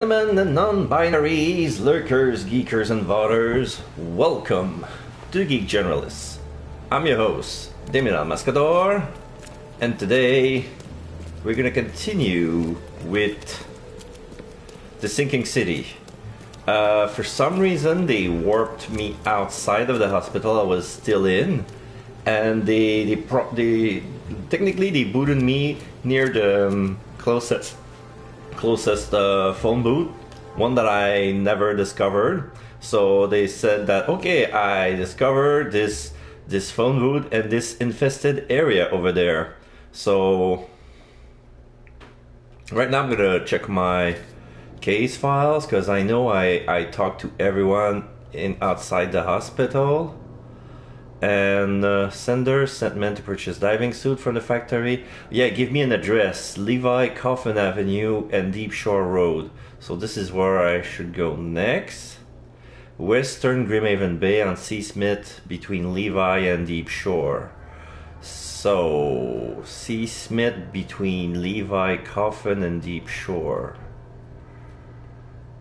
Gentlemen and non-binaries, lurkers, geekers, and votters, welcome to Geek Generalists. I'm your host, Damien Mascador, and today we're gonna continue with the Sinking City. For some reason, they warped me outside of the hospital I was still in, and they technically they booted me near the closest phone booth, one that I never discovered. So they said that, okay, I discovered this phone booth and this infested area over there. So right now I'm gonna check my case files because I know I talked to everyone outside the hospital. And sender sent men to purchase diving suit from the factory. Yeah, give me an address. Levi, Coffin Avenue, and Deep Shore Road. So this is where I should go next. Western Grimhaven Bay on C. Smith between Levi and Deep Shore. So, C. Smith between Levi, Coffin, and Deep Shore.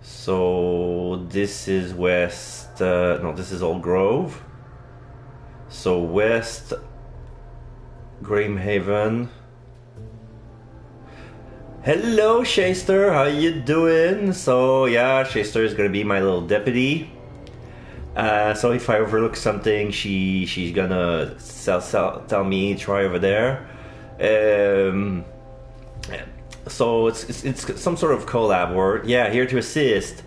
So this is west. No, this is Old Grove. So West Grimhaven. Hello, Shaster. How you doing? So yeah, Shaster is gonna be my little deputy. So if I overlook something, she's gonna tell me try over there. So it's some sort of collab word. Yeah, here to assist.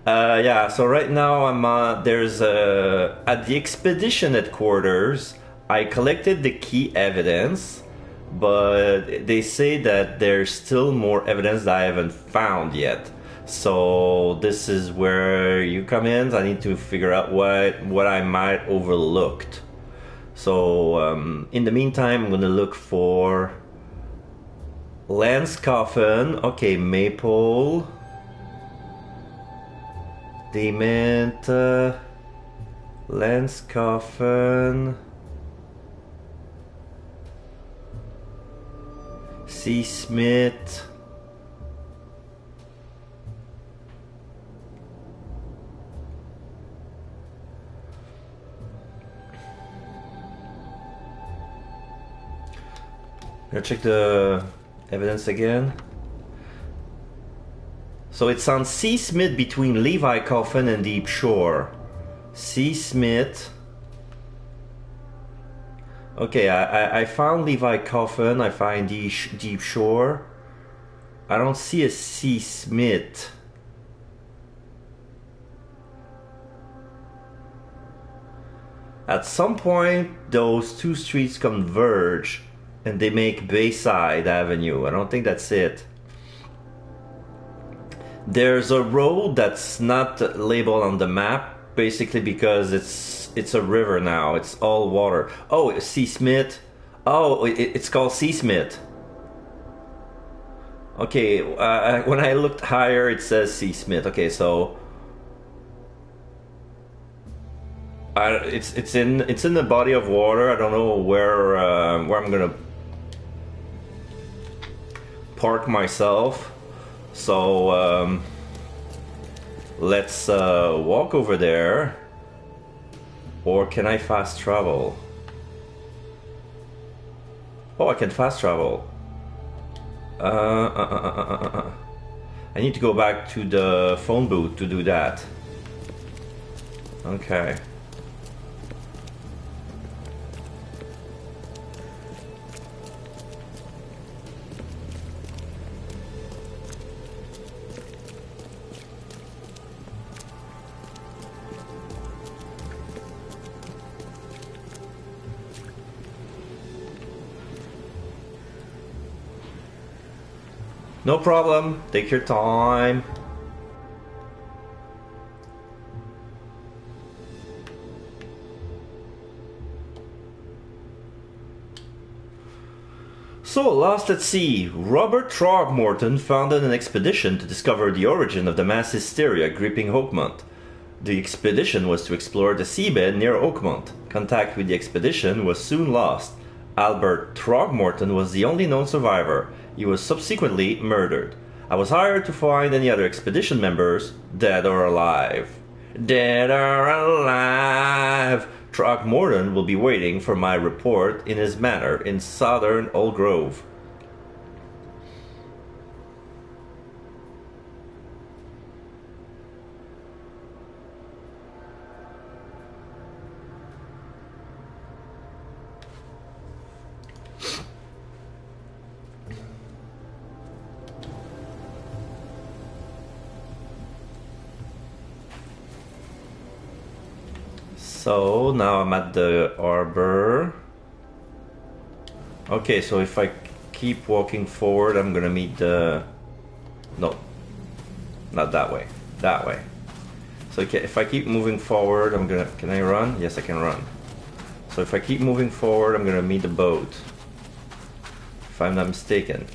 Yeah, so right now I'm there's at the expedition headquarters. I collected the key evidence, but they say that there's still more evidence that I haven't found yet. So this is where you come in. I need to figure out what I might overlooked. So in the meantime, I'm gonna look for Lance Coffin. Okay, Maple. They meant Lance Coffin, C. Smith, gonna check the evidence again. So it's on C. Smith between Levi, Coffin, and Deep Shore. C. Smith. Okay, I found Levi Coffin. I find Deep Shore. I don't see a C. Smith. At some point, those two streets converge and they make Bayside Avenue. I don't think that's it. There's a road that's not labeled on the map, basically because it's a river now. It's all water. Oh, C. Smith. Oh, it's called C. Smith. Okay, when I looked higher, it says C. Smith. Okay, so it's in the body of water. I don't know where I'm gonna park myself. So let's walk over there, or can I fast travel? Oh, I can fast travel. I need to go back to the phone booth to do that. Okay. No problem. Take your time. So, lost at sea, Robert Throgmorton founded an expedition to discover the origin of the mass hysteria gripping Oakmont. The expedition was to explore the seabed near Oakmont. Contact with the expedition was soon lost. Albert Throgmorton was the only known survivor. He was subsequently murdered. I was hired to find any other expedition members, dead or alive. Dead or alive. Throckmorton will be waiting for my report in his manor in southern Old Grove. So now I'm at the arbor. Okay, so if I keep walking forward, I'm gonna meet the... No, not that way. That way. So if I keep moving forward, I'm gonna... Can I run? Yes, I can run. So if I keep moving forward, I'm gonna meet the boat. If I'm not mistaken.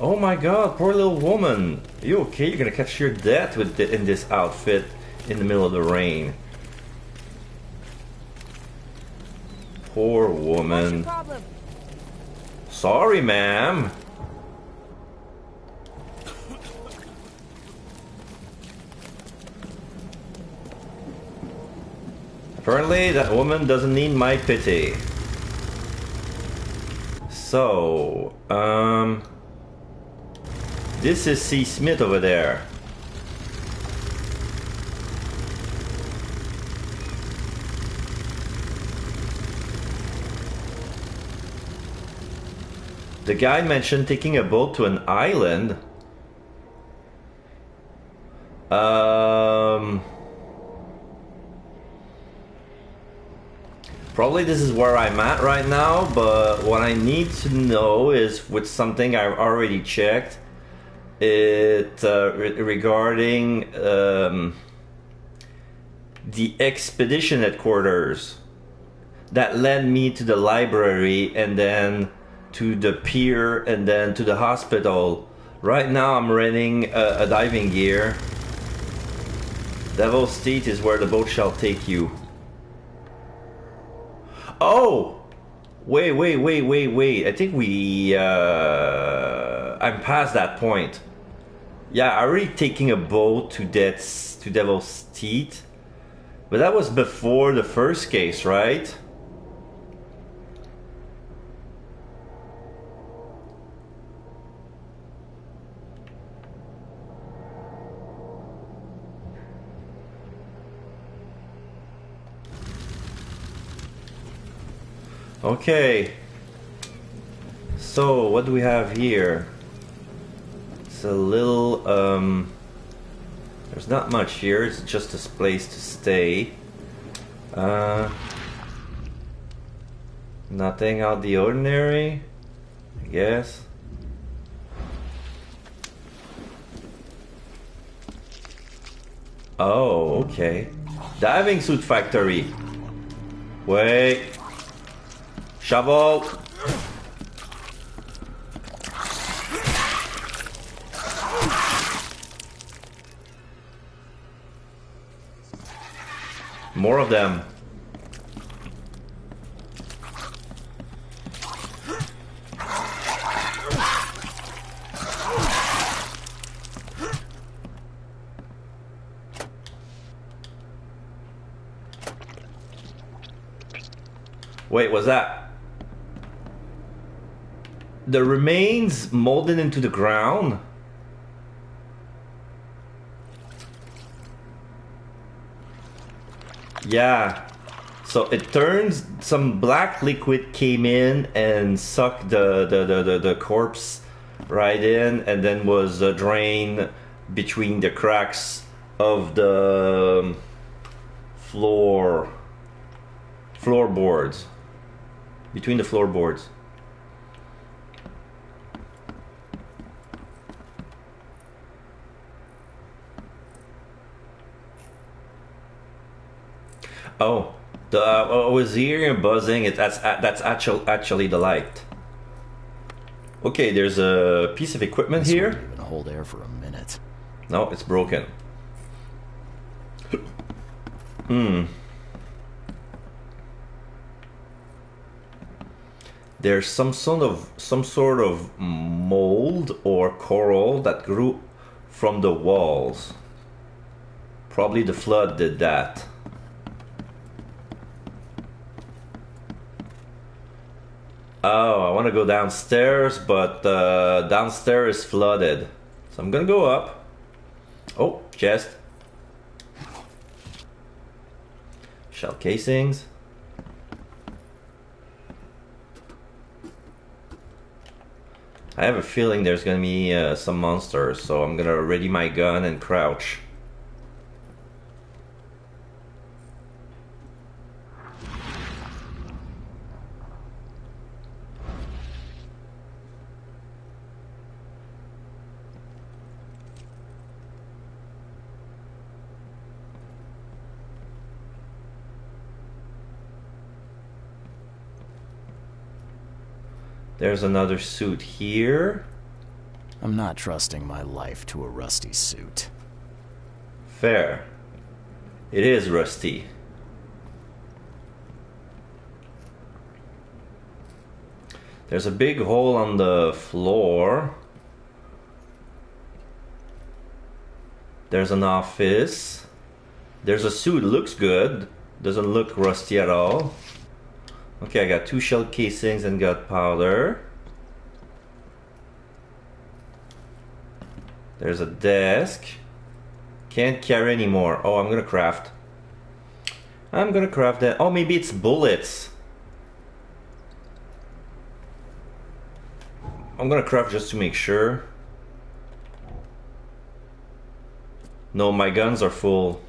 Oh my god, poor little woman. Are you okay? You're gonna catch your death in this outfit in the middle of the rain. Poor woman. Sorry, ma'am. Apparently, that woman doesn't need my pity. So, this is C. Smith over there. The guy mentioned taking a boat to an island. Probably this is where I'm at right now, but what I need to know is with something I've already checked. Regarding the expedition headquarters that led me to the library and then to the pier and then to the hospital. Right now I'm renting a diving gear. Devil's Teeth is where the boat shall take you. Oh! Wait. I think I'm past that point. Yeah, I'm already taking a boat to Devil's Teeth. But that was before the first case, right? Okay. So, what do we have here? It's a little, there's not much here, it's just a place to stay. Nothing out of the ordinary, I guess. Oh, okay. Diving suit factory. Wait. Shovel. More of them. Wait, was that the remains molded into the ground? Yeah. So it turns, some black liquid came in and sucked the corpse right in, and then was drained between the cracks of the floorboards. Between the floorboards. Oh, I was hearing a buzzing. That's actually the light. Okay, there's a piece of equipment here. This won't even hold air for a minute. No, it's broken. There's some sort of mold or coral that grew from the walls. Probably the flood did that. Oh, I want to go downstairs, but downstairs is flooded. So I'm gonna go up. Oh, chest. Shell casings. I have a feeling there's gonna be some monsters, so I'm gonna ready my gun and crouch. There's another suit here. I'm not trusting my life to a rusty suit. Fair. It is rusty. There's a big hole on the floor. There's an office. There's a suit, looks good. Doesn't look rusty at all. Okay, I got 2 shell casings and gunpowder. There's a desk. Can't carry anymore. Oh, I'm gonna craft. I'm gonna craft that. Oh, maybe it's bullets. I'm gonna craft just to make sure. No, my guns are full.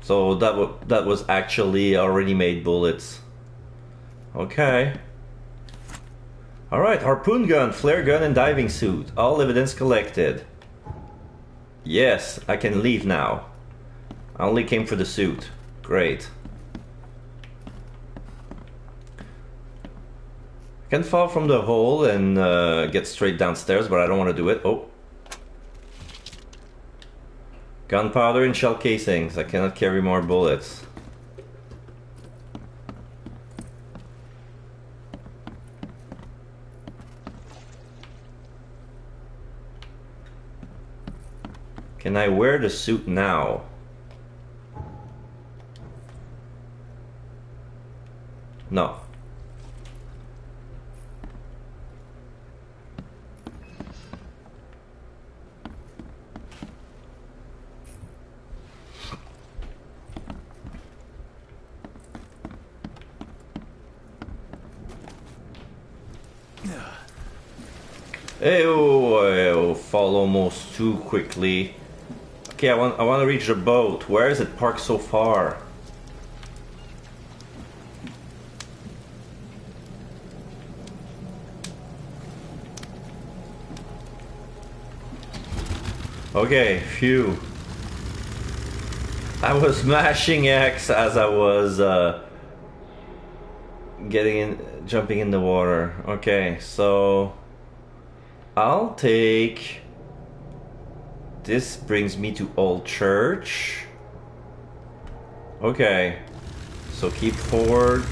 So that was actually already made bullets. Okay. Alright, harpoon gun, flare gun, and diving suit. All evidence collected. Yes, I can leave now. I only came for the suit. Great. I can fall from the hole and get straight downstairs, but I don't want to do it. Oh. Gunpowder and shell casings. I cannot carry more bullets. Can I wear the suit now? No. Ew, fall almost too quickly. Okay, I want to reach the boat. Where is it parked so far? Okay, phew. I was mashing X as I was jumping in the water. Okay, so I'll take. This brings me to Old Church. Okay, so keep forward.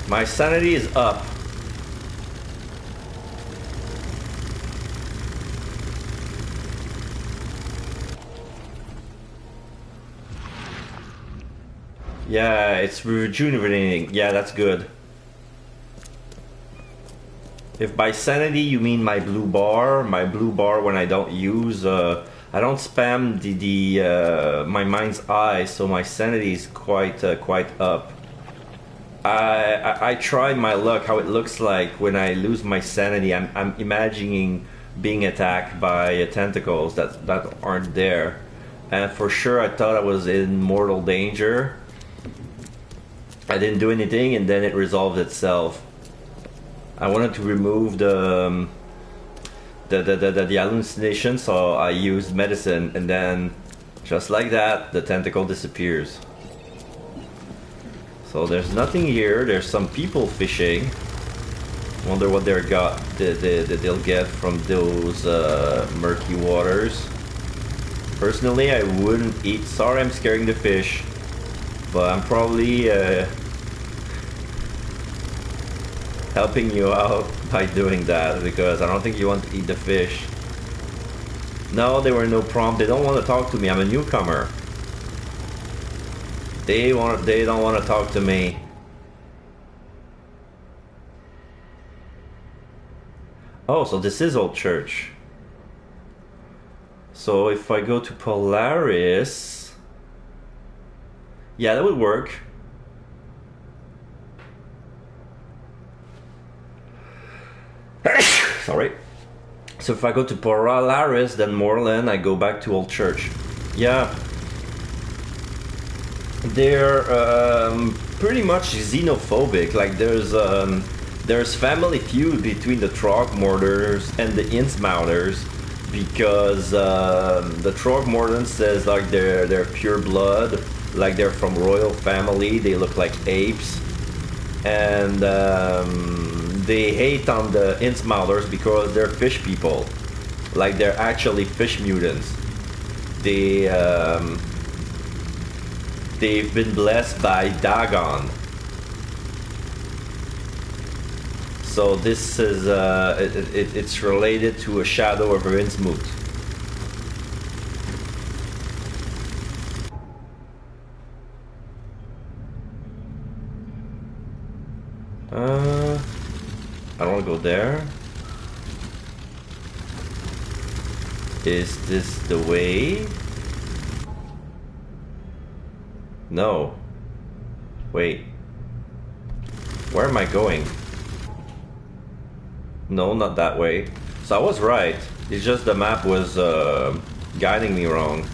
My sanity is up. Yeah, it's rejuvenating. Yeah, that's good. If by sanity you mean my blue bar when I don't use, I don't spam my mind's eye, so my sanity is quite up. I tried my luck, how it looks like when I lose my sanity. I'm imagining being attacked by tentacles that aren't there, and for sure I thought I was in mortal danger. I didn't do anything, and then it resolved itself. I wanted to remove the hallucination, so I used medicine, and then just like that, the tentacle disappears. So there's nothing here. There's some people fishing. Wonder what they'll get from those murky waters. Personally, I wouldn't eat. Sorry, I'm scaring the fish, but I'm probably helping you out by doing that because I don't think you want to eat the fish. No, they were no prompt. They don't want to talk to me. I'm a newcomer. They don't want to talk to me. Oh, so this is Old Church. So if I go to Polaris, yeah, that would work. Sorry. So if I go to Polaris, then Moreland, I go back to Old Church. Yeah. They're pretty much xenophobic. Like there's family feud between the Throgmortars and the Innsmouters because the Throgmortans says like they're pure blood, like they're from royal family. They look like apes, and they hate on the Innsmouters because they're fish people, like they're actually fish mutants. They've been blessed by Dagon. So this is it's related to a shadow of Innsmouth. I don't want to go there. Is this the way? No. Wait. Where am I going? No, not that way. So I was right. It's just the map was guiding me wrong.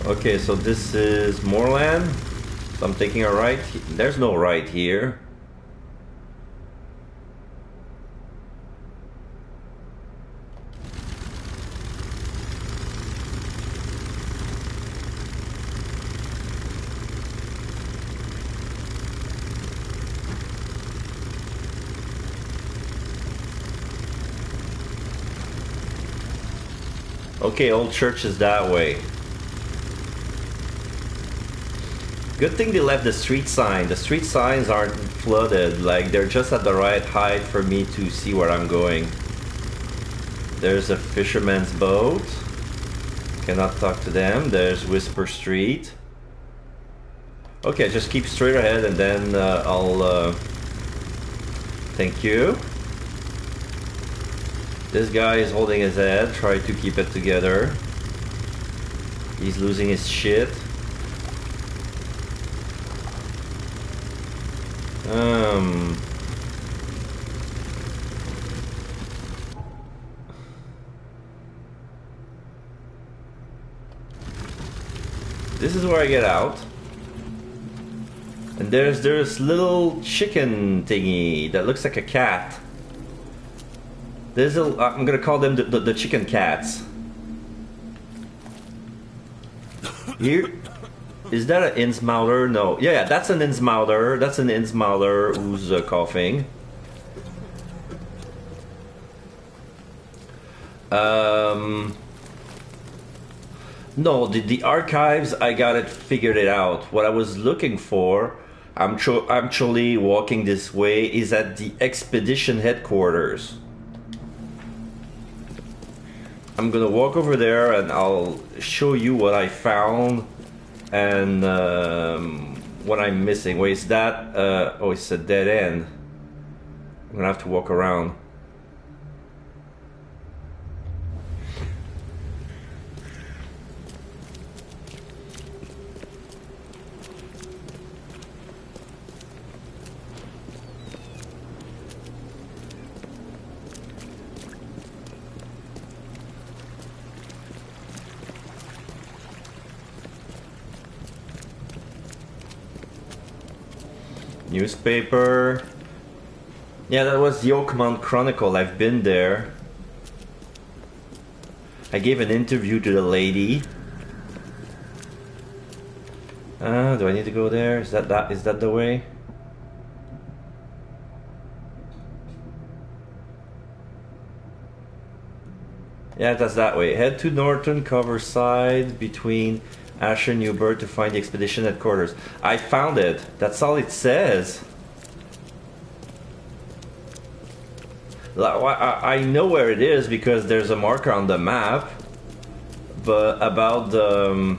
Okay, so this is Moreland. So I'm taking a right. There's no right here. Okay, Old Church is that way. Good thing they left the street sign. The street signs aren't flooded, like they're just at the right height for me to see where I'm going. There's a fisherman's boat. Cannot talk to them. There's Whisper Street. Okay, just keep straight ahead and then I'll... Thank you. This guy is holding his head, try to keep it together. He's losing his shit. This is where I get out. And there's this little chicken thingy that looks like a cat. I'm gonna call them the chicken cats. Here, is that an Innsmouter? No. Yeah, that's an Innsmouter. That's an Innsmouter who's coughing. No, the archives, I got it figured it out. What I was looking for, I'm actually walking this way, is at the expedition headquarters. I'm gonna walk over there and I'll show you what I found and what I'm missing. Wait, is that... oh, it's a dead end. I'm gonna have to walk around. Newspaper. Yeah, that was the Oakmont Chronicle. I've been there. I gave an interview to the lady. Do I need to go there? Is that the way? Yeah, that's that way. Head to Norton Cover Side between Asher and Newburgh to find the expedition headquarters. I found it. That's all it says. I know where it is because there's a marker on the map. But about the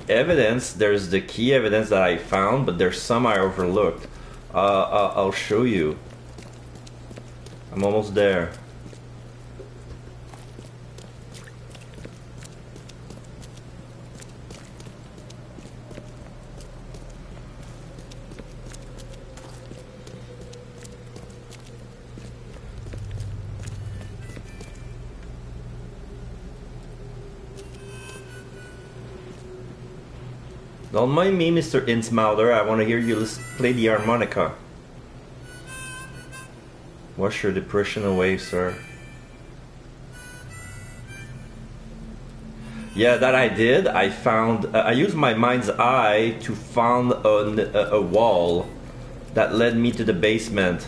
evidence, there's the key evidence that I found, but there's some I overlooked. I'll show you. I'm almost there. Don't mind me, Mr. Innsmouter. I want to hear you play the harmonica. Wash your depression away, sir. Yeah, that I did. I found... I used my mind's eye to find a wall that led me to the basement.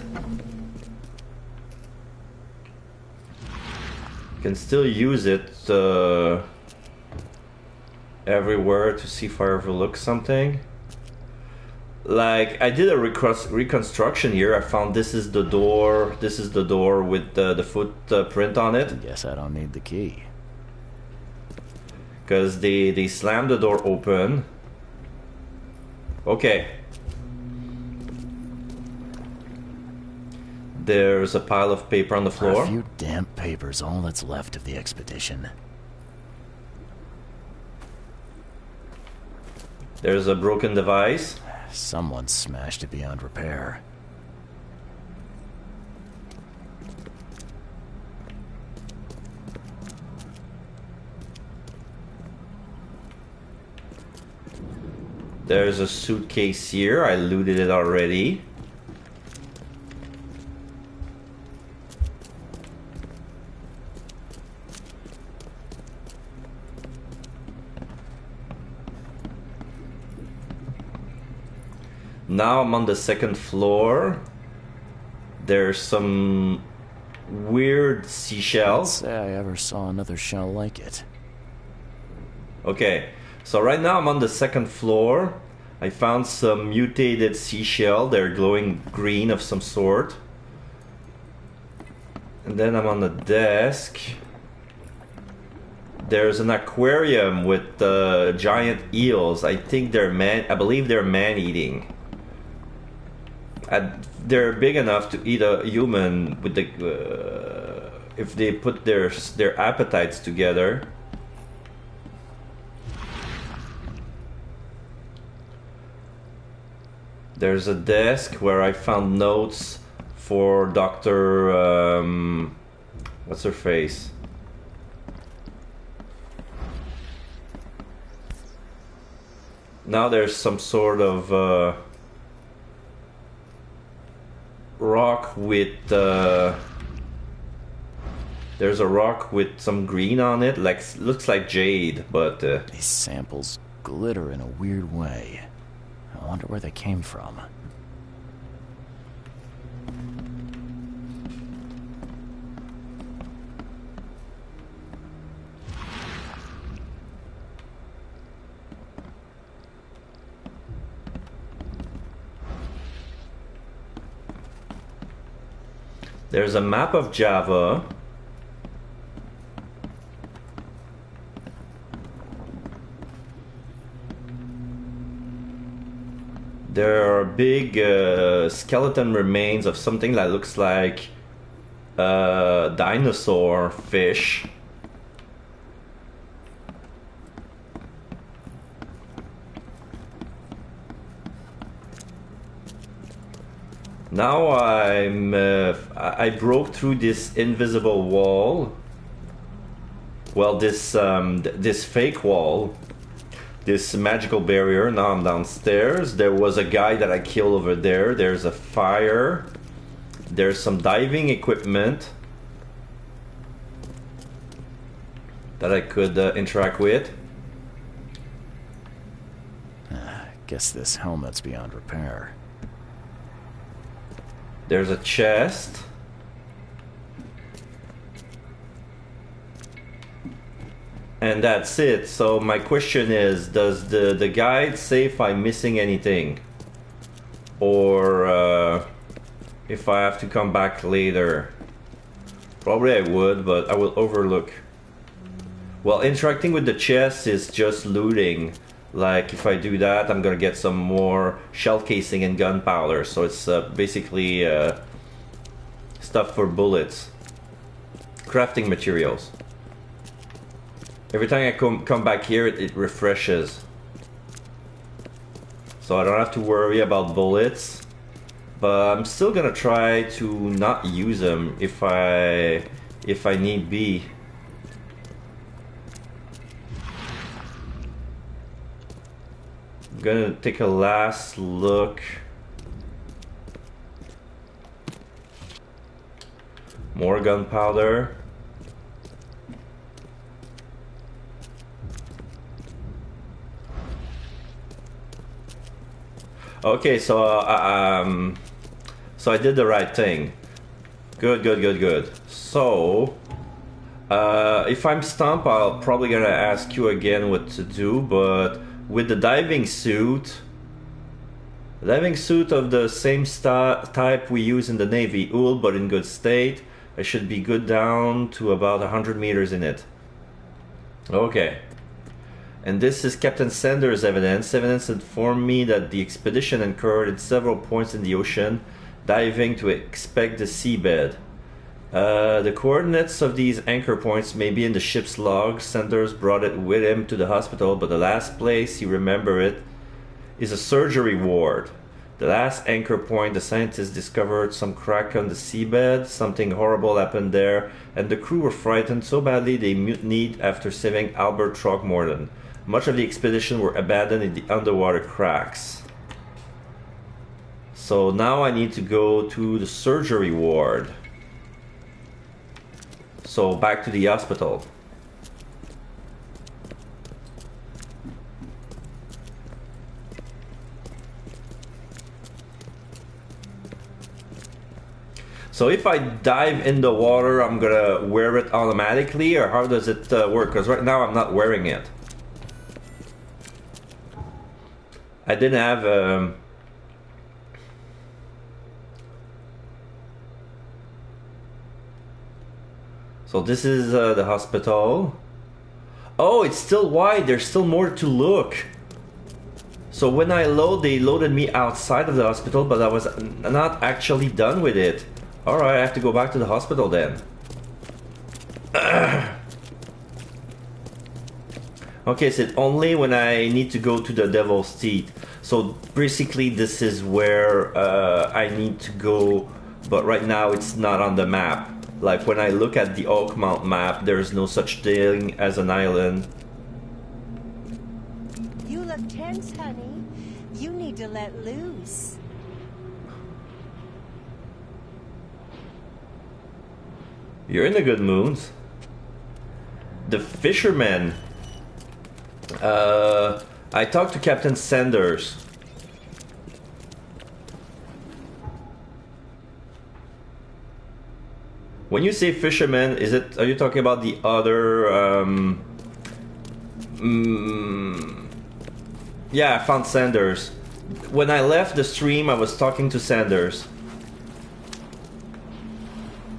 You can still use it everywhere to see if I overlook something. Like, I did a reconstruction here. I found this is the door. This is the door with the footprint on it. Guess I don't need the key. Because they slammed the door open. Okay. There's a pile of paper on the floor. A few damp papers, all that's left of the expedition. There's a broken device. Someone smashed it beyond repair. There's a suitcase here. I looted it already. Now I'm on the second floor. There's some weird seashells. Can't say I ever saw another shell like it. Okay, so right now I'm on the second floor. I found some mutated seashell. They're glowing green of some sort. And then I'm on the desk. There's an aquarium with giant eels. I think I believe they're man-eating. They're big enough to eat a human with the if they put their appetites together. There's a desk where I found notes for Dr. What's her face? Now there's some sort of rock with there's a rock with some green on it, like looks like jade, but These samples glitter in a weird way. I wonder where they came from. there's a map of Java. There are big skeleton remains of something that looks like a dinosaur fish. Now I broke through this invisible wall. Well, this fake wall. this magical barrier. Now I'm downstairs. There was a guy that I killed over there. There's a fire. There's some diving equipment that I could interact with. Guess this helmet's beyond repair. There's a chest. And that's it. So my question is, does the guide say if I'm missing anything? Or if I have to come back later? Probably I would, but I will overlook. Well, interacting with the chest is just looting. Like, if I do that, I'm gonna get some more shell casing and gunpowder. So it's basically stuff for bullets. Crafting materials. Every time I come back here, it refreshes. So I don't have to worry about bullets. But I'm still gonna try to not use them if I need be. I'm gonna take a last look. More gunpowder. Okay, so so I did the right thing. Good. So if I'm Stump, I'll probably gonna ask you again what to do, but with the diving suit of the same type we use in the Navy, old but in good state, I should be good down to about 100 meters in it. Okay. And this is Captain Sanders' evidence. Evidence informed me that the expedition anchored at several points in the ocean, diving to inspect the seabed. The coordinates of these anchor points may be in the ship's log. Sanders brought it with him to the hospital, but the last place he remembered it is a surgery ward. The last anchor point, the scientists discovered some crack on the seabed. Something horrible happened there, and the crew were frightened so badly they mutinied after saving Albert Throckmorton. Much of the expedition were abandoned in the underwater cracks. So now I need to go to the surgery ward. So back to the hospital. So if I dive in the water, I'm gonna wear it automatically, or how does it work? Because right now I'm not wearing it. I didn't have So this is the hospital. Oh, it's still wide. There's still more to look. So when I load, they loaded me outside of the hospital, but I was not actually done with it. Alright, I have to go back to the hospital then. Okay, so only when I need to go to the Devil's Teeth. So basically this is where I need to go, but right now it's not on the map. Like when I look at the Oakmount map, there's no such thing as an island. You look tense, honey. You need to let loose. You're in a good mood. The fisherman. I talked to Captain Sanders. When you say fisherman, are you talking about the other? Yeah, I found Sanders. When I left the stream, I was talking to Sanders.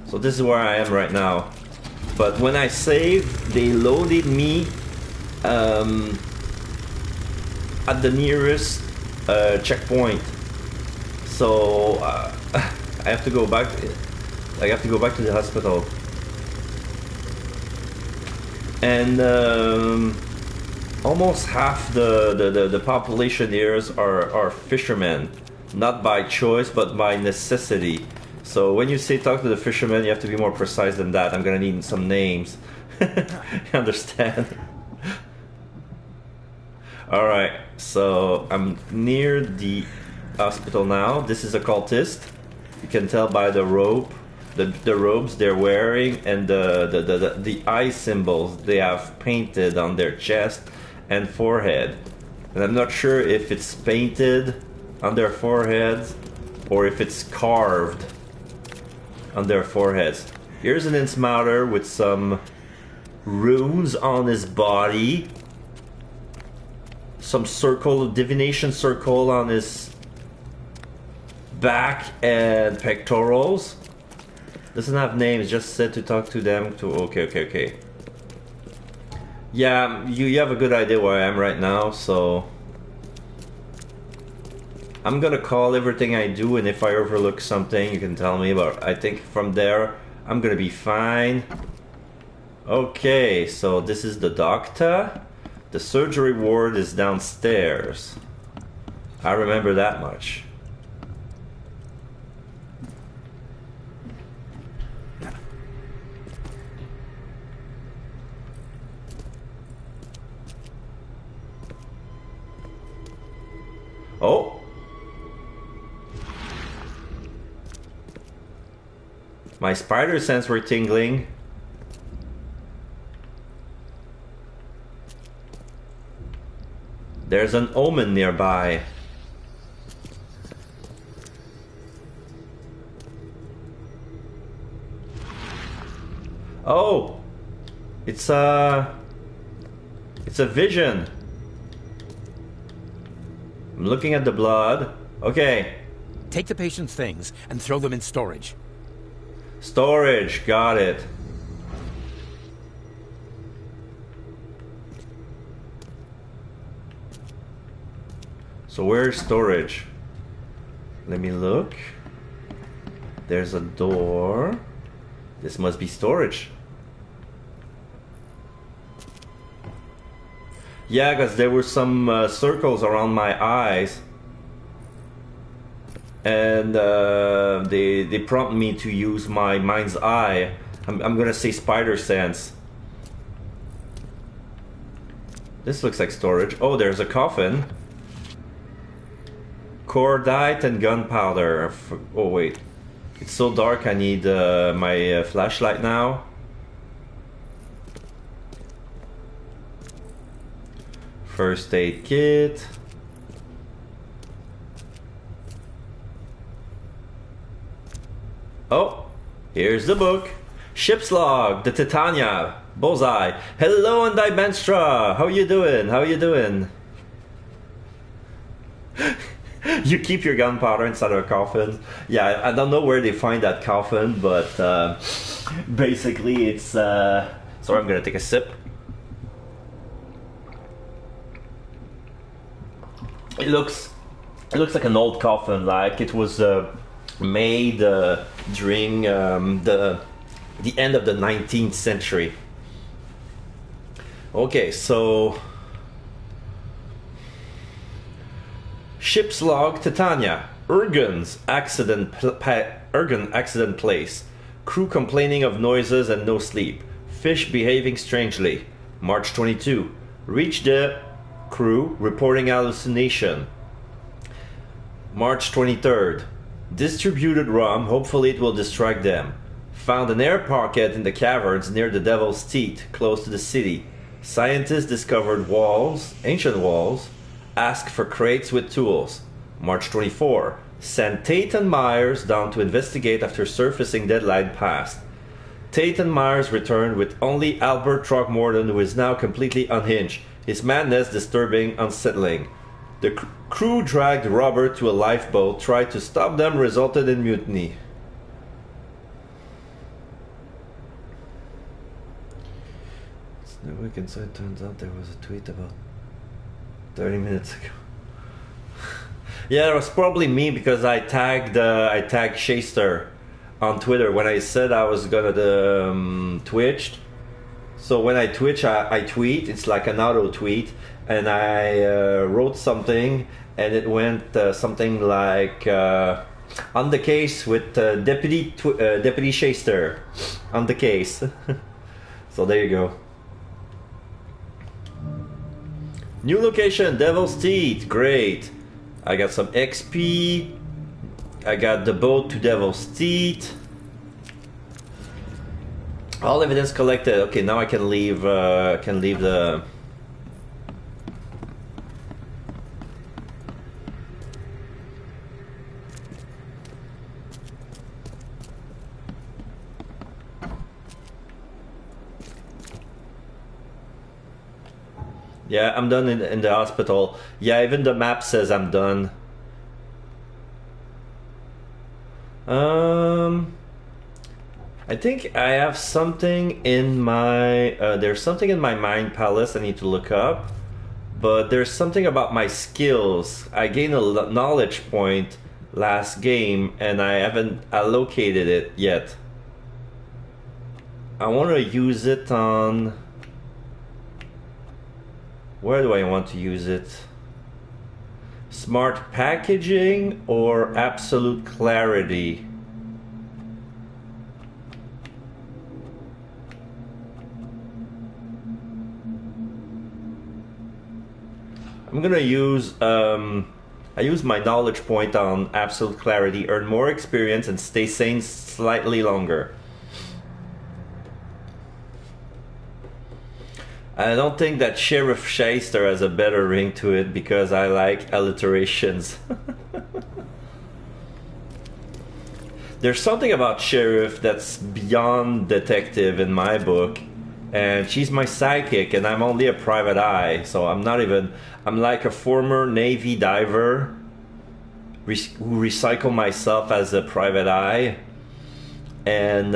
So this is where I am right now. But when I saved, they loaded me at the nearest checkpoint. So I have to go back. I have to go back to the hospital. And almost half the population here are fishermen, not by choice but by necessity. So when you say talk to the fishermen, you have to be more precise than that. I'm gonna need some names. You understand? Alright, so I'm near the hospital now. This is a cultist. You can tell by the robe, the robes they're wearing, and the eye symbols they have painted on their chest and forehead. And I'm not sure if it's painted on their foreheads or if it's carved on their foreheads. Here's an insmouter with some runes on his body. Some circle, divination circle on his back and pectorals. Doesn't have names, just said to talk to them to okay. Yeah, you have a good idea where I am right now, so I'm gonna call everything I do, and if I overlook something you can tell me, but I think from there I'm gonna be fine. Okay, so this is the doctor. The surgery ward is downstairs. I remember that much. Oh! My spider sense were tingling. There's an omen nearby. Oh! It's a vision. I'm looking at the blood. Okay. Take the patient's things and throw them in storage. Storage, got it. So where's storage? Let me look. There's a door. This must be storage. Yeah, because there were some circles around my eyes. And they prompt me to use my mind's eye. I'm gonna say spider sense. This looks like storage. Oh, there's a coffin. Cordite and gunpowder. Oh wait, it's so dark. I need my flashlight now. First aid kit. Oh, here's the book. Ship's log, the Titania, Bullseye. Hello, and Dimenstra. How you doing? How you doing? You keep your gunpowder inside of a coffin. Yeah, I don't know where they find that coffin, but basically it's... Sorry, I'm gonna take a sip. It looks like an old coffin, like it was made during the end of the 19th century. Okay, so ship's log, Titania, Urgen's accident place. Crew complaining of noises and no sleep. Fish behaving strangely. March 22. Reached the crew reporting hallucination. March 23rd. Distributed rum, hopefully it will distract them. Found an air pocket in the caverns near the Devil's Teeth, close to the city. Scientists discovered walls, ancient walls. Asked for crates with tools. March 24. Sent Tate and Myers down to investigate after surfacing deadline passed. Tate and Myers returned with only Albert Throckmorton, who is now completely unhinged. His madness disturbing, unsettling. The crew dragged Robert to a lifeboat, tried to stop them, resulted in mutiny. The week inside turns out there was a tweet about 30 minutes ago. Yeah, it was probably me because I tagged Shaster on Twitter when I said I was gonna Twitch. So when I Twitch, I tweet. It's like an auto tweet, and I wrote something, and it went something like on the case with Deputy Shaster on the case. So there you go. New location, Devil's Teeth. Great. I got some XP. I got the boat to Devil's Teeth. All evidence collected. Okay, now I can leave. The. Yeah, I'm done in the hospital. Yeah, even the map says I'm done. I think I have something in my... there's something in my mind palace I need to look up. But there's something about my skills. I gained a knowledge point last game and I haven't allocated it yet. I want to use it on... Where do I want to use it? Smart packaging or absolute clarity? I'm gonna use I use my knowledge point on absolute clarity, earn more experience and stay sane slightly longer. I don't think that Sheriff Shyster has a better ring to it because I like alliterations. There's something about Sheriff that's beyond detective in my book, and she's my sidekick and I'm only a private eye, so I'm not even... I'm like a former Navy diver who recycle myself as a private eye, and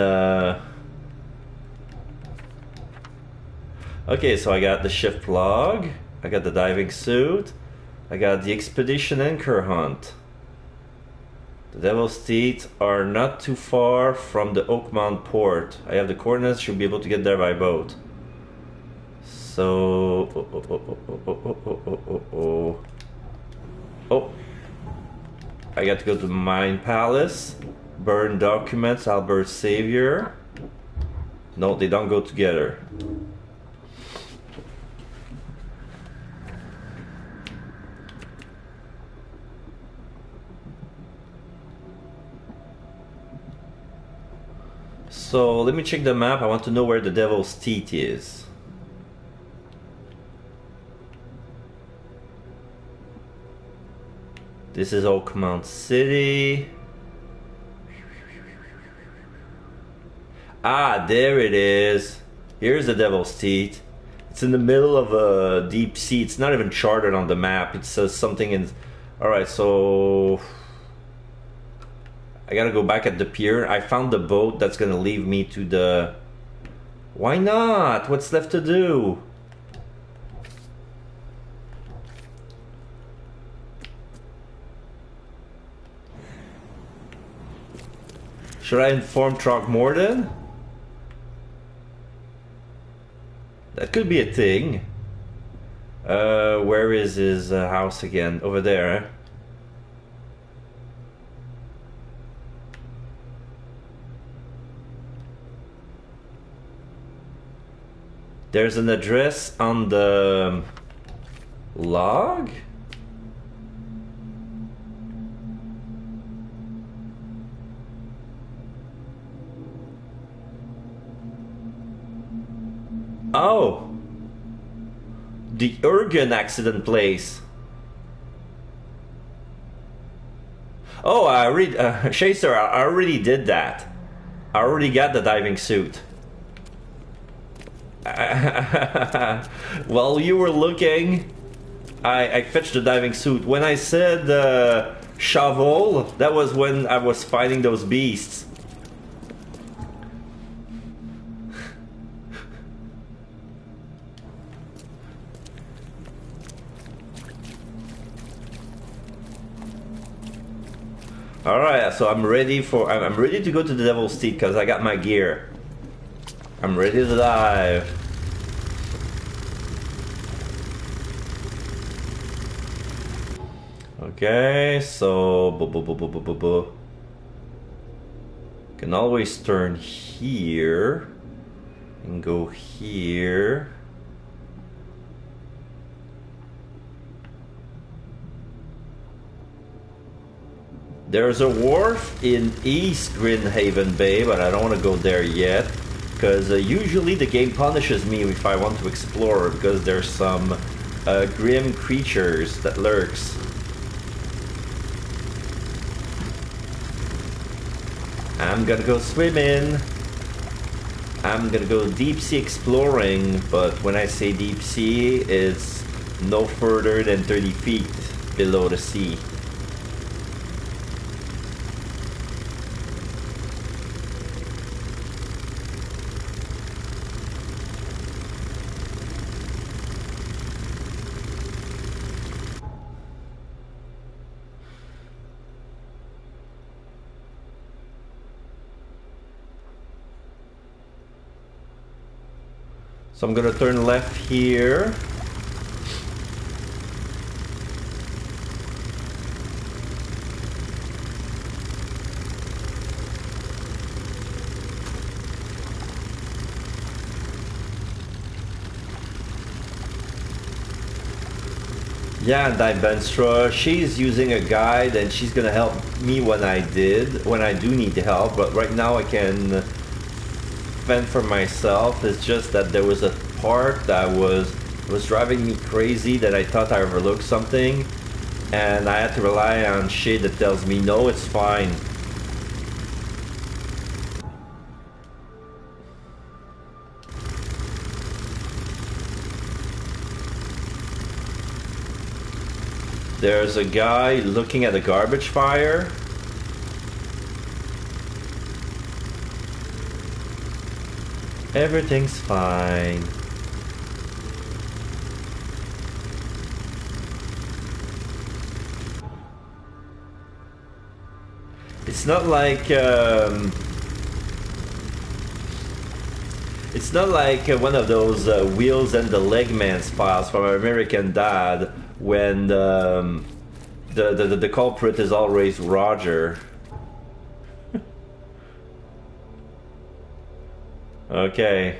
okay, so I got the shift log, I got the diving suit, I got the expedition anchor hunt. The Devil's Teeth are not too far from the Oakmont port. I have the coordinates, should be able to get there by boat. So... Oh, I got to go to the Mine Palace. Burn documents, Albert Savior. No, they don't go together. So let me check the map. I want to know where the Devil's Teeth is. This is Oakmont City. Ah, there it is. Here's the Devil's Teeth. It's in the middle of a deep sea. It's not even charted on the map. It says something in... Alright, so... I gotta go back at the pier. I found the boat that's gonna lead me to the... Why not? What's left to do? Should I inform Throckmorton? That could be a thing. Where is his house again? Over there, eh? There's an address on the log? Oh! The Urgen accident place. Oh, I already... Chaser, I already did that. I already got the diving suit. While you were looking, I fetched the diving suit. When I said shovel, that was when I was fighting those beasts. Alright, so I'm ready to go to the Devil's Teeth because I got my gear. I'm ready to dive. Okay, so can always turn here and go here. There's a wharf in East Greenhaven Bay, but I don't want to go there yet. Because usually the game punishes me if I want to explore, because there's some grim creatures that lurks. I'm gonna go swimming. I'm gonna go deep sea exploring, but when I say deep sea, it's no further than 30 feet below the sea. So I'm gonna turn left here. Yeah, Divenstra, she's using a guide and she's gonna help me when I do need the help, but right now I can fend for myself. It's just that there was a part that was driving me crazy, that I thought I overlooked something, and I had to rely on shit that tells me no, it's fine. There's a guy looking at a garbage fire. Everything's fine. It's not like one of those Wheels and the Legman's files from American Dad when the culprit is always Roger. Okay.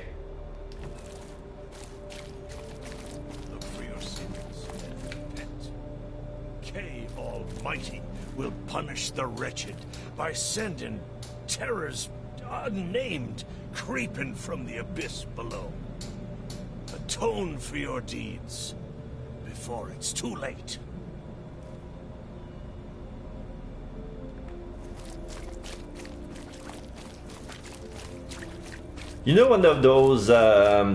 Look for your sins and repent. K Almighty will punish the wretched by sending terrors unnamed creeping from the abyss below. Atone for your deeds before it's too late. You know, one of those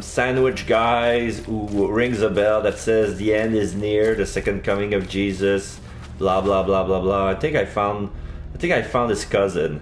sandwich guys who rings a bell that says the end is near, the second coming of Jesus, blah blah blah blah blah. I think I found his cousin.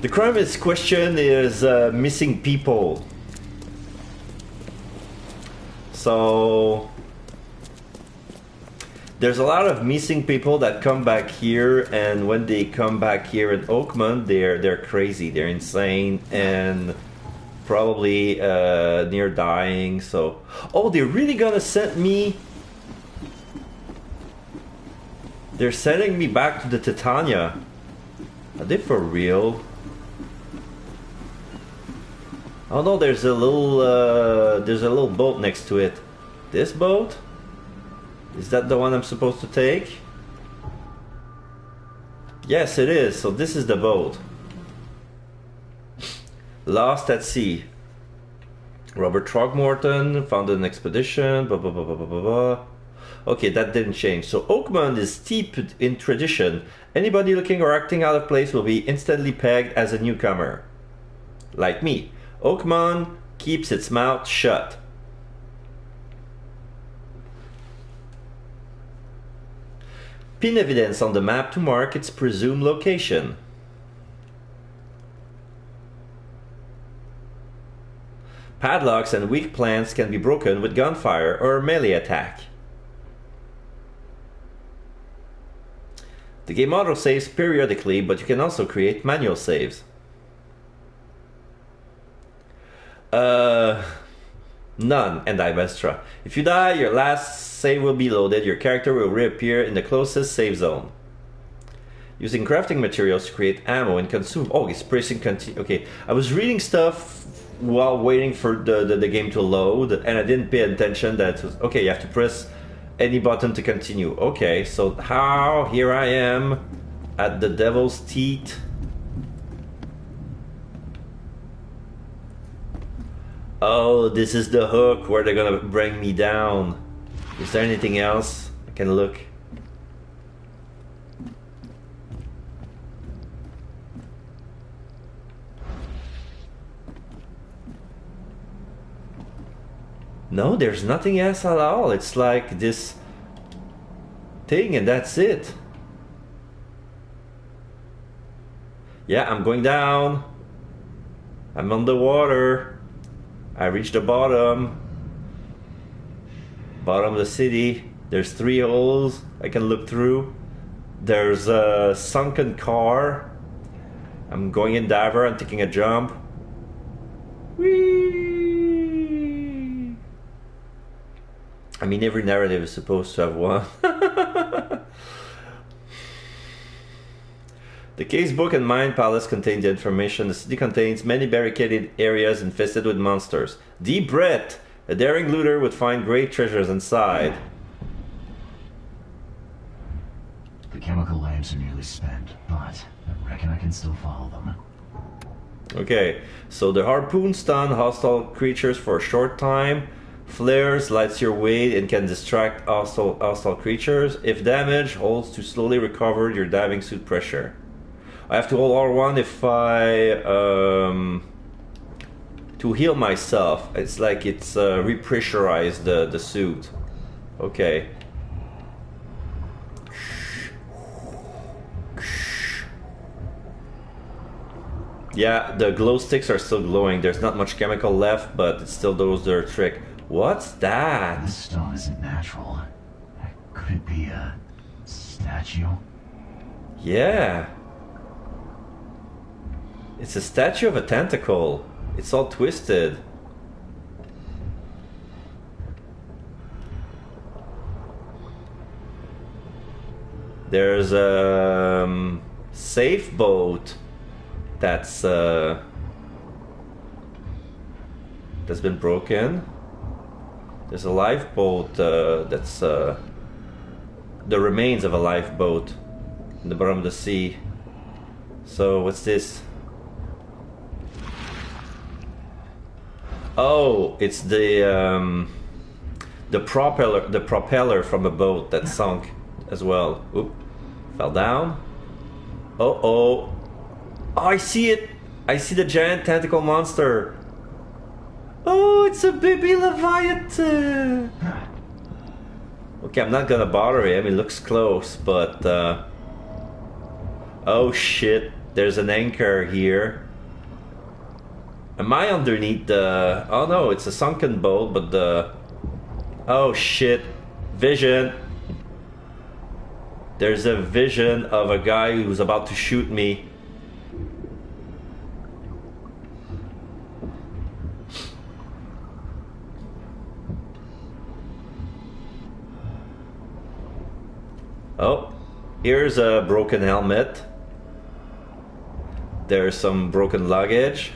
The crime is question is missing people. So there's a lot of missing people that come back here, and when they come back here in Oakmont, they're crazy, they're insane, and probably near dying. So, oh, they're really gonna send me. They're sending me back to the Titania. Are they for real? Oh no, there's a little boat next to it. This boat? Is that the one I'm supposed to take? Yes, it is. So this is the boat. Lost at sea. Robert Throgmorton founded an expedition. Blah blah blah blah blah blah blah. Okay, that didn't change. So Oakmont is steeped in tradition. Anybody looking or acting out of place will be instantly pegged as a newcomer. Like me. Oakmont keeps its mouth shut. Pin evidence on the map to mark its presumed location. Padlocks and weak plants can be broken with gunfire or melee attack. The game auto saves periodically, but you can also create manual saves. Uh, none, and Divestra. If you die, your last save will be loaded. Your character will reappear in the closest save zone. Using crafting materials to create ammo and consume. Oh, it's pressing continue. Okay, I was reading stuff while waiting for the game to load, and I didn't pay attention that it was, okay, you have to press any button to continue. Okay, so how? Here I am at the Devil's Teeth. Oh, this is the hook where they're gonna bring me down. Is there anything else I can look? No, there's nothing else at all. It's like this thing and that's it. Yeah, I'm going down. I'm underwater. I reached the bottom. Bottom of the city. There's 3 holes I can look through. There's a sunken car. I'm going in diver. I'm taking a jump. Whee! I mean, every narrative is supposed to have one. The case book and mine palace contain the information. The city contains many barricaded areas infested with monsters. Deep breath! A daring looter would find great treasures inside. The chemical lamps are nearly spent, but I reckon I can still follow them. Okay, so the harpoon stun hostile creatures for a short time. Flares lights your way and can distract hostile creatures. If damaged, holds to slowly recover your diving suit pressure. I have to hold R1 if I to heal myself. It's like it's repressurized the suit. Okay. Yeah, the glow sticks are still glowing. There's not much chemical left, but it still does their trick. What's that? This stone isn't natural. Could it be a statue? Yeah. It's a statue of a tentacle. It's all twisted. There's a safe boat that's been broken. There's a lifeboat that's the remains of a lifeboat in the bottom of the sea. So what's this? Oh, it's the propeller from a boat that sunk as well. Oop, fell down. Oh, I see it. I see the giant tentacle monster. Oh, it's a baby Leviathan. Okay, I'm not gonna bother him. He looks close, but oh shit! There's an anchor here. Am I underneath the... Oh no, it's a sunken boat, but the... Oh shit. Vision. There's a vision of a guy who's about to shoot me. Oh, here's a broken helmet. There's some broken luggage.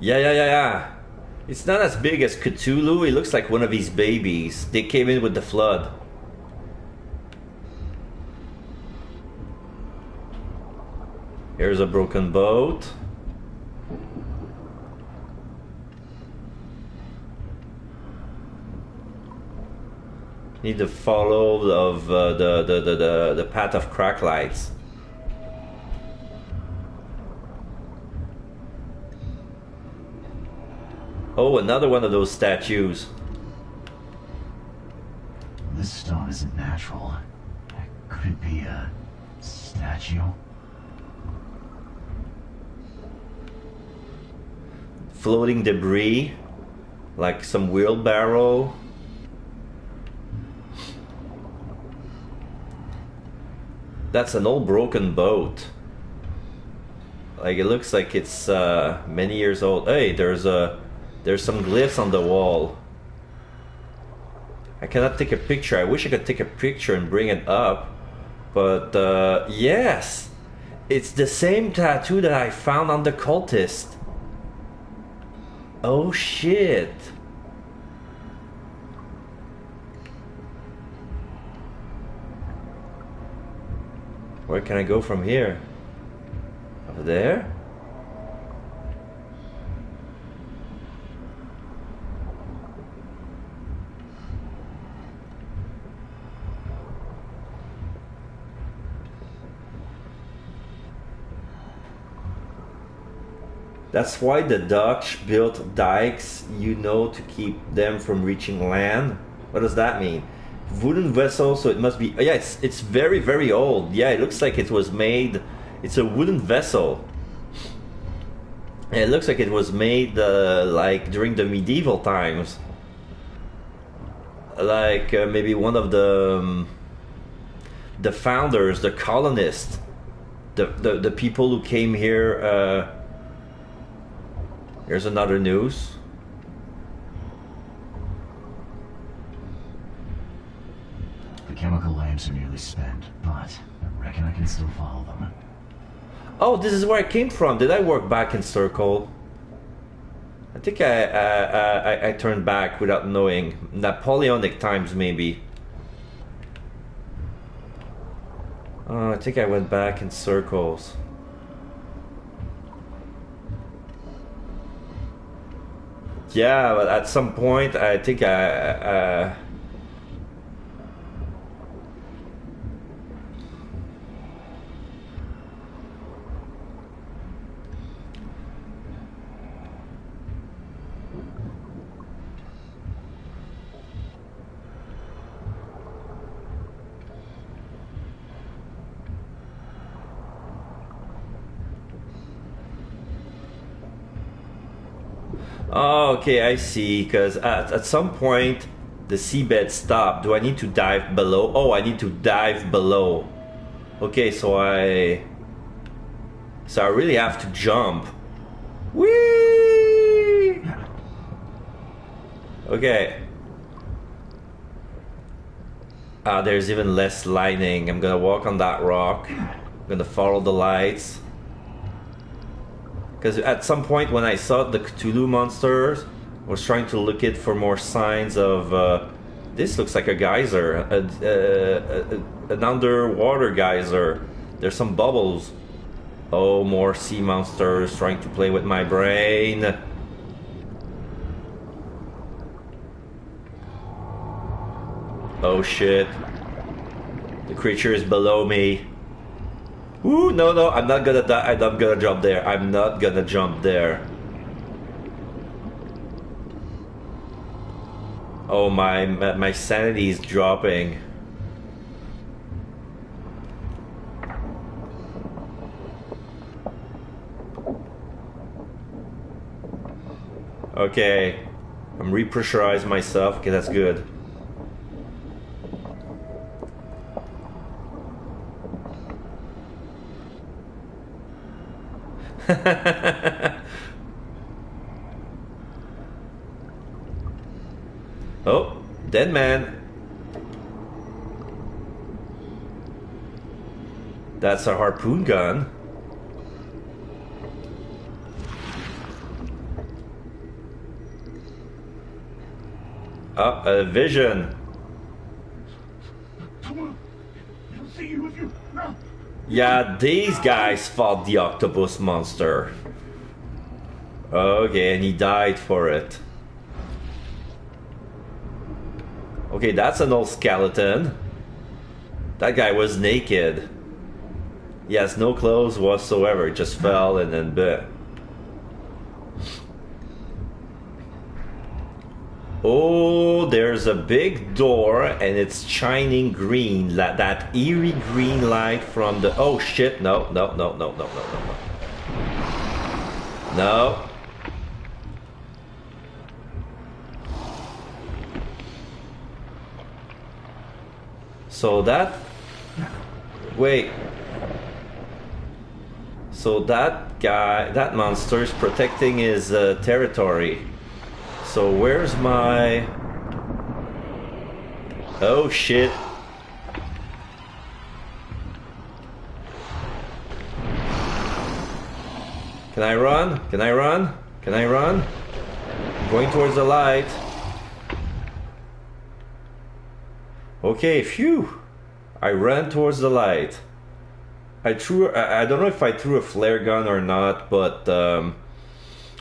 Yeah. It's not as big as Cthulhu. It looks like one of his babies. They came in with the flood. Here's a broken boat. Need to follow of the path of crack lights. Oh, another one of those statues. This stone isn't natural. Could it be a statue? Floating debris, like some wheelbarrow. That's an old broken boat. Like it looks like it's many years old. Hey, there's some glyphs on the wall. I cannot take a picture. I wish I could take a picture and bring it up. But yes, it's the same tattoo that I found on the cultist. Oh shit. Where can I go from here? Over there? That's why the Dutch built dikes, you know, to keep them from reaching land. What does that mean? Wooden vessel, so it must be... Oh yeah, it's very, very old. Yeah, it looks like it was made... It's a wooden vessel. And it looks like it was made, like, during the medieval times. Like, maybe one of the founders, the colonists, the people who came here... Here's another news. The chemical lamps are nearly spent, but I reckon I can still follow them. Oh, this is where I came from. Did I work back in circle? I think I turned back without knowing. Napoleonic times, maybe. Oh, I think I went back in circles. Yeah, but at some point, I think Oh, okay, I see. Because at some point, the seabed stopped. Do I need to dive below? Oh, I need to dive below. Okay, so I really have to jump. Whee! Okay. There's even less lightning. I'm gonna walk on that rock. I'm gonna follow the lights. Because at some point when I saw the Cthulhu monsters, I was trying to look it for more signs of... this looks like a geyser. An underwater geyser. There's some bubbles. Oh, more sea monsters trying to play with my brain. Oh shit. The creature is below me. Ooh, no, I'm not gonna die. I'm not gonna jump there. I'm not gonna jump there. Oh, my sanity is dropping. Okay. I'm repressurizing myself. Okay, that's good. Oh, dead man. That's a harpoon gun. Oh, a vision. Yeah, these guys fought the octopus monster. Okay, and he died for it. Okay, that's an old skeleton. That guy was naked. He has no clothes whatsoever. He just fell and then bit. Oh, there's a big door and it's shining green. That eerie green light from the... Oh shit, no. No. So that... Wait. So that guy, that monster is protecting his territory. So where's my... Oh shit. Can I run? Can I run? Can I run? I'm going towards the light. Okay, phew. I ran towards the light. I don't know if I threw a flare gun or not, but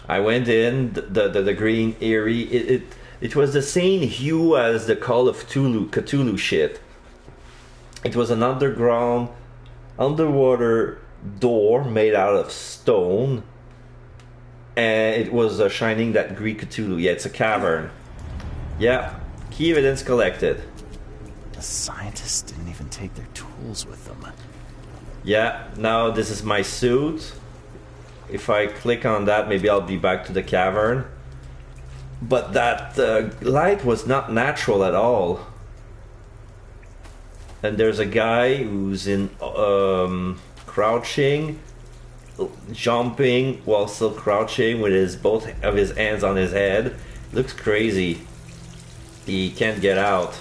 I went in the green area. It was the same hue as the Call of Cthulhu shit. It was an underwater door made out of stone, and it was shining that green Cthulhu. Yeah, it's a cavern. Yeah, key evidence collected. The scientists didn't even take their tools with them. Yeah, now this is my suit. If I click on that, maybe I'll be back to the cavern. But that light was not natural at all. And there's a guy who's in crouching, jumping while still crouching with both of his hands on his head. Looks crazy. He can't get out.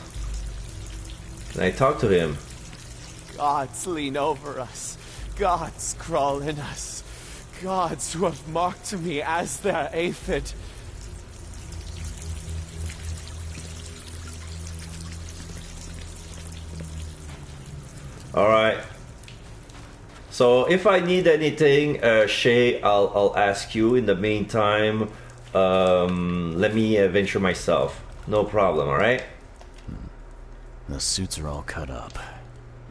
Can I talk to him? Gods lean over us. Gods crawl in us. Gods who have marked me as their aphid. Alright. So if I need anything, Shay, I'll ask you. In the meantime, let me venture myself. No problem, alright? The suits are all cut up.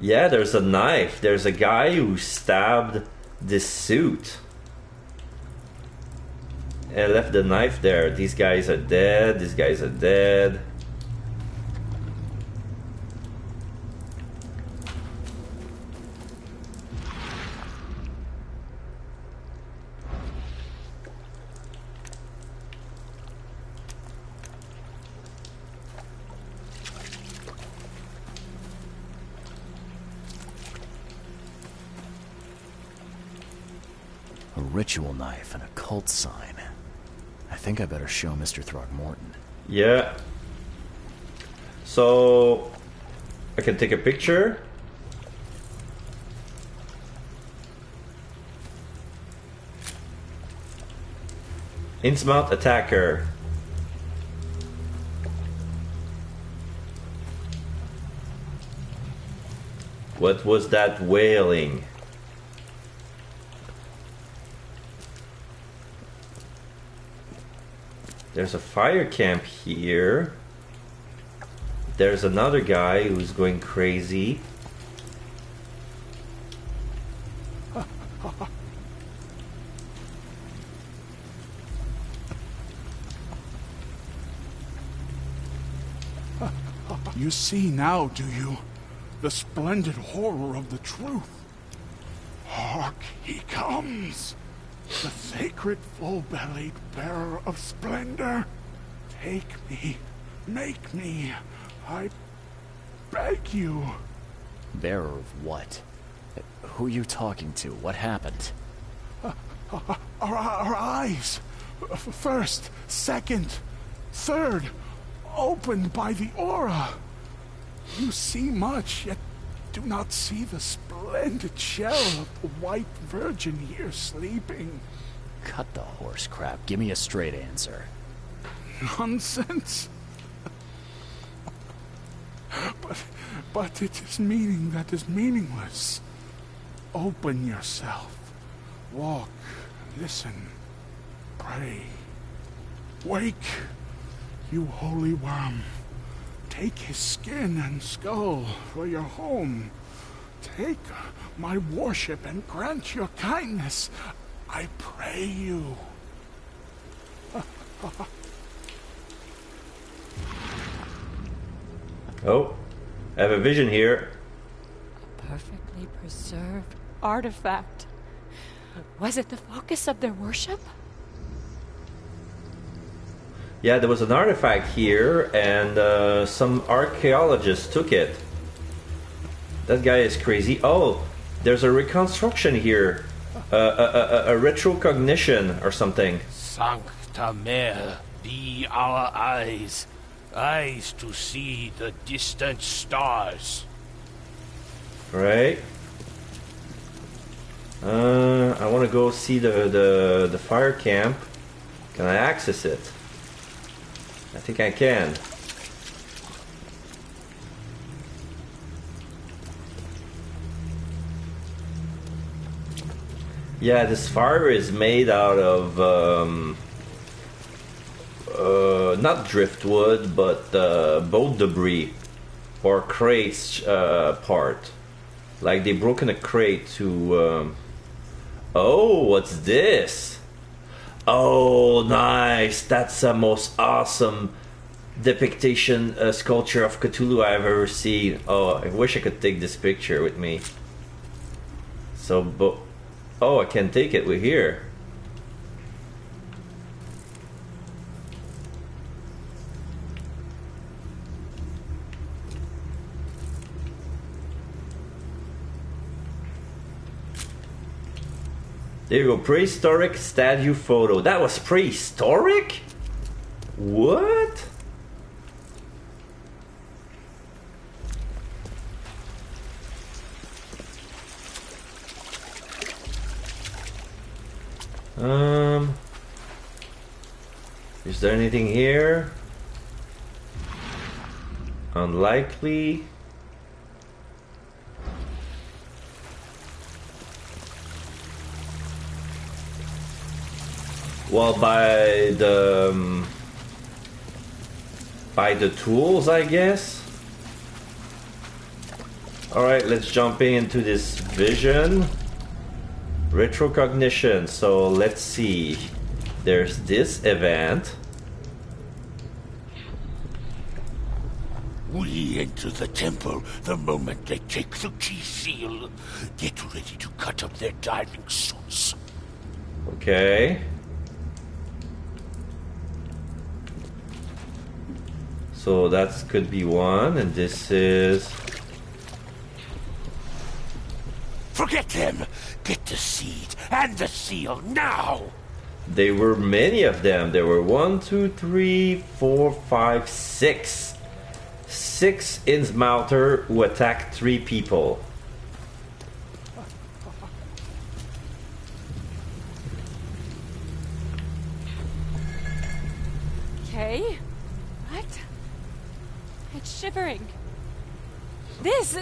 Yeah, there's a knife. There's a guy who stabbed this suit and left the knife there. These guys are dead. These guys are dead. A ritual knife and a cult sign. I think I better show Mr. Throckmorton. Yeah. So I can take a picture. Innsmouth attacker. What was that wailing? There's a fire camp here. There's another guy who's going crazy. You see now, do you? The splendid horror of the truth. Hark, he comes! The sacred full-bellied bearer of splendor. Take me, make me, I beg you. Bearer of what? Who are you talking to? What happened? Our eyes, first, second, third, opened by the aura. You see much, yet do not see the splendid shell of the white virgin here sleeping. Cut the horse crap. Give me a straight answer. Nonsense. But it is meaning that is meaningless. Open yourself. Walk, listen, pray. Wake, you holy worm. Take his skin and skull for your home. Take my worship and grant your kindness. I pray you. Oh, I have a vision here. A perfectly preserved artifact. Was it the focus of their worship? Yeah, there was an artifact here, and some archaeologists took it. That guy is crazy. Oh, there's a reconstruction here A retrocognition or something. Sancta Mare, be our eyes. Eyes to see the distant stars. Right. I want to go see the fire camp. Can I access it? I think I can. Yeah, this fire is made out of not driftwood, but boat debris or crates part. Like they broke in a crate to. Oh, what's this? Oh, nice! That's the most awesome depiction sculpture of Cthulhu I've ever seen. Oh, I wish I could take this picture with me. So, oh, I can take it with here. There you go, prehistoric statue photo. That was prehistoric? What? Is there anything here? Unlikely. Well, by the tools, I guess. All right, let's jump into this vision. Retrocognition. So let's see. There's this event. We enter the temple the moment they take the key seal. Get ready to cut up their diving suits. Okay. So that could be one, and this is... Forget them! Get the seed and the seal now! There were many of them. There were 1, 2, 3, 4, 5, 6. 6 Innsmouther who attacked 3 people. Okay. What? It's shivering. This...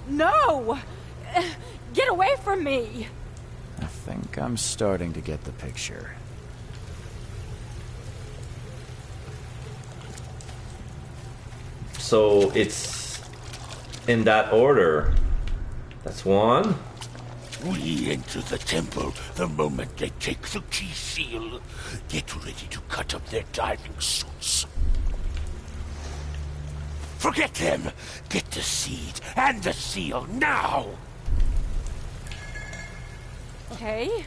No! Get away from me! I think I'm starting to get the picture. So it's in that order. That's one. We enter the temple the moment they take the key seal. Get ready to cut up their diving suits. Forget them! Get the seed and the seal now! Okay.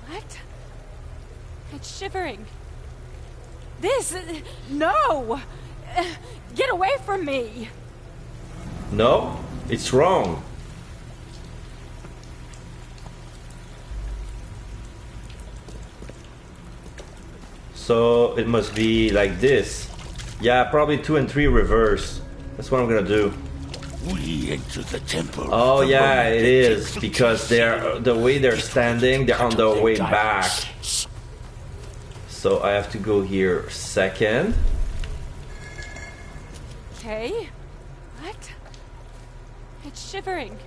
What? It's shivering. This... No! Get away from me! No, it's wrong. So it must be like this. Yeah, probably 2 and 3 reverse. That's what I'm gonna do. We enter the temple. Oh yeah, it is because they're the way they're standing. They're on their way back. So I have to go here second. Okay. What? It's shivering.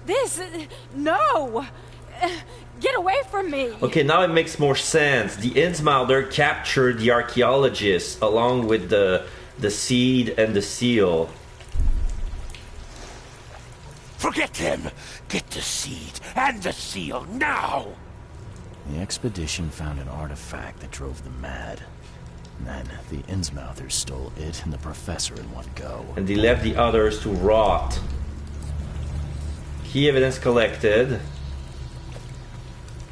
This... No! Get away from me! Okay, now it makes more sense. The Innsmouther captured the archaeologists along with the seed and the seal. Forget them! Get the seed and the seal now! The expedition found an artifact that drove them mad. Then the Innsmouthers stole it and the professor in one go. And they left the others to rot. Key evidence collected.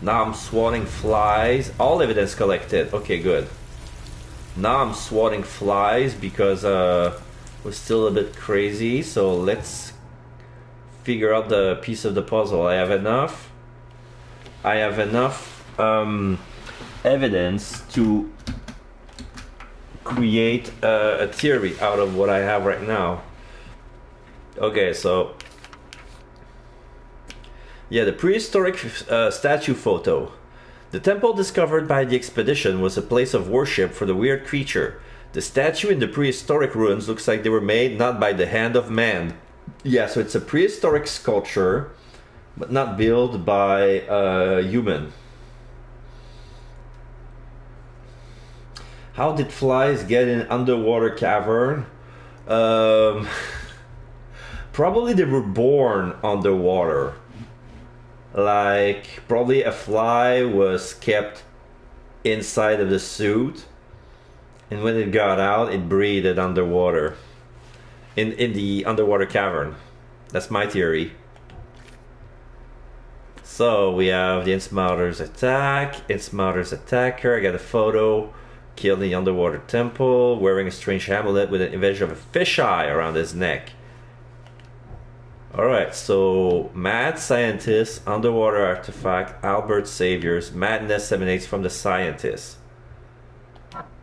Now I'm swatting flies. All evidence collected. Okay, good. Now I'm swatting flies because we're still a bit crazy. So let's figure out the piece of the puzzle. I have enough. I have enough evidence to create a theory out of what I have right now. Okay, so yeah, the prehistoric statue photo. The temple discovered by the expedition was a place of worship for the weird creature. The statue in the prehistoric ruins looks like they were made not by the hand of man. Yeah, so it's a prehistoric sculpture, but not built by a human. How did flies get in underwater cavern? Probably they were born underwater. Like, probably a fly was kept inside of the suit, and when it got out, it breathed underwater. In the underwater cavern. That's my theory. So, we have the Innsmouthers attack, Innsmouthers attacker, I got a photo, killed in the underwater temple, wearing a strange amulet with an image of a fisheye around his neck. Alright, so mad scientist, underwater artifact, Albert saviors, madness emanates from the scientist.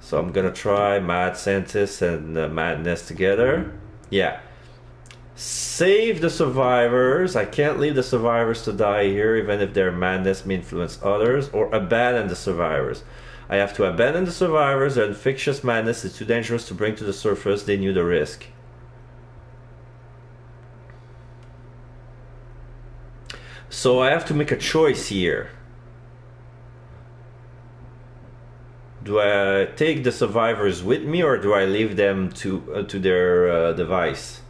So I'm gonna try mad scientist and madness together. Yeah. Save the survivors. I can't leave the survivors to die here, even if their madness may influence others, or abandon the survivors. I have to abandon the survivors. Their infectious madness is too dangerous to bring to the surface. They knew the risk. So I have to make a choice here. Do I take the survivors with me, or do I leave them to their device?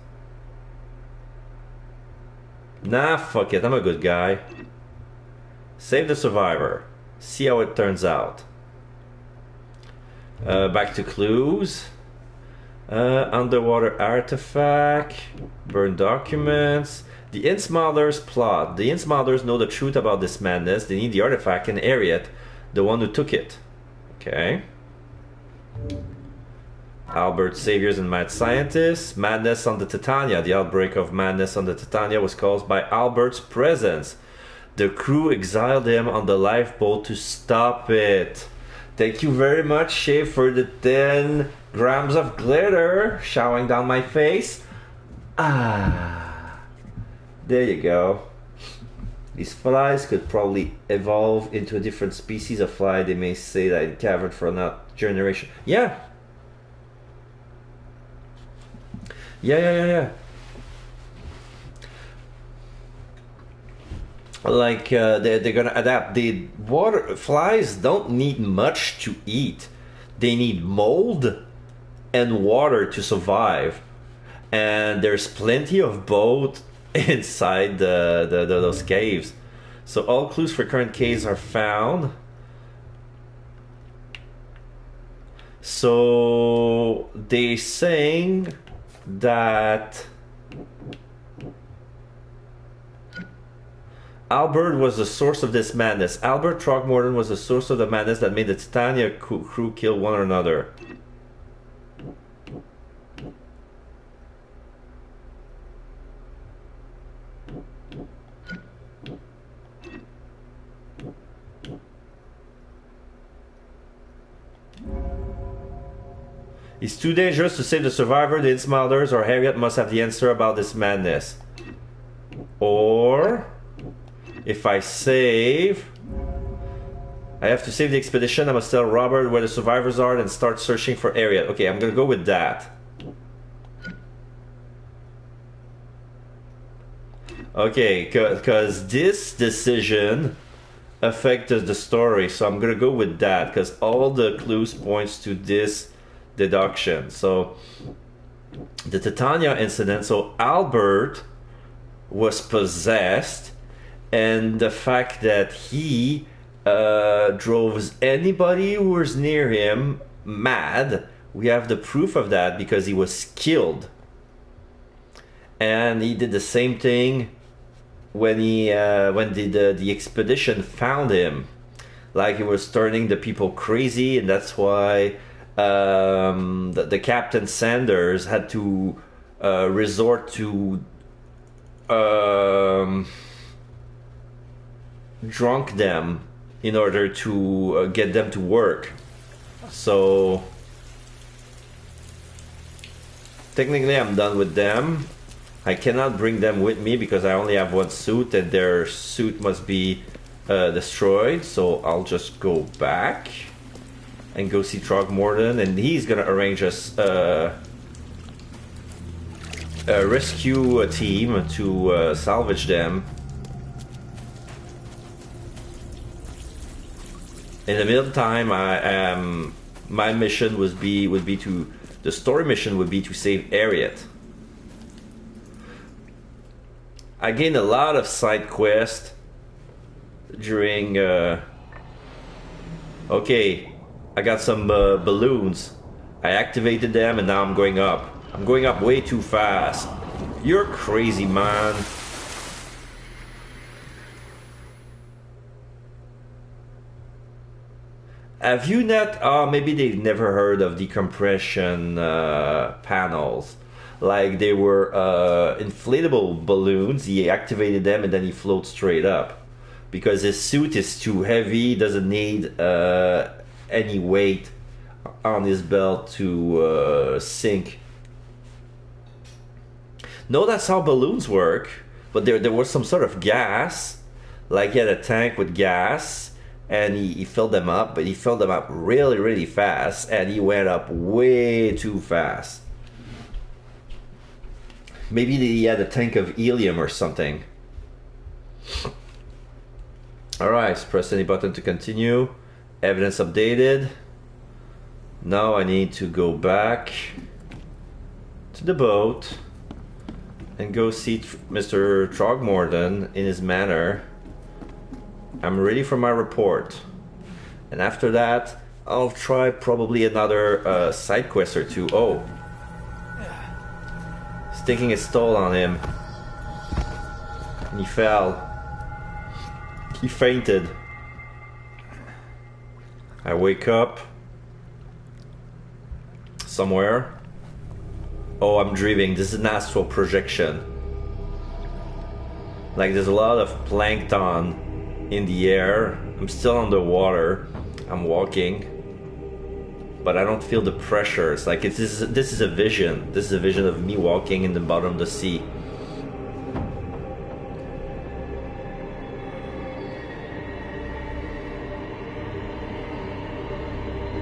Nah, fuck it. I'm a good guy. Save the survivor. See how it turns out. Back to clues. Underwater artifact. Burn documents. The Innsmouthers plot. The Innsmouthers know the truth about this madness. They need the artifact and Harriet, the one who took it. Okay. Albert saviors and mad scientists. Madness on the Titania. The outbreak of madness on the Titania was caused by Albert's presence. The crew exiled him on the lifeboat to stop it. Thank you very much, Shay, for the 10 grams of glitter showering down my face. Ah. There you go. These flies could probably evolve into a different species of fly. They may say that in cavern for another generation. Yeah. Yeah. Like they're gonna adapt. The water flies don't need much to eat. They need mold and water to survive. And there's plenty of both inside those caves. So all clues for current caves are found. So they saying that Albert was the source of this madness. Albert Throckmorton was the source of the madness that made the Titania crew kill one another. It's too dangerous to save the survivor. The Innsmouthers or Harriet must have the answer about this madness. Or if I save, I have to save the expedition. I must tell Robert where the survivors are and start searching for Harriet. Okay, I'm gonna go with that. Okay, because this decision affected the story, so I'm gonna go with that because all the clues points to this deduction. So the Titania incident, so Albert was possessed, and the fact that he drove anybody who was near him mad, we have the proof of that because he was killed. And he did the same thing when the expedition found him, like he was turning the people crazy, and that's why the Captain Sanders had to resort to drunk them in order to get them to work. So technically I'm done with them. I cannot bring them with me because I only have one suit and their suit must be destroyed. So I'll just go back and go see Throgmorton, and he's gonna arrange us a rescue team to salvage them. In the meantime, my mission would be to, the story mission would be to save Harriet. I gained a lot of side quests during. Okay, I got some balloons. I activated them, and now I'm going up. I'm going up way too fast. You're crazy, man. Have you not... maybe they've never heard of decompression panels. Like, they were inflatable balloons. He activated them and then he floats straight up. Because his suit is too heavy, doesn't need any weight on his belt to sink. No, that's how balloons work. But there was some sort of gas. Like, he had a tank with gas. And he filled them up, but he filled them up really, really fast, and he went up way too fast. Maybe he had a tank of helium or something. Alright, so press any button to continue. Evidence updated. Now I need to go back to the boat and go see Mr. Throgmorton in his manor. I'm ready for my report, and after that I'll try probably another side quest or two. Oh, it's taking its toll on him, and he fell. He fainted. I wake up somewhere. Oh, I'm dreaming. This is an astral projection. Like, there's a lot of plankton in the air. I'm still underwater. I'm walking, but I don't feel the pressure. It's like this is a vision. This is a vision of me walking in the bottom of the sea.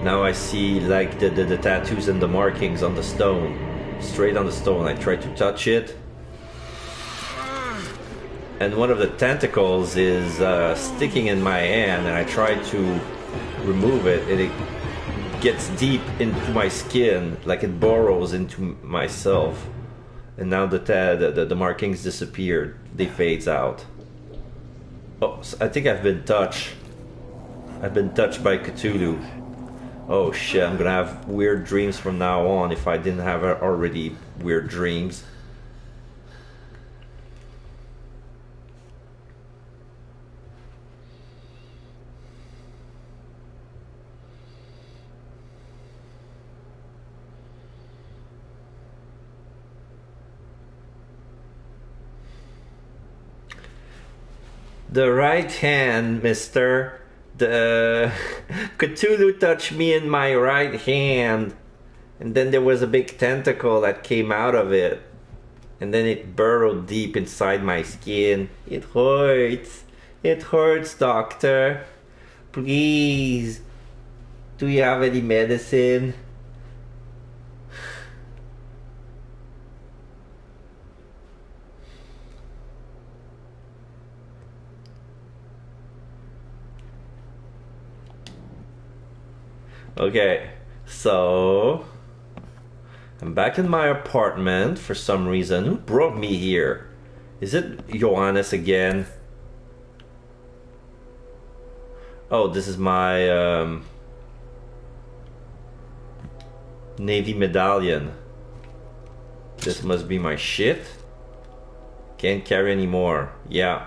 Now I see like the tattoos and the markings on the stone, straight on the stone. I try to touch it, and one of the tentacles is sticking in my hand, and I try to remove it, and it gets deep into my skin, like it burrows into myself, and now the markings disappeared. They fades out. Oh, so I think I've been touched. I've been touched by Cthulhu. Oh shit, I'm gonna have weird dreams from now on if I didn't have already weird dreams. The right hand, mister. The Cthulhu touched me in my right hand. And then there was a big tentacle that came out of it. And then it burrowed deep inside my skin. It hurts. It hurts, doctor. Please. Do you have any medicine? Okay, so I'm back in my apartment for some reason. Who brought me here? Is it Johannes again? Oh, this is my Navy medallion. This must be my shit. Can't carry anymore. Yeah.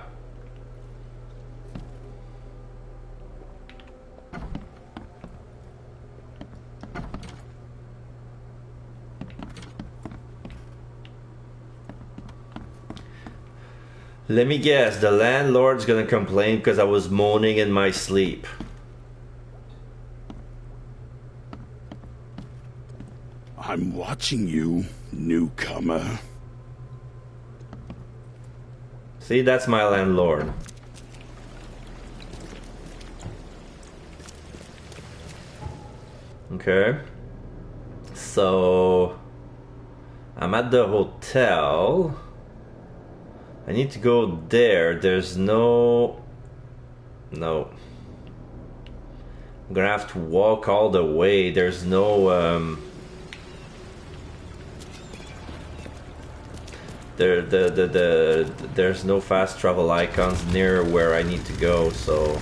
Let me guess, the landlord's gonna complain because I was moaning in my sleep. I'm watching you, newcomer. See, that's my landlord. Okay. So I'm at the hotel. I need to go there. There's no. I'm gonna have to walk all the way. There's no there's no fast travel icons near where I need to go, so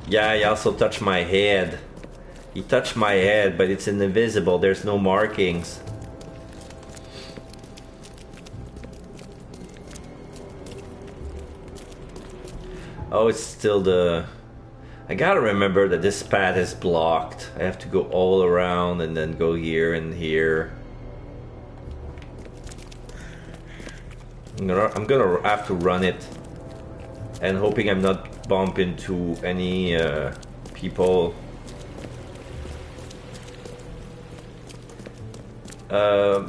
yeah, he also touched my head. He touched my head, but it's invisible. There's no markings. Oh, it's still the... I gotta remember that this path is blocked. I have to go all around and then go here and here. I'm gonna have to run it. And hoping I'm not bump into any people.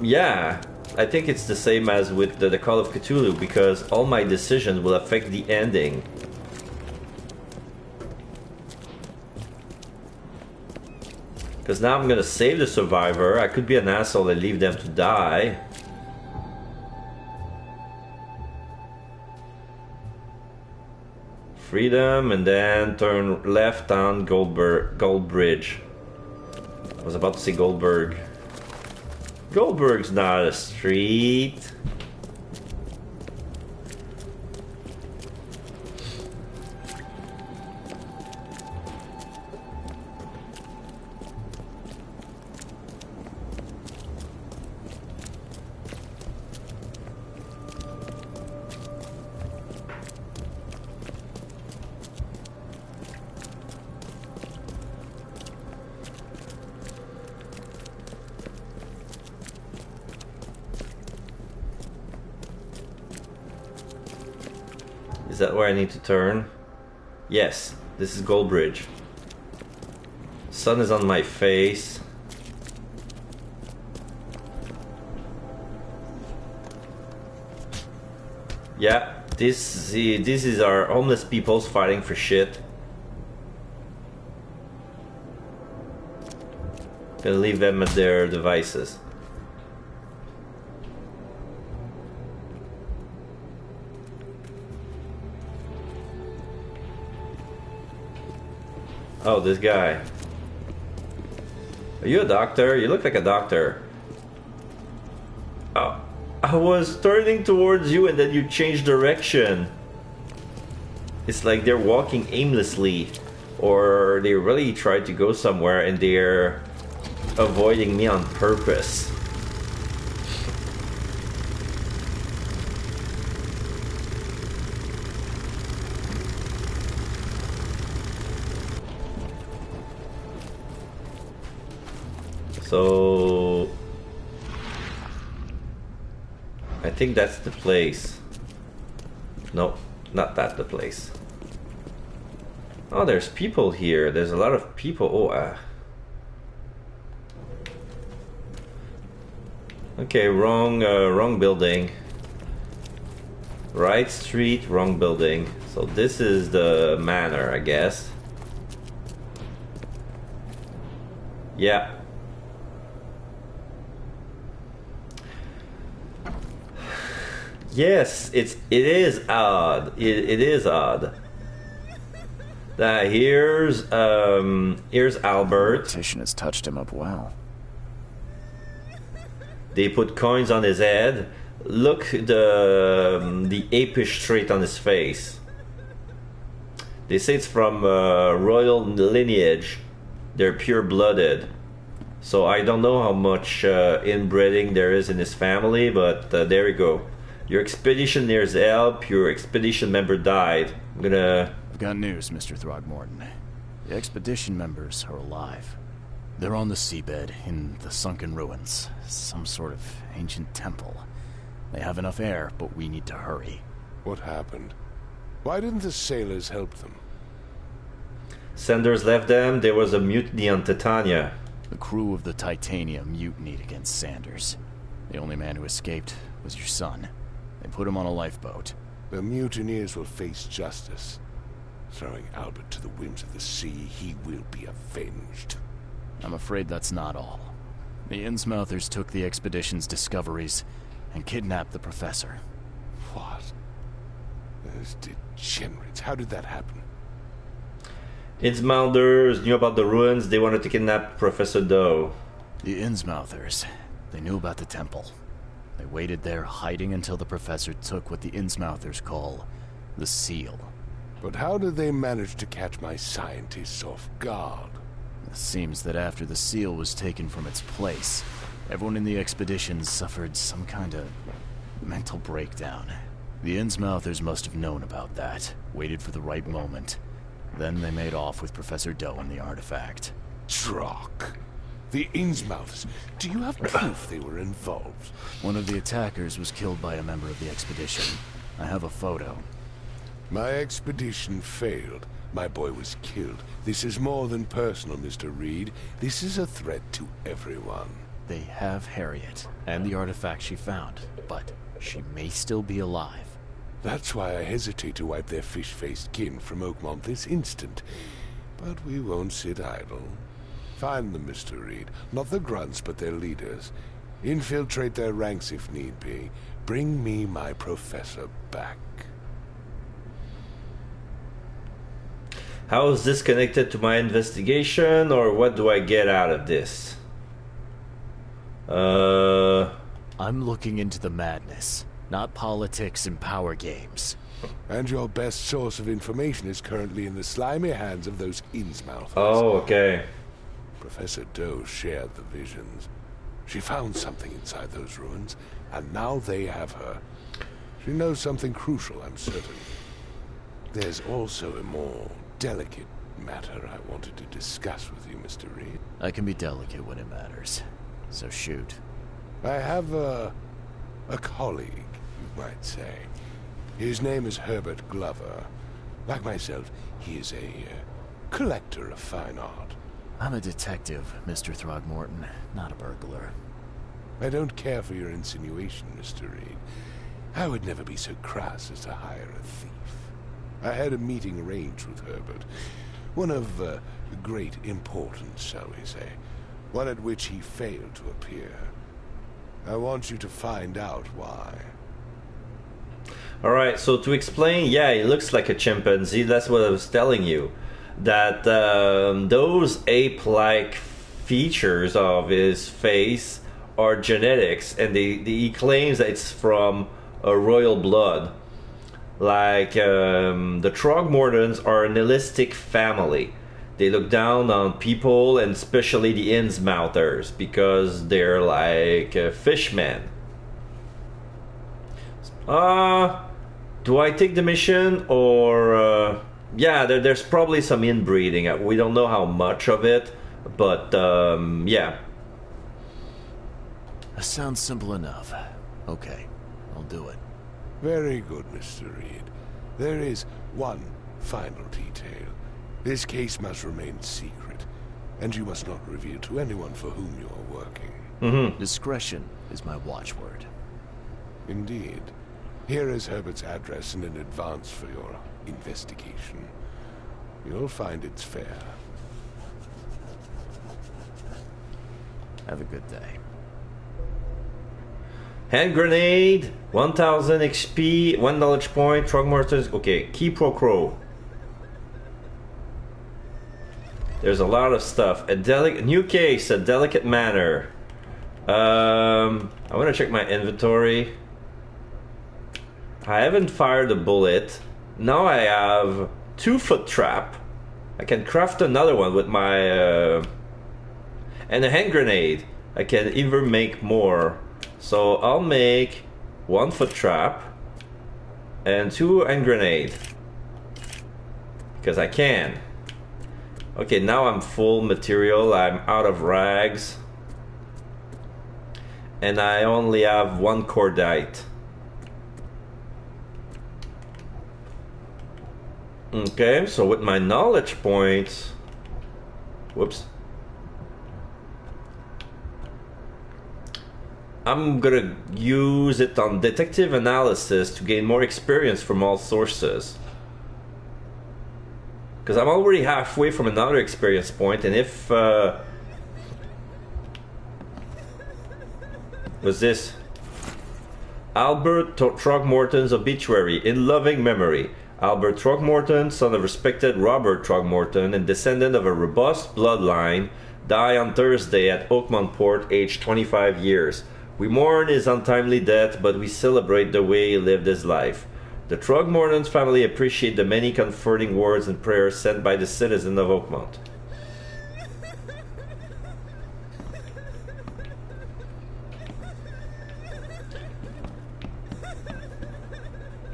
Yeah, I think it's the same as with the Call of Cthulhu, because all my decisions will affect the ending. Because now I'm gonna save the survivor. I could be an asshole and leave them to die. Freedom, and then turn left on Goldbridge. I was about to say Goldberg. Goldberg's not a street. Is that where I need to turn? Yes, this is Goldbridge. Sun is on my face. Yeah, this is our homeless peoples fighting for shit. Gonna leave them at their devices. Oh, this guy. Are you a doctor? You look like a doctor. Oh, I was turning towards you and then you changed direction. It's like they're walking aimlessly. Or they really tried to go somewhere and they're avoiding me on purpose. So I think that's the place. No, not that the place. Oh, there's people here. There's a lot of people. Oh, okay, wrong building. Right street, wrong building. So this is the manor, I guess. Yeah. Yes, it is odd. It is odd. Here's Albert. Mortician has touched him up well. They put coins on his head. Look the apish trait on his face. They say it's from royal lineage. They're pure-blooded. So I don't know how much inbreeding there is in his family, but there we go. Your expedition nears help. Your expedition member died. I've got news, Mr. Throgmorton. The expedition members are alive. They're on the seabed, in the sunken ruins. Some sort of ancient temple. They have enough air, but we need to hurry. What happened? Why didn't the sailors help them? Sanders left them. There was a mutiny on Titania. The crew of the Titania mutinied against Sanders. The only man who escaped was your son. They put him on a lifeboat. The mutineers will face justice. Throwing Albert to the winds of the sea, he will be avenged. I'm afraid that's not all. The Innsmouthers took the expedition's discoveries and kidnapped the professor. What? Those degenerates. How did that happen? Innsmouthers knew about the ruins. They wanted to kidnap Professor Doe. The Innsmouthers. They knew about the temple. They waited there, hiding until the professor took what the Innsmouthers call the seal. But how did they manage to catch my scientists off guard? It seems that after the seal was taken from its place, everyone in the expedition suffered some kind of mental breakdown. The Innsmouthers must have known about that, waited for the right moment. Then they made off with Professor Doe and the artifact. Drock. The Innsmouthers. Do you have proof they were involved? One of the attackers was killed by a member of the expedition. I have a photo. My expedition failed. My boy was killed. This is more than personal, Mr. Reed. This is a threat to everyone. They have Harriet, and the artifact she found, but she may still be alive. That's why I hesitate to wipe their fish-faced kin from Oakmont this instant. But we won't sit idle. Find them, Mr. Reed. Not the grunts, but their leaders. Infiltrate their ranks if need be. Bring me my professor back. How is this connected to my investigation, or what do I get out of this? I'm looking into the madness, not politics and power games. And your best source of information is currently in the slimy hands of those Innsmouthers. Oh, okay. Professor Doe shared the visions. She found something inside those ruins, and now they have her. She knows something crucial, I'm certain. There's also a more delicate matter I wanted to discuss with you, Mr. Reed. I can be delicate when it matters, so shoot. I have a colleague, you might say. His name is Herbert Glover. Like myself, he is a collector of fine art. I'm a detective, Mr. Throgmorton, not a burglar. I don't care for your insinuation, Mr. Reed. I would never be so crass as to hire a thief. I had a meeting arranged with Herbert. One of great importance, shall we say. One at which he failed to appear. I want you to find out why. Alright, so to explain, yeah, he looks like a chimpanzee. That's what I was telling you. That those ape-like features of his face are genetics, and he claims that it's from a royal blood. Like, the Throgmortons are a nihilistic family. They look down on people, and especially the Innsmouthers, because they're like fishmen. Do I take the mission, or... yeah, there's probably some inbreeding. We don't know how much of it, but, yeah. That sounds simple enough. Okay, I'll do it. Very good, Mr. Reed. There is one final detail. This case must remain secret, and you must not reveal to anyone for whom you are working. Mm-hmm. Discretion is my watchword. Indeed. Here is Herbert's address and an advance for your investigation. You'll find it's fair. Have a good day. Hand grenade, 1000 XP, 1 knowledge point, Throgmortons. Okay, key pro crow. There's a lot of stuff. New case, a delicate manner. I want to check my inventory. I haven't fired a bullet. Now I have 2 foot trap. I can craft another one with my and a hand grenade. I can even make more. So I'll make 1 foot trap and 2 hand grenade because I can. Okay, now I'm full material. I'm out of rags. And I only have 1 cordite. Okay, so with my knowledge points... Whoops. I'm gonna use it on detective analysis to gain more experience from all sources. Because I'm already halfway from another experience point, and if... what's this? Albert Throgmorton's obituary, in loving memory. Albert Throgmorton, son of respected Robert Throgmorton and descendant of a robust bloodline, died on Thursday at Oakmont Port, aged 25 years. We mourn his untimely death, but we celebrate the way he lived his life. The Throgmorton's family appreciate the many comforting words and prayers sent by the citizens of Oakmont.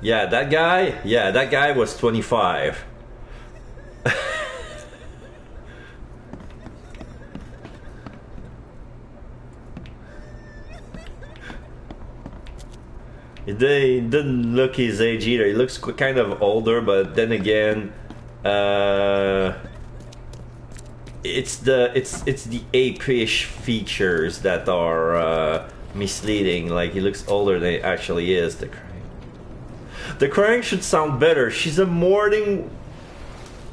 Yeah, that guy was 25. He didn't look his age either. He looks kind of older, but then again, it's the ape-ish features that are misleading. Like, he looks older than he actually is. The crying should sound better. She's a mourning.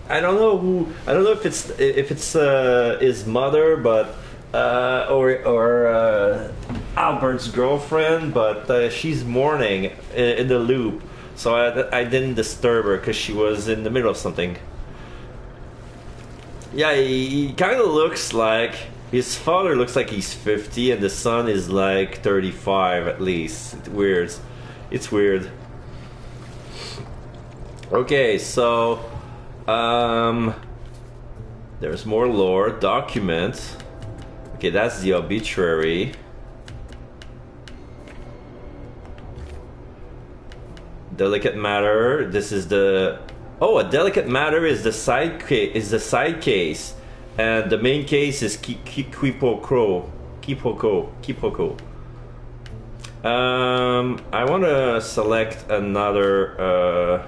I don't know if it's his mother, but or Albert's girlfriend, but she's mourning in the loop. So I didn't disturb her because she was in the middle of something. Yeah, he kind of looks like his father looks like he's 50, and the son is like 35 at least. It's weird. It's weird. Okay, so there's more lore. Document. Okay, that's the obituary. Delicate matter. This is the... Oh, a delicate matter is the side case, and the main case is Quipoko. I want to select another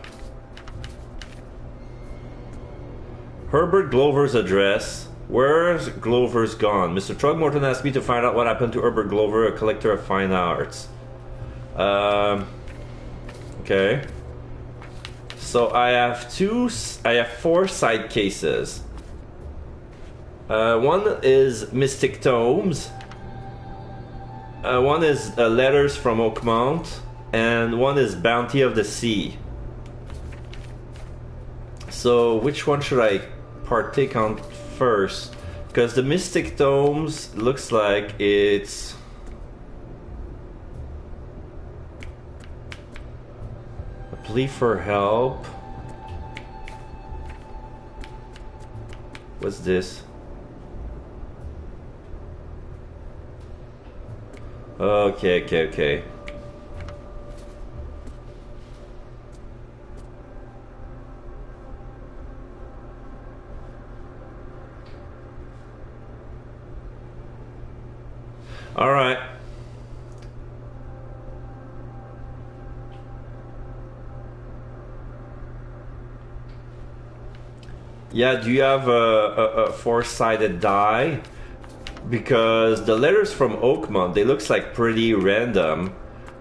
Herbert Glover's address. Where's Glover's gone? Mr. Throgmorton asked me to find out what happened to Herbert Glover, a collector of fine arts. Okay. So I have 4 side cases. One is Mystic Tomes. One is Letters from Oakmont, and one is Bounty of the Sea. So which one should I partake on first? Because the Mystic Tomes looks like it's... a plea for help. What's this? Okay. All right. Yeah, do you have a 4-sided die? Because the letters from Oakmont, they looks like pretty random,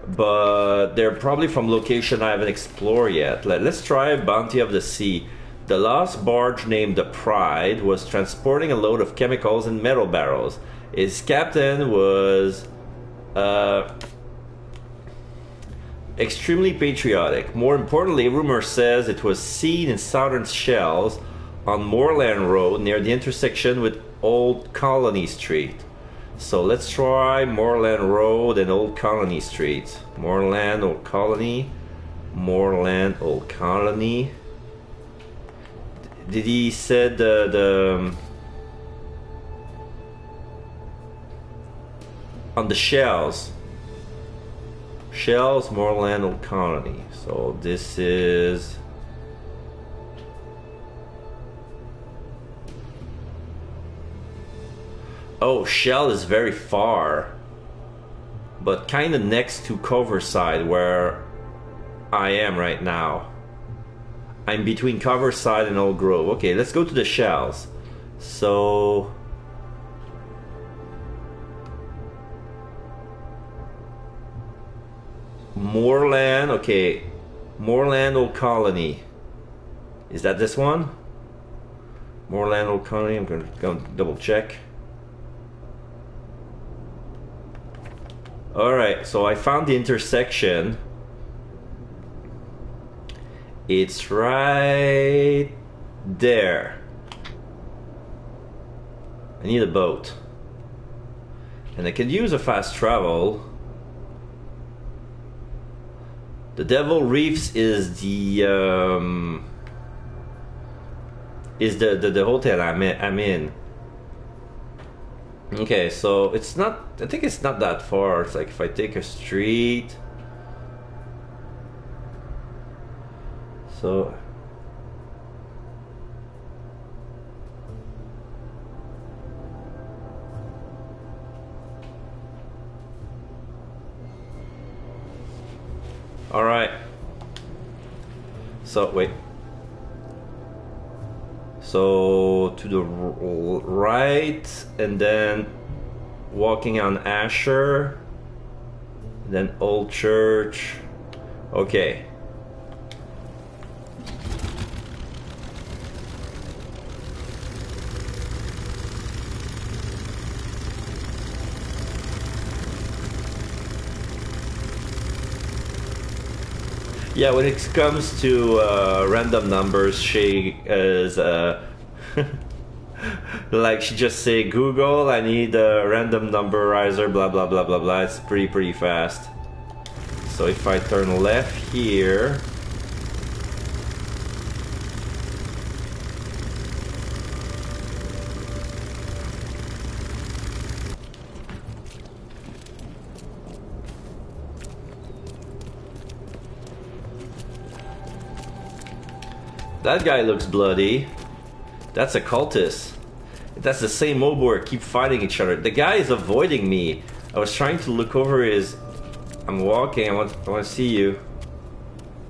but they're probably from location I haven't explored yet. Let's try Bounty of the Sea. The lost barge named the Pride was transporting a load of chemicals in metal barrels. Its captain was extremely patriotic. More importantly, rumor says it was seen in southern shells on Moorland Road near the intersection with Old Colony Street. So let's try Moorland Road and Old Colony Street. Moorland, Old Colony. Moorland, Old Colony. Did he said the on the shells? Shells, Moorland, Old Colony. So this is... Oh, Shell is very far. But kind of next to Coverside, where I am right now. I'm between Coverside and Old Grove. Okay, let's go to the Shells. So... Moorland, okay. Moorland Old Colony. Is that this one? Moorland Old Colony, I'm gonna go double check. Alright, so I found the intersection. It's right there. I need a boat. And I could use a fast travel. The Devil Reefs is the hotel I'm in. Okay, so it's not, I think it's not that far. It's like if I take a street. So all right. So wait. So to the right, and then walking on Asher, then Old Church. Okay. Yeah, when it comes to random numbers, she is like she just say Google, I need a random numberizer, blah blah blah blah blah. It's pretty fast. So if I turn left here, that guy looks bloody. That's a cultist. That's the same Mobor, keep fighting each other. The guy is avoiding me. I was trying to look over his... I'm walking, I want to see you.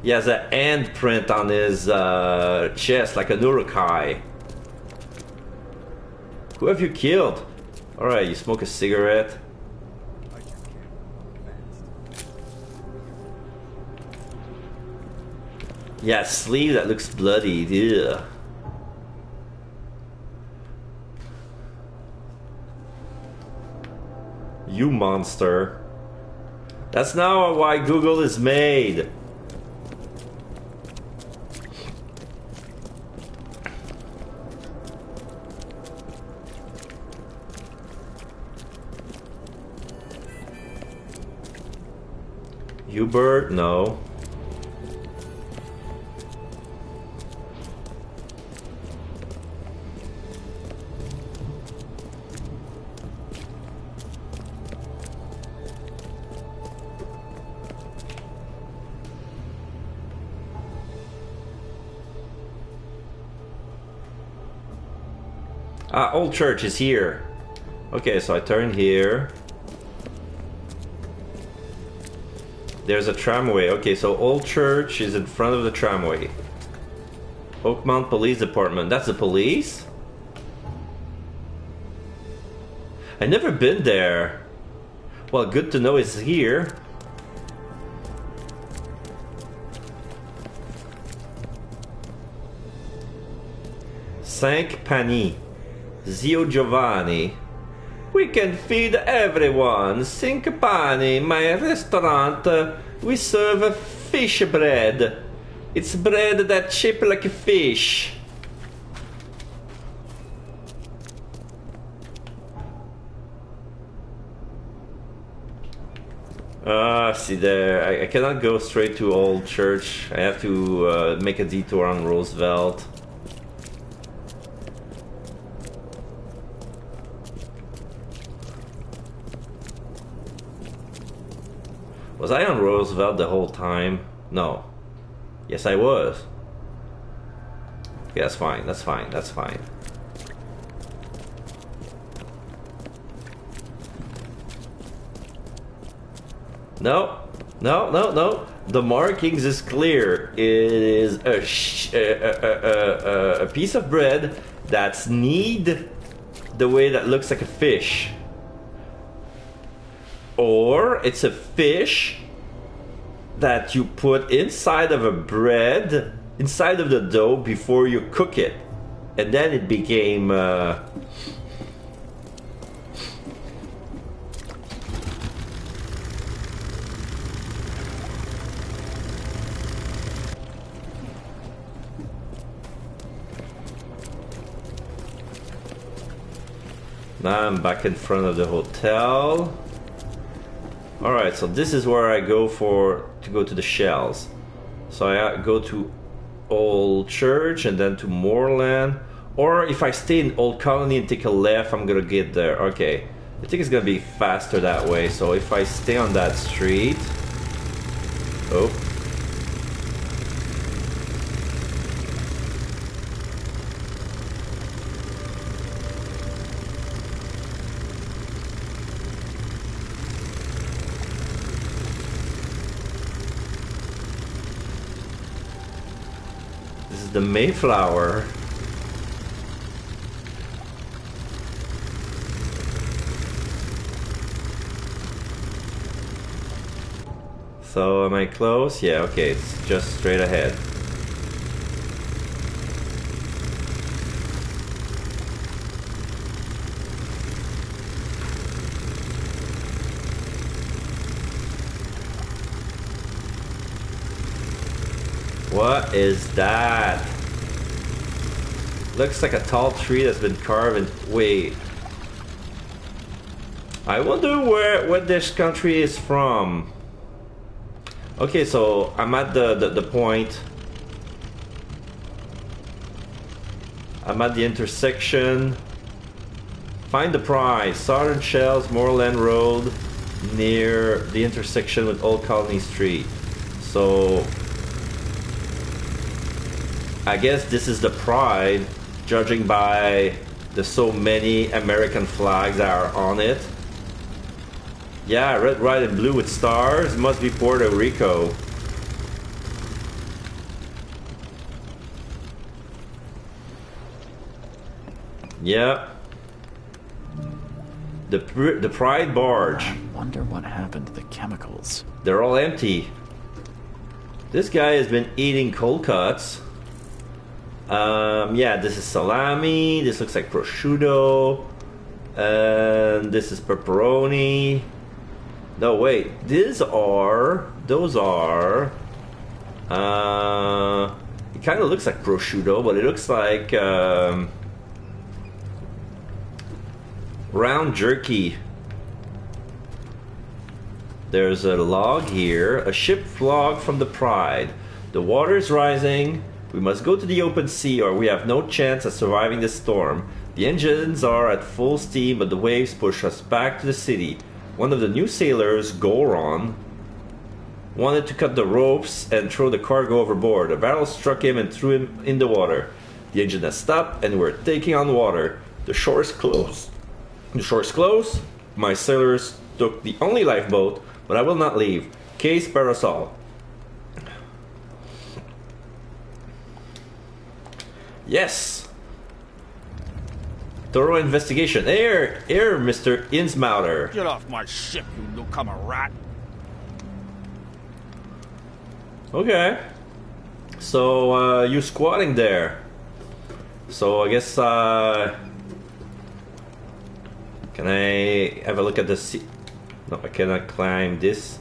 He has a handprint on his chest, like an Urukai. Who have you killed? Alright, you smoke a cigarette. Yeah, sleeve that looks bloody. Yeah. You monster. That's not why Google is made. Hubert, no. Ah, Old Church is here. Okay, so I turn here. There's a tramway. Okay, so Old Church is in front of the tramway. Oakmount Police Department. That's the police? I've never been there. Well, good to know it's here. Cinque Pani. Zio Giovanni. We can feed everyone. Cinque Pani, my restaurant. We serve fish bread. It's bread that shaped like a fish. See there. I cannot go straight to Old Church. I have to make a detour on Roosevelt. Was I on Roosevelt the whole time? No. Yes, I was. Okay, that's fine. That's fine. That's fine. No, no, no, no. The markings is clear. It is a piece of bread that's knead the way that looks like a fish. Or it's a fish that you put inside of a bread, inside of the dough before you cook it. And then it became... Now I'm back in front of the hotel. Alright, so this is where I go to go to the shells. So I go to Old Church and then to Moorland. Or if I stay in Old Colony and take a left, I'm gonna get there. Okay, I think it's gonna be faster that way. So if I stay on that street... Oh. The Mayflower. So am I close? Yeah, okay, it's just straight ahead. What is that? Looks like a tall tree that's been carved in... Wait. I wonder what this country is from. Okay, so I'm at the point. I'm at the intersection. Find the prize. Southern Shells, Moorland Road, near the intersection with Old Colony Street. So... I guess this is the Pride, judging by the so many American flags that are on it. Yeah, red, white, and blue with stars. Must be Puerto Rico. Yeah. The Pride barge. I wonder what happened to the chemicals. They're all empty. This guy has been eating cold cuts. Yeah, this is salami. This looks like prosciutto. And this is pepperoni. No, wait. Those are... it kind of looks like prosciutto, but it looks like round jerky. There's a log here. A ship log from the Pride. The water is rising. We must go to the open sea or we have no chance of surviving this storm. The engines are at full steam, but the waves push us back to the city. One of the new sailors, Goron, wanted to cut the ropes and throw the cargo overboard. A barrel struck him and threw him in the water. The engine has stopped and we're taking on water. The shore is close. The shore is close. My sailors took the only lifeboat, but I will not leave. Case Parasol. Yes! Thorough investigation. Here, Mr. Innsmouter. Get off my ship, you newcomer rat. Okay. So, you squatting there. So, I guess, can I have a look at the sea? No, I cannot climb this.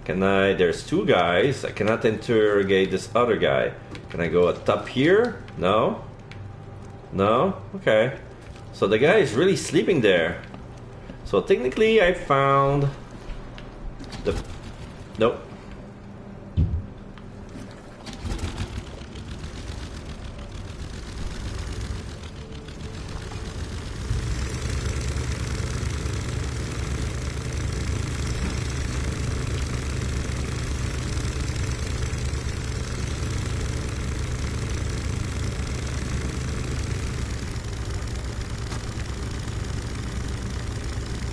Can I? There's two guys. I cannot interrogate this other guy. Can I go up top here? No? No? Okay. So the guy is really sleeping there. So technically I found the... Nope.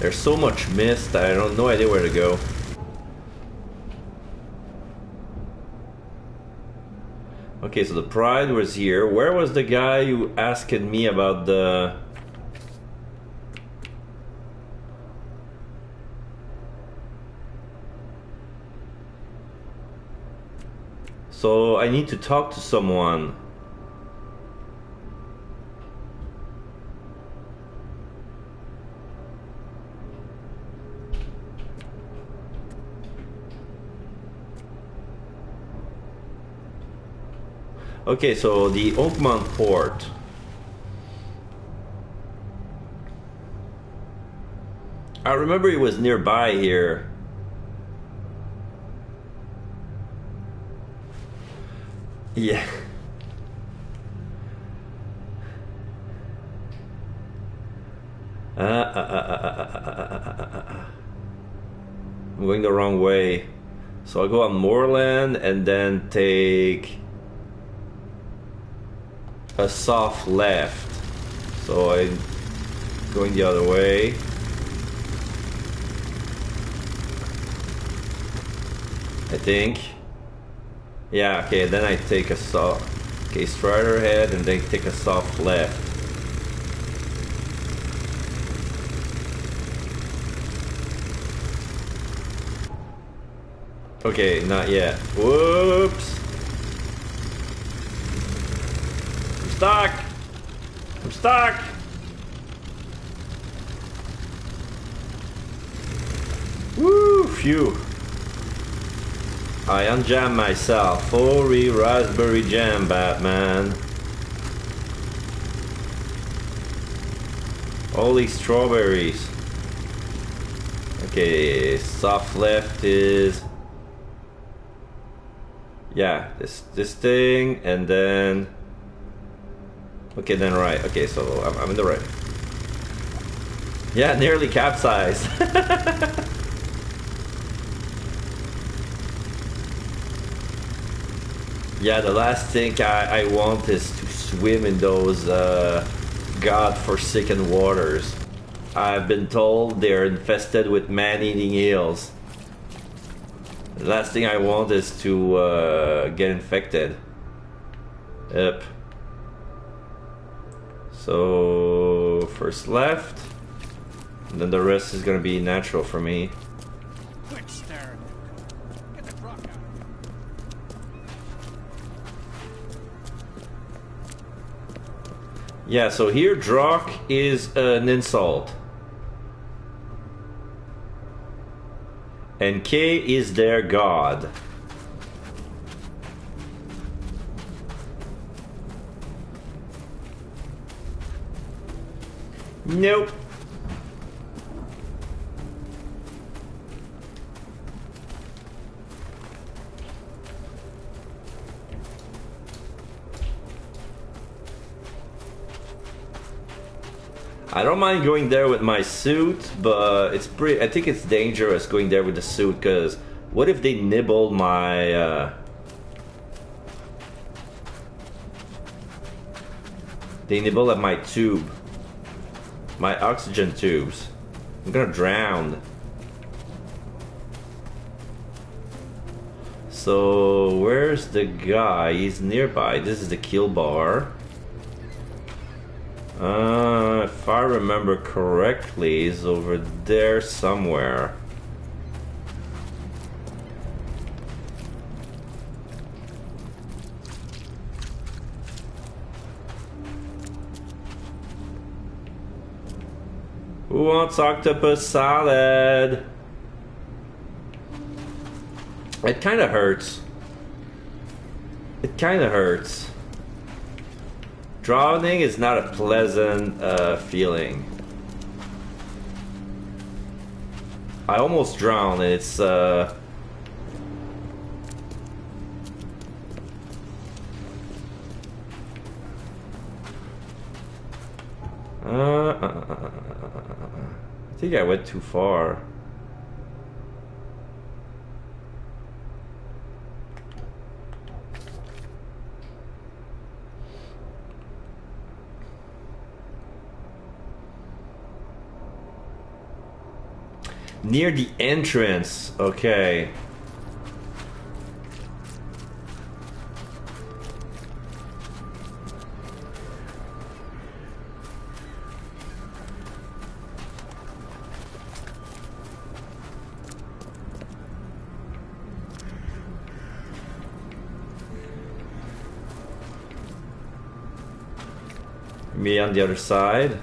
There's so much mist that I don't know idea where to go. Okay, so the Pride was here. Where was the guy who asked me about the... So I need to talk to someone. Okay, so the Oakmont port. I remember it was nearby here. Yeah. I'm going the wrong way. So I go on Moorland and then take a soft left. So I'm going the other way. I think. Yeah, okay, then I take a soft... Okay, Strider ahead and then take a soft left. Okay, not yet. Whoops! I'm stuck! I'm stuck! Woo! Phew! I unjam myself. Holy raspberry jam, Batman. Holy strawberries. Okay, soft left is... Yeah, this thing, and then... Okay, then right. Okay, so I'm in the right. Yeah, nearly capsized. Yeah, the last thing I want is to swim in those god-forsaken waters. I've been told they're infested with man-eating eels. The last thing I want is to get infected. Yep. So first left, and then the rest is gonna be natural for me. Quit staring. Get the truck out. Yeah, so here Drock is an insult. And K is their god. Nope. I don't mind going there with my suit, but it's pretty. I think it's dangerous going there with the suit, because what if they nibble my they nibble at my tube, my oxygen tubes? I'm gonna drown. So where's the guy? He's nearby. This is the kill bar. If I remember correctly, he's over there somewhere. Who wants octopus salad? It kind of hurts. It kind of hurts. Drowning is not a pleasant feeling. I almost drowned. It's I think I went too far. Near the entrance, okay. Me on the other side.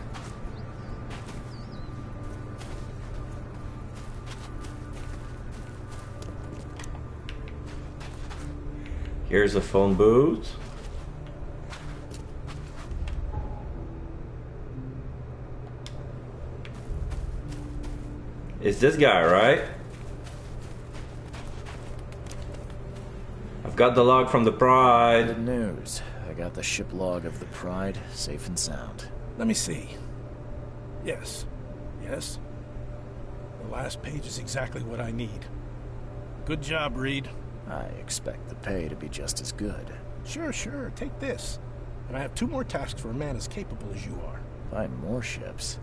Here's a phone booth. It's this guy, right? I've got the log from the Pride. Good news. I got the ship log of the Pride, safe and sound. Let me see. Yes. Yes. The last page is exactly what I need. Good job, Reed. I expect the pay to be just as good. Sure, sure. Take this. And I have 2 more tasks for a man as capable as you are. Find more ships.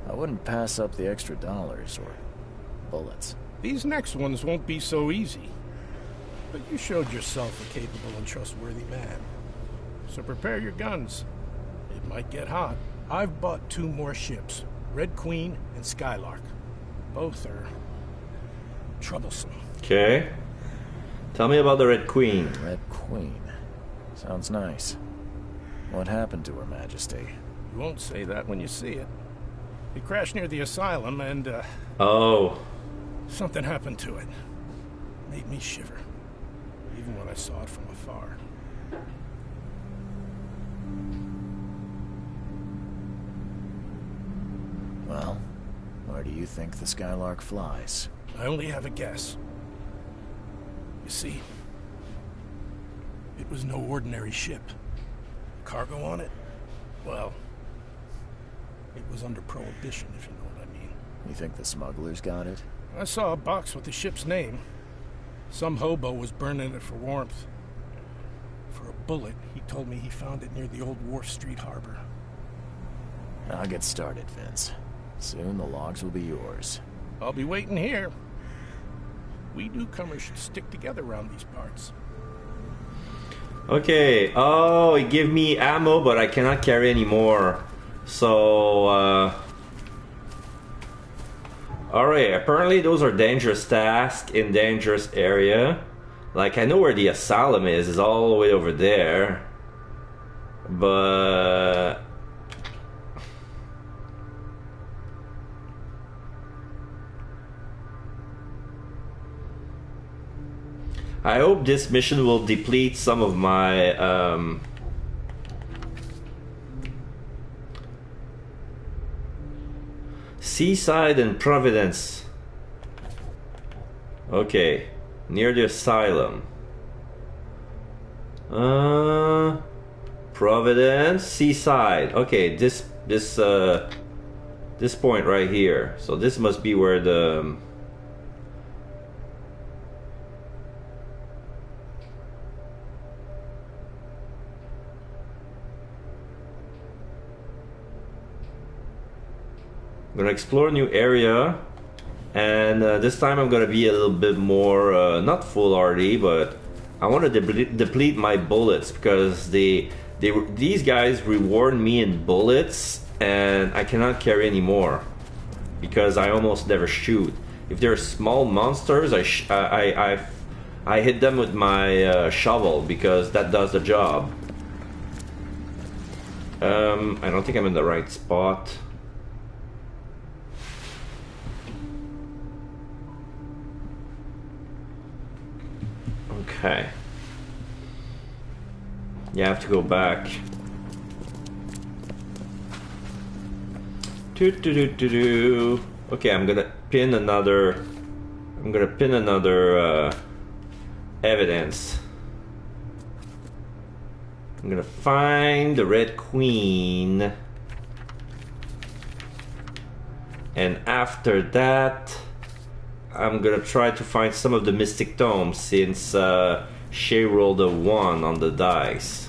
I wouldn't pass up the extra dollars or bullets. These next ones won't be so easy. But you showed yourself a capable and trustworthy man. So prepare your guns. It might get hot. I've bought 2 more ships, Red Queen and Skylark. Both are troublesome. Okay. Tell me about the Red Queen. Red Queen. Sounds nice. What happened to Her Majesty? You won't say that when you see it. It crashed near the asylum and, Oh. something happened to it. Made me shiver. Even when I saw it from afar. Well, where do you think the Skylark flies? I only have a guess. You see, it was no ordinary ship. Cargo on it? Well, it was under prohibition, if you know what I mean. You think the smugglers got it? I saw a box with the ship's name. Some hobo was burning it for warmth. For a bullet, he told me he found it near the old Wharf Street harbor. I'll get started, Vince. Soon the logs will be yours. I'll be waiting here. We newcomers should stick together around these parts. Okay. Oh, it gave me ammo, but I cannot carry any more. So, alright, apparently those are dangerous tasks in dangerous area. Like, I know where the asylum is all the way over there. But... I hope this mission will deplete some of my, Seaside and Providence. Okay, near the asylum. Providence, Seaside. Okay, this point right here. So this must be where the I'm gonna explore a new area, and this time I'm gonna be a little bit more not full RD, but I want to deplete my bullets because these guys reward me in bullets, and I cannot carry any more because I almost never shoot. If they're small monsters, I hit them with my shovel because that does the job. I don't think I'm in the right spot. Okay. Yeah, I have to go back. Okay, I'm gonna pin another evidence. I'm gonna find the Red Queen, and after that I'm gonna try to find some of the Mystic Tomes since Shay rolled a 1 on the dice.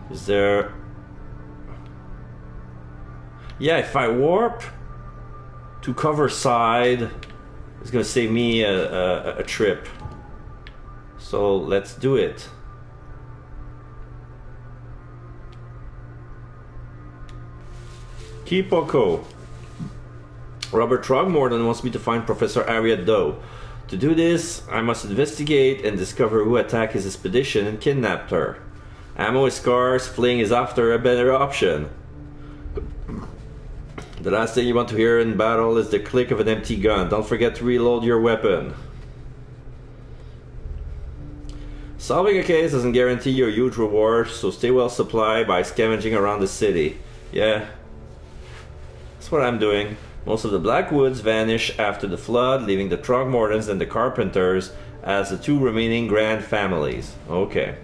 Is there... Yeah, if I warp to cover side, it's gonna save me a trip. So let's do it. Kipoko. Robert Trogmorton wants me to find Professor Harriet Doe. To do this, I must investigate and discover who attacked his expedition and kidnapped her. Ammo is scarce, fleeing is after a better option. The last thing you want to hear in battle is the click of an empty gun. Don't forget to reload your weapon. Solving a case doesn't guarantee you a huge reward, so stay well supplied by scavenging around the city. Yeah, that's what I'm doing. Most of the Blackwoods vanish after the flood, leaving the Throgmortons and the Carpenters as the two remaining grand families. Okay.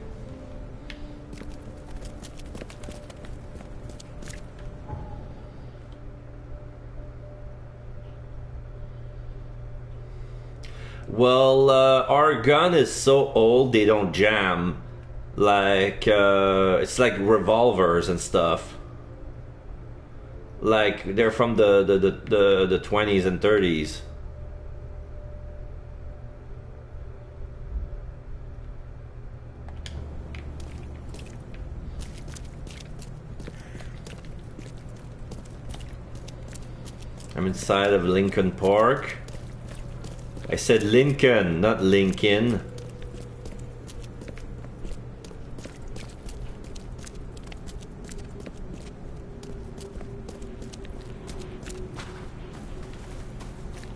Well, our gun is so old they don't jam. Like, it's like revolvers and stuff. Like, they're from the 20s and 30s. I'm inside of Lincoln Park. I said Lincoln, not Lincoln.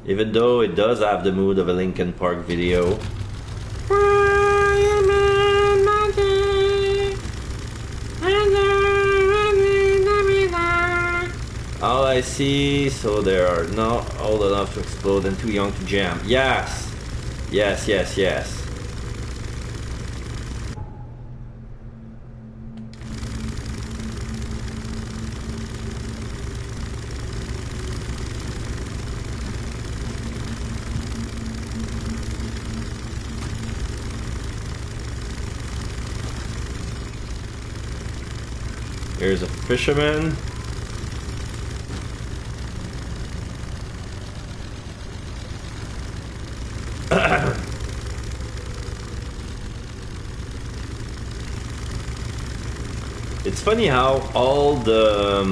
Even though it does have the mood of a Lincoln Park video. Oh, I see. So they are not old enough to explode and too young to jam. Yes. Yes, yes, yes. Here's a fisherman. It's funny how all the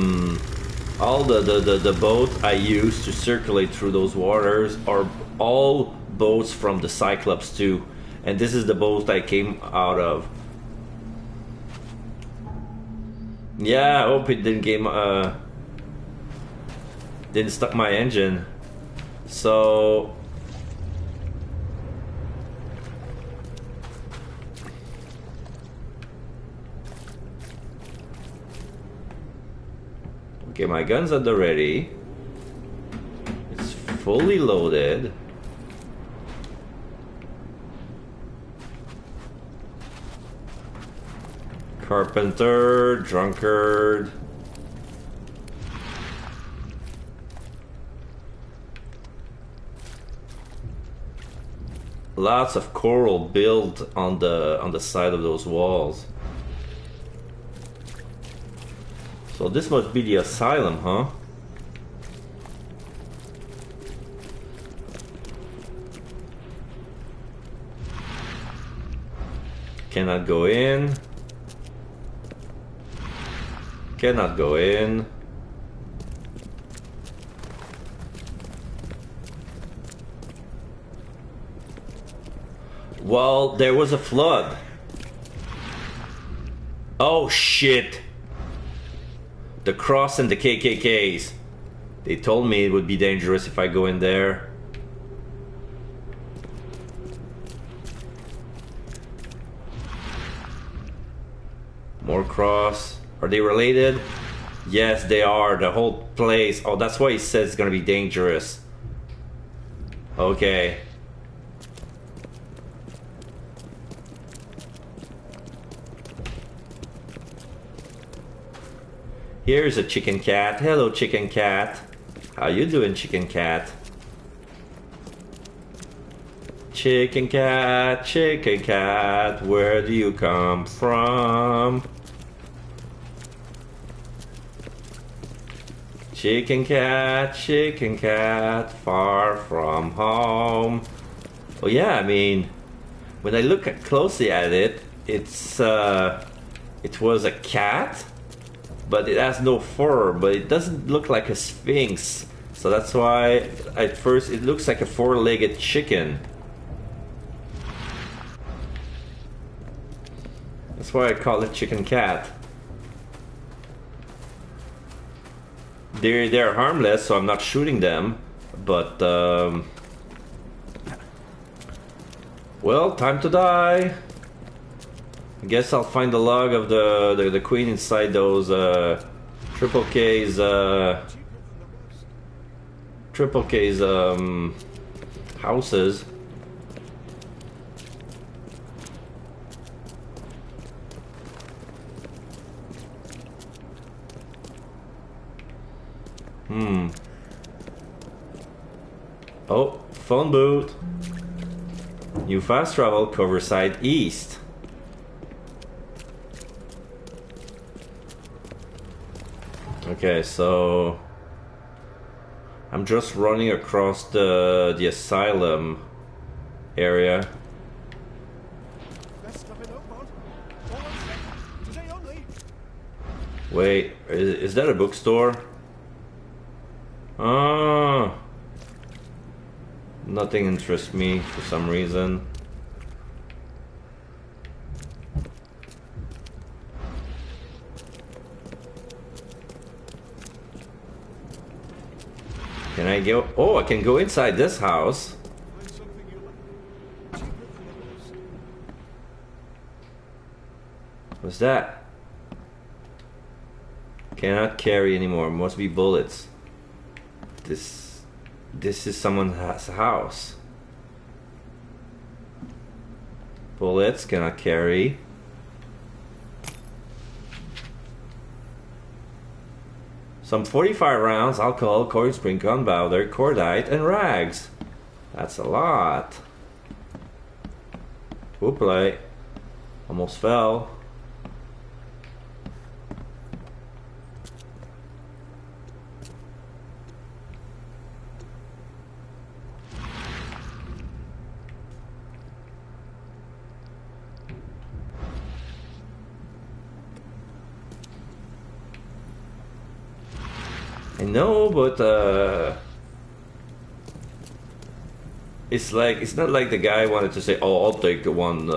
boats I use to circulate through those waters are all boats from the Cyclops 2, and this is the boat I came out of. Yeah, I hope it didn't stuck my engine. So okay, my gun's at the ready. It's fully loaded. Carpenter, drunkard. Lots of coral built on the side of those walls. So this must be the asylum, huh? Cannot go in. Cannot go in. Well, there was a flood. Oh shit. The Cross and the KKKs. They told me it would be dangerous if I go in there. More Cross. Are they related? Yes, they are. The whole place. Oh, that's why he says it's gonna be dangerous. Okay. Here's a chicken cat. Hello, chicken cat. How you doing, chicken cat? Chicken cat, where do you come from? Chicken cat, far from home. Oh yeah, I mean, when I look closely at it, it was a cat, but it has no fur, but it doesn't look like a sphinx. So that's why at first it looks like a four-legged chicken. That's why I call it chicken cat. They're harmless, so I'm not shooting them. But well, time to die. I guess I'll find the log of the queen inside those triple K's houses. Oh, phone booth. New fast travel, cover side east. Okay, so I'm just running across the asylum area. Wait, is that a bookstore? Oh, nothing interests me for some reason. Can I go? Oh, I can go inside this house. What's that? Cannot carry anymore. Must be bullets. This is someone's house. Bullets cannot carry. Some 45 rounds, alcohol, coil spring, gunpowder, cordite, and rags. That's a lot. Whooplie. Almost fell. I know, but it's not like the guy wanted to say, "Oh, I'll take one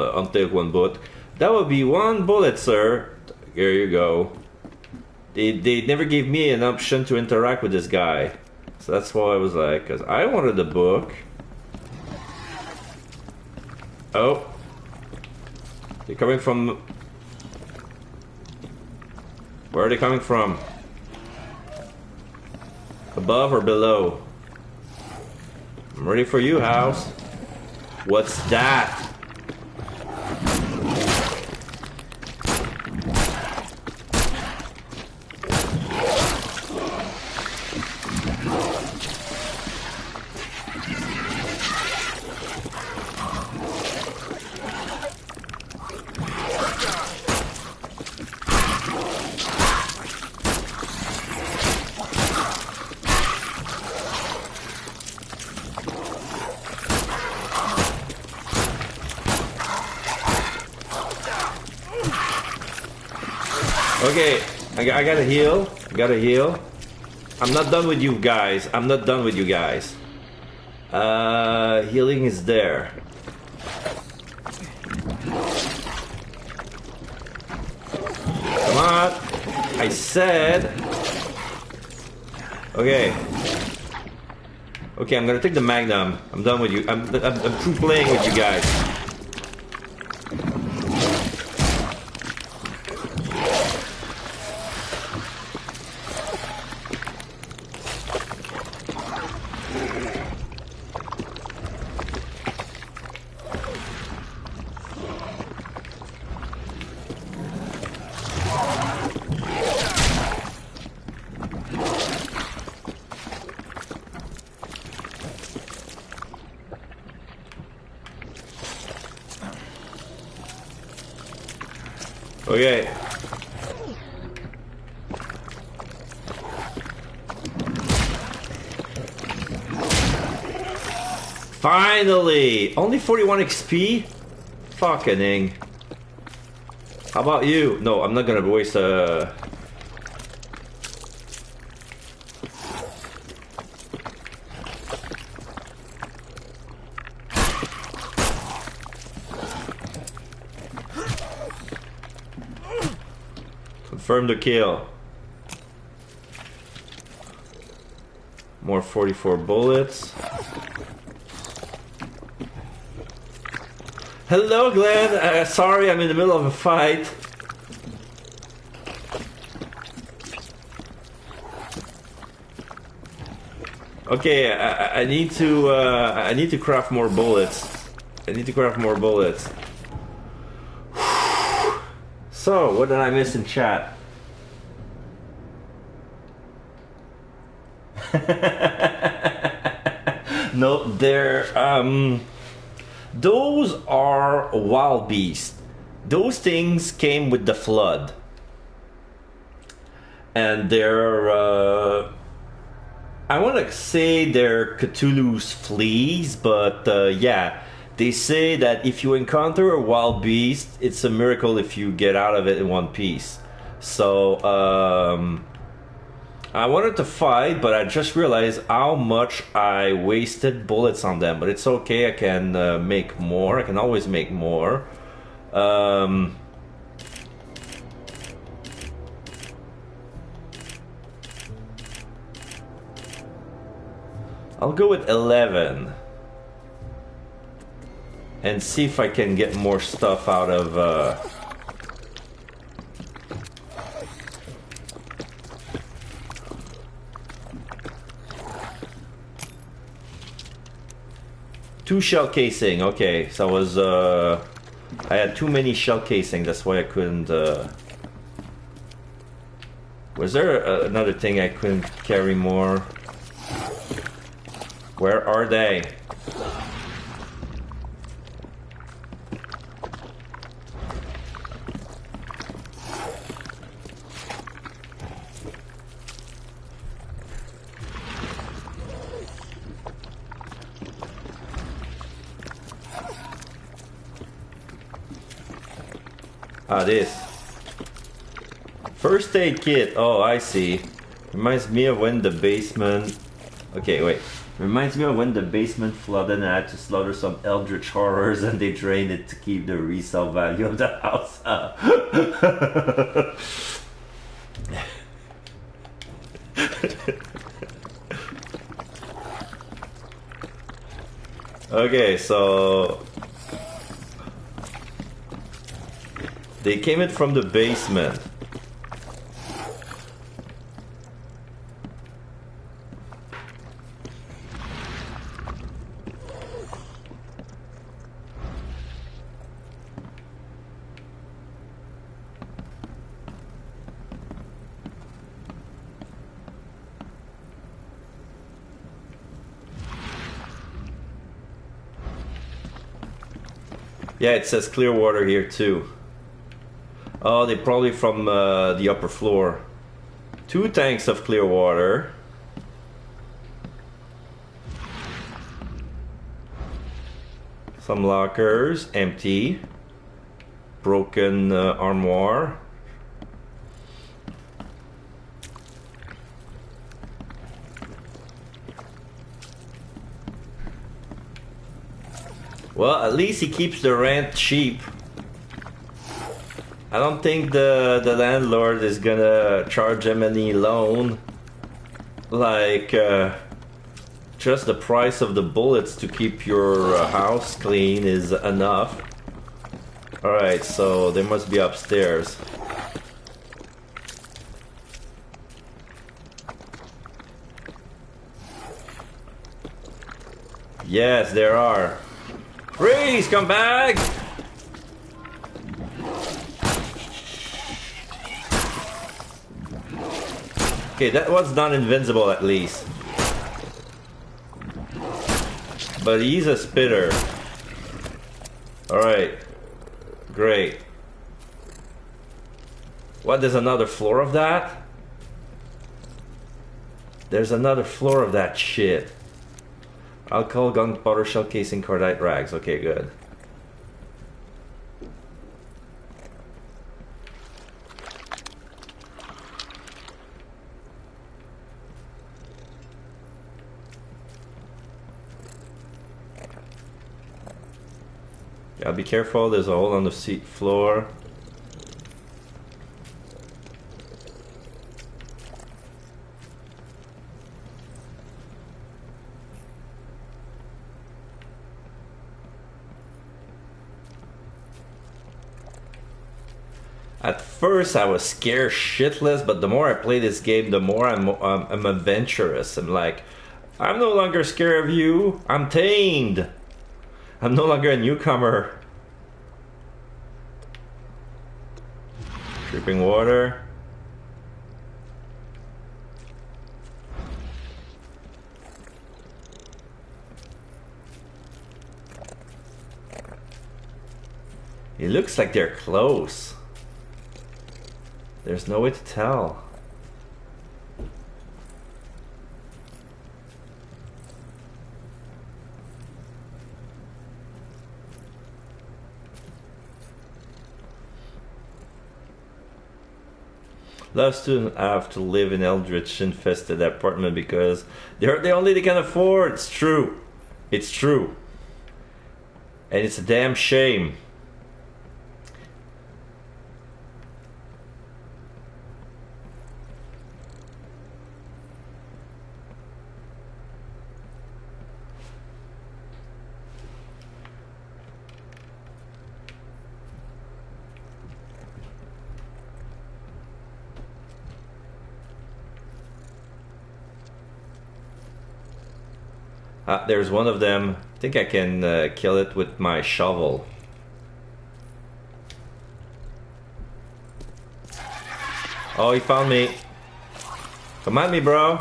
bullet." That would be one bullet, sir. Here you go. They never gave me an option to interact with this guy, so that's why I was like, because I wanted the book. Oh, they're coming from. Where are they coming from? Above or below? I'm ready for you, house. What's that? Okay, I gotta heal. Gotta heal. I'm not done with you guys. I'm not done with you guys. Healing is there. Come on. I said. Okay. Okay, I'm gonna take the Magnum. I'm done with you. I'm through playing with you guys. Okay. Finally! Only 41 XP? Fucking. How about you? No, I'm not gonna waste Confirm the kill. More 44 bullets. Hello, Glenn. Sorry, I'm in the middle of a fight. Okay, I need to craft more bullets. I need to craft more bullets. So, what did I miss in chat? No, those are wild beasts. Those things came with the flood. And they're, I want to say they're Cthulhu's fleas, but yeah. They say that if you encounter a wild beast, it's a miracle if you get out of it in one piece. So, I wanted to fight, but I just realized how much I wasted bullets on them. But it's okay, I can make more. I can always make more. I'll go with 11. And see if I can get more stuff out of... Two shell casing, okay. So I was, I had too many shell casing, that's why I couldn't, Was there another thing I couldn't carry more? Where are they? Ah, this. First aid kit. Oh, I see. Reminds me of when the basement... Okay, wait. Reminds me of when the basement flooded and I had to slaughter some eldritch horrors and they drained it to keep the resale value of the house up. Okay, so... They came in from the basement. Yeah, it says clear water here too. Oh, they're probably from the upper floor. 2 tanks of clear water. Some lockers, empty. Broken armoire. Well, at least he keeps the rent cheap. I don't think the landlord is gonna charge him any loan. Like, just the price of the bullets to keep your house clean is enough. Alright, so they must be upstairs. Yes, there are. Freeze, come back! Okay, that one's not invincible at least. But he's a spitter. Alright. Great. What, there's another floor of that? There's another floor of that shit. Alcohol, gunpowder, shell casing, cordite rags. Okay, good. Yeah, be careful, there's a hole on the seat floor. At first, I was scared shitless, but the more I play this game, the more I'm adventurous. I'm like, I'm no longer scared of you. I'm tamed. I'm no longer a newcomer. Dripping water. It looks like they're close. There's no way to tell. A lot of students have to live in eldritch infested apartment because they're the only they can afford. It's true. It's true. And it's a damn shame. There's one of them. I think I can kill it with my shovel. Oh, he found me. Come at me, bro.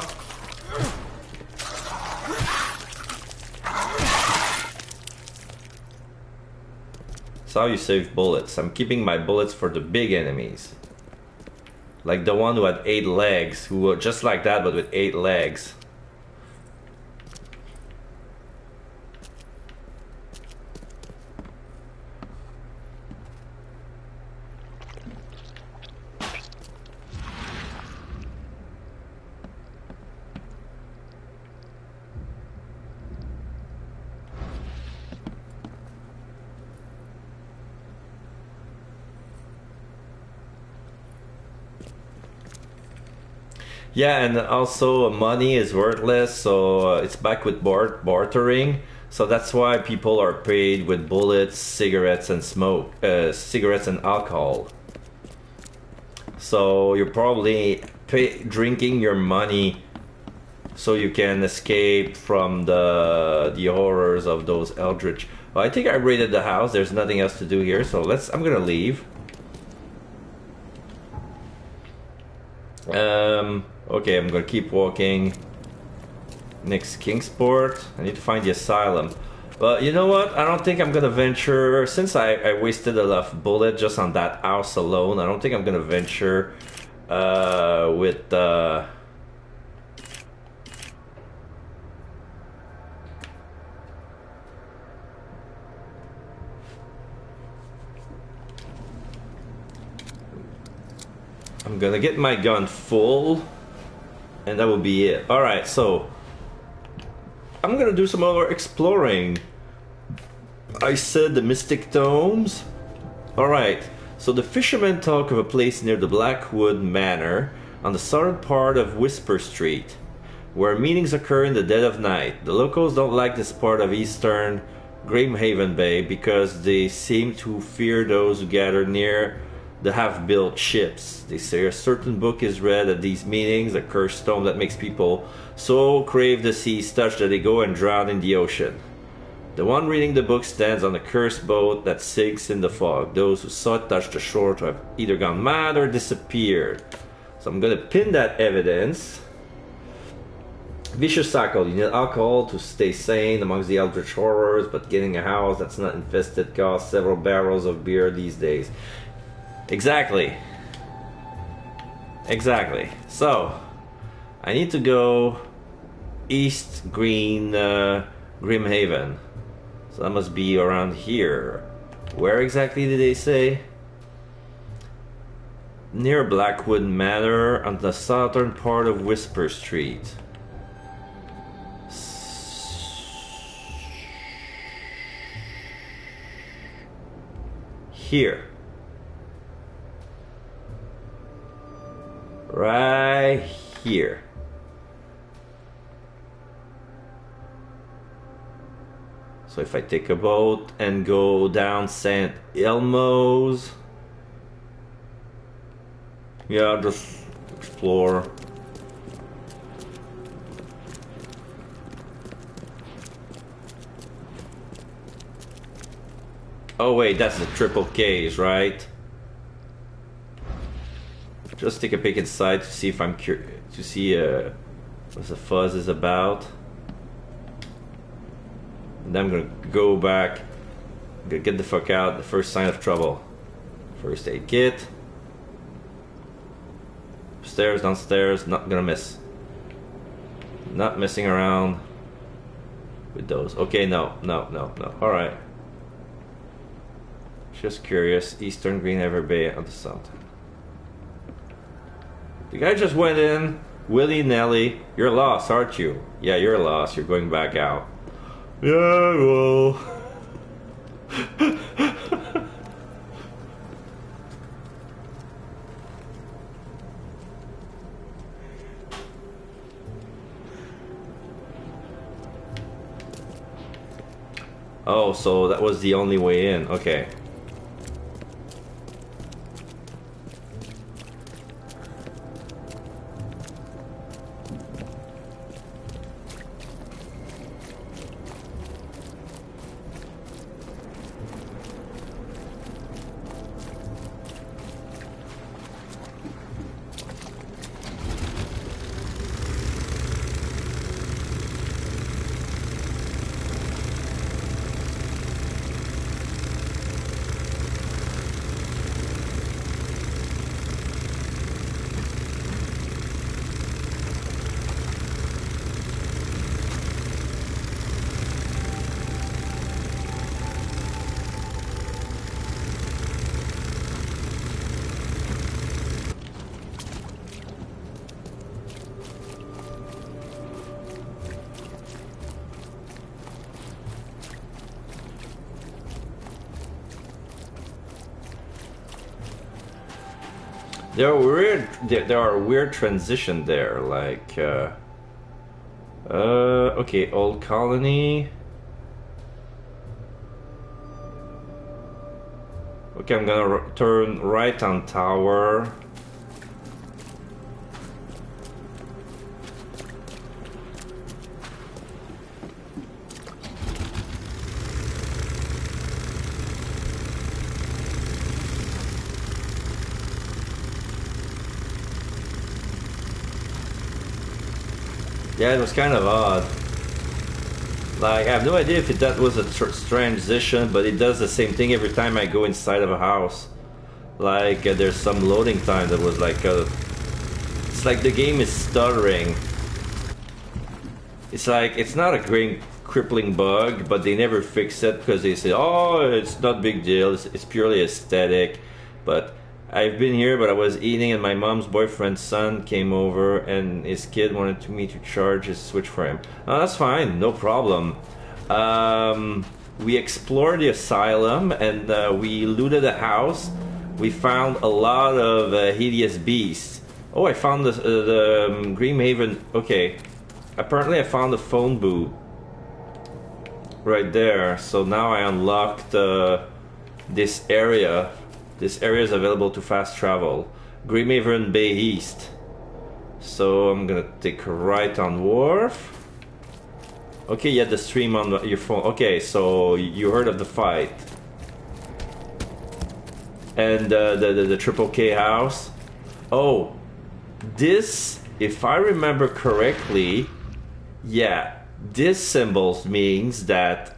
That's how you save bullets. I'm keeping my bullets for the big enemies. Like the one who had 8 legs, who were just like that but with 8 legs. Yeah, and also money is worthless, so it's back with bartering. So that's why people are paid with bullets, cigarettes, and cigarettes and alcohol. So you're probably drinking your money so you can escape from the horrors of those eldritch. Well, I think I raided the house. There's nothing else to do here, so I'm gonna leave. Okay, I'm gonna keep walking. Next Kingsport. I need to find the asylum. But you know what? I don't think I'm gonna venture, since I wasted a lot of bullet just on that house alone. I don't think I'm gonna venture with I'm gonna get my gun full, and that will be it. Alright, so I'm gonna do some more exploring. I said the Mystic Tomes. Alright, so the fishermen talk of a place near the Blackwood Manor on the southern part of Whisper Street, where meetings occur in the dead of night. The locals don't like this part of eastern Grahamhaven Bay because they seem to fear those who gather near the half-built ships. They say a certain book is read at these meetings, a cursed stone that makes people so crave the sea's touch that they go and drown in the ocean. The one reading the book stands on a cursed boat that sinks in the fog. Those who saw it touch the shore to have either gone mad or disappeared. So I'm gonna pin that evidence. Vicious cycle. You need alcohol to stay sane amongst the eldritch horrors, but getting a house that's not infested costs several barrels of beer these days. Exactly. Exactly. So, I need to go East Grimhaven. So that must be around here. Where exactly did they say? Near Blackwood Manor on the southern part of Whisper Street. Here. Right here. So if I take a boat and go down St. Elmo's, Yeah, just explore. Oh wait, that's the triple Ks, right? Just take a peek inside to see if I'm curious, to see what the fuzz is about. And then I'm gonna go back, get the fuck out. The first sign of trouble. First aid kit. Upstairs, downstairs, not gonna miss. Not messing around with those. Okay, no. Alright. Just curious. Eastern Green Ever Bay on the south. The guy just went in, willy-nilly. You're lost, aren't you? Yeah, you're lost. You're going back out. Yeah, well. Oh, so that was the only way in. Okay. There are weird transition there, like okay, old colony. Okay, I'm gonna turn right on tower. Yeah, it was kind of odd. Like, I have no idea if that was a transition, but it does the same thing every time I go inside of a house. Like, there's some loading time that was like, it's like the game is stuttering. It's like, it's not a great crippling bug, but they never fix it because they say, oh, it's not big deal, it's purely aesthetic. But I've been here, but I was eating and my mom's boyfriend's son came over and his kid wanted me to charge his Switch for him. Oh, that's fine, no problem. We explored the asylum and we looted a house. We found a lot of hideous beasts. Oh, I found the Grimhaven. Okay, apparently I found the phone booth right there. So now I unlocked this area. This area is available to fast travel. Grimhaven Bay East. So I'm gonna take a right on Wharf. Okay, you had the stream on your phone. Okay, so you heard of the fight. And the Triple K house. Oh, this, if I remember correctly, yeah, this symbol means that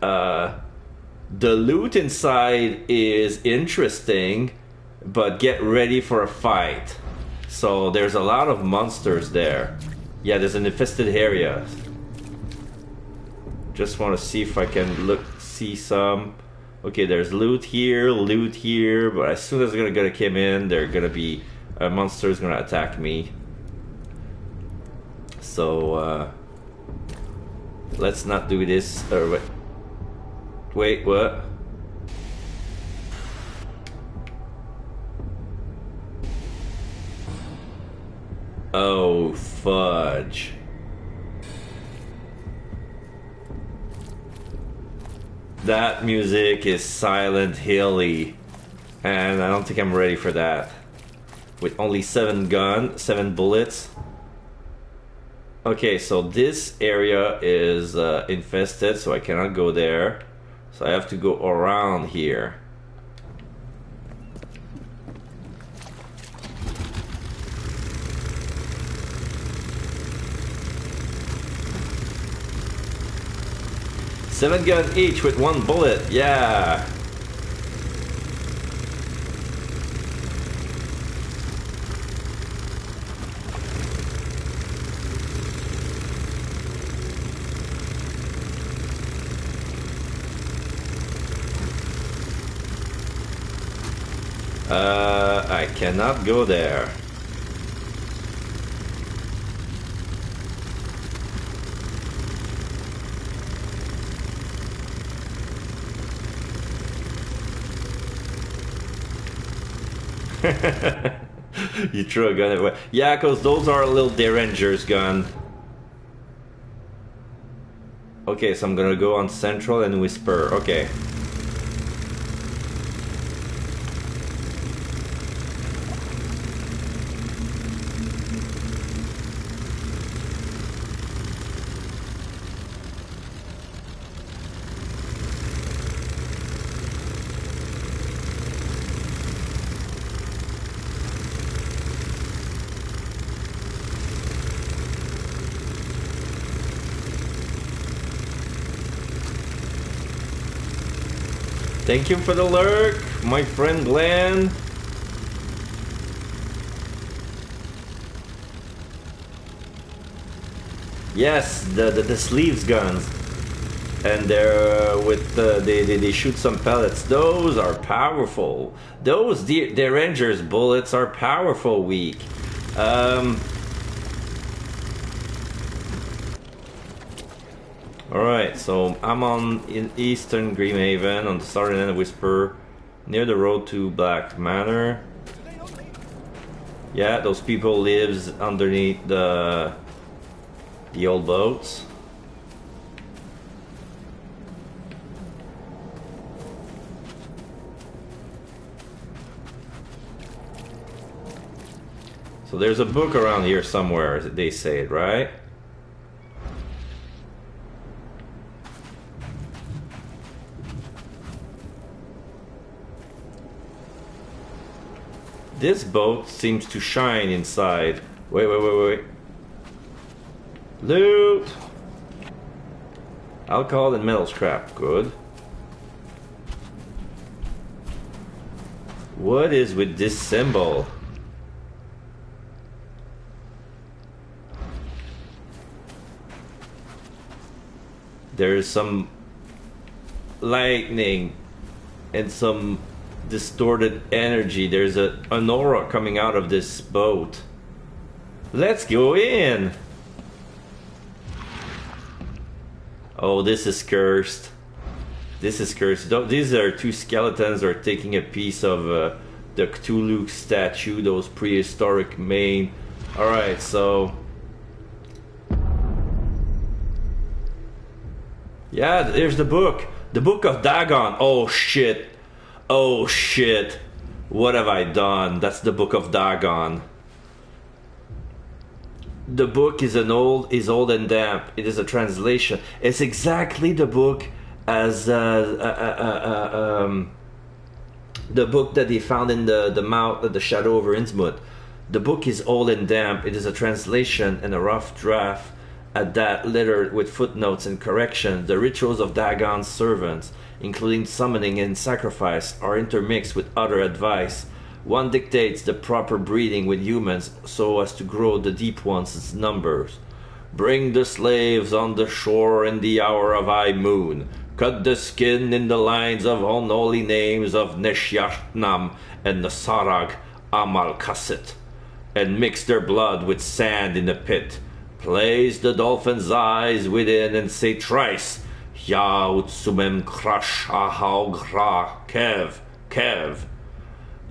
the loot inside is interesting, but get ready for a fight. So there's a lot of monsters there. Yeah, there's an infested area. Just want to see if I can see some. Okay, there's loot here, but as soon as they're gonna come in, they're gonna be a monster is gonna attack me. So let's not do this. Wait, what? Oh, fudge. That music is Silent Hilly, and I don't think I'm ready for that. with only 7 bullets. Okay, so this area is infested, so I cannot go there. So I have to go around here. Seven gun each with 1 bullet, yeah. I cannot go there. You threw a gun away. Yeah, because those are little derangers gun. Okay, so I'm gonna go on Central and Whisper. Okay. Thank you for the lurk, my friend Glenn. Yes, the sleeves guns, and they're with they shoot some pellets. Those are powerful. Those the Rangers bullets are powerful. Weak. Alright, so I'm in Eastern Grimhaven on the southern end of Whisper, near the road to Black Manor. Yeah, those people lives underneath the old boats. So there's a book around here somewhere, they say it, right? This boat seems to shine inside. Wait. Loot! Alcohol and metal scrap. Good. What is with this symbol? There is some lightning and some distorted energy. There's an aura coming out of this boat. Let's go in. Oh, this is cursed. This is cursed. These are 2 skeletons are taking a piece of the Cthulhu statue, those prehistoric mane. Alright, so yeah, there's the book. The Book of Dagon. Oh shit. Oh shit, what have I done? That's the Book of Dagon. The book is old and damp. It is a translation. It's exactly the book as the book that they found in the mouth of the shadow over Innsmouth. The book is old and damp. It is a translation and a rough draft at that, littered with footnotes and corrections. The rituals of Dagon's servants, including summoning and sacrifice, are intermixed with other advice. One dictates the proper breeding with humans so as to grow the deep ones' numbers. Bring the slaves on the shore in the hour of high moon. Cut the skin in the lines of unholy names of Neshyashnam and Nasarag Amalkasit, and mix their blood with sand in a pit. Place the dolphin's eyes within and say thrice, Yaut sumem krash ahau gra kev.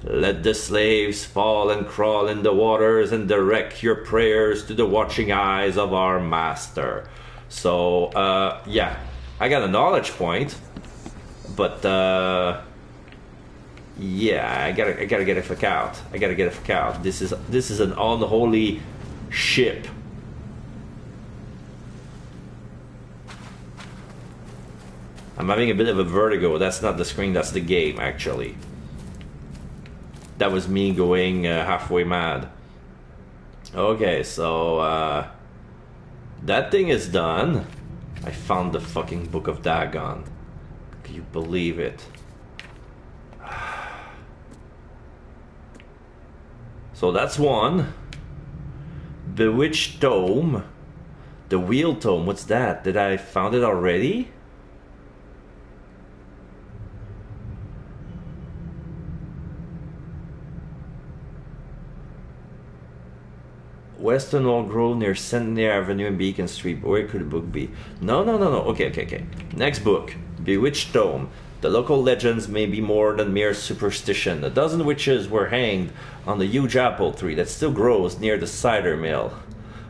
Let the slaves fall and crawl in the waters and direct your prayers to the watching eyes of our master. So, yeah, I got a knowledge point, but, Yeah, I gotta get the fuck out. I gotta get the fuck out. This is an unholy ship. I'm having a bit of a vertigo. That's not the screen, that's the game, actually. That was me going halfway mad. Okay, so that thing is done. I found the fucking Book of Dagon. Can you believe it? So that's one. Bewitched Tome. The Wheel Tome, what's that? Did I found it already? Western Old Grove near Centenary Avenue and Beacon Street. Where could the book be? No. Okay. Next book. Bewitched Tome. The local legends may be more than mere superstition. A dozen witches were hanged on the huge apple tree that still grows near the cider mill.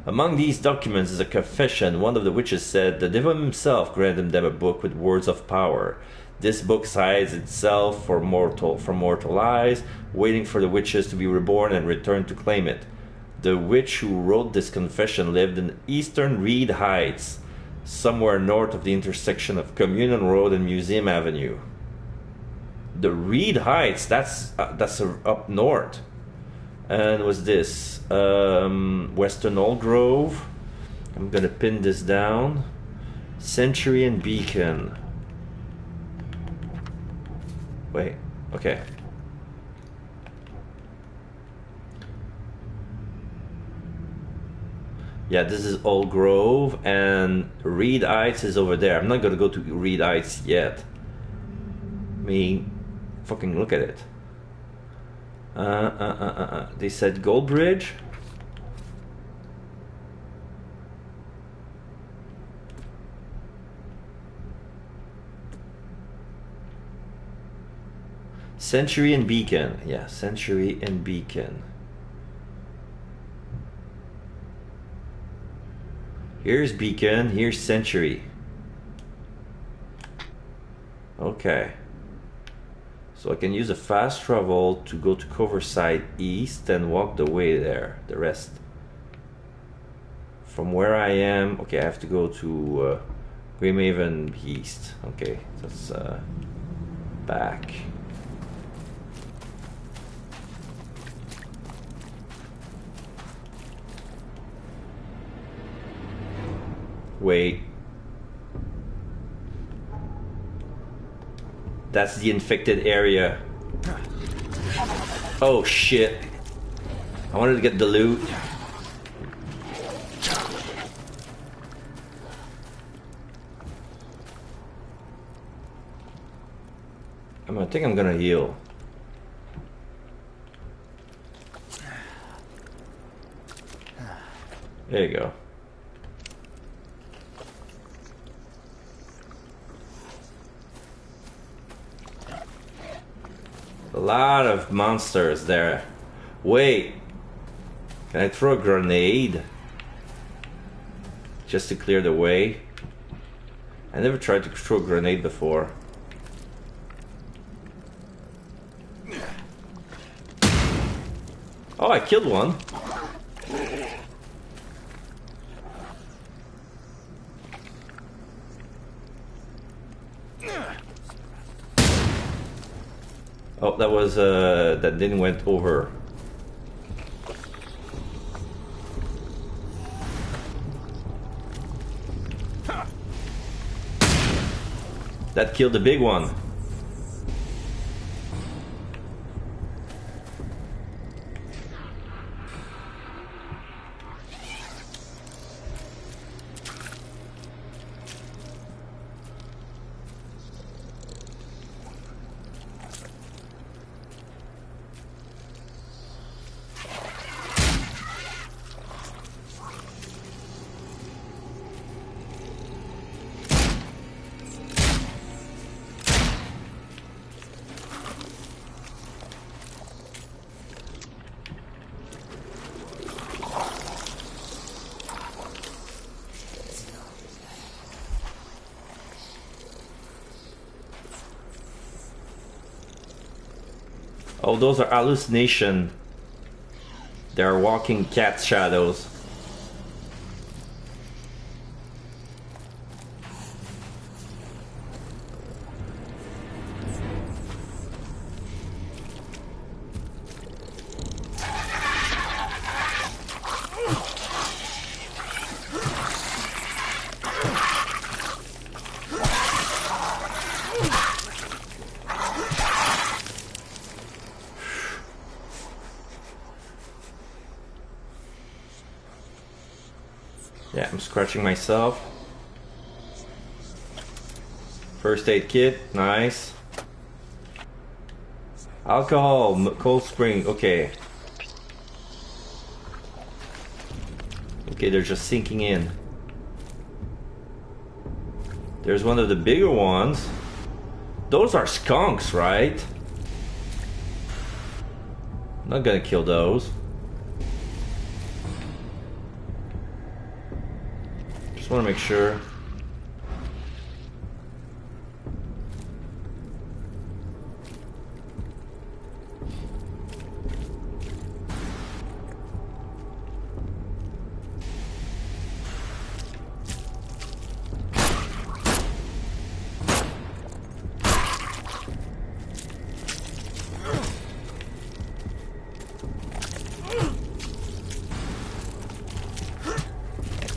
Among these documents is a confession. One of the witches said the devil himself granted them a book with words of power. This book hides itself from mortal eyes, waiting for the witches to be reborn and return to claim it. The witch who wrote this confession lived in eastern Reed Heights, somewhere north of the intersection of Communion Road and Museum Avenue. The Reed Heights, that's up north. And what's this? Western Old Grove. I'm gonna pin this down. Century and Beacon. Wait, okay. Yeah, this is Old Grove, and Reed Heights is over there. I'm not gonna go to Reed Heights yet. I mean, fucking look at it. They said Gold Bridge. Century and Beacon. Yeah, Century and Beacon. Here's Beacon, here's Century. Okay. So I can use a fast travel to go to Coverside East and walk the way there, the rest. From where I am, okay, I have to go to Grimhaven East. Okay, that's back. Wait. That's the infected area. Oh shit. I wanted to get the loot. I think I'm gonna heal. There you go. A lot of monsters there. Wait. Can I throw a grenade? Just to clear the way? I never tried to throw a grenade before. Oh, I killed one. Oh, that was that didn't went over. That killed the big one. Oh, those are hallucination. They're walking cat shadows. Yeah, I'm scratching myself. First aid kit, nice. Alcohol, cold spring, okay. Okay, they're just sinking in. There's one of the bigger ones. Those are skunks, right? I'm not gonna kill those. Just want to make sure.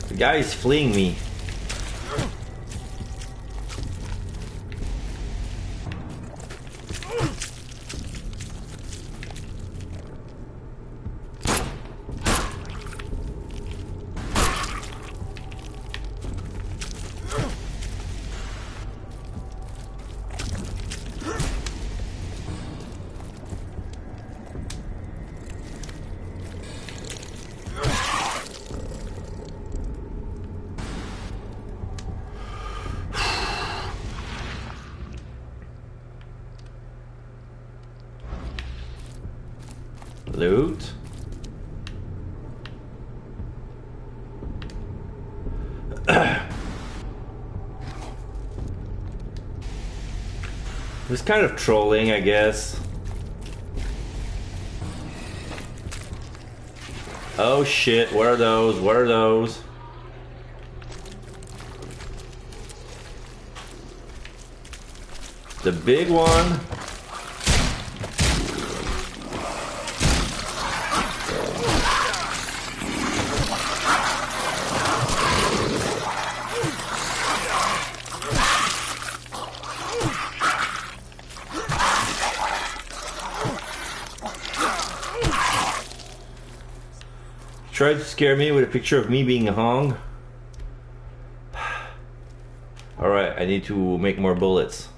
The guy is fleeing me. Loot. This kind of trolling, I guess. Oh shit, what are those? What are those? The big one. Tried to scare me with a picture of me being hung. Alright, I need to make more bullets.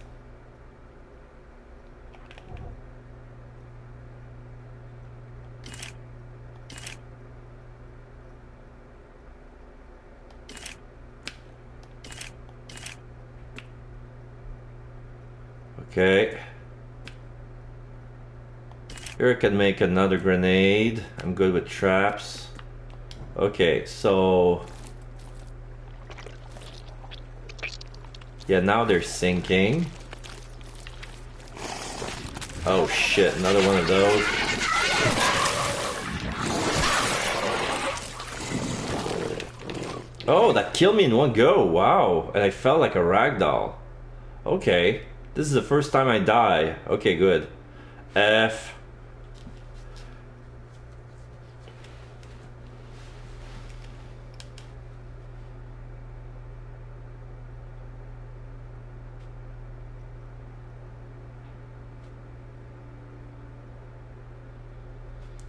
Okay. Here I can make another grenade. I'm good with traps. Okay, so yeah, now they're sinking. Oh shit, another one of those. Oh, that killed me in one go. Wow, and I felt like a ragdoll. Okay, this is the first time I die. Okay, good. F.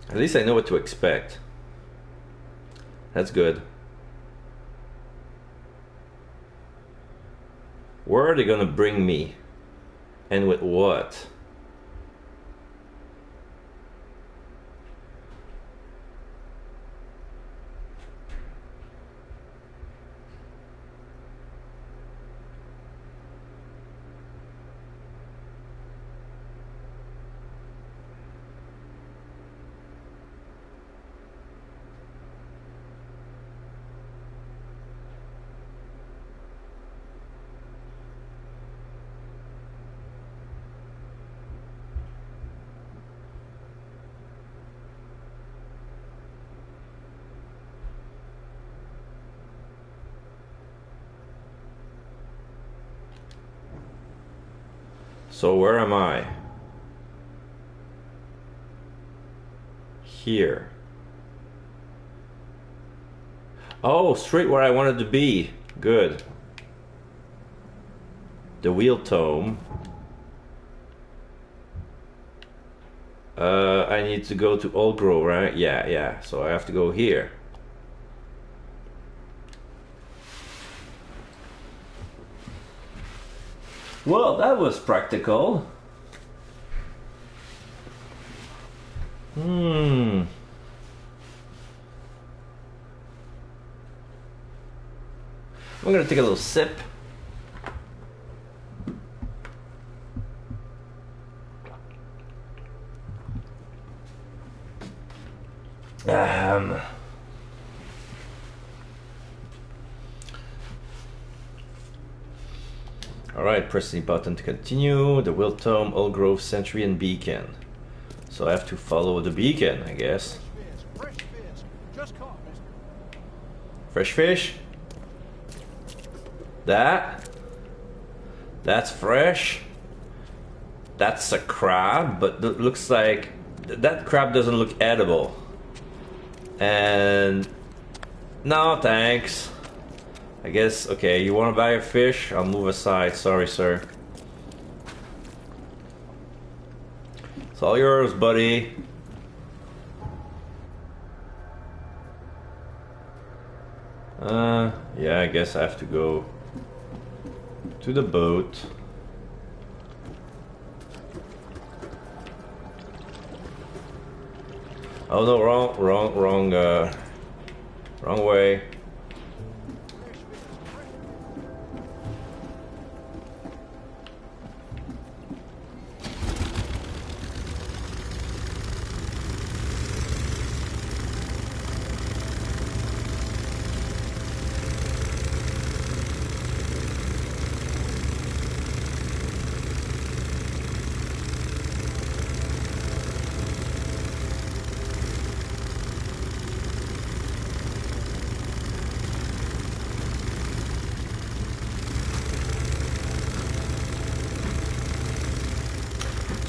At least I know what to expect. That's good. Where are they gonna bring me? And with what? So where am I? Here. Oh, straight where I wanted to be. Good. The wheel tome. I need to go to Old Grove, right? Yeah. So I have to go here. Well, that was practical. I'm gonna take a little sip. Alright, press the button to continue. The Will Tome, Old Grove, Sentry, and Beacon. So I have to follow the beacon, I guess. Fresh fish. Just caught, mister. Fresh fish? That's fresh. That's a crab, but it looks like that crab doesn't look edible. And no, thanks. I guess, okay, you want to buy a fish? I'll move aside. Sorry, sir. It's all yours, buddy. Yeah, I guess I have to go to the boat. Oh no, wrong way.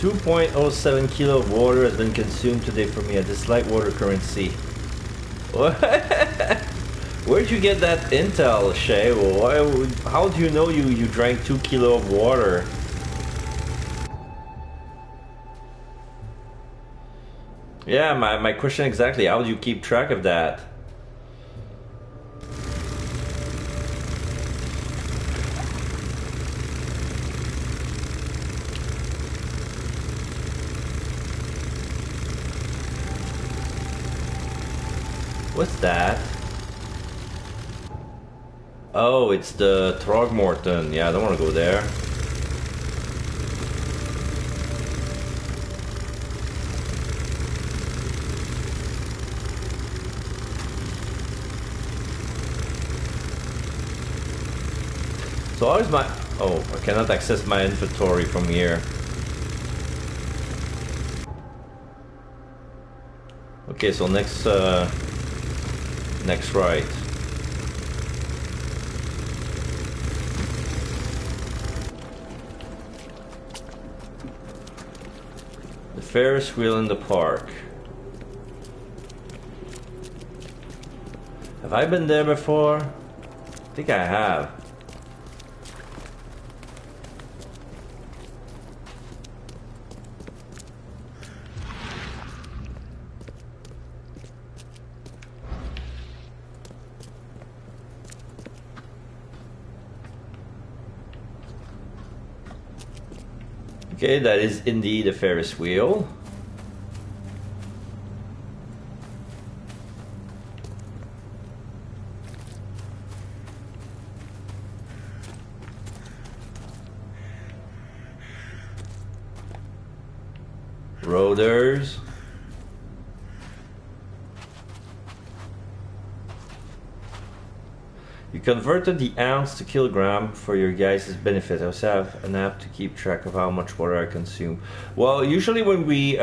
.07 kilo of water has been consumed today for me at this light water current sea. What? Where'd you get that intel, Shay? How do you know you drank 2 kilo of water? Yeah, my question exactly. How do you keep track of that? What's that? Oh, it's the Throgmorton. Yeah, I don't want to go there. So how is my... Oh, I cannot access my inventory from here. Okay, so next right. The Ferris wheel in the park. Have I been there before? I think I have. Okay, that is indeed a Ferris wheel. Roaders. You converted the ounce to kilogram for your guys' benefit. I also have an app to keep track of how much water I consume. Well, usually when we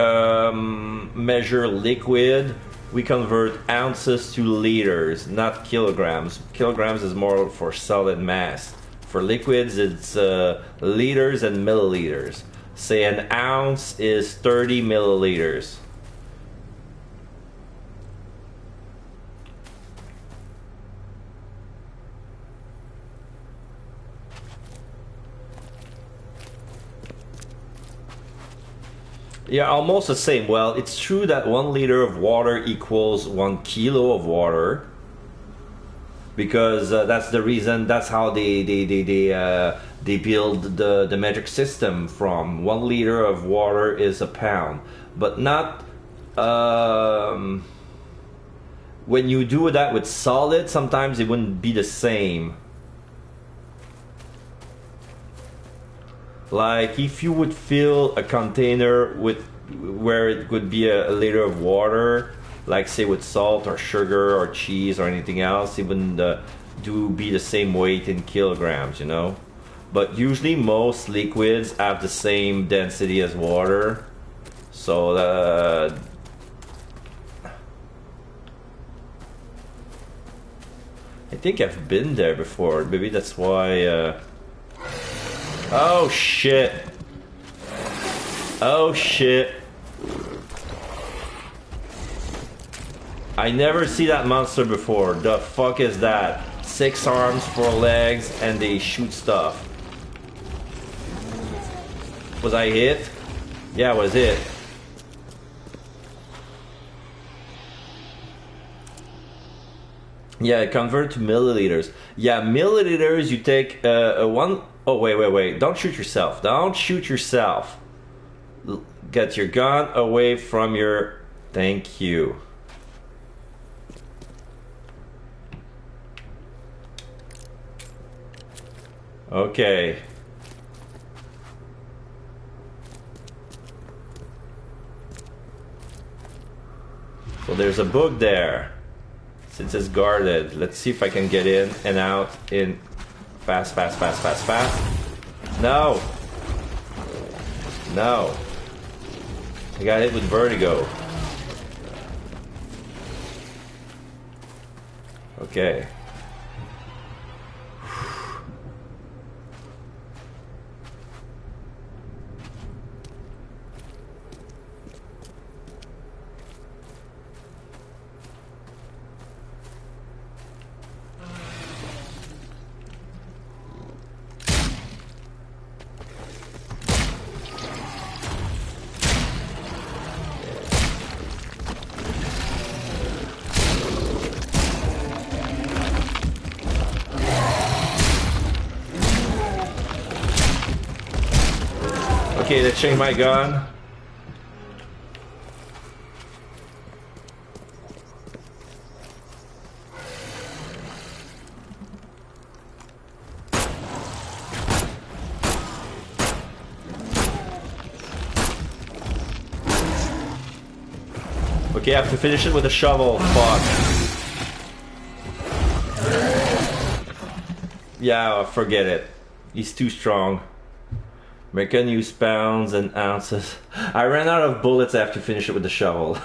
measure liquid, we convert ounces to liters, not kilograms. Kilograms is more for solid mass. For liquids, it's liters and milliliters. say an ounce is 30 milliliters. Yeah, almost the same. Well, it's true that 1 liter of water equals 1 kilo of water, because that's the reason. That's how they build the metric system from. 1 liter of water is a pound, but not when you do that with solid. Sometimes it wouldn't be the same. Like if you would fill a container with where it would be a liter of water, like say with salt or sugar or cheese or anything else, it wouldn't be the same weight in kilograms, you know. But usually most liquids have the same density as water, so I think I've been there before. Maybe that's why. Oh shit. Oh shit. I never see that monster before. The fuck is that? 6 arms, 4 legs, and they shoot stuff. Was I hit? Yeah, I was hit. Yeah, convert to milliliters. Yeah, milliliters, you take a one... Oh, wait. Don't shoot yourself. Don't shoot yourself. Get your gun away from your... Thank you. Okay. So there's a book there. Since it's guarded, let's see if I can get in and out in fast. No. No. I got hit with vertigo. Okay. Okay, let's change my gun. Okay, I have to finish it with a shovel. Fuck. Yeah, forget it. He's too strong. American use pounds and ounces. I ran out of bullets. I have to finish it with the shovel.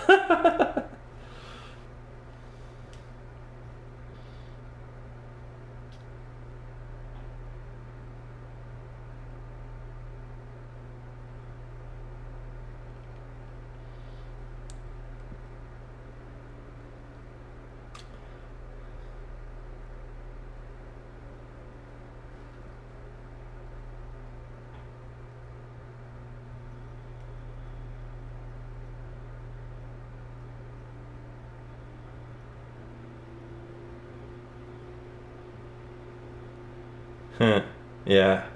Yeah.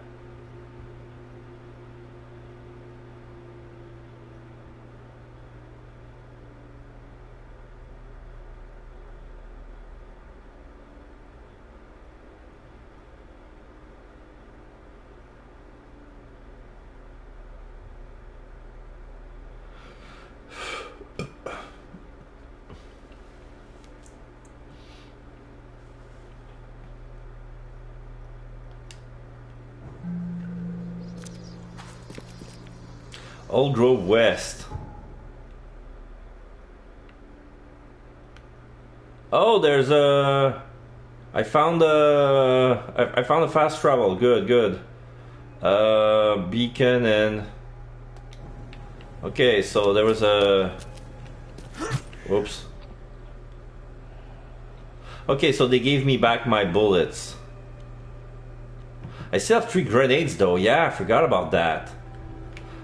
Old Grove West. Oh, there's a... I found a fast travel. Good. Beacon and... Okay, so there was a... Whoops. Okay, so they gave me back my bullets. I still have 3 grenades though. Yeah, I forgot about that.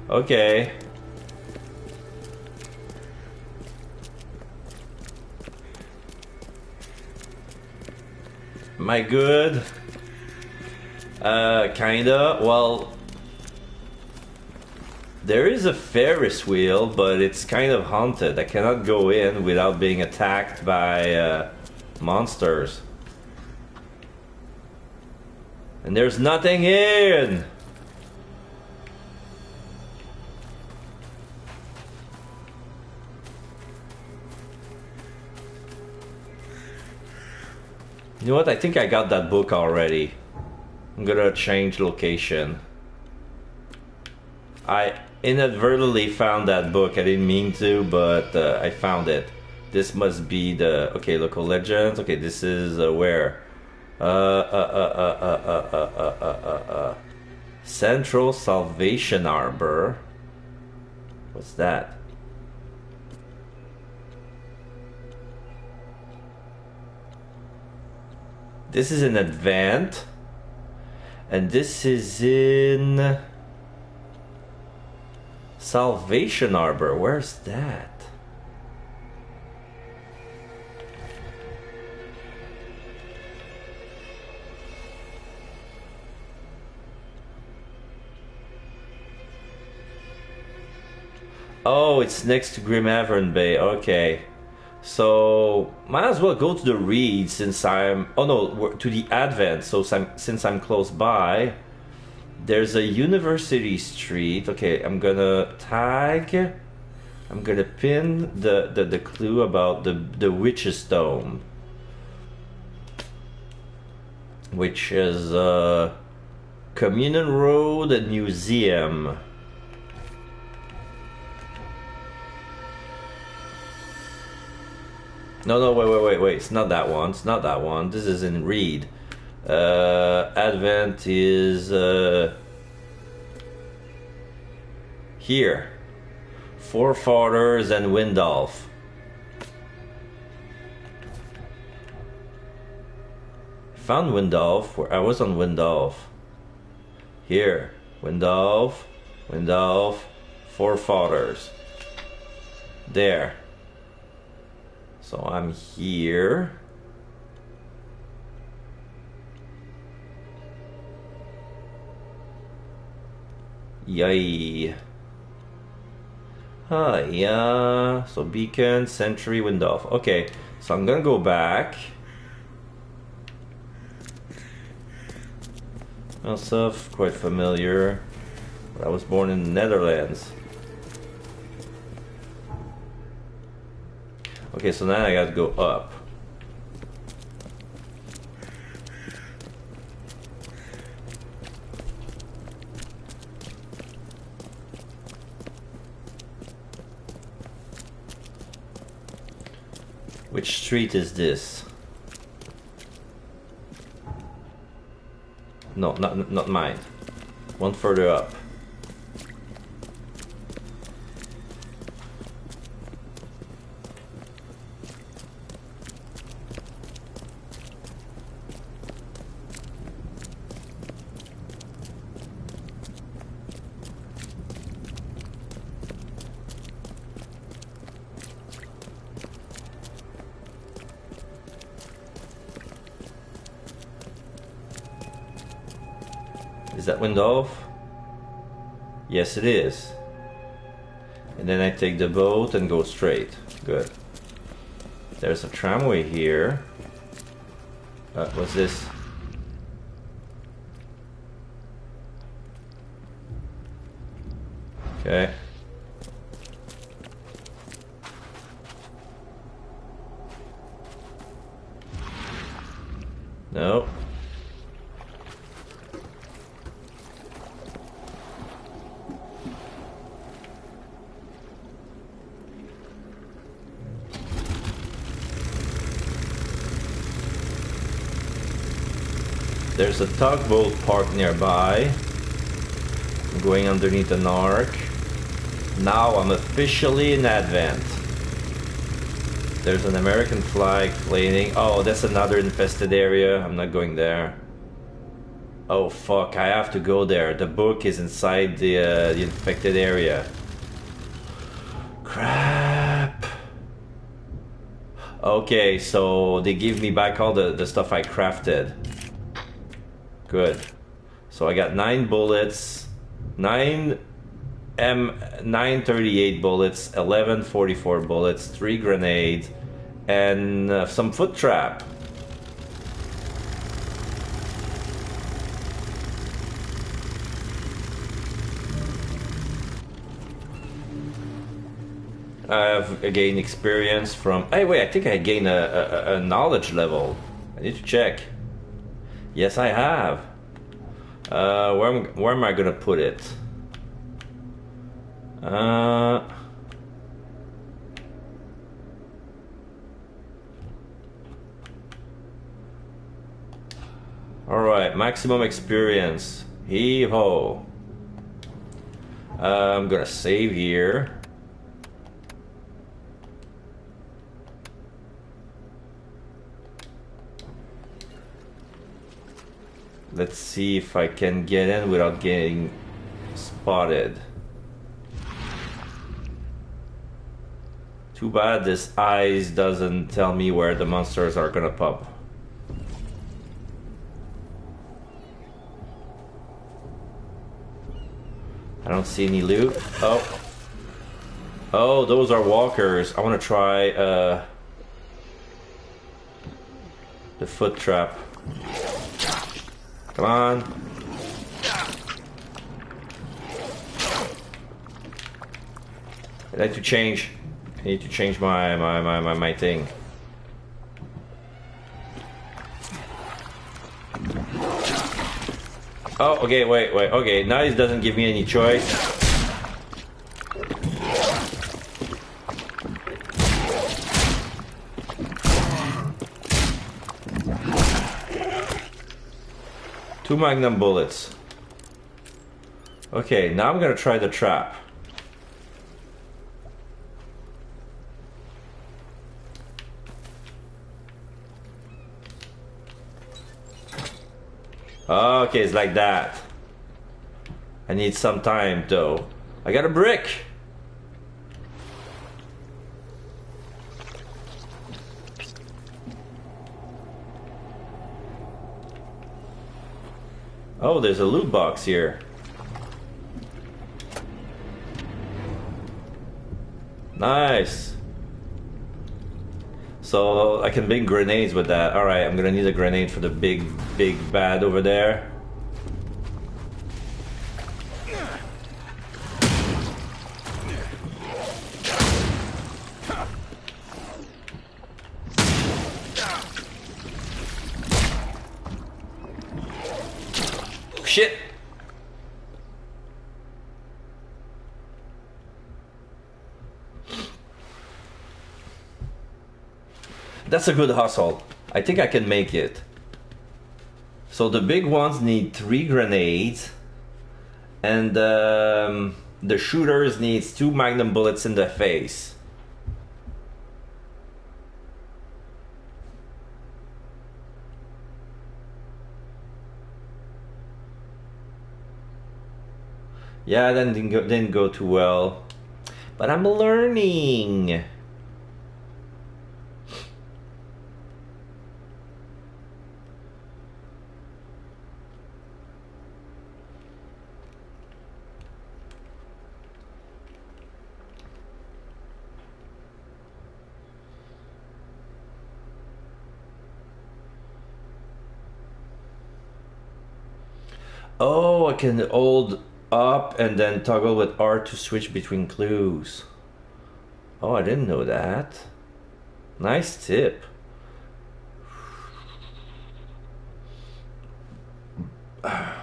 Okay. Am I good? Kinda. Well, there is a Ferris wheel, but it's kind of haunted. I cannot go in without being attacked by monsters. And there's nothing in! You know what? I think I got that book already. I'm gonna change location. I inadvertently found that book. I didn't mean to, but I found it. This must be the... Okay, local legends. Okay, this is where? Central Salvation Arbor. What's that? This is in Advent. And this is in Salvation Arbor. Where's that? Oh, it's next to Grimavern Bay. Okay. So, might as well go to the Reed since I'm... Oh no, to the Advent. So, since I'm close by, there's a University Street. Okay, I'm gonna tag... I'm gonna pin the clue about the Witch's Dome. Which is Communion Road and Museum. No, wait. It's not that one. It's not that one. This is in Reed. Advent is here. Forefathers and Windolph. Found Windolph. Where I was on Windolph. Here. Windolph. Forefathers. There. So I'm here. Yay. Yeah. So Beacon, Sentry, Windolph. Okay, so I'm gonna go back. Well, stuff quite familiar. I was born in the Netherlands. Okay, so now I gotta go up. Which street is this? No, not mine. One further up. Is that Windolph? Yes, it is. And then I take the boat and go straight. Good. There's a tramway here. What's this? Okay. No. There's a tugboat parked nearby. I'm going underneath an arc. Now I'm officially in Advent. There's an American flag flaming. Oh, that's another infested area. I'm not going there. Oh fuck, I have to go there. The book is inside the infected area. Crap. Okay, so they give me back all the stuff I crafted. Good. So I got 9 bullets, 938 bullets, 1144 bullets, 3 grenades, and some foot trap. I have gained experience from... Hey, wait, I think I gained a knowledge level. I need to check. Yes, I have. Where am I gonna put it? Alright, maximum experience. Hee-ho. I'm gonna save here. Let's see if I can get in without getting spotted. Too bad this eyes doesn't tell me where the monsters are gonna pop. I don't see any loot. Oh. Oh, those are walkers. I want to try the foot trap. Come on. I need to change. I need to change my thing. Oh, okay, wait. Okay, now it doesn't give me any choice. Two magnum bullets. Okay, now I'm gonna try the trap. Okay, it's like that. I need some time though. I got a brick. Oh, there's a loot box here. Nice. So I can make grenades with that. Alright, I'm gonna need a grenade for the big bad over there. Shit! That's a good hustle. I think I can make it. So the big ones need 3 grenades, and the shooters needs 2 magnum bullets in the face. Yeah, that didn't go too well, but I'm learning. Oh, I can hold up and then toggle with R to switch between clues. Oh, I didn't know that. Nice tip. The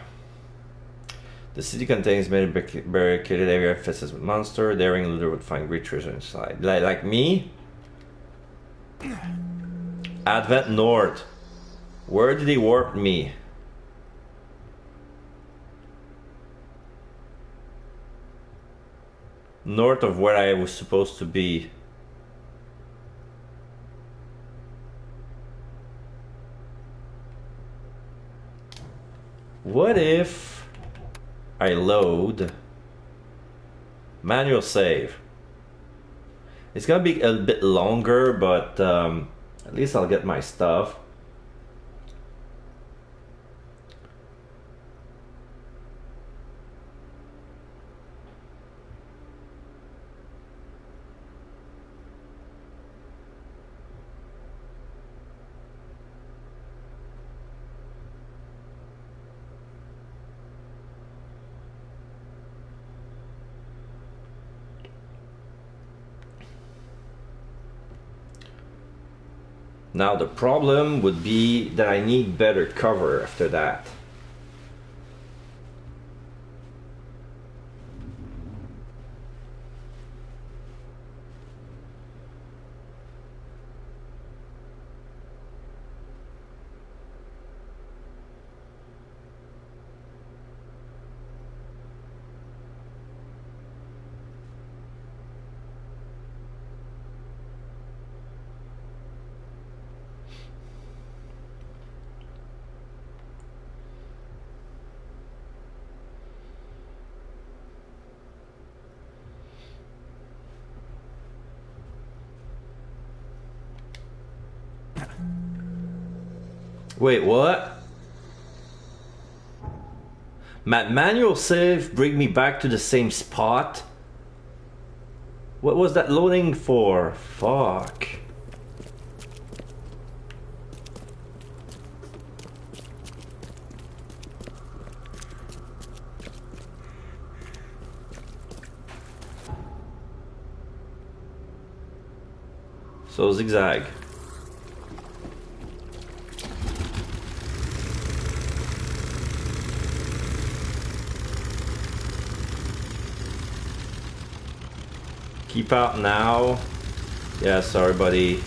city contains many barricaded area infested with monsters. Daring looter would find great treasure inside. Like me? Advent North. Where did he warp me? north of where I was supposed to be. What if I load manual save? It's gonna be a bit longer, but at least I'll get my stuff. Now the problem would be that I need better cover after that. Wait, what? Manual save bring me back to the same spot? What was that loading for? Fuck. So zigzag. Keep out now. Yeah, sorry, buddy.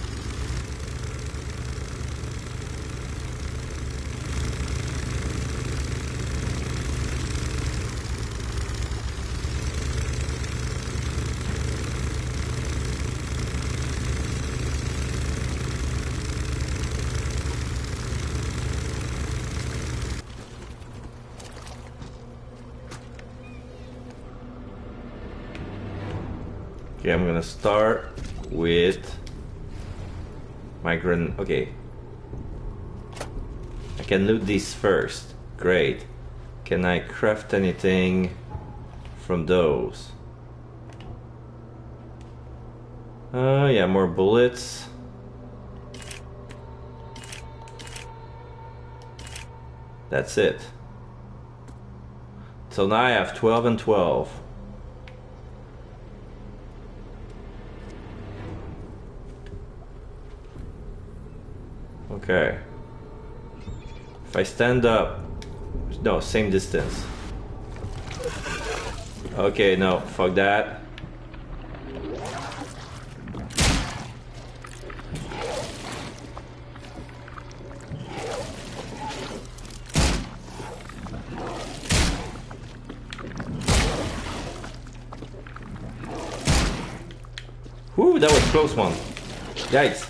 Okay, I'm gonna start with my grenade. Okay. I can loot these first. Great. Can I craft anything from those? Yeah, more bullets. That's it. So now I have 12 and 12. Okay. If I stand up, no, same distance. Okay, no, fuck that. Whew, that was a close one. Yikes.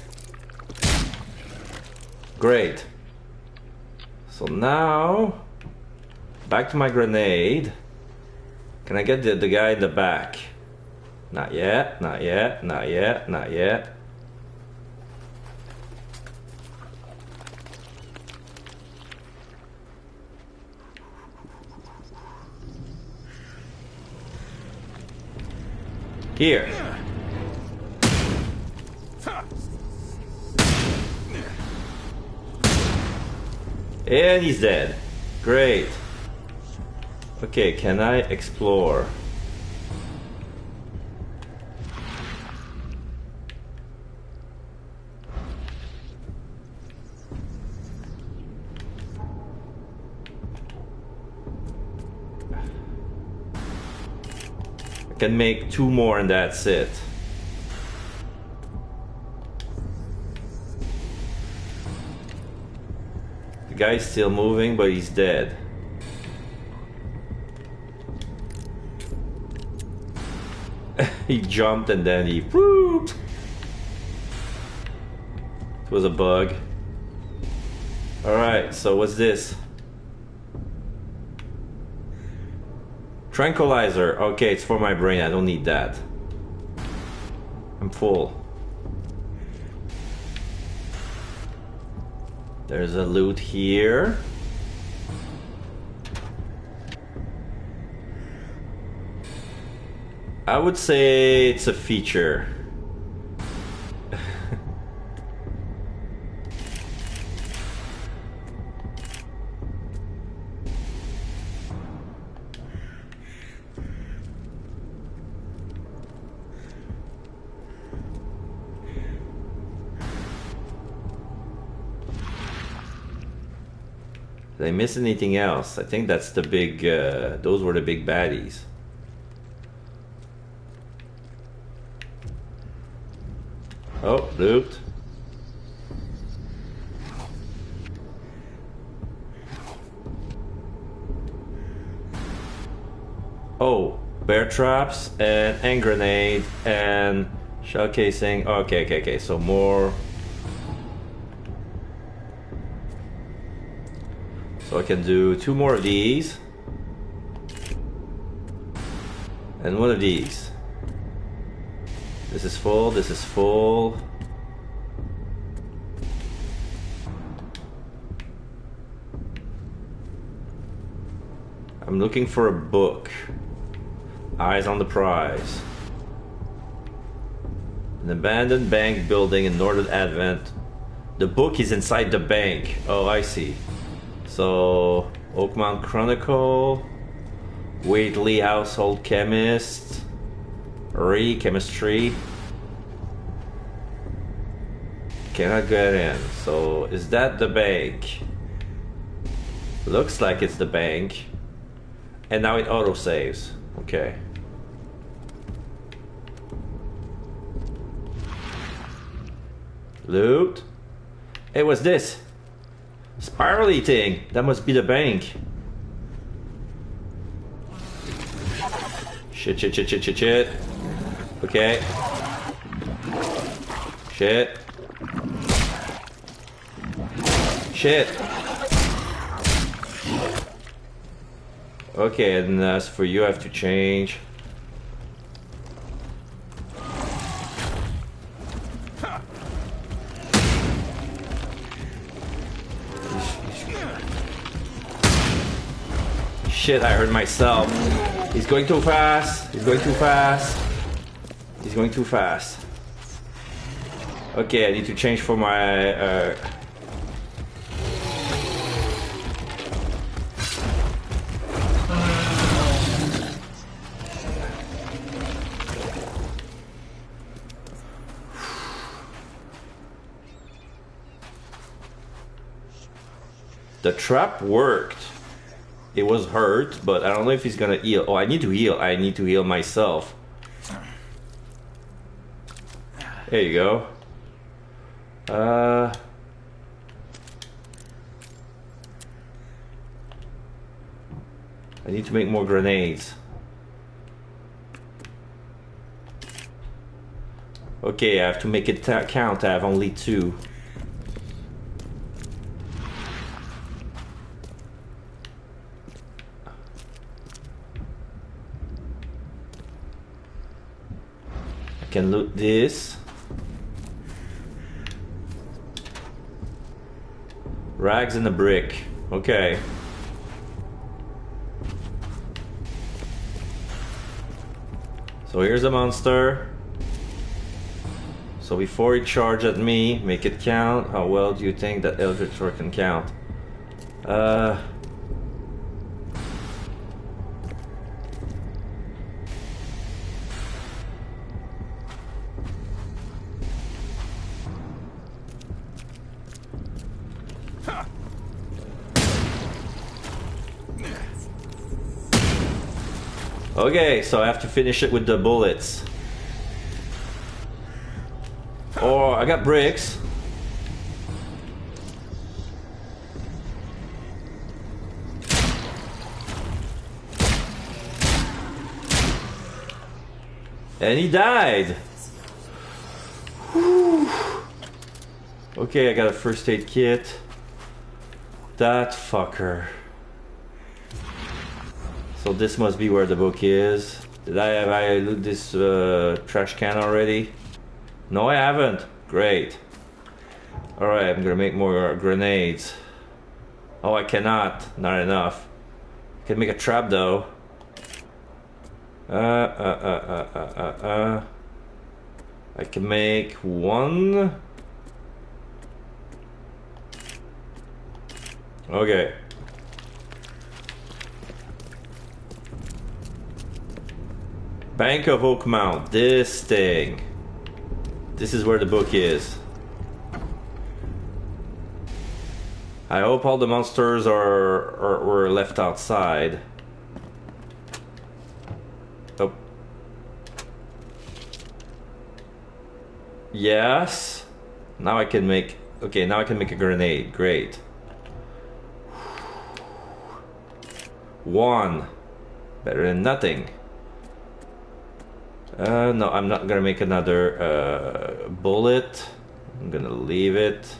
Great. So now, back to my grenade. Can I get the guy in the back? Not yet, not yet, not yet, not yet. Here. And he's dead. Great. Okay, can I explore? I can make 2 more and that's it. The guy's still moving, but he's dead. He jumped and then he whooped. It was a bug. Alright, so what's this? Tranquilizer. Okay, it's for my brain. I don't need that. I'm full. There's a loot here. I would say it's a feature. Did I miss anything else? I think that's the big, those were the big baddies. Oh, looped. Oh, bear traps and hand grenade and shell casing. Okay, so more. So I can do 2 more of these. And 1 of these. This is full, this is full. I'm looking for a book. Eyes on the prize. An abandoned bank building in Northern Advent. The book is inside the bank. Oh, I see. So, Oakmount Chronicle, Whately Household Chemist, Chemistry. Cannot get in. So, is that the bank? Looks like it's the bank. And now it auto-saves. Okay. Loot. Hey, what's this? Spirally thing. That must be the bank. Shit. Okay. Shit. Okay, and as for you, I have to change. Shit, I hurt myself. He's going too fast. Okay, I need to change for my... The trap worked. It was hurt, but I don't know if he's gonna heal. Oh, I need to heal. I need to heal myself. There you go. I need to make more grenades. Okay, I have to make it count. I have only 2. Can loot this. Rags and a brick. Okay. So here's a monster. So before he charges at me, make it count. How well do you think that Eldritch Sword can count? Okay, so I have to finish it with the bullets. Or I got bricks. And he died. Whew. Okay, I got a first aid kit. That fucker. So this must be where the book is. Have I loot this trash can already? No, I haven't. Great. Alright, I'm gonna make more grenades. Oh, I cannot. Not enough. I can make a trap though. I can make one. Okay. Bank of Oakmount. This thing. This is where the book is. I hope all the monsters were left outside. Oh. Yes. Now I can make... Okay, now I can make a grenade. Great. One. Better than nothing. No, I'm not gonna make another bullet. I'm gonna leave it.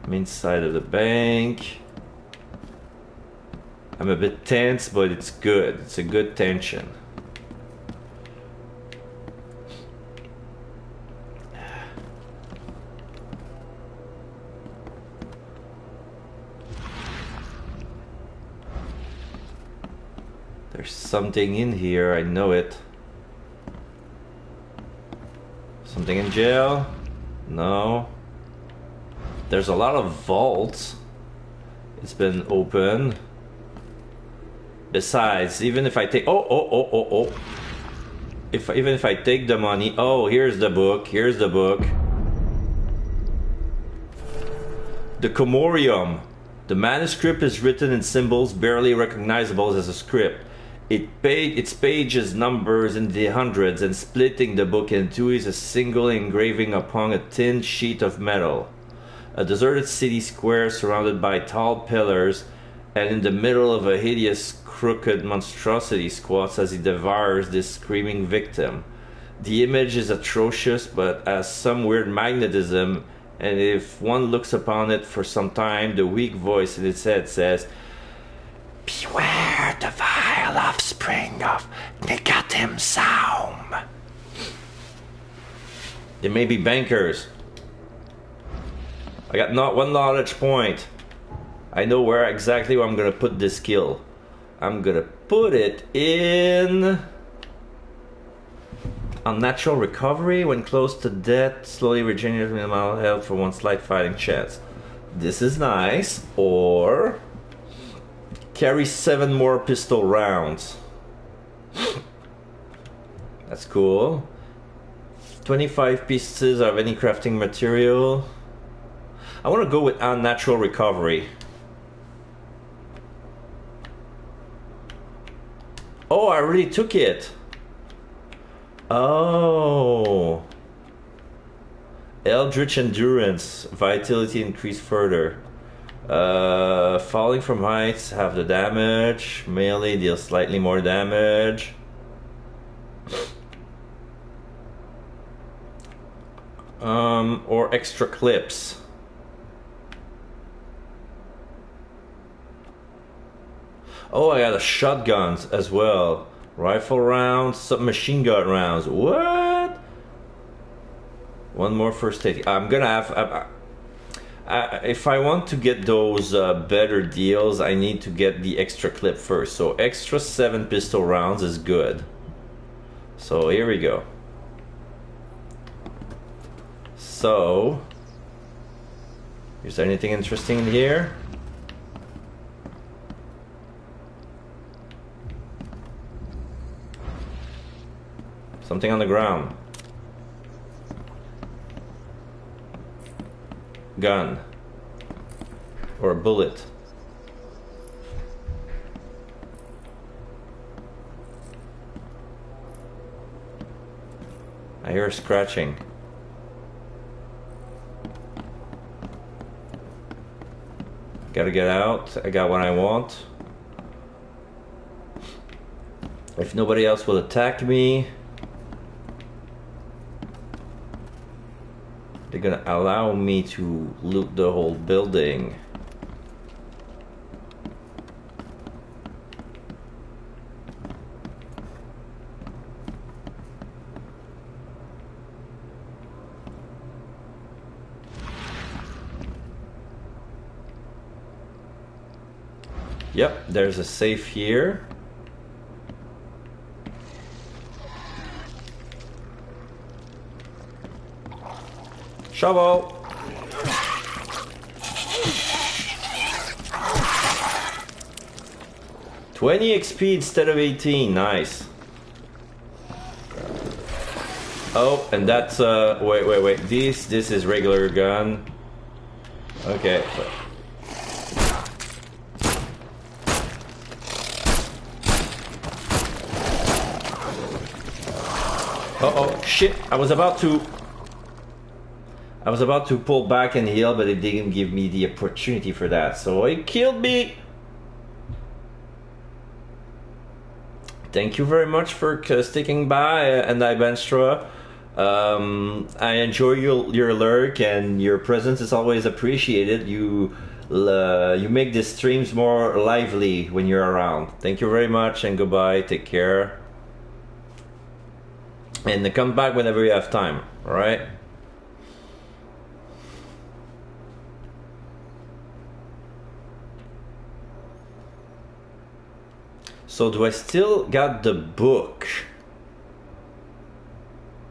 I'm inside of the bank. I'm a bit tense, but it's good. It's a good tension. There's something in here, I know it. Something in jail? No. There's a lot of vaults. It's been open. Besides, even if I take... Oh. Even if I take the money... Oh, here's the book. Here's the book. The Comorium. The manuscript is written in symbols barely recognizable as a script. Its pages numbers in the hundreds, and splitting the book in two is a single engraving upon a thin sheet of metal. A deserted city square surrounded by tall pillars, and in the middle of a hideous crooked monstrosity squats as he devours this screaming victim. The image is atrocious, but has some weird magnetism, and if one looks upon it for some time, the weak voice in its head says, "Beware the vile offspring of Negatim Saum." There may be bankers. I got not one knowledge point. I know exactly where I'm gonna put this skill. I'm gonna put it in unnatural recovery when close to death, slowly regenerating the amount of health for one slight fighting chance. This is nice. Or carry 7 more pistol rounds. That's cool. 25 pieces of any crafting material. I want to go with unnatural recovery. Oh, I already took it. Oh. Eldritch Endurance. Vitality increased further. Falling from heights, half the damage. Melee deals slightly more damage. Or extra clips. Oh, I got a shotguns as well. Rifle rounds, submachine gun rounds. What? One more first aid. I'm gonna have... if I want to get those better deals, I need to get the extra clip first. So extra 7 pistol rounds is good. So here we go. So, is there anything interesting in here? Something on the ground. Gun. Or a bullet. I hear scratching. Gotta get out. I got what I want. If nobody else will attack me, they're gonna allow me to loot the whole building. Yep, there's a safe here. Shovel! $20 XP instead of 18, nice. Oh, and that's wait. This is regular gun. Okay. Uh-oh, shit, I was about to pull back and heal, but it didn't give me the opportunity for that, so it killed me. Thank you very much for sticking by, and Ibenstra. I enjoy your lurk, and your presence is always appreciated. You make the streams more lively when you're around. Thank you very much, and goodbye. Take care. And come back whenever you have time, alright? So do I still got the book?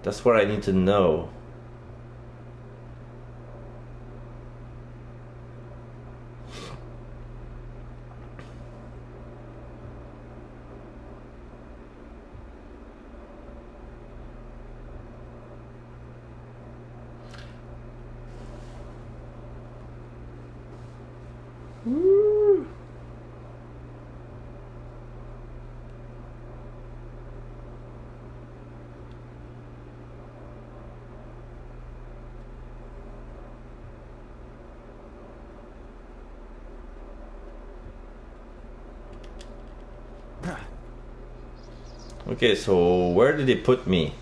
That's what I need to know. Woo. Okay, so where did they put me?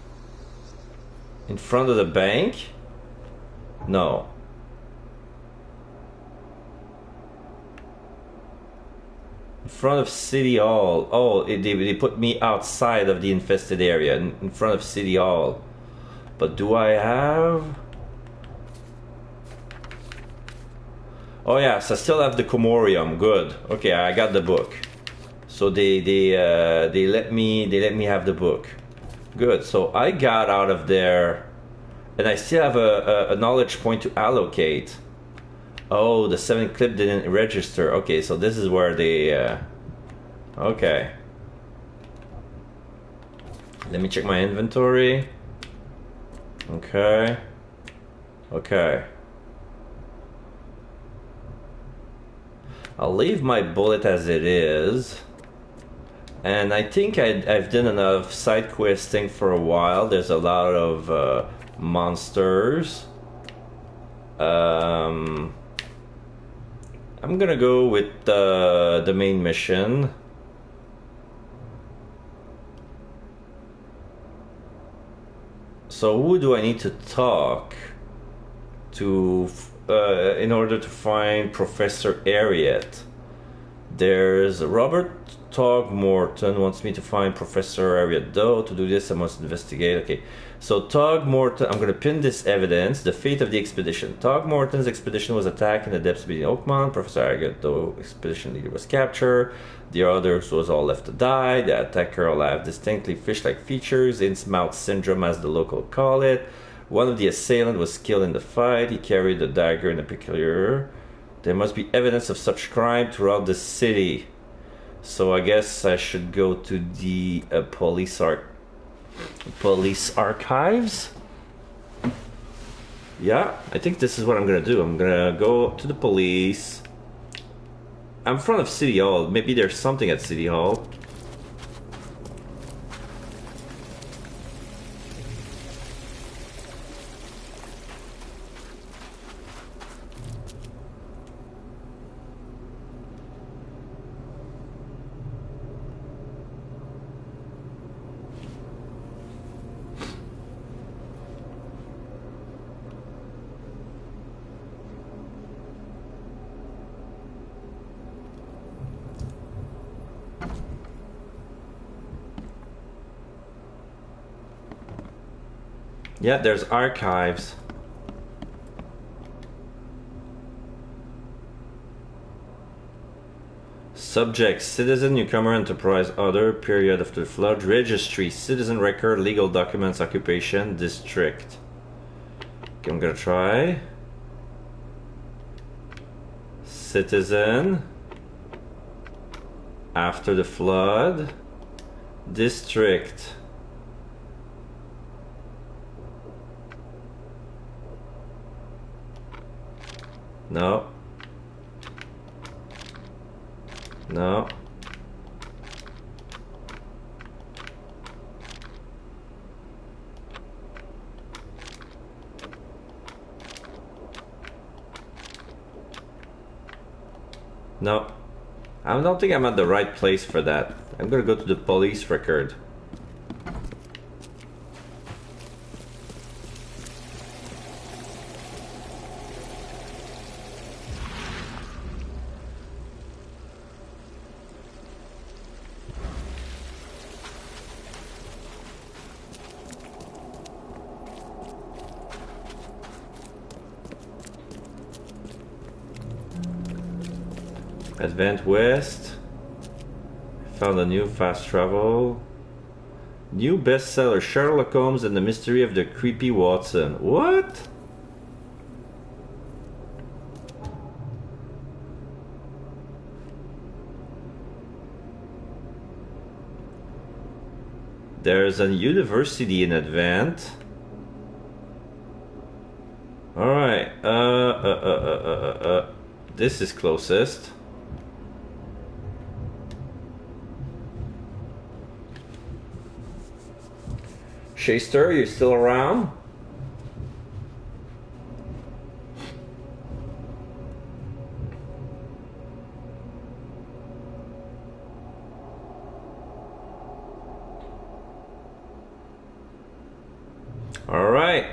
In front of the bank? No. In front of City Hall. Oh, they put me outside of the infested area, in front of City Hall. But do I have... Oh yes, I still have the Comorium. Good. Okay, I got the book. So they let me have the book. Good. So I got out of there, and I still have a knowledge point to allocate. Oh, the 7 clip didn't register. Okay, so this is where they... Okay. Let me check my inventory. Okay. Okay. I'll leave my bullet as it is. And I think I've done enough side questing for a while. There's a lot of monsters. I'm gonna go with the main mission. So who do I need to talk to in order to find Professor Harriet? There's Robert Togmorton wants me to find Professor Harriet Doe. To do this, I must investigate. Okay, so Togmorton, I'm going to pin this evidence. The fate of the expedition. Togmorton's expedition was attacked in the depths beneath Oakmont. Professor Harriet Doe, expedition leader, was captured. The others was all left to die. The attacker all have distinctly fish-like features, Innsmouth syndrome as the local call it. One of the assailants was killed in the fight. He carried a dagger in a peculiar... There must be evidence of such crime throughout the city. So I guess I should go to the police archives. Yeah, I think this is what I'm gonna do. I'm gonna go to the police. I'm in front of City Hall. Maybe there's something at City Hall. Yeah, there's archives. Subject, citizen, newcomer, enterprise, other, period after the flood, registry, citizen record, legal documents, occupation, district. Okay, I'm gonna try. Citizen, after the flood, district. No. No. No. I don't think I'm at the right place for that. I'm gonna go to the police record. Advent West. Found a new fast travel. New bestseller, Sherlock Holmes and the Mystery of the Creepy Watson. What? There's a university in Advent. Alright, this is closest. Shaster, you still around? Alright,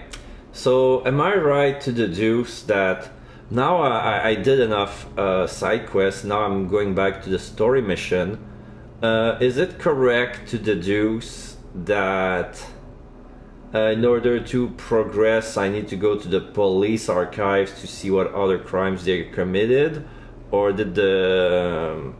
so am I right to deduce that now I did enough side quests, now I'm going back to the story mission. Is it correct to deduce that in order to progress I need to go to the police archives to see what other crimes they committed? Or did the...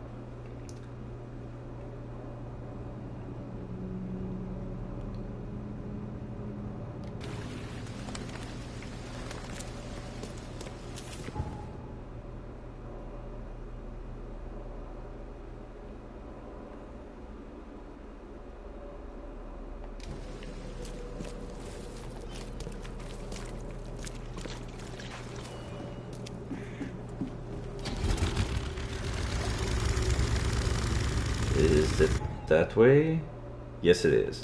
Is it that way? Yes, it is.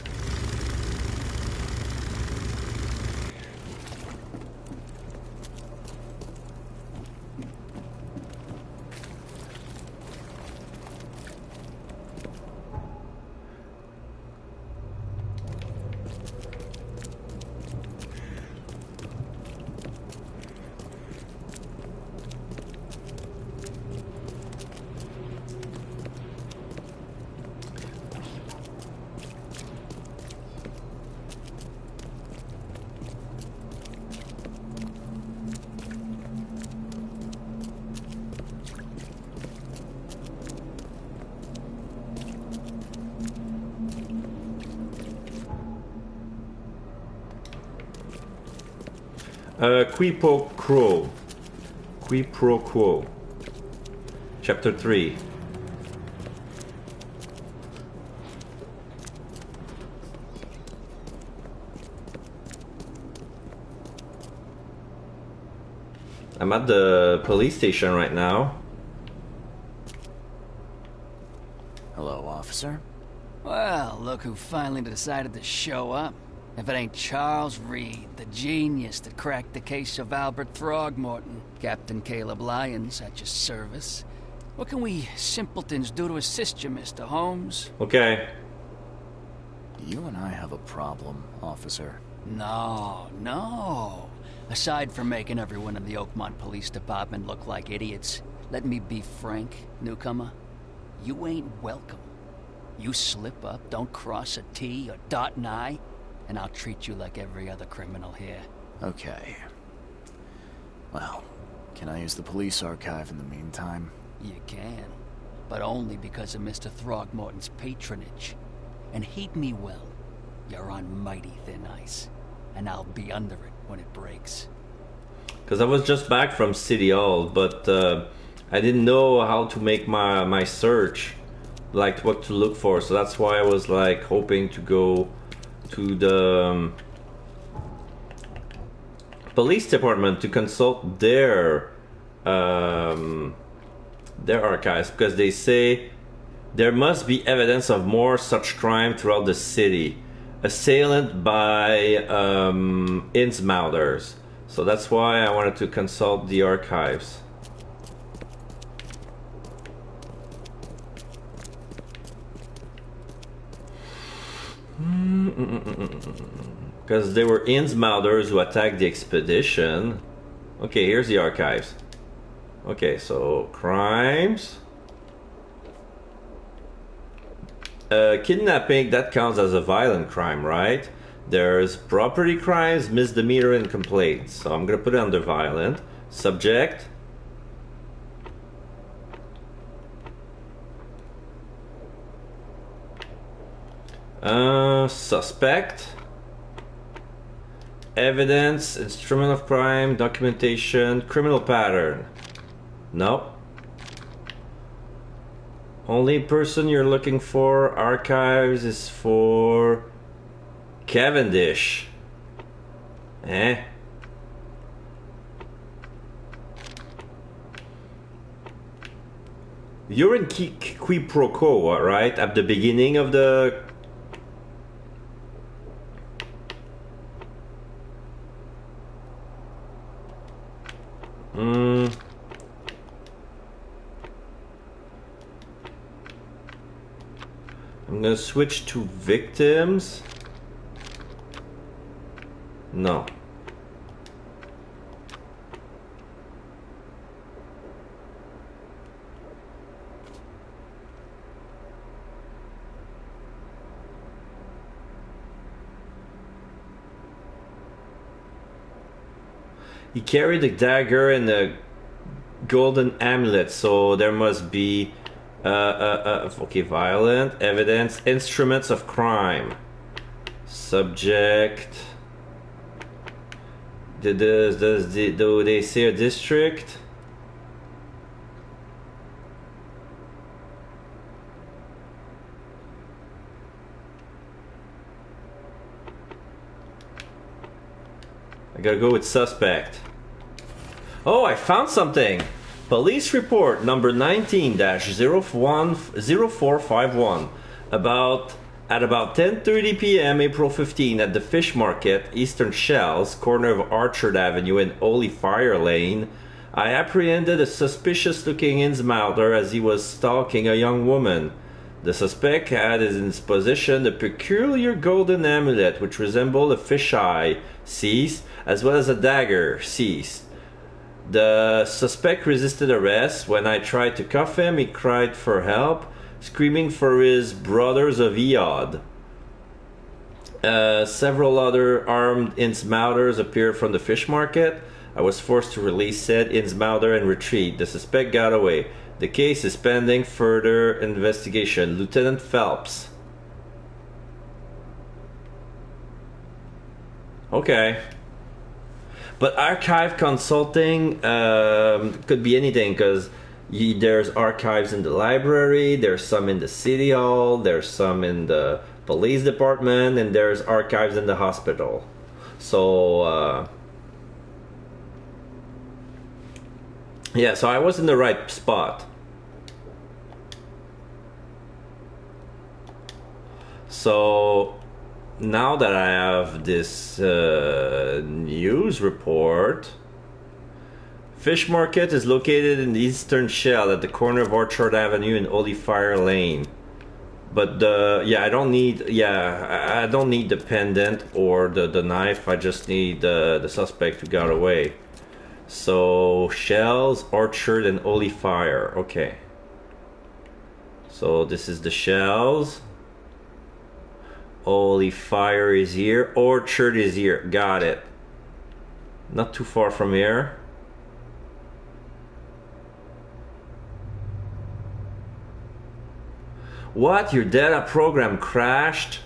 Qui pro quo. Chapter 3. I'm at the police station right now. Hello, officer. Well, look who finally decided to show up. If it ain't Charles Reed, the genius that cracked the case of Albert Throgmorton. Captain Caleb Lyons at your service. What can we simpletons do to assist you, Mr. Holmes? Okay. You and I have a problem, officer. No. Aside from making everyone in the Oakmont Police Department look like idiots, let me be frank, newcomer. You ain't welcome. You slip up, don't cross a T or dot an I, and I'll treat you like every other criminal here. Okay. Well, can I use the police archive in the meantime? You can, but only because of Mr. Throgmorton's patronage. And heed me well, you're on mighty thin ice, and I'll be under it when it breaks. Because I was just back from City Hall, but I didn't know how to make my search, like what to look for, so that's why I was like hoping to go to the police department to consult their archives, because they say there must be evidence of more such crime throughout the city, assailant by Innsmouters. So that's why I wanted to consult the archives. Because they were Innsmouters who attacked the expedition. Okay, here's the archives. Okay, so crimes. Kidnapping, that counts as a violent crime, right? There's property crimes, misdemeanor, and complaints. So I'm gonna put it under violent. Subject. Suspect. Evidence, instrument of crime, documentation, criminal pattern. Nope. Only person you're looking for, archives, is for Cavendish. Eh? You're in qui pro quo, right? At the beginning of the... I'm gonna switch to victims. No. He carried a dagger and a golden amulet, so there must be okay, violent, evidence, instruments of crime, subject. Do they say a district? I gotta go with suspect. Oh, I found something! Police report number 19-0451 at about 10:30 p.m. April 15 at the Fish Market, Eastern Shells, corner of Orchard Avenue and Holy Fire Lane. I apprehended a suspicious-looking Innsmouter as he was stalking a young woman. The suspect had in his possession a peculiar golden amulet which resembled a fisheye, seized, as well as a dagger, seized. The suspect resisted arrest. When I tried to cuff him, he cried for help, screaming for his brothers of EOD. Several other armed Innsmouters appeared from the fish market. I was forced to release said Innsmouter and retreat. The suspect got away. The case is pending further investigation. Lieutenant Phelps. Okay. But archive consulting could be anything, because there's archives in the library, there's some in the city hall, there's some in the police department, and there's archives in the hospital. So, yeah, so I was in the right spot. So... now that I have this news report, Fish Market is located in the Eastern Shell at the corner of Orchard Avenue and Holy Fire Lane. But I don't need the pendant or the knife. I just need the suspect who got away. So Shells, Orchard, and Holy Fire. Okay. So this is the Shells. Holy Fire is here. Orchard is here. Got it. Not too far from here. What? Your data program crashed?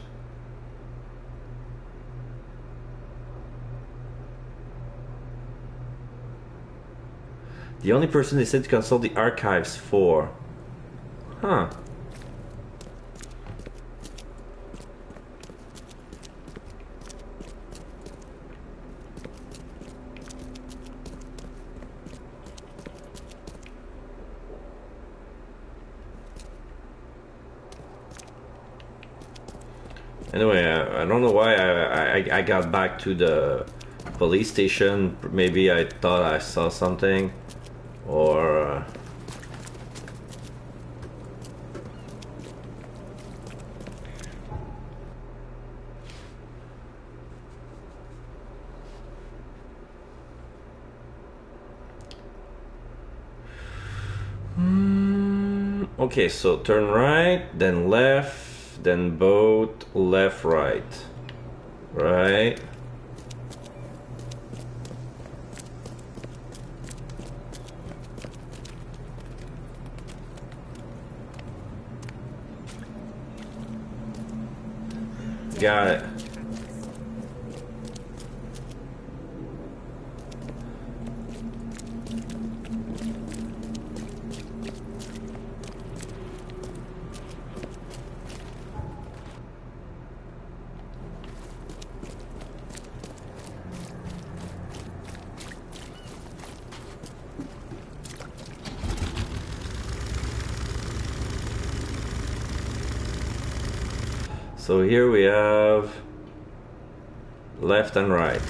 The only person they said to consult the archives for. Huh. Anyway, I don't know why I got back to the police station. Maybe I thought I saw something, or okay, so turn right, then left. Then boat, left, right. Right. Got it. So here we have left and right.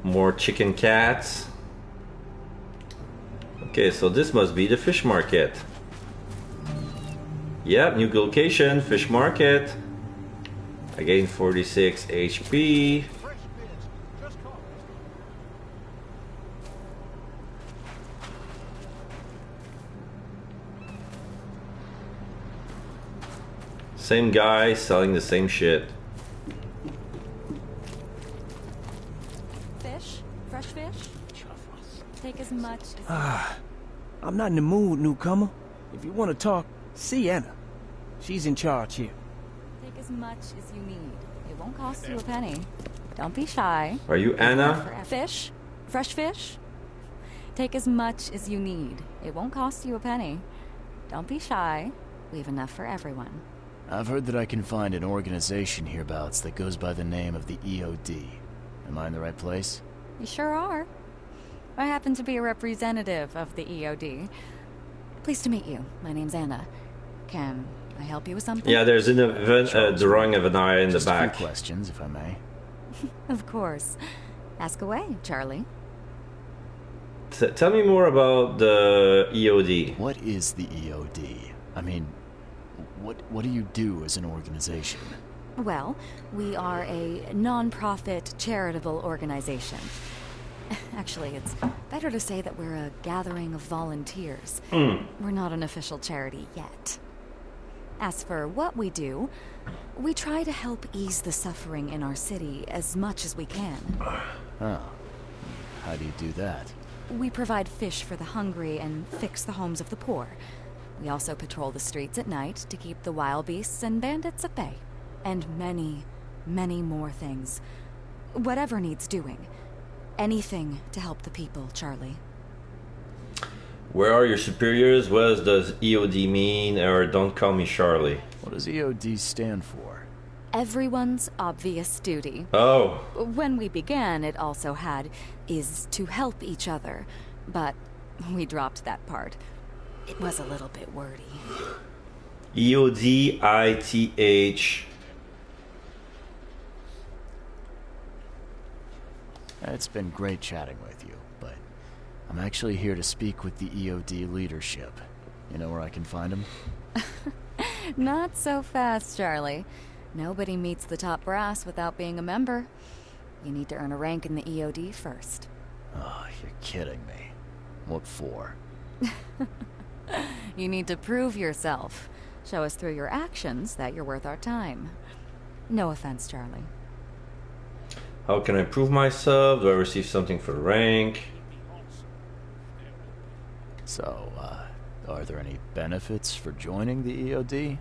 More chicken cats. Okay, so this must be the fish market. Yep, new location, fish market. I gained 46 HP. Same guy selling the same shit. Fish? Fresh fish? Take as much as... I'm not in the mood, newcomer. If you want to talk, see Anna. She's in charge here. Take as much as you need. It won't cost you a penny. Don't be shy. Are you Anna? Fish? Fresh fish? Take as much as you need. It won't cost you a penny. Don't be shy. We have enough for everyone. I've heard that I can find an organization hereabouts that goes by the name of the EOD. Am I in the right place? You sure are. I happen to be a representative of the EOD. Pleased to meet you. My name's Anna. Can I help you with something? Yeah, there's an event, drawing of an eye in Just the back. a few questions, if I may. Of course. Ask away, Charlie. Tell me more about the EOD. What is the EOD? I mean, what do you do as an organization? Well, we are a non-profit charitable organization. Actually, it's better to say that we're a gathering of volunteers. We're not an official charity yet. As for what we do, we try to help ease the suffering in our city as much as we can. Oh. How do you do that? We provide fish for the hungry and fix the homes of the poor. We also patrol the streets at night to keep the wild beasts and bandits at bay. And many, many more things. Whatever needs doing. Anything to help the people, Charlie. Where are your superiors? What does EOD mean? Or don't call me Charlie. What does EOD stand for? Everyone's obvious duty. Oh. When we began, it also had is to help each other. But we dropped that part. It was a little bit wordy. EODITH. It's been great chatting with you, but I'm actually here to speak with the EOD leadership. You know where I can find them? Not so fast, Charlie. Nobody meets the top brass without being a member. You need to earn a rank in the EOD first. Oh, you're kidding me. What for? You need to prove yourself. Show us through your actions that you're worth our time. No offense, Charlie. How can I prove myself? Do I receive something for rank? So, are there any benefits for joining the EOD?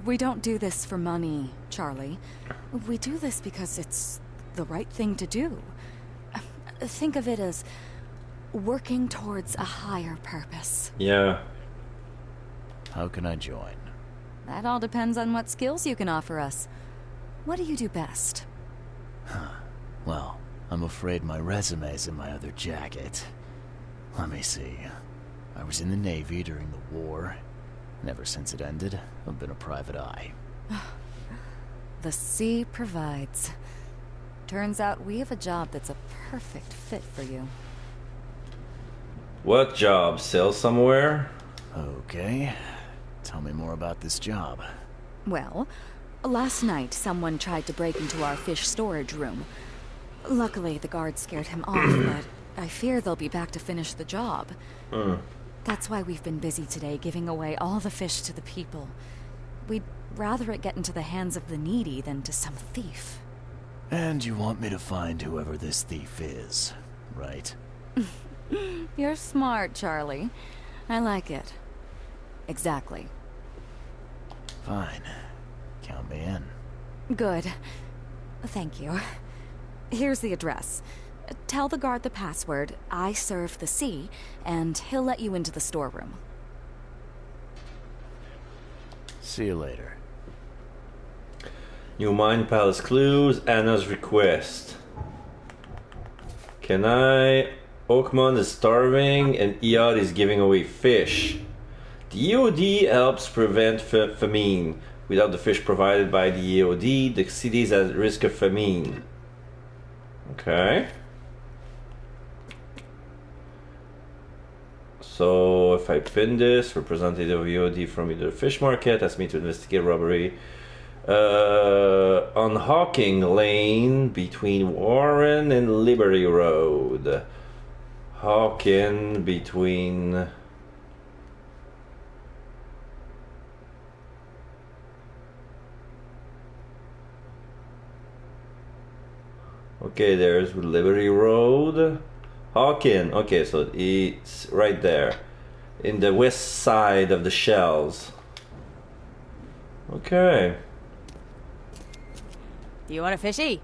We don't do this for money, Charlie. We do this because it's the right thing to do. Think of it as working towards a higher purpose. Yeah. How can I join? That all depends on what skills you can offer us. What do you do best? Well, I'm afraid my resume's in my other jacket. Let me see. I was in the Navy during the war. And ever since it ended, I've been a private eye. The sea provides. Turns out we have a job that's a perfect fit for you. What job? Sell somewhere? Okay. Tell me more about this job. Well, last night someone tried to break into our fish storage room. Luckily, the guards scared him off, but I fear they'll be back to finish the job. That's why we've been busy today, giving away all the fish to the people. We'd rather it get into the hands of the needy than to some thief. And you want me to find whoever this thief is, right? You're smart, Charlie. I like it. Exactly. Fine. Count me in. Good. Thank you. Here's the address. Tell the guard the password, I serve the sea, and he'll let you into the storeroom. See you later. New Mind Palace clues, Anna's request. Can I? Oakmont is starving and EOD is giving away fish. The EOD helps prevent famine. Without the fish provided by the EOD, the city is at risk of famine. Okay. So if I pin this, representative of EOD from either fish market asks me to investigate robbery on Hawking Lane between Warren and Liberty Road. Hawking between okay, there's Liberty Road. Hawking. Okay, so it's right there in the west side of the shells. Okay. Do you want a fishy?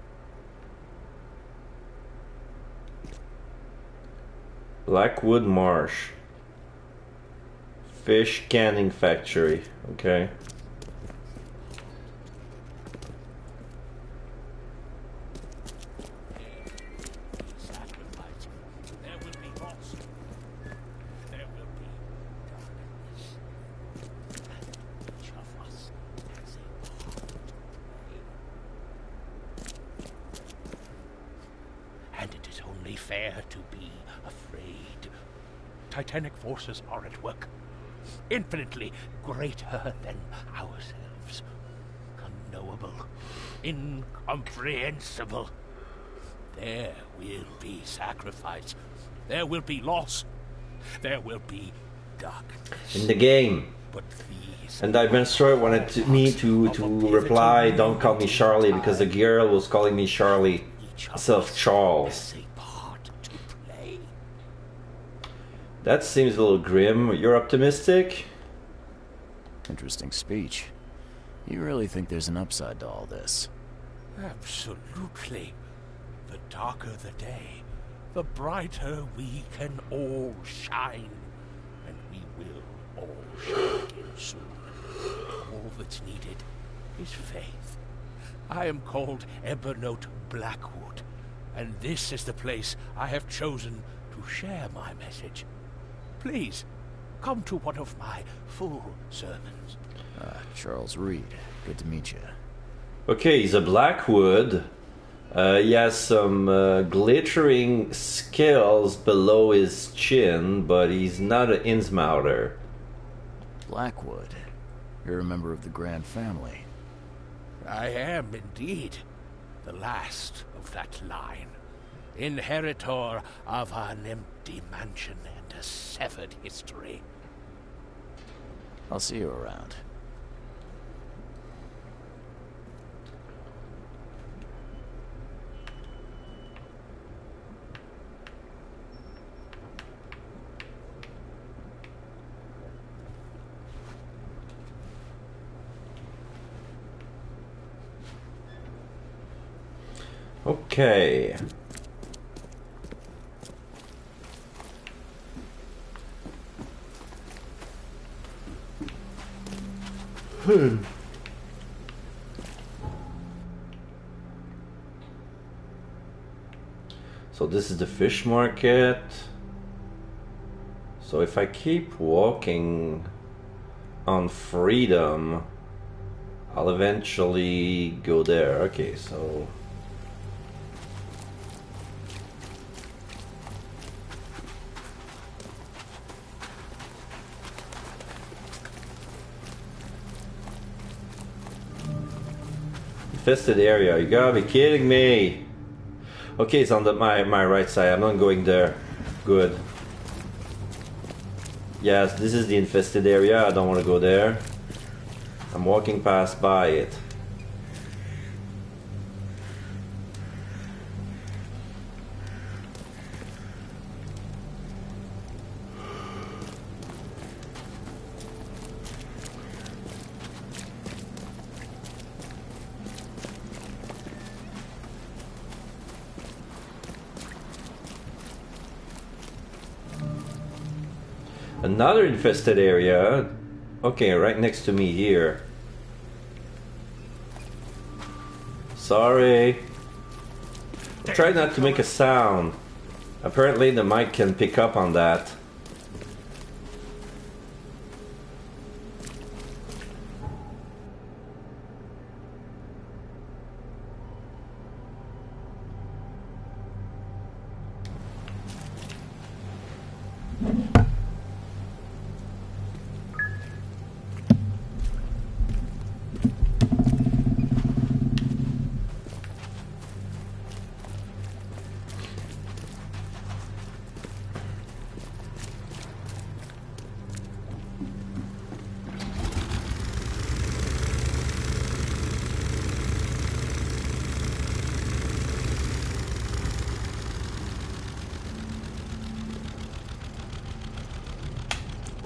Blackwood Marsh. Fish canning factory. Okay. Fair to be afraid. Titanic forces are at work, infinitely greater than ourselves. Unknowable, incomprehensible. There will be sacrifice. There will be loss. There will be darkness. In the game. But these and Dimension wanted me to reply, don't call me Charlie, because the girl was calling me Charlie instead of Charles. That seems a little grim. You're optimistic? Interesting speech. You really think there's an upside to all this? Absolutely. The darker the day, the brighter we can all shine. And we will all shine again soon. All that's needed is faith. I am called Ebernote Blackwood, and this is the place I have chosen to share my message. Please, come to one of my full sermons. Charles Reed. Good to meet you. Okay, he's a Blackwood. He has some glittering scales below his chin, but he's not an Innsmouther. Blackwood. You're a member of the Grand family. I am indeed the last of that line. Inheritor of an empty mansion and a severed history. I'll see you around. Okay. So this is the fish market. So if I keep walking on Freedom, I'll eventually go there. Okay, so infested area, you gotta be kidding me. Okay, it's on my right side. I'm not going there. Good. Yes, this is the infested area. I don't want to go there. I'm walking past by it. Another infested area. Okay, right next to me here. Sorry. Try not to make a sound. Apparently the mic can pick up on that.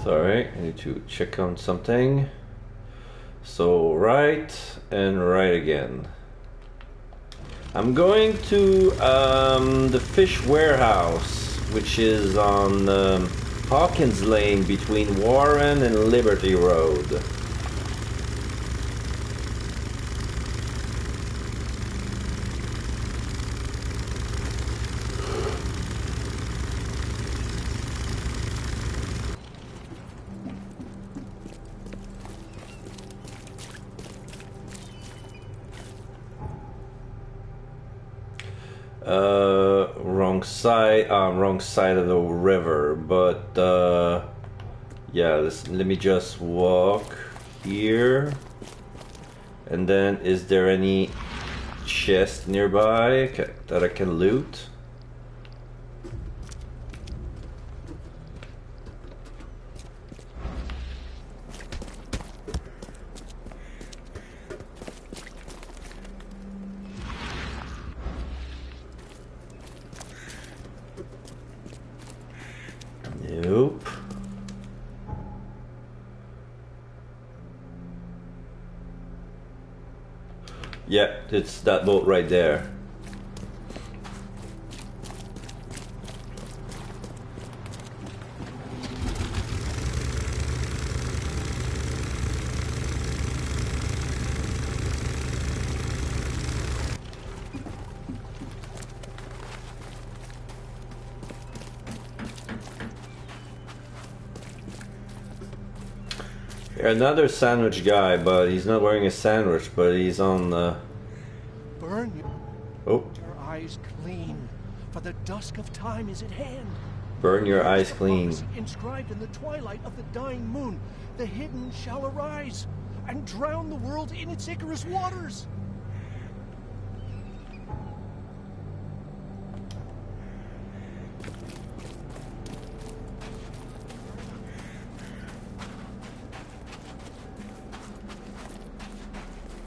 Sorry, I need to check on something. So right and right again. I'm going to the fish warehouse, which is on Hawkins Lane between Warren and Liberty Road. Wrong side of the river, but yeah, let me just walk here. And then, is there any chest nearby that I can loot? Nope. Yeah, it's that boat right there. Another sandwich guy, but he's not wearing a sandwich, but he's on Burn you. Oh. for the dusk of time is at hand. Burn your There is eyes a clean. prophecy inscribed in the twilight of the dying moon. The hidden shall arise and drown the world in its Icarus waters.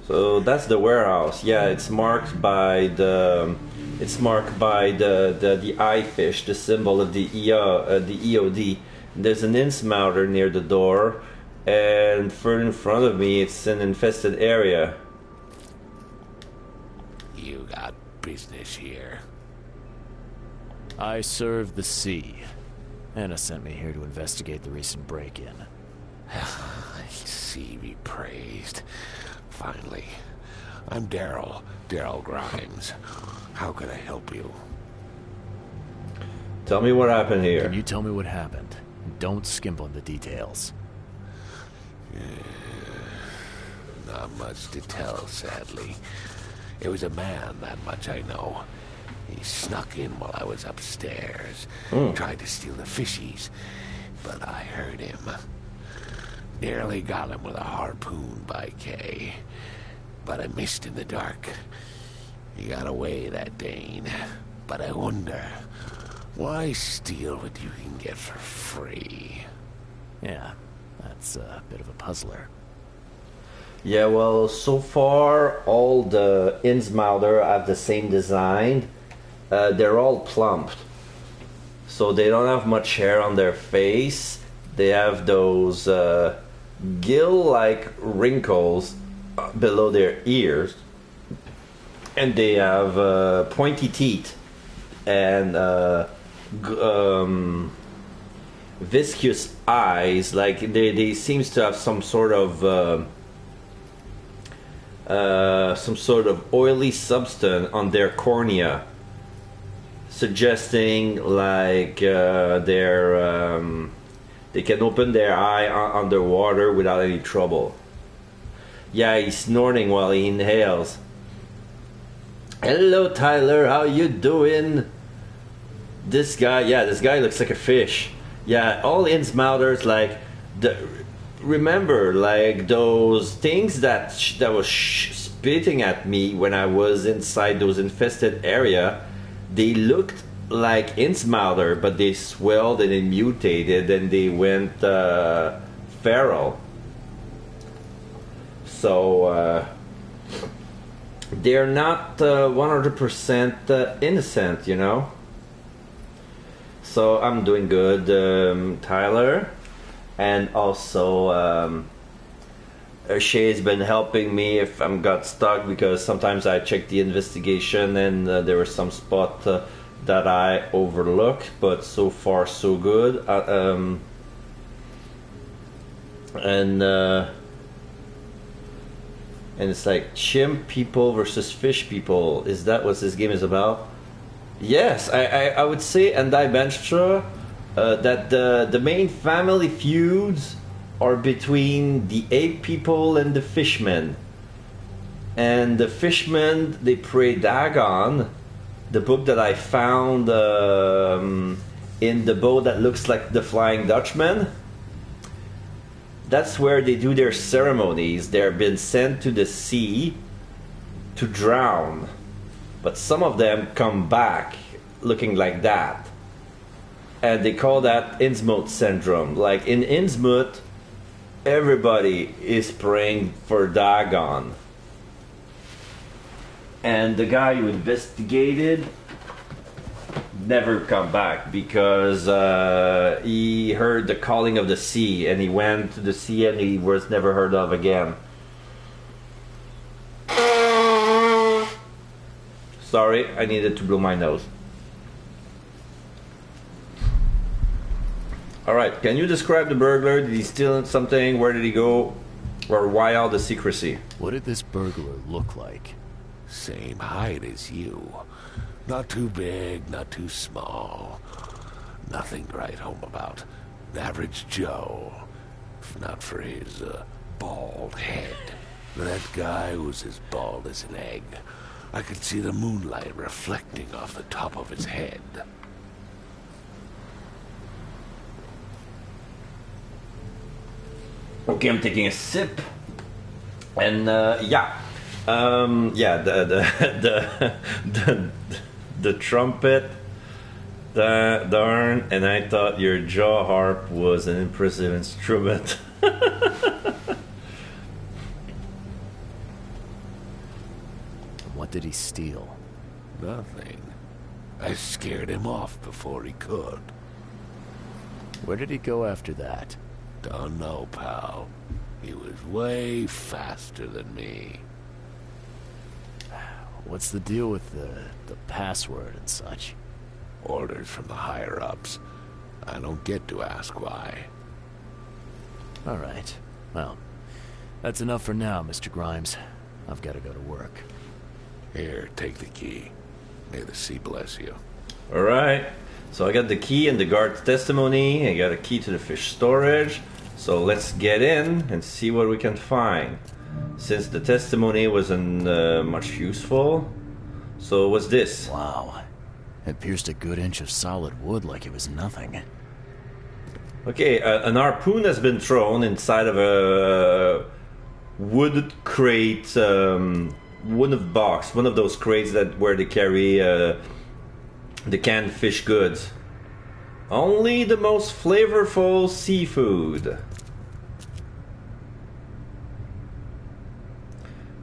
So that's the warehouse. Yeah, it's marked by the eye fish, the symbol of the EOD. There's an insmouter near the door, and further in front of me, it's an infested area. You got business here. I serve the sea. Anna sent me here to investigate the recent break-in. Sea be praised. Finally. I'm Daryl Grimes. How can I help you? Tell me what happened here. Can you tell me what happened? Don't skimp on the details. Not much to tell, sadly. It was a man, that much I know. He snuck in while I was upstairs. Tried to steal the fishies, but I heard him. Nearly got him with a harpoon by Kay, but I missed in the dark. He got away, that Dane. But I wonder, why steal what you can get for free? Yeah, that's a bit of a puzzler. Yeah, well, so far all the Innsmouter have the same design. They're all plumped, so they don't have much hair on their face. They have those gill-like wrinkles below their ears, and they have pointy teeth and viscous eyes. Like they seems to have some sort of oily substance on their cornea, suggesting like they can open their eye underwater without any trouble. Yeah, he's snorting while he inhales. Hello, Tyler. How you doing? This guy looks like a fish. Yeah, all Innsmouters, like remember, like those things that was spitting at me when I was inside those infested area. They looked like Innsmouter, but they swelled and they mutated and they went feral. So they're not 100% innocent, you know. So I'm doing good, Tyler, and also Shay's been helping me if I'm got stuck, because sometimes I check the investigation and there was some spot that I overlooked, but so far so good. And it's like chimp people versus fish people. Is that what this game is about? Yes, I would say, and I Benstra, that the main family feuds are between the ape people and the fishmen. And the fishmen, they pray Dagon, the book that I found in the boat that looks like the Flying Dutchman. That's where they do their ceremonies. They're been sent to the sea to drown. But some of them come back looking like that. And they call that Innsmouth syndrome. Like in Innsmouth, everybody is praying for Dagon. And the guy who investigated never come back because he heard the calling of the sea, and he went to the sea and he was never heard of again. Sorry, I needed to blow my nose. Alright, can you describe the burglar? Did he steal something? Where did he go? Or why all the secrecy? What did this burglar look like? Same height as you. Not too big, not too small. Nothing to write home about. An average Joe. If not for his bald head. That guy was as bald as an egg. I could see the moonlight reflecting off the top of his head. Okay, I'm taking a sip, and yeah, the trumpet, darn, and I thought your jaw harp was an impressive instrument. What did he steal? Nothing. I scared him off before he could. Where did he go after that? Don't know, pal. He was way faster than me. What's the deal with the password and such? Orders from the higher-ups. I don't get to ask why. All right. Well, that's enough for now, Mr. Grimes. I've got to go to work. Here, take the key. May the sea bless you. All right. So I got the key and the guard's testimony. I got a key to the fish storage. So let's get in and see what we can find. Since the testimony wasn't much useful. So what's this? Wow. It pierced a good inch of solid wood like it was nothing. Okay, an harpoon has been thrown inside of a wood crate, one of those crates where they carry the canned fish goods. Only the most flavorful seafood.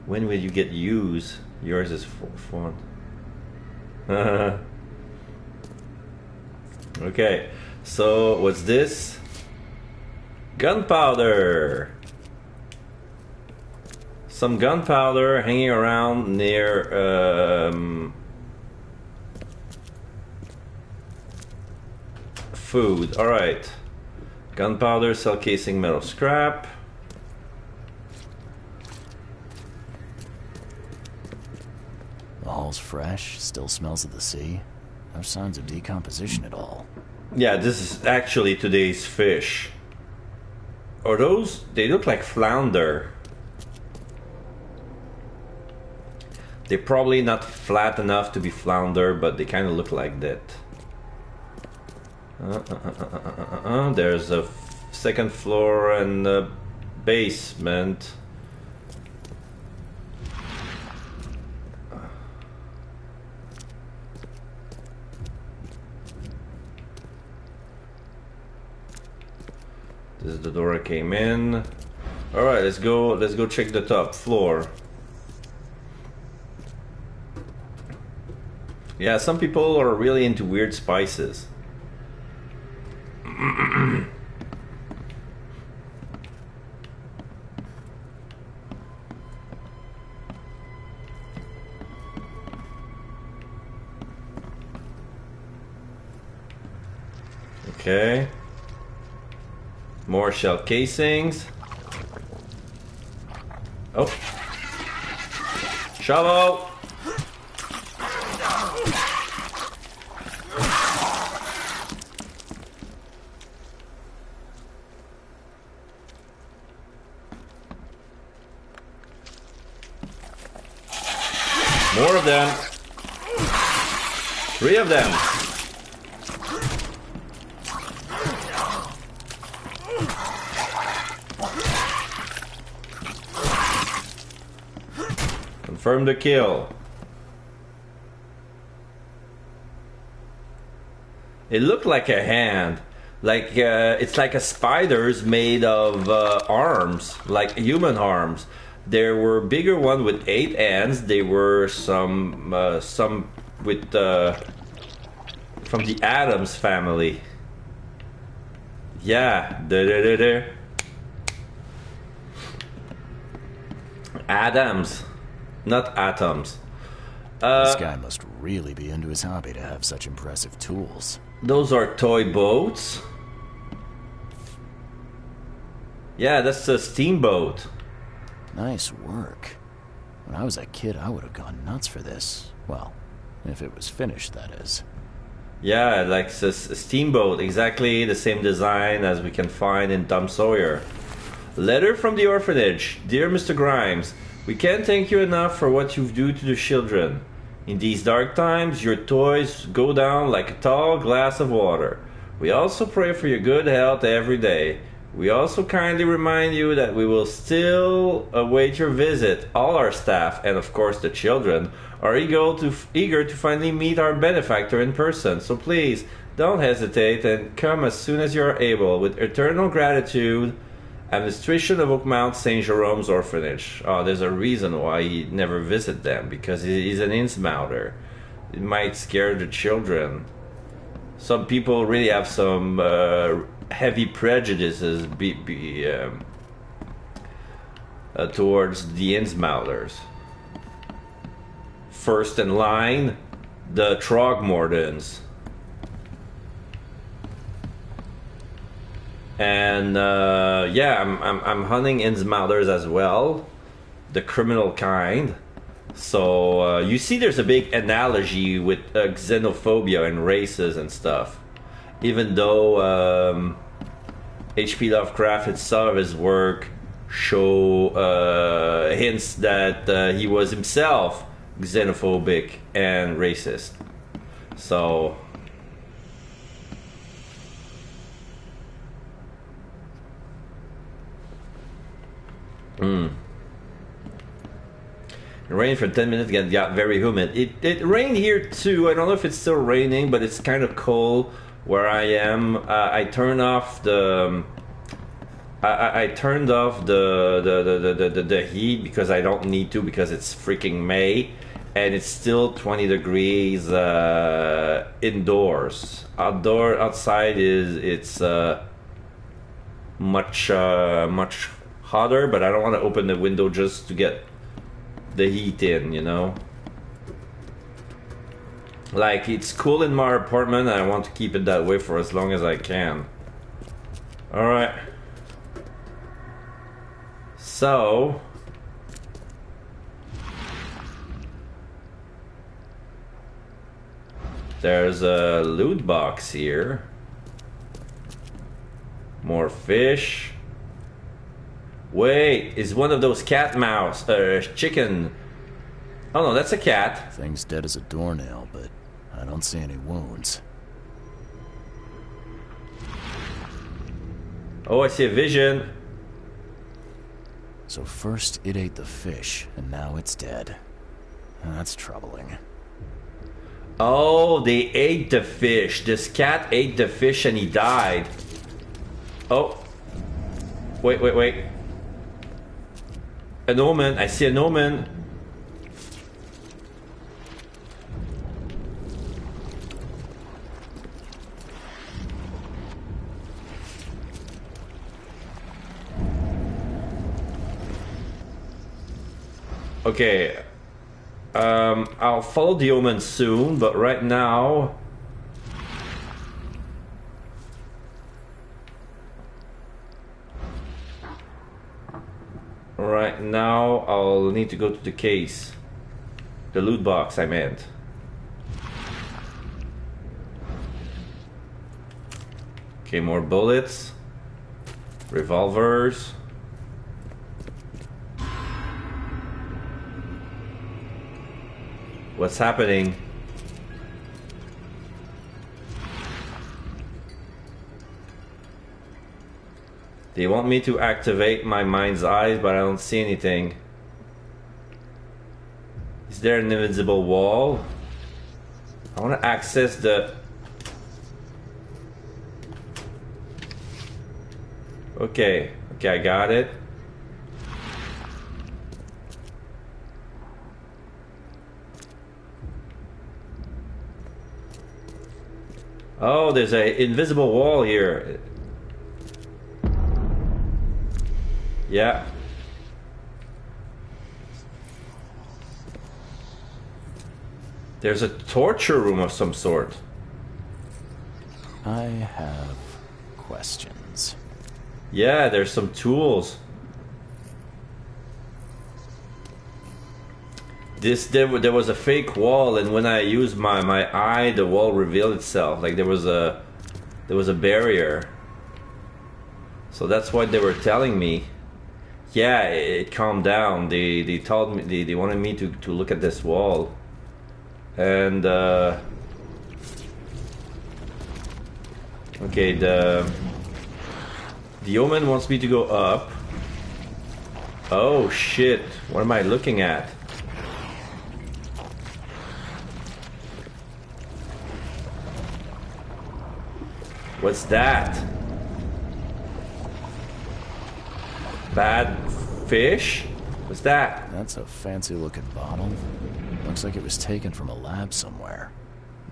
When will you get used? Yours is fun. Okay, so what's this? Gunpowder. Some gunpowder hanging around near food. All right. Gunpowder, cell casing, metal scrap. The hall's fresh, still smells of the sea. No signs of decomposition at all. Yeah, this is actually today's fish. Are those? They look like flounder. They're probably not flat enough to be flounder, but they kind of look like that. There's a second floor and a basement. This is the door I came in. All right, let's go check the top floor. Yeah, some people are really into weird spices. Okay. More shell casings. Oh. Shovel! More of them. 3 of them. Confirm the kill. It looked like a hand. Like it's like a spider's made of arms, like human arms. There were bigger ones with 8 hands. There were some with from the Addams family. Yeah, Addams, not atoms. This guy must really be into his hobby to have such impressive tools. Those are toy boats. Yeah, that's a steamboat. Nice work. When I was a kid, I would have gone nuts for this. Well, if it was finished, that is. Yeah, like a steamboat, exactly the same design as we can find in Tom Sawyer. Letter from the orphanage. Dear Mr. Grimes, We can't thank you enough for what you do to the children. In these dark times, your toys go down like a tall glass of water. We also pray for your good health every day. We also kindly remind you that we will still await your visit. All our staff, and of course the children, are eager to finally meet our benefactor in person. So please, don't hesitate and come as soon as you are able. With eternal gratitude, Administration of Oakmount St. Jerome's Orphanage. Oh, there's a reason why he never visit them, because he's an Innsmouther. It might scare the children. Some people really have some heavy prejudices towards the Innsmouters. First in line, the Throgmortons. And yeah, I'm hunting Innsmouters as well, the criminal kind. So you see, there's a big analogy with xenophobia and races and stuff. Even though H.P. Lovecraft and some of his work show hints that he was himself xenophobic and racist. So. It rained for 10 minutes and got very humid. It rained here too. I don't know if it's still raining, but it's kind of cold where I am. I turned off the the heat because I don't need to, because it's freaking May and it's still 20 degrees indoors. Outside it's much hotter, but I don't want to open the window just to get the heat in, you know. Like, it's cool in my apartment and I want to keep it that way for as long as I can. Alright. So there's a loot box here. More fish. Wait, is one of those chicken? Oh no, that's a cat. Thing's dead as a doornail, but I don't see any wounds. Oh, I see a vision. So first it ate the fish, and now it's dead. That's troubling. Oh, they ate the fish. This cat ate the fish and he died. Oh. Wait. An omen. I see an omen. Okay. I'll follow the omen soon, but right now... Right now, I'll need to go to the case. The loot box, I meant. Okay, more bullets. Revolvers. What's happening? They want me to activate my mind's eyes, but I don't see anything. Is there an invisible wall? I want to access the... Okay, I got it. Oh, there's an invisible wall here. Yeah. There's a torture room of some sort. I have questions. Yeah, there's some tools. There was a fake wall, and when I used my eye, the wall revealed itself. Like there was a barrier. So that's what they were telling me. Yeah, it calmed down. They told me they wanted me to look at this wall, and okay, the omen wants me to go up. Oh shit! What am I looking at? What's that? Bad fish? What's that? That's a fancy-looking bottle. Looks like it was taken from a lab somewhere.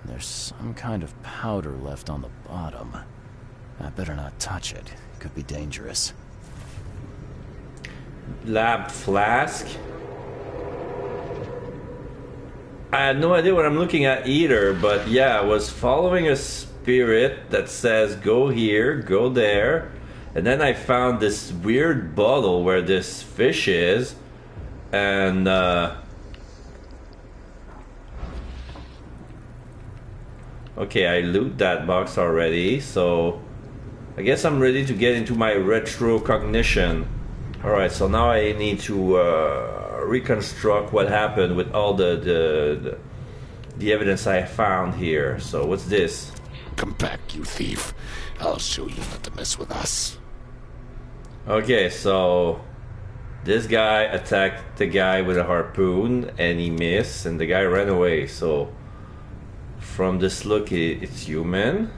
There's some kind of powder left on the bottom. I better not touch it. It could be dangerous. Lab flask? I had no idea what I'm looking at either, but yeah, I was following a spirit that says go here, go there, and then I found this weird bottle where this fish is, and okay, I loot that box already, so I guess I'm ready to get into my retrocognition. Alright, so now I need to reconstruct what happened with all the evidence I found here. So what's this? Come back, you thief. I'll show you not to mess with us. Okay, so this guy attacked the guy with a harpoon and he missed and the guy ran away. So from this look, it's human.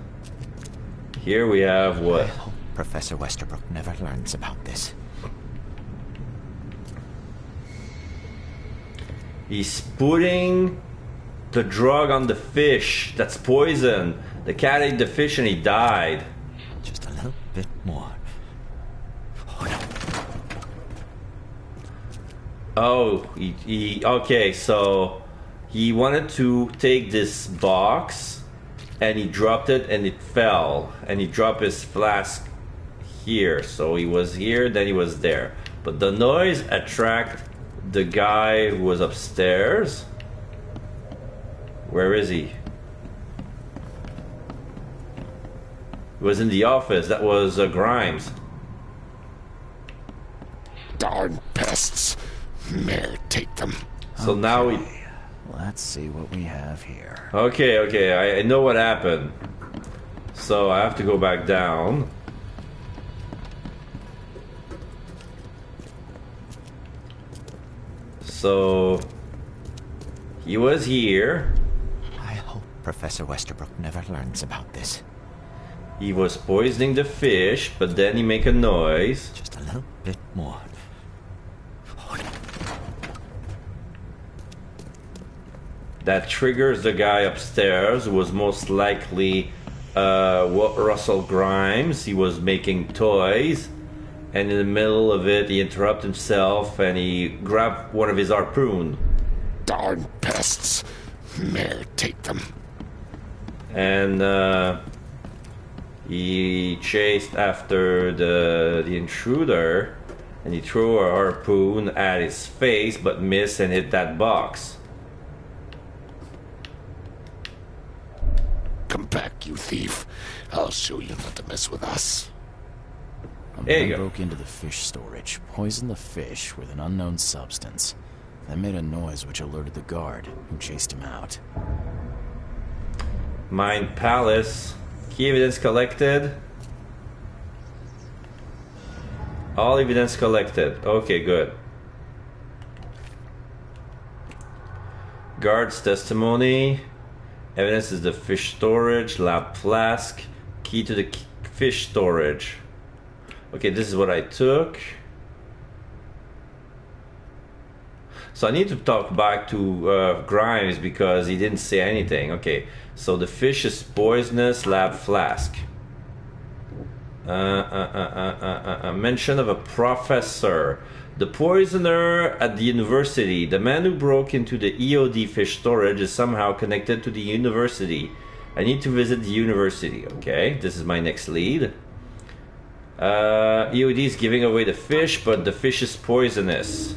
Here we have what? I hope Professor Westerbrook never learns about this. He's putting the drug on the fish. That's poison. The cat ate the fish and he died. Just a little bit more. Oh no. Oh, okay, so he wanted to take this box and he dropped it and it fell. And he dropped his flask here. So he was here, then he was there. But the noise attracted the guy who was upstairs. Where is he? He was in the office. That was Grimes. Darn pests. Mayor, take them. So okay. Now we... Let's see what we have here. Okay, I know what happened. So I have to go back down. So he was here. I hope Professor Westerbrook never learns about this. He was poisoning the fish, but then he make a noise. Just a little bit more. Oh, no. That triggers the guy upstairs, who was most likely Russell Grimes. He was making toys, and in the middle of it, he interrupted himself and he grabbed one of his harpoon. Darn pests. Mayor, take them. And he chased after the intruder, and he threw a harpoon at his face, but missed and hit that box. Come back, you thief. I'll show you not to mess with us. A There you man go. broke into the fish storage, poisoned the fish with an unknown substance, then made a noise which alerted the guard, who chased him out. Mind Palace. Key evidence collected. All evidence collected. Okay, good. Guard's testimony. Evidence is the fish storage, lab flask, key to the fish storage. Okay, this is what I took. So I need to talk back to Grimes because he didn't say anything. Okay, so the fish is poisonous, lab flask. Mention of a professor. The poisoner at the university. The man who broke into the EOD fish storage is somehow connected to the university. I need to visit the university. Okay, this is my next lead. EOD is giving away the fish, but the fish is poisonous.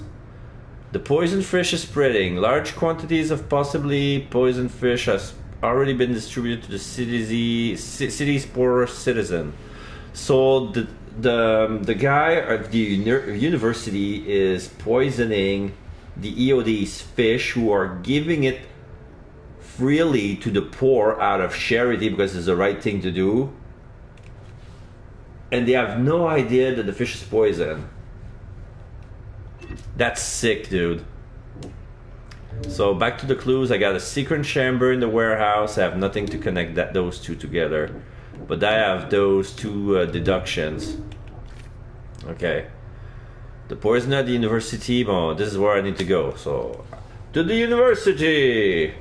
The poisoned fish is spreading. Large quantities of possibly poisoned fish has already been distributed to the city's poorer citizen. So the guy at the university is poisoning the EOD's fish, who are giving it freely to the poor out of charity because it's the right thing to do. And they have no idea that the fish is poison. That's sick, dude. So back to the clues. I got a secret chamber in the warehouse. I have nothing to connect those two together. But I have those two deductions. Okay. The poison at the university. Well, this is where I need to go. So, to the university!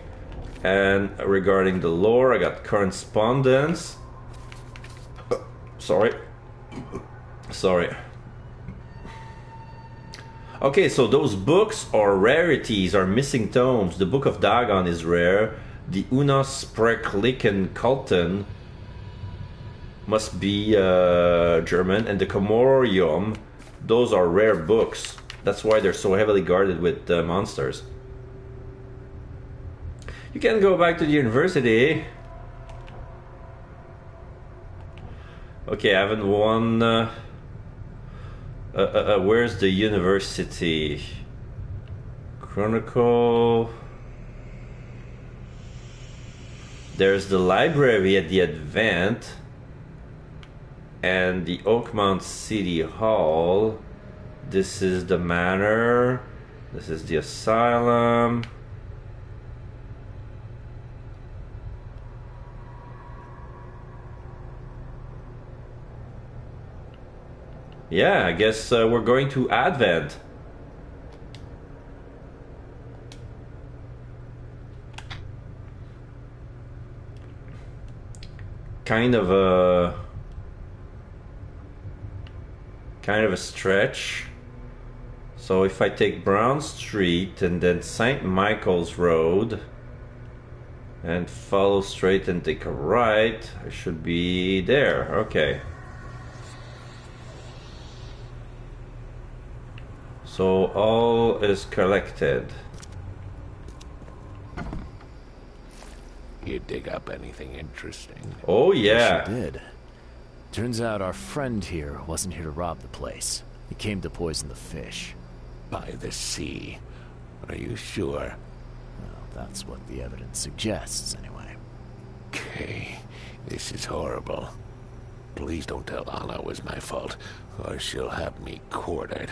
And regarding the lore, I got correspondence. Sorry. Okay, so those books are rarities, are missing tomes. The Book of Dagon is rare. The Unos Preklicken Kulten must be German. And the Comorium, those are rare books. That's why they're so heavily guarded with monsters. You can go back to the university. Okay, I haven't won... where's the university? Chronicle. There's the library at the Advent. And the Oakmont City Hall. This is the manor. This is the asylum. Yeah, I guess we're going to Advent. Kind of a stretch. So if I take Brown Street and then St. Michael's Road and follow straight and take a right, I should be there. Okay. So all is collected. You dig up anything interesting? Oh yeah. Yes, you did. Turns out our friend here wasn't here to rob the place. He came to poison the fish. By the sea. Are you sure? Well, that's what the evidence suggests, anyway. Okay, this is horrible. Please don't tell Anna it was my fault, or she'll have me quartered.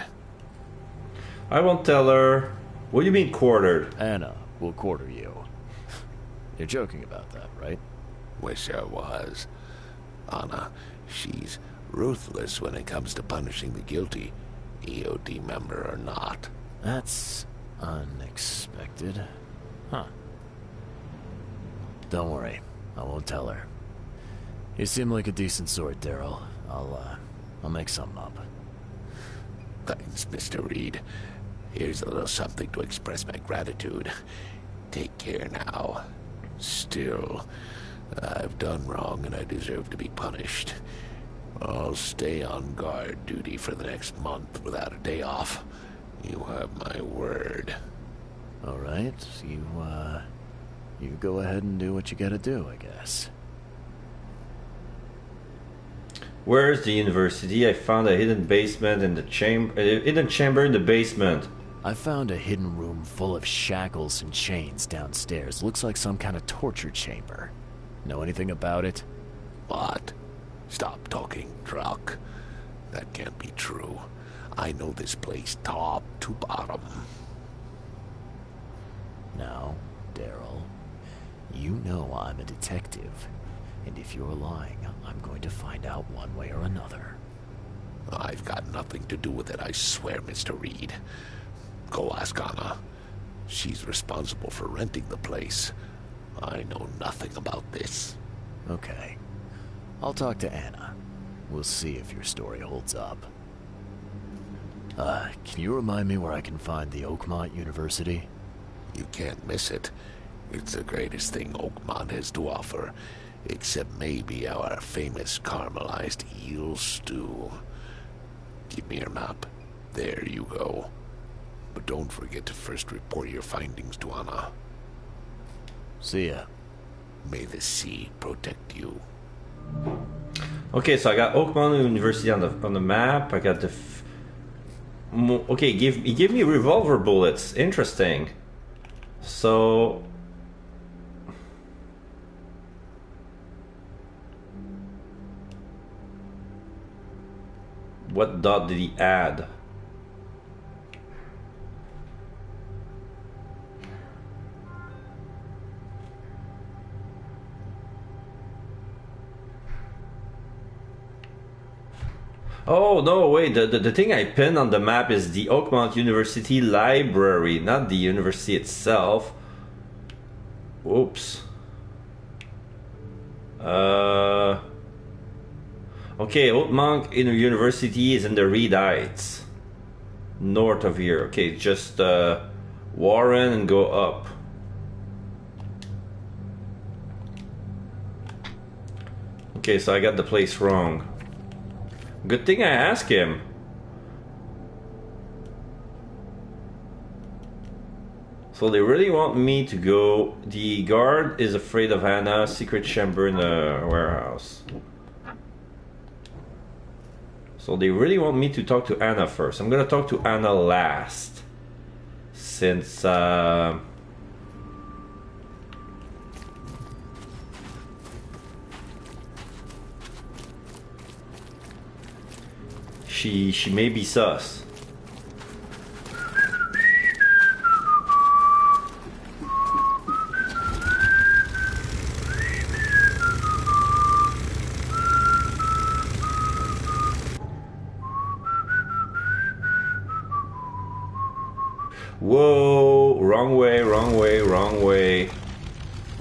I won't tell her. What do you mean quartered? Anna will quarter you. You're joking about that, right? Wish I was. Anna, she's ruthless when it comes to punishing the guilty, EOD member or not. That's unexpected. Huh. Don't worry. I won't tell her. You seem like a decent sort, Daryl. I'll make something up. Thanks, Mr. Reed. Here's a little something to express my gratitude. Take care now. Still, I've done wrong and I deserve to be punished. I'll stay on guard duty for the next month without a day off. You have my word. All right, you go ahead and do what you gotta do, I guess. Where's the university? I found a hidden basement in the hidden chamber in the basement. I found a hidden room full of shackles and chains downstairs. Looks like some kind of torture chamber. Know anything about it? What? Stop talking drunk. That can't be true. I know this place top to bottom. Now, Daryl, you know I'm a detective. And if you're lying, I'm going to find out one way or another. I've got nothing to do with it, I swear, Mr. Reed. Go ask Anna. She's responsible for renting the place. I know nothing about this. Okay. I'll talk to Anna. We'll see if your story holds up. Can you remind me where I can find the Oakmont University? You can't miss it. It's the greatest thing Oakmont has to offer. Except maybe our famous caramelized eel stew. Give me your map. There you go. But don't forget to first report your findings to Anna. See ya. May the sea protect you. Okay, so I got Oakmont University on the map. I got the. Okay, he gave me revolver bullets. Interesting. So. What dot did he add? Oh, no, wait, the thing I pinned on the map is the Oakmont University Library, not the university itself. Oops. Okay, Oakmont University is in the Reed Heights. North of here. Okay, just Warren and go up. Okay, so I got the place wrong. Good thing I asked him. So they really want me to go. The guard is afraid of Anna. Secret chamber in the warehouse. So they really want me to talk to Anna first. I'm gonna talk to Anna last. Since she may be sus. Whoa, wrong way, wrong way, wrong way.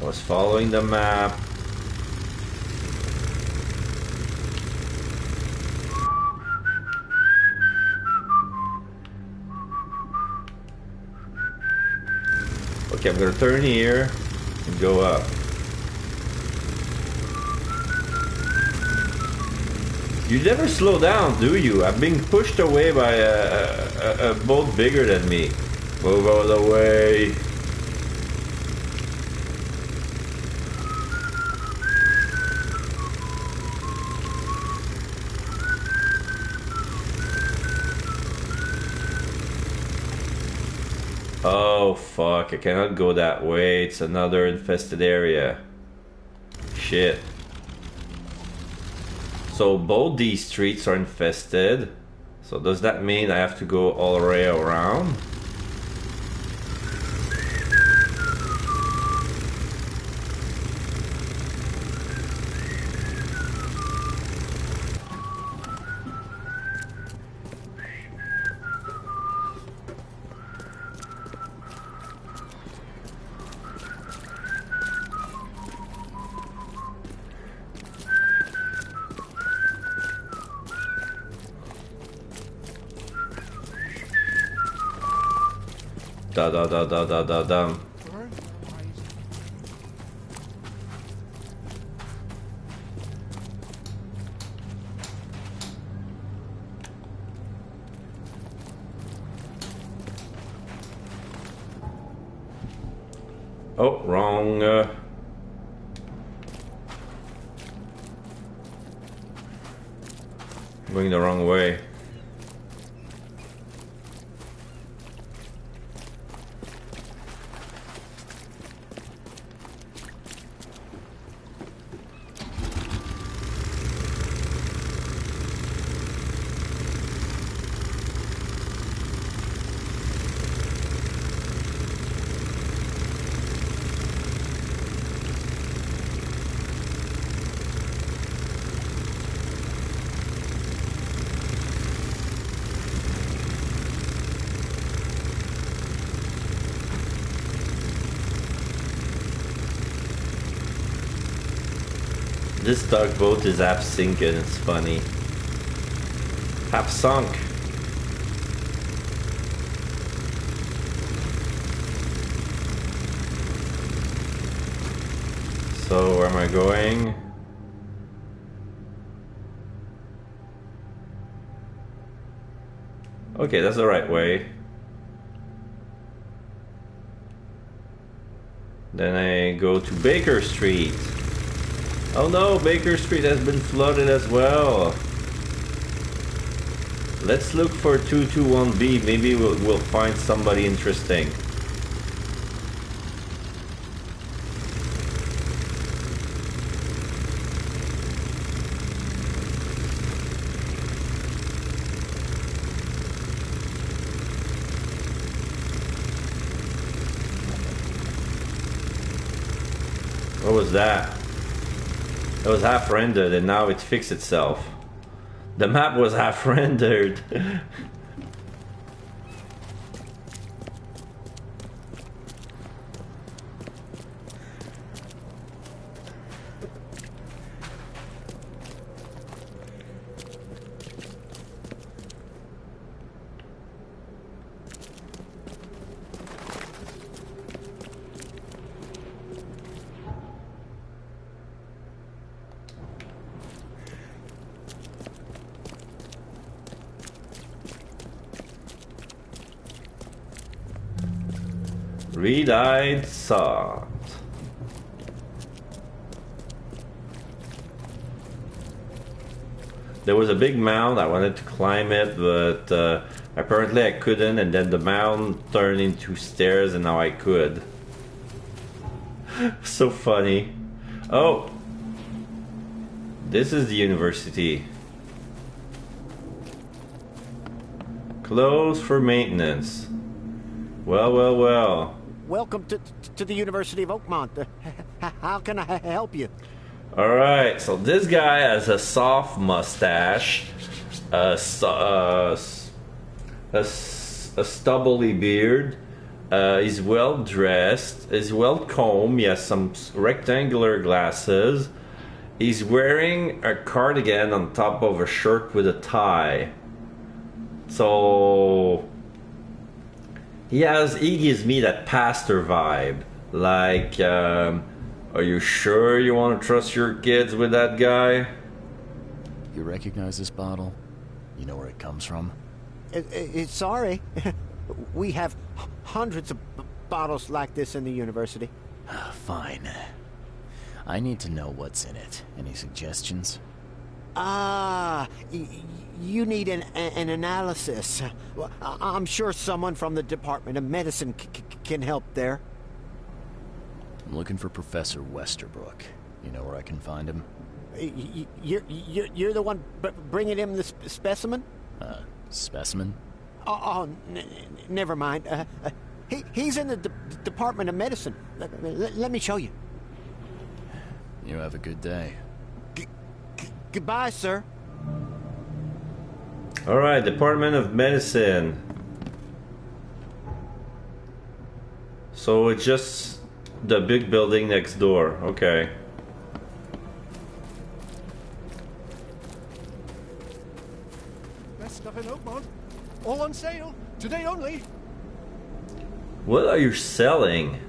I was following the map. Okay, I'm gonna turn here and go up. You never slow down, do you? I'm being pushed away by a boat bigger than me. Move out of the way. Oh fuck, I cannot go that way. It's another infested area. Shit. So both these streets are infested. So does that mean I have to go all the way around? Da da da da da da dum. Oh, wrong. Going the wrong way. This tugboat is half sinking, it's funny. Half sunk. So where am I going? Okay, that's the right way. Then I go to Baker Street. Oh no, Baker Street has been flooded as well. Let's look for 221B. Maybe we'll find somebody interesting. What was that? It was half rendered and now it fixed itself. The map was half rendered. Red-eyed salt. There was a big mound. I wanted to climb it, but apparently I couldn't, and then the mound turned into stairs, and now I could. So funny. Oh! This is the university. Closed for maintenance. Well, well, well. Welcome to the University of Oakmont. How can I help you? Alright, so this guy has a soft mustache, a stubbly beard, he's well dressed, he's well combed, he has some rectangular glasses, he's wearing a cardigan on top of a shirt with a tie. So he gives me that pastor vibe, like, are you sure you want to trust your kids with that guy? You recognize this bottle? You know where it comes from? Sorry. We have hundreds of bottles like this in the university. Fine. I need to know what's in it. Any suggestions? You need an analysis. Well, I'm sure someone from the Department of Medicine can help there. I'm looking for Professor Westerbrook. You know where I can find him? You're the one bringing him the specimen? Specimen? Oh, never mind. He's in the Department of Medicine. Let me show you. You have a good day. Goodbye, sir. Alright, Department of Medicine. So it's just the big building next door. Okay. Best stuff in Oakmont. All on sale. Today only. What are you selling?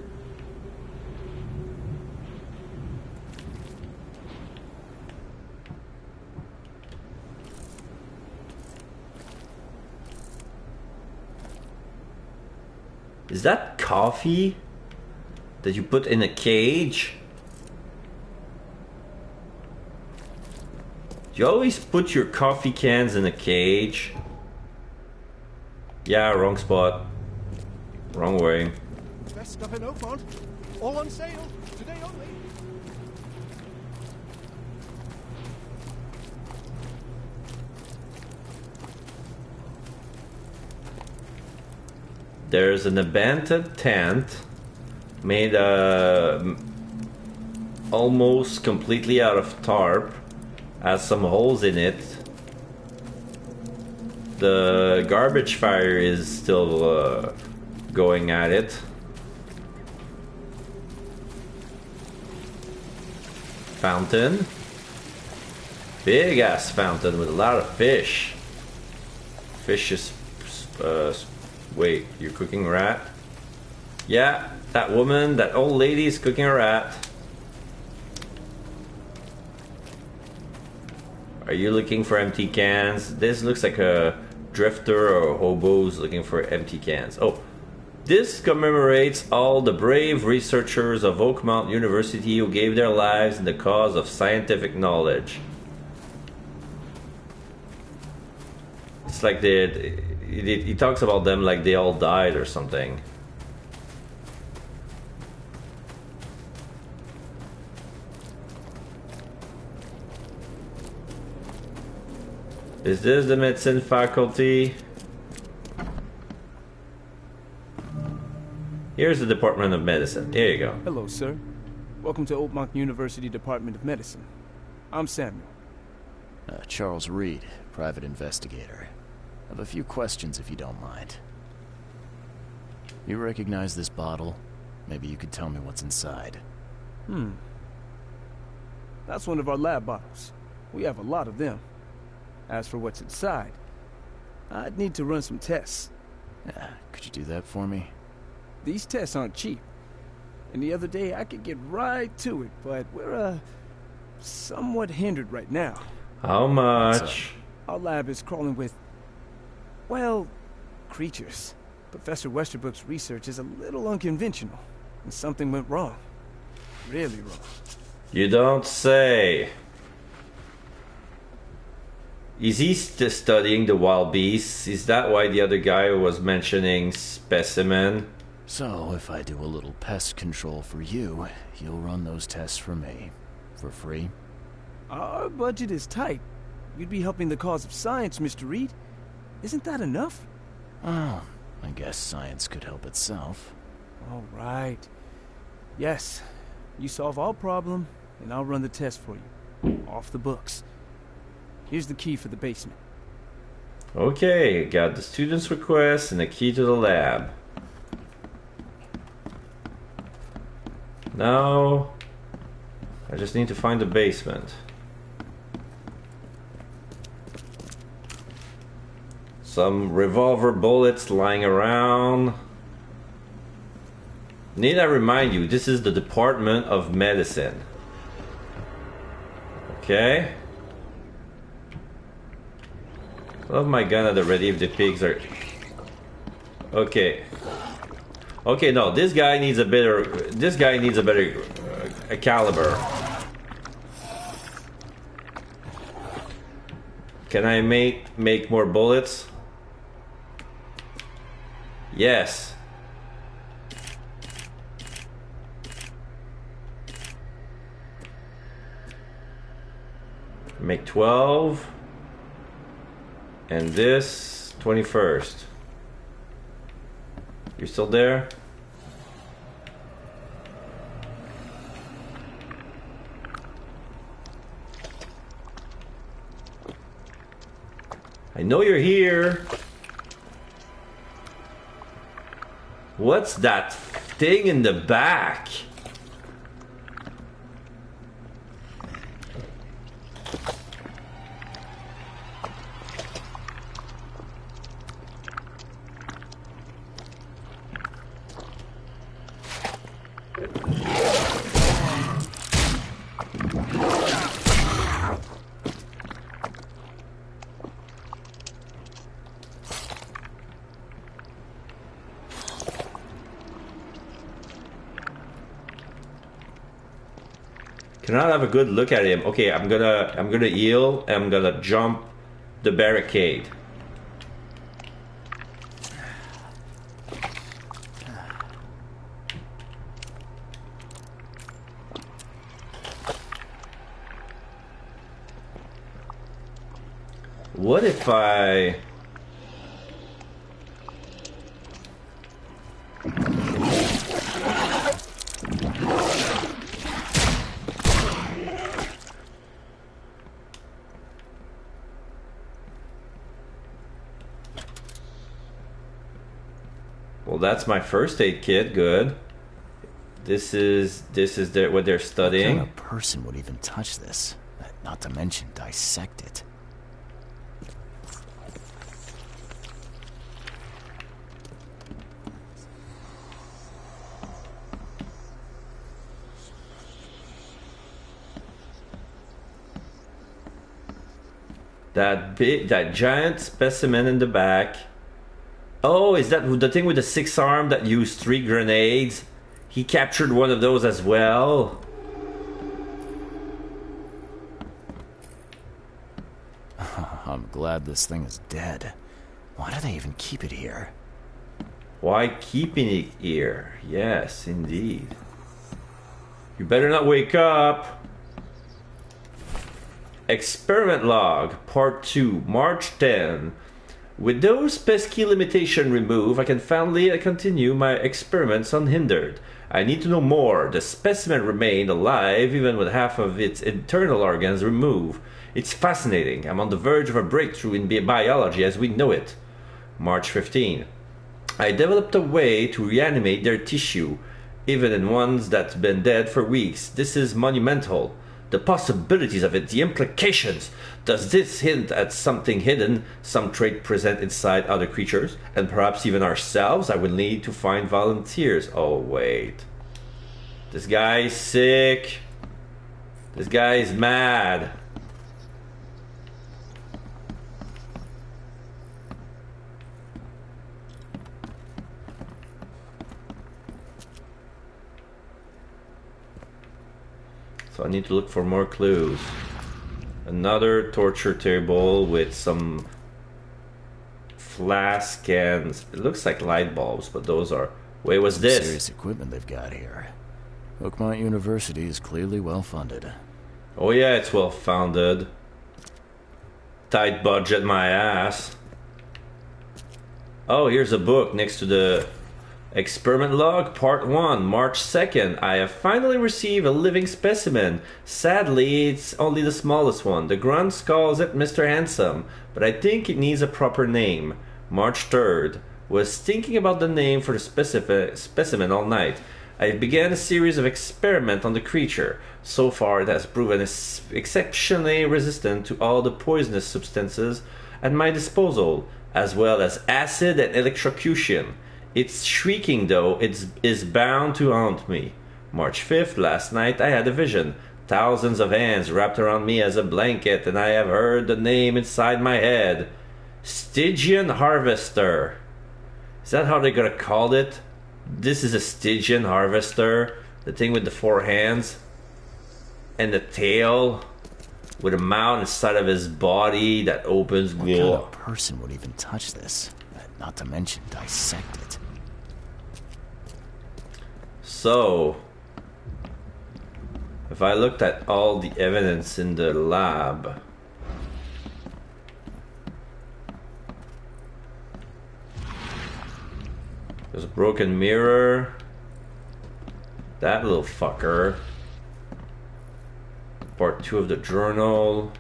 Is that coffee that you put in a cage? Do you always put your coffee cans in a cage? Yeah, wrong spot. Wrong way. Best stuff in Oakmont. All on sale. Today only. There's an abandoned tent made almost completely out of tarp. Has some holes in it. The garbage fire is still going at it. Fountain. Big ass fountain with a lot of fish. Fish is wait, you're cooking a rat? Yeah, that woman, that old lady is cooking a rat. Are you looking for empty cans? This looks like a drifter or hobos looking for empty cans. Oh, This commemorates all the brave researchers of Oakmont University who gave their lives in the cause of scientific knowledge. It's like he talks about them like they all died or something. Is this the medicine faculty? Here's the Department of Medicine. Here you go. Hello, sir. Welcome to Oakmont University Department of Medicine. I'm Samuel. Charles Reed, private investigator. I have a few questions if you don't mind. You recognize this bottle? Maybe you could tell me what's inside. That's one of our lab bottles. We have a lot of them. As for what's inside, I'd need to run some tests. Could you do that for me? These tests aren't cheap. And the other day I could get right to it, but we're, somewhat hindered right now. How much? Our lab is crawling with, well, creatures. Professor Westerbrook's research is a little unconventional, and something went wrong. Really wrong. You don't say. Is he studying the wild beasts? Is that why the other guy was mentioning specimen? So, if I do a little pest control for you, you'll run those tests for me. For free? Our budget is tight. You'd be helping the cause of science, Mr. Reed. Isn't that enough? Oh, I guess science could help itself. All right. Yes, you solve our problem, and I'll run the test for you. Off the books. Here's the key for the basement. Okay, got the student's request and the key to the lab. Now, I just need to find the basement. Some revolver bullets lying around. Need I remind you, this is the Department of Medicine. Okay. Love my gun at the ready if the pigs are... Okay. Okay, no, this guy needs a better... This guy needs a better caliber. Can I make more bullets? Yes. Make 12. And this, 21st. You still there? I know you're here. What's that thing in the back? Cannot have a good look at him. Okay, I'm gonna heal. I'm gonna jump the barricade. What if I... Well, that's my first aid kit. Good. This is what they're studying. What kind of person would even touch this? Not to mention dissect it. That giant specimen in the back. Oh, is that the thing with the 6 arm that used 3 grenades? He captured one of those as well. I'm glad this thing is dead. Why do they even keep it here? Why keeping it here? Yes, indeed. You better not wake up. Experiment log, part 2, March 10. With those pesky limitations removed, I can finally continue my experiments unhindered. I need to know more. The specimen remained alive even with half of its internal organs removed. It's fascinating. I'm on the verge of a breakthrough in biology as we know it. March 15. I developed a way to reanimate their tissue, even in ones that's been dead for weeks. This is monumental. The possibilities of it, the implications. Does this hint at something hidden, some trait present inside other creatures, and perhaps even ourselves? I will need to find volunteers. Oh, wait. This guy's sick. This guy's mad. So I need to look for more clues. Another torture table with some flask and it looks like light bulbs, but those are... Wait, what's this? Serious equipment they've got here. Oakmont University is clearly well funded. Oh yeah, it's well funded. Tight budget, my ass. Oh, here's a book next to the experiment log, part 1, March 2nd. I have finally received a living specimen. Sadly, it's only the smallest one. The Grunts calls it Mr. Handsome, but I think it needs a proper name. March 3rd. Was thinking about the name for the specimen all night. I began a series of experiments on the creature. So far, it has proven exceptionally resistant to all the poisonous substances at my disposal, as well as acid and electrocution. Its shrieking, though, is bound to haunt me. March 5th, last night, I had a vision. Thousands of hands wrapped around me as a blanket, and I have heard the name inside my head. Stygian Harvester. Is that how they're gonna call it? This is a Stygian Harvester. The thing with the 4 hands. And the tail. With a mouth inside of his body that opens. What kind of person would even touch this? Not to mention dissect it. So, if I looked at all the evidence in the lab, there's a broken mirror, that little fucker, part 2 of the journal.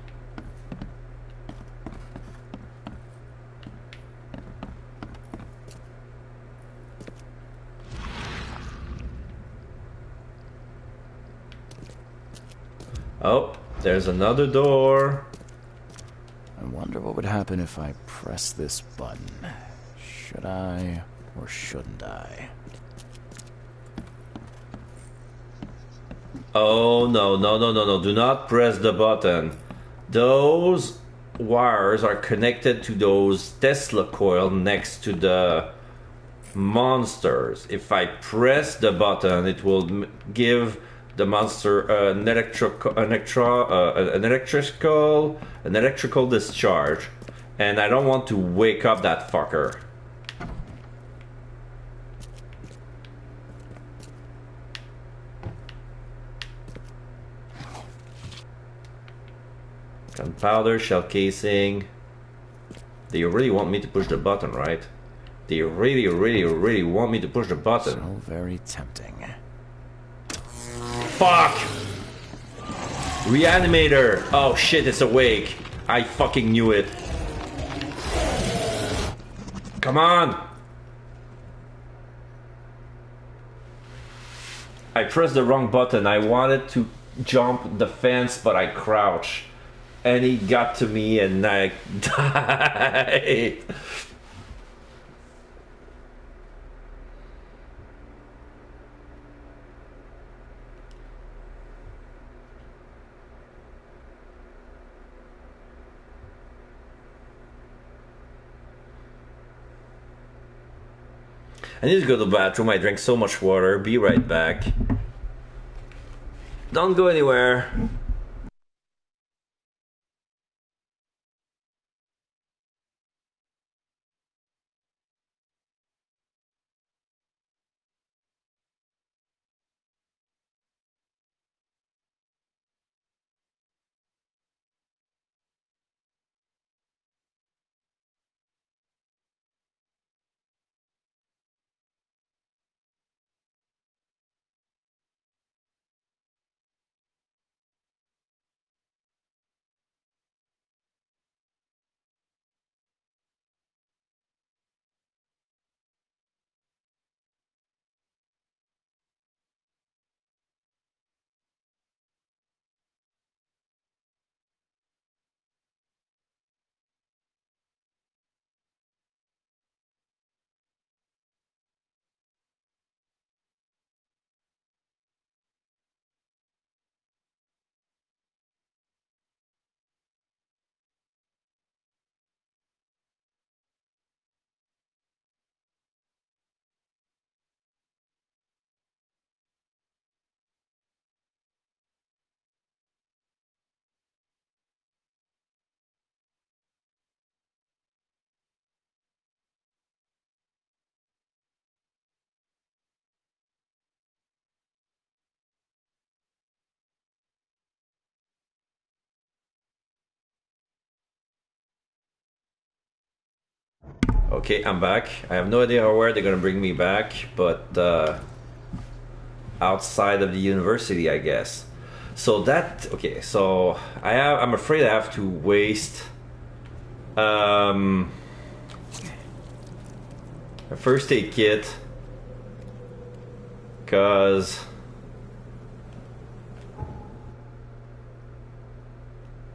Oh, there's another door. I wonder what would happen if I press this button. Should I or shouldn't I? Oh, no, no, no, no, no. Do not press the button. Those wires are connected to those Tesla coil next to the monsters. If I press the button, it will give the monster an electrical discharge, and I don't want to wake up that fucker. Gunpowder, shell casing. They really want me to push the button, right? They really, really, really want me to push the button. So very tempting. Fuck! Reanimator! Oh shit, it's awake. I fucking knew it. Come on! I pressed the wrong button. I wanted to jump the fence, but I crouched. And he got to me and I died. I need to go to the bathroom. I drank so much water. Be right back. Don't go anywhere. Okay, I'm back. I have no idea where they're gonna bring me back, but outside of the university, I guess. So that okay. So I'm afraid I have to waste a first aid kit, cause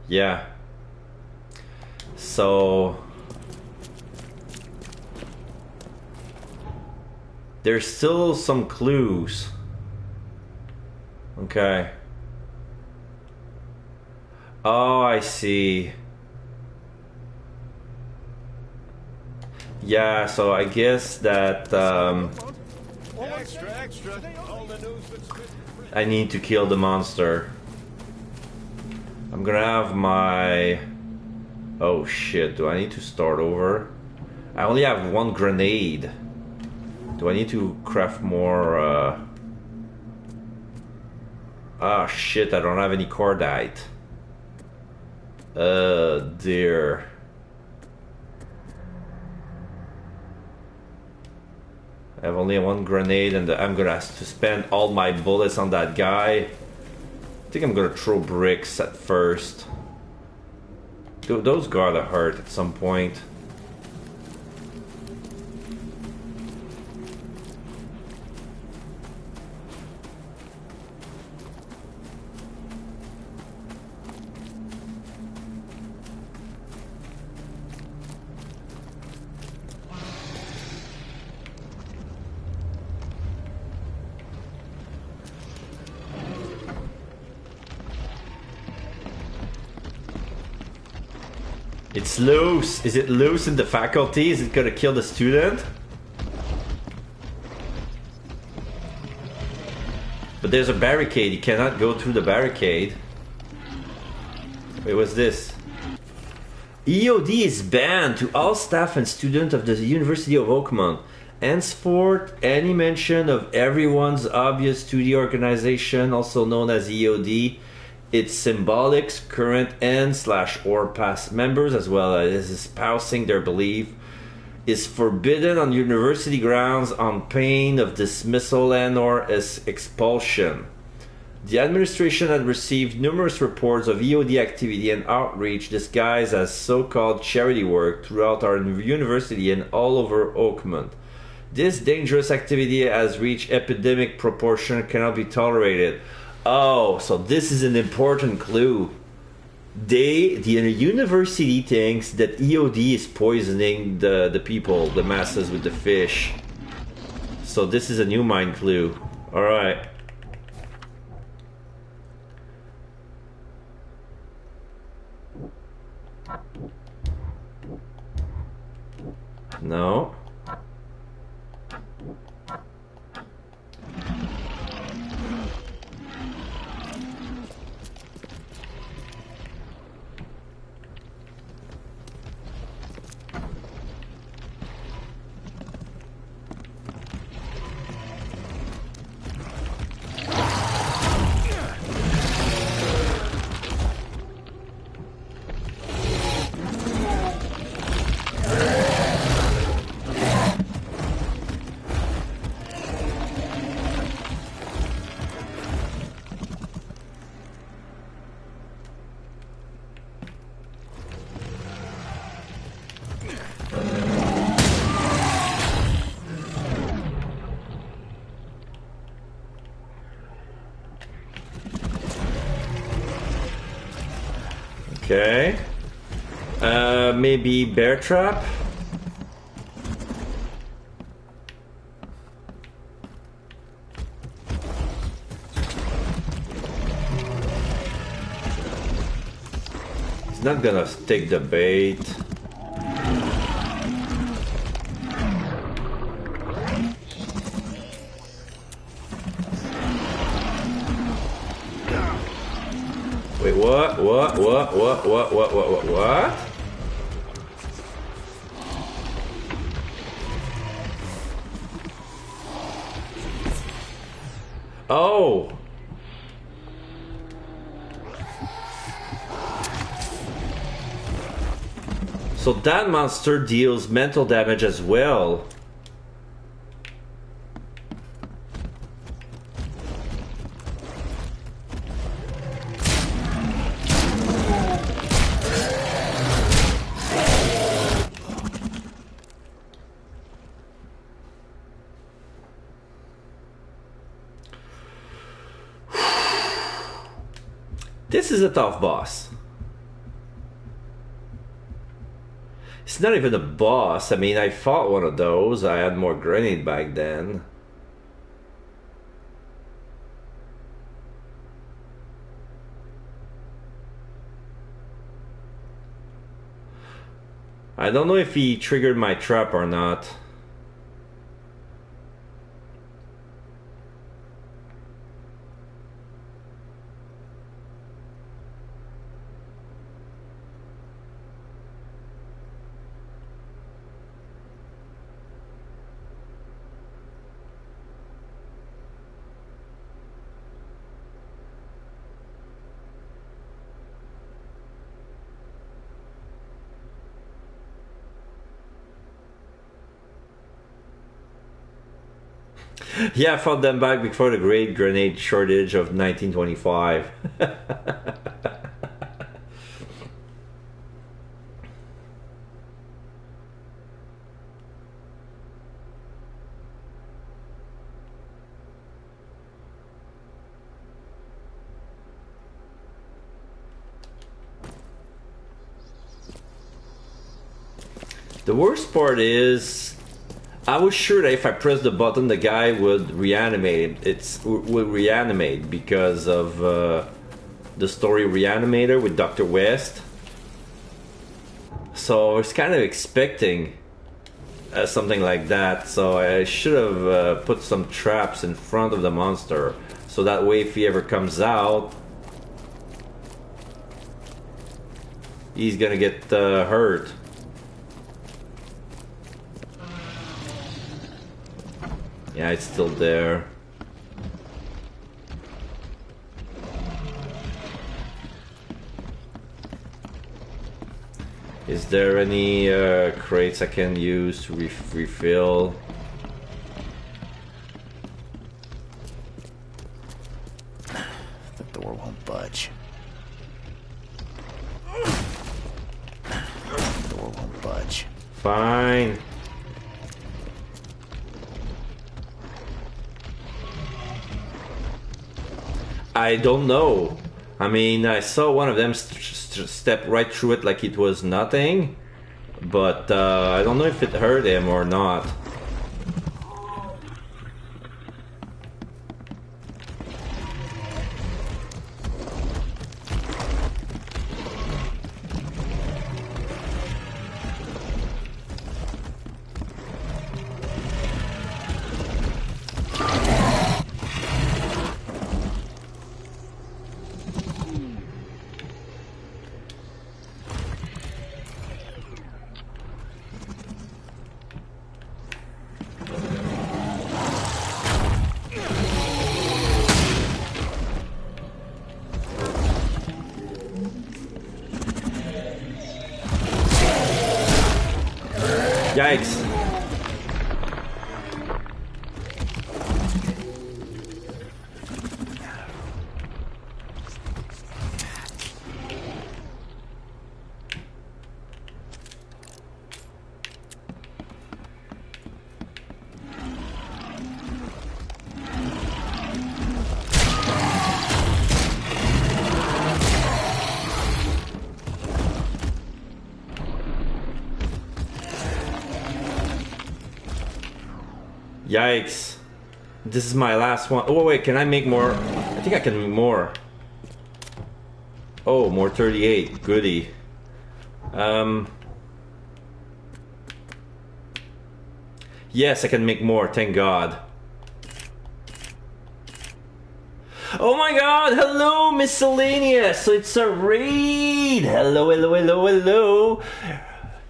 yeah. So there's still some clues. Okay. Oh, I see. Yeah, so I guess that I need to kill the monster. I'm gonna have my... Oh shit, do I need to start over? I only have one grenade. Do I need to craft more, Ah shit, I don't have any cordite. Dear. I have only one grenade and I'm gonna have to spend all my bullets on that guy. I think I'm gonna throw bricks at first. Those gotta hurt at some point. It's loose. Is it loose in the faculty? Is it gonna kill the student? But there's a barricade. You cannot go through the barricade. Wait, what's this? EOD is banned to all staff and students of the University of Oakmont. Henceforth, any mention of everyone's obvious to the organization, also known as EOD, its symbolics, current and/or past members, as well as espousing their belief, is forbidden on university grounds on pain of dismissal and/or expulsion. The administration had received numerous reports of EOD activity and outreach disguised as so-called charity work throughout our university and all over Oakmont. This dangerous activity has reached epidemic proportion and cannot be tolerated. Oh, so this is an important clue. The university thinks that EOD is poisoning the people, the masses with the fish. So this is a new mind clue. Alright. No. Okay. Maybe bear trap? He's not gonna take the bait. Wait, what? What? Oh! So that monster deals mental damage as well. This is a tough boss. It's not even a boss. I mean, I fought one of those. I had more grenade back then. I don't know if he triggered my trap or not. Yeah, I fought them back before the Great Grenade Shortage of 1925. The worst part is, I was sure that if I pressed the button, the guy would reanimate. Would reanimate because of the story Reanimator with Dr. West. So I was kind of expecting something like that. So I should have put some traps in front of the monster, so that way if he ever comes out, he's gonna get hurt. Yeah, it's still there. Is there any crates I can use to refill? The door won't budge. The door won't budge. Fine. I don't know. I mean, I saw one of them step right through it like it was nothing, but I don't know if it hurt him or not. Yikes. Yikes. This is my last one. Oh, wait, can I make more? I think I can make more. Oh, more 38. Goody. Yes, I can make more, thank God. Oh my God, hello, miscellaneous. So it's a raid. Hello, hello, hello, hello.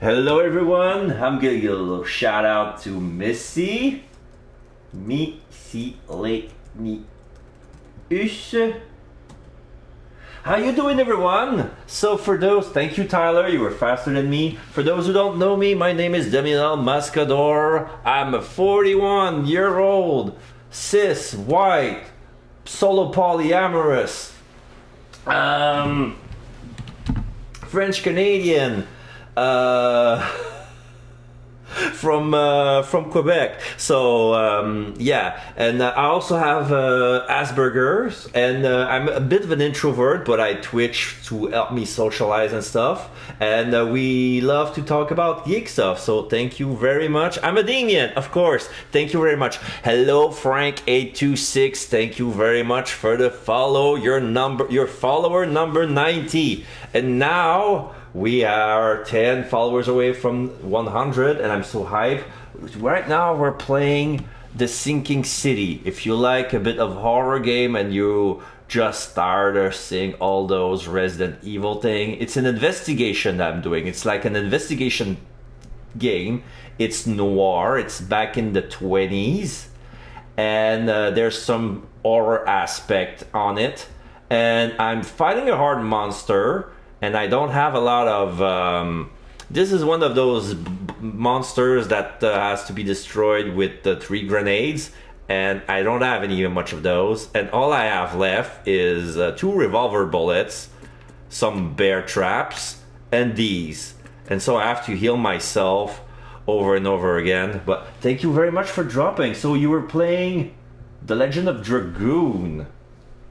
Hello, everyone. I'm gonna give a little shout out to Missy. How you doing, everyone? So for those, thank you, Tyler, you were faster than me. For those who don't know me, my name is Daniel Mascador. I'm a 41-year-old, cis, white, solo polyamorous, French-Canadian, from Quebec. So yeah, and I also have Asperger's, and I'm a bit of an introvert, but I Twitch to help me socialize and stuff. And we love to talk about geek stuff. So thank you very much. I'm a Damien, of course. Thank you very much. Hello, Frank826. Thank you very much for the follow. Your follower number 90, and now we are 10 followers away from 100, and I'm so hyped. Right now we're playing The Sinking City. If you like a bit of horror game and you just started seeing all those Resident Evil thing, it's an investigation that I'm doing. It's like an investigation game. It's noir. It's back in the 20s. And there's some horror aspect on it. And I'm fighting a hard monster. And I don't have a lot of... this is one of those monsters that has to be destroyed with 3 grenades. And I don't have any much of those. And all I have left is 2 revolver bullets, some bear traps, and these. And so I have to heal myself over and over again. But thank you very much for dropping. So you were playing The Legend of Dragoon.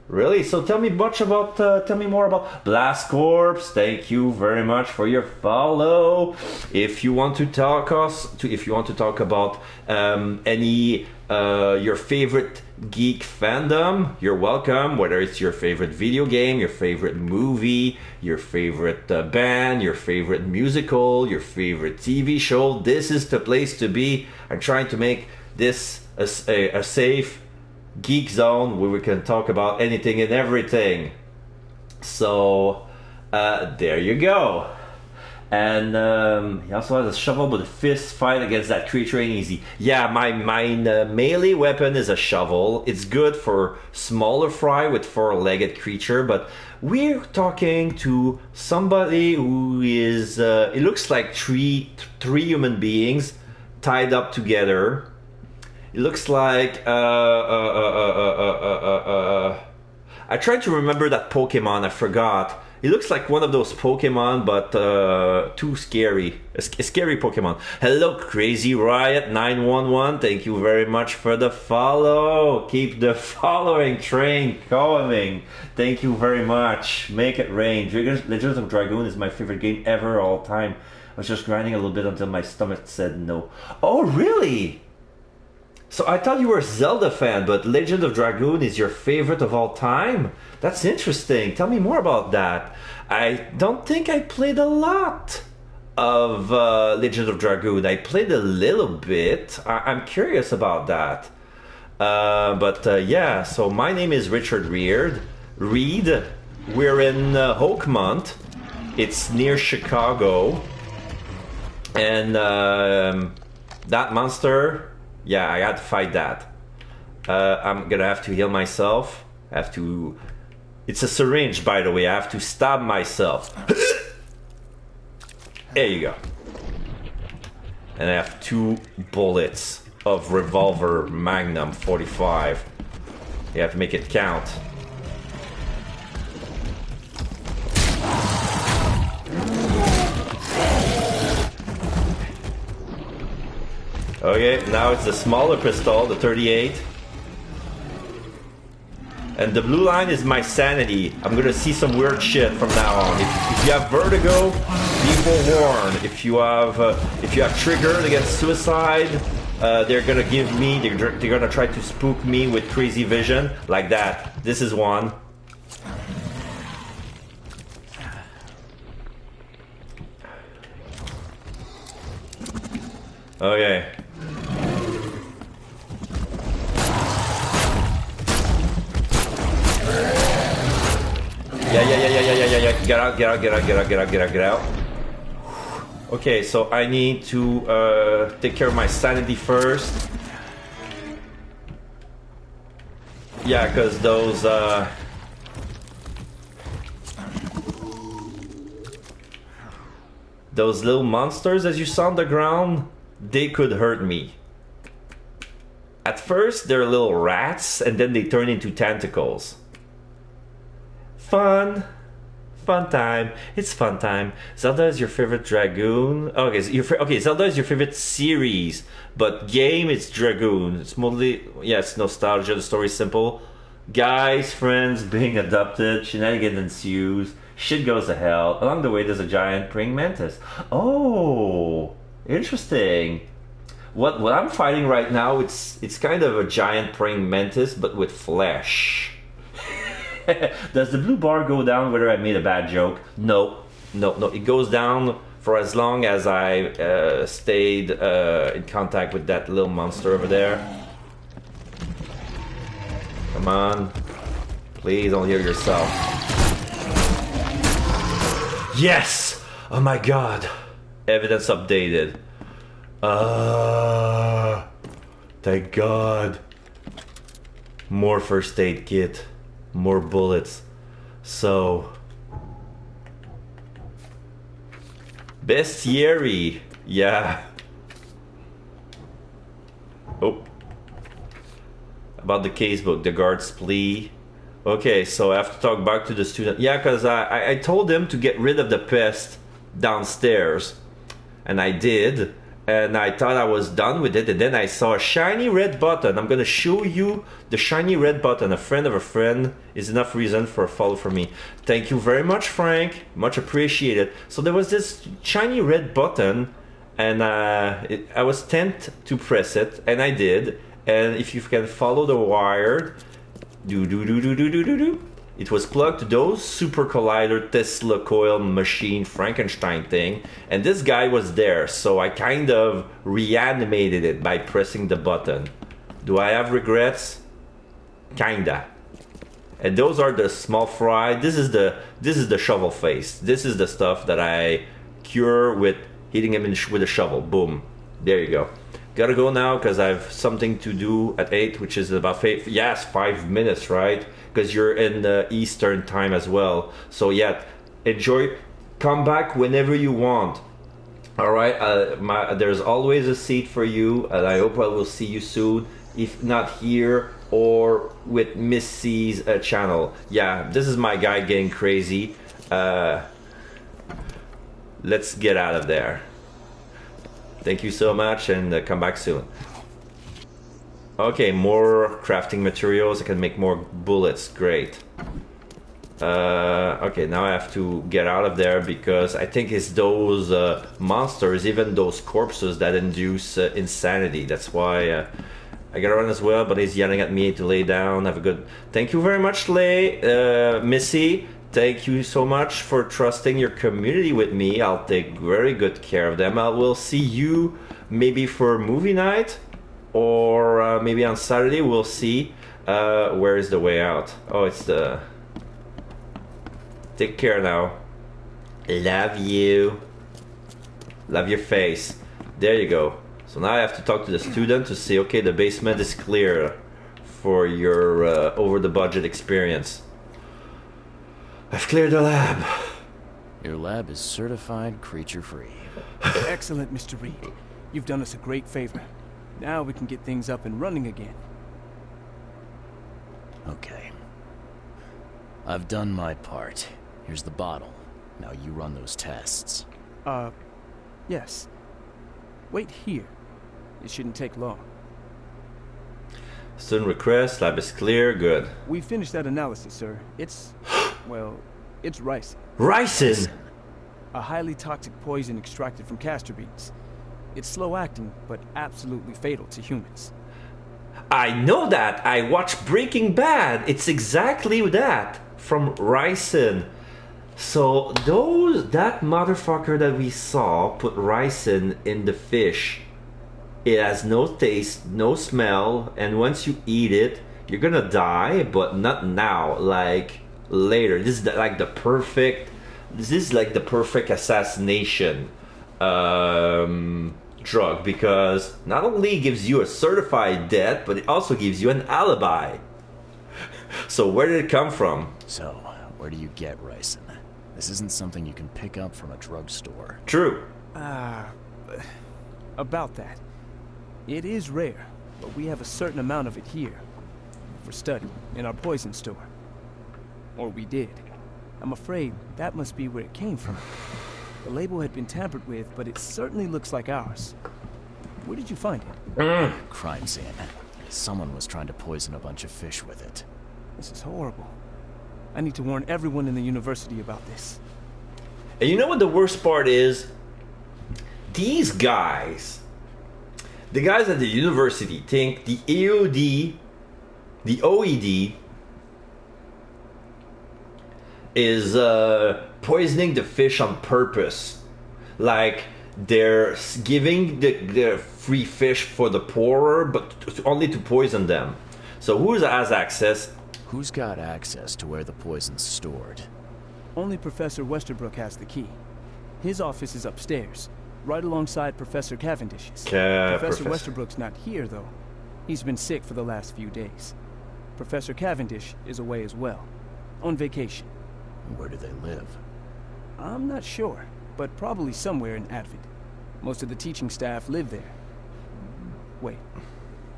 Really? So tell me more about Blast Corps. Thank you very much for your follow. If you want to talk about any your favorite geek fandom, you're welcome. Whether it's your favorite video game, your favorite movie, your favorite band, your favorite musical, your favorite TV show, this is the place to be. I'm trying to make this a safe geek zone where we can talk about anything and everything. So there you go. And he also has a shovel, but a fist fight against that creature ain't easy. Yeah, my melee weapon is a shovel. It's good for smaller fry with 4-legged creature, but we're talking to somebody who is it looks like three human beings tied up together. It looks like I tried to remember that Pokemon, I forgot. It looks like one of those Pokemon, but too scary. A scary Pokemon. Hello, Crazy Riot 911. Thank you very much for the follow. Keep the following train going. Thank you very much. Make it rain. Legends of Dragoon is my favorite game ever, all time. I was just grinding a little bit until my stomach said no. Oh, really? So I thought you were a Zelda fan, but Legend of Dragoon is your favorite of all time? That's interesting. Tell me more about that. I don't think I played a lot of Legend of Dragoon. I played a little bit. I'm curious about that. Yeah, so my name is Richard Reed. We're in Oakmont. It's near Chicago. And that monster... Yeah, I had to fight that. I'm gonna have to heal myself. I have to... It's a syringe, by the way. I have to stab myself. There you go. And I have 2 bullets of revolver Magnum 45. You have to make it count. Okay, now it's the smaller pistol, the 38. And the blue line is my sanity. I'm gonna see some weird shit from now on. If you have vertigo, be forewarned. If you have triggered against suicide, they're gonna give me, they're gonna try to spook me with crazy vision, like that. This is one. Okay. Yeah. Get out. Okay, so I need to take care of my sanity first. Yeah, because those little monsters as you saw on the ground, they could hurt me. At first, they're little rats, and then they turn into tentacles. Fun time. It's fun time. Zelda is your favorite Dragoon. Okay, Zelda is your favorite series, but game it's Dragoon. It's mostly it's nostalgia. The story's simple. Guys, friends being adopted, shenanigans ensues. Shit goes to hell. Along the way, there's a giant praying mantis. Oh, interesting. What I'm fighting right now, it's kind of a giant praying mantis, but with flesh. Does the blue bar go down whether I made a bad joke? No. It goes down for as long as I stayed in contact with that little monster over there. Come on. Please don't heal yourself. Yes! Oh my god. Evidence updated. Thank god. More first aid kit. More bullets. So bestiary. Yeah. Oh. About the casebook, the guard's plea. Okay, so I have to talk back to the student. Yeah, because I told him to get rid of the pest downstairs. And I did. And I thought I was done with it, and then I saw a shiny red button. I'm gonna show you the shiny red button. A friend of a friend is enough reason for a follow from me. Thank you very much, Frank. Much appreciated. So there was this shiny red button, and I was tempted to press it, and I did. And if you can follow the wire, it was plugged to those super collider Tesla coil machine Frankenstein thing, and this guy was there, so I kind of reanimated it by pressing the button. Do I have regrets? Kinda. And those are the small fry. This is the shovel face. This is the stuff that I cure with hitting him with a shovel. Boom. There you go. Gotta go now because I have something to do at 8, which is about 5 minutes, right? Because you're in the Eastern time as well. So yeah, enjoy. Come back whenever you want. All right. There's always a seat for you, and I hope I will see you soon. If not here or with Miss C's channel. Yeah, this is my guy getting crazy. Let's get out of there. Thank you so much, and come back soon. Okay, more crafting materials. I can make more bullets. Great. Okay, now I have to get out of there because I think it's those monsters, even those corpses, that induce insanity. That's why I gotta run as well, but he's yelling at me to lay down. Have a good... Thank you very much, Missy. Thank you so much for trusting your community with me. I'll take very good care of them. I will see you maybe for movie night, or maybe on Saturday. We'll see. Where is the way out? Oh, it's the... Take care now. Love you. Love your face. There you go. So now I have to talk to the student to say, okay, the basement is clear for your over the budget experience. I've cleared the lab. Your lab is certified creature-free. Excellent, Mr. Reed. You've done us a great favor. Now we can get things up and running again. Okay. I've done my part. Here's the bottle. Now you run those tests. Yes. Wait here. It shouldn't take long. Student request, lab is clear, good. We finished that analysis, sir. It's... well, it's ricin. Ricin? A highly toxic poison extracted from castor beans. It's slow acting, but absolutely fatal to humans. I know that. I watched Breaking Bad. It's exactly that from ricin. So that motherfucker that we saw put ricin in the fish. It has no taste, no smell, and once you eat it, you're gonna die, but not now, like later. This is like the perfect. This is like the perfect assassination drug, because not only gives you a certified death, but it also gives you an alibi. So where did it come from? So, where do you get ricin? This isn't something you can pick up from a drugstore. True. About that. It is rare, but we have a certain amount of it here. For study, in our poison store. Or we did. I'm afraid that must be where it came from. The label had been tampered with, but it certainly looks like ours. Where did you find it? Crime scene. Someone was trying to poison a bunch of fish with it. This is horrible. I need to warn everyone in the university about this. And you know what the worst part is? These guys, the guys at the university, think the EOD, the OED, is poisoning the fish on purpose. Like, they're giving the free fish for the poorer, but only to poison them. So who has access? Who's got access to where the poison's stored? Only Professor Westerbrook has the key. His office is upstairs, right alongside Professor Cavendish's. Professor Westerbrook's not here, though. He's been sick for the last few days. Professor Cavendish is away as well, on vacation. Where do they live? I'm not sure, but probably somewhere in Advent. Most of the teaching staff live there. Wait,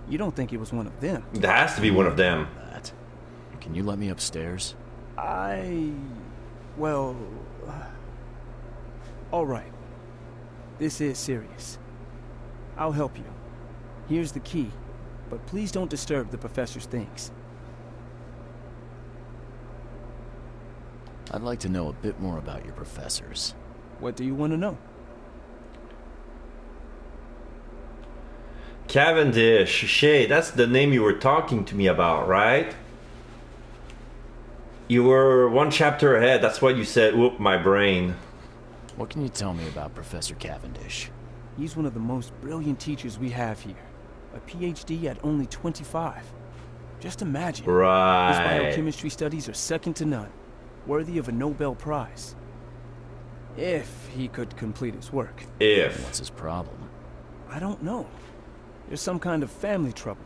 you don't think it was one of them? It has to be one of them. That. Can you let me upstairs? Well... all right. This is serious. I'll help you. Here's the key, but please don't disturb the professor's things. I'd like to know a bit more about your professors. What do you want to know? Cavendish. Shay, that's the name you were talking to me about, right? You were one chapter ahead. That's why you said, whoop, my brain. What can you tell me about Professor Cavendish? He's one of the most brilliant teachers we have here. A PhD at only 25. Just imagine. Right. His biochemistry studies are second to none. Worthy of a Nobel Prize. If he could complete his work. What's his problem? I don't know. There's some kind of family trouble.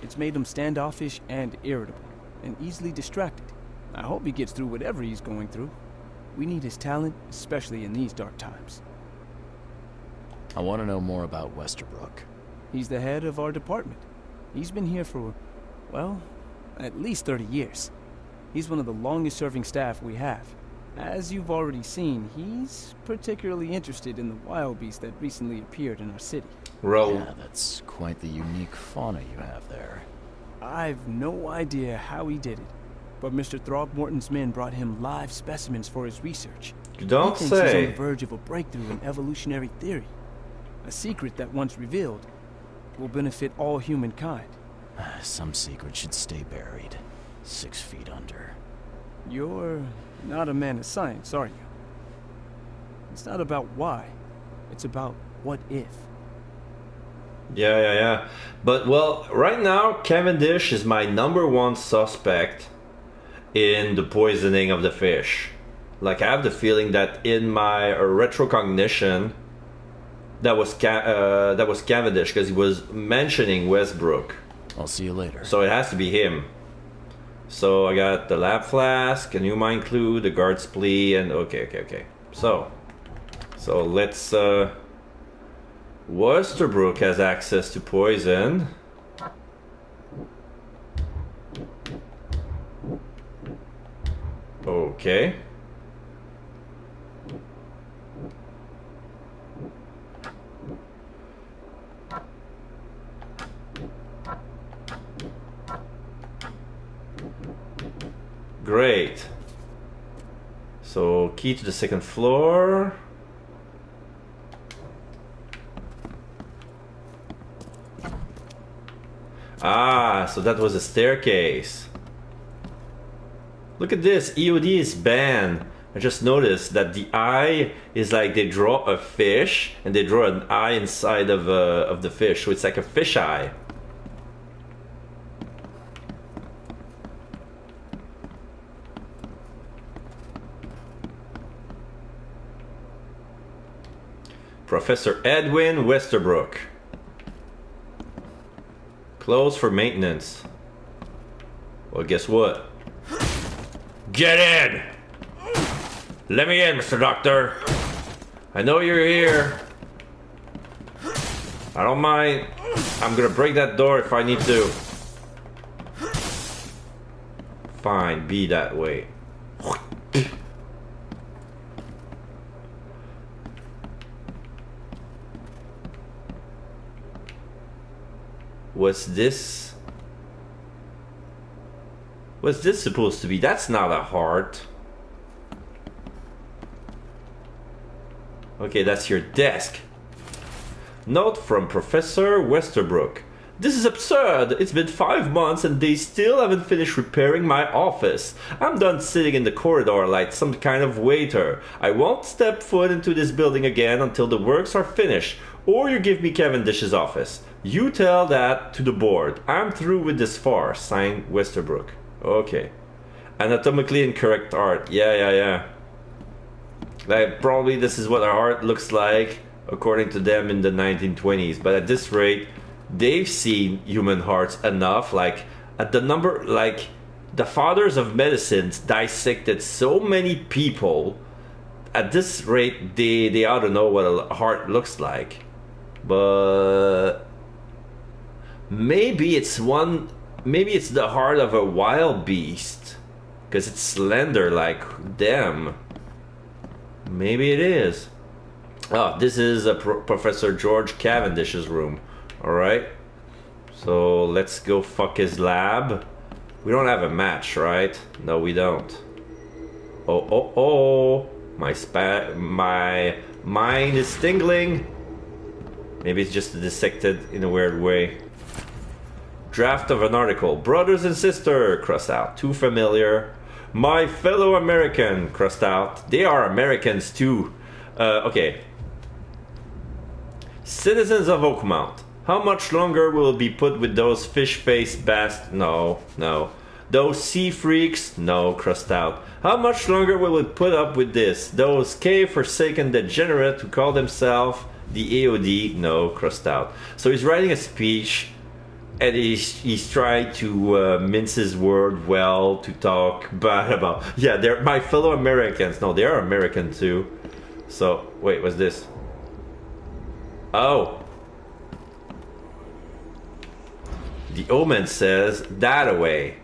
It's made him standoffish and irritable, and easily distracted. I hope he gets through whatever he's going through. We need his talent, especially in these dark times. I want to know more about Westerbrook. He's the head of our department. He's been here for, well, at least 30 years. He's one of the longest-serving staff we have. As you've already seen, he's particularly interested in the wild beast that recently appeared in our city. Yeah, that's quite the unique fauna you have there. I've no idea how he did it, but Mr. Throgmorton's men brought him live specimens for his research. You don't he thinks say. He's on the verge of a breakthrough in evolutionary theory. A secret that, once revealed, will benefit all humankind. Some secret should stay buried. 6 feet under. You're not a man of science, are you? It's not about why. It's about what if. Yeah. But, well, right now, Cavendish is my #1 suspect in the poisoning of the fish. Like, I have the feeling that in my retrocognition, that was Cavendish, because he was mentioning Westbrook. I'll see you later. So it has to be him. So I got the lab flask, a new mine clue, the guard's plea, and okay. So let's. Westerbrook has access to poison. Okay. Great. So, key to the second floor. Ah, so that was a staircase. Look at this, EOD is banned. I just noticed that the eye is like they draw a fish and they draw an eye inside of the fish, so it's like a fish eye. Professor Edwin Westerbrook. Closed for maintenance. Well, guess what? Get in! Let me in, Mr. Doctor. I know you're here. I don't mind. I'm gonna break that door if I need to. Fine, be that way. What's this? What's this supposed to be? That's not a heart. Okay, that's your desk. Note from Professor Westerbrook. This is absurd. It's been 5 months and they still haven't finished repairing my office. I'm done sitting in the corridor like some kind of waiter. I won't step foot into this building again until the works are finished, or you give me Cavendish's office. You tell that to the board. I'm through with this farce. Signed, Westerbrook. Okay. Anatomically incorrect art. Yeah. Like, probably this is what our art looks like, according to them in the 1920s. But at this rate, they've seen human hearts enough. Like, at the number, like, the fathers of medicine dissected so many people. At this rate, they ought to know what a heart looks like. But maybe it's the heart of a wild beast, because it's slender like them. Maybe it is. Oh, this is Professor George Cavendish's room. Alright. So let's go fuck his lab. We don't have a match, right? No, we don't. Oh. My mind is tingling. Maybe it's just dissected in a weird way. Draft of an article. Brothers and sister, crossed out. Too familiar. My fellow American, crossed out. They are Americans too. Okay. Citizens of Oakmount. How much longer will it be put with those fish-faced bastards? No. Those sea freaks? No, crossed out. How much longer will it put up with this? Those cave-forsaken degenerate who call themselves the EOD? No, crossed out. So he's writing a speech, and he's trying to mince his word well, to talk bad about... Yeah, they're my fellow Americans. No, they are American too. So, wait, what's this? Oh. The Omen says, that away.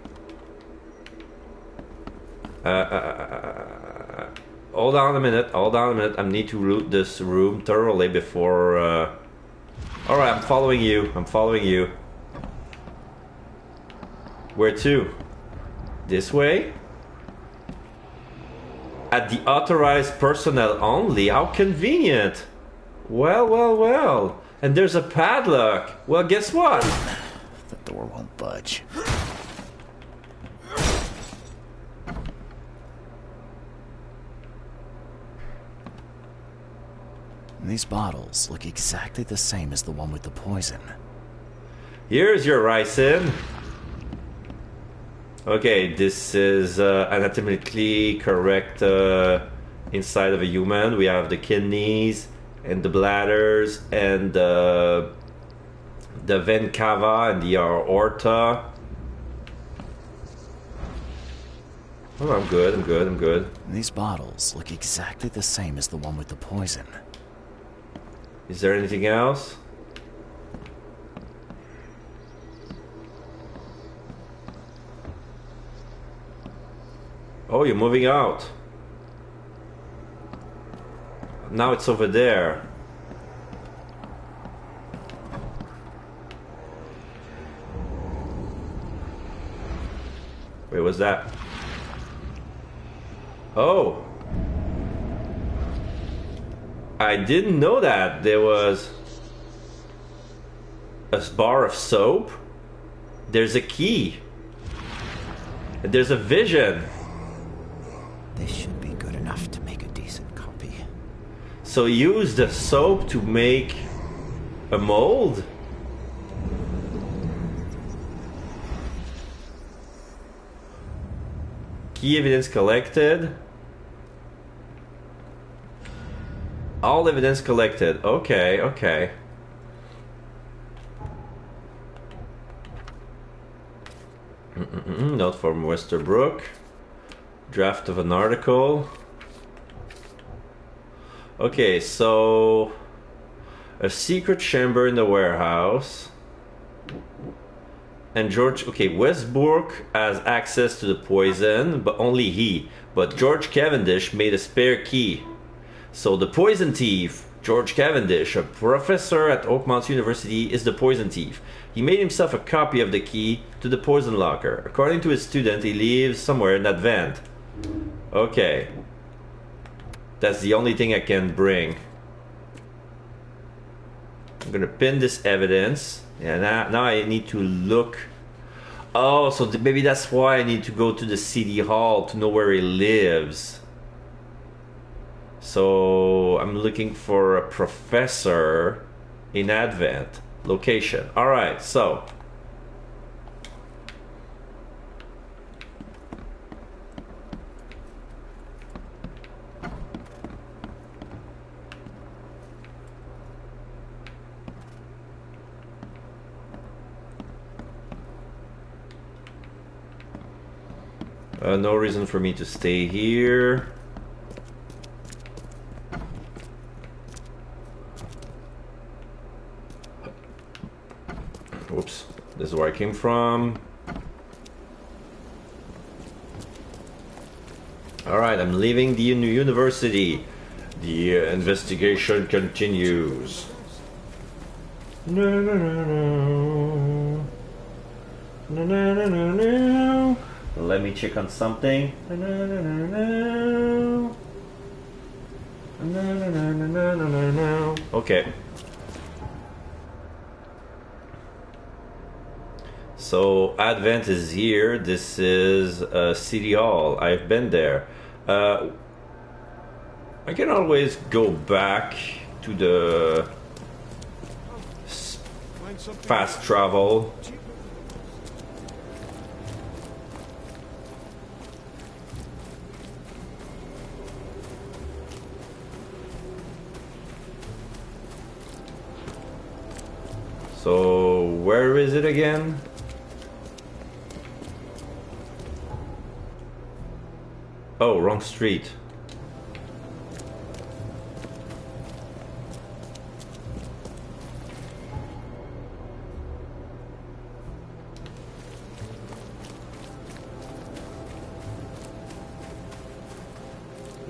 Hold on a minute. I need to loot this room thoroughly before... Alright, I'm following you. Where to? This way? At the authorized personnel only? How convenient. Well. And there's a padlock. Well, guess what? The door won't budge. These bottles look exactly the same as the one with the poison. Here's your ricin. Okay, this is anatomically correct inside of a human. We have the kidneys and the bladders and the vena cava and the aorta. Oh, I'm good. These bottles look exactly the same as the one with the poison. Is there anything else? Oh, you're moving out. Now it's over there. Wait, what's that? Oh. I didn't know that there was a bar of soap. There's a key. There's a vision. This should be good enough to make a decent copy. So use the soap to make a mold? Key evidence collected. All evidence collected. Okay, okay. Note from Westerbrook. Draft of an article. Okay, so a secret chamber in the warehouse. And George, okay, Westbrook has access to the poison, but only he. But George Cavendish made a spare key. So the poison thief, George Cavendish, a professor at Oakmont University, is the poison thief. He made himself a copy of the key to the poison locker. According to his student, he lives somewhere in that vent. Okay. That's the only thing I can bring. I'm gonna pin this evidence. Yeah, now I need to look. Oh, so maybe that's why I need to go to the city hall to know where he lives. So I'm looking for a professor in Advent. Location. Alright, so. No reason for me to stay here. Whoops, this is where I came from. Alright, I'm leaving the university. The investigation continues. No, no, no, no. No, no, no, no, no. Let me check on something. No, no, no, no, no. No, no, no, no, no, no, no. Okay. So Advent is here. This is City Hall. I've been there. I can always go back to the fast travel. So where is it again? Oh, wrong street.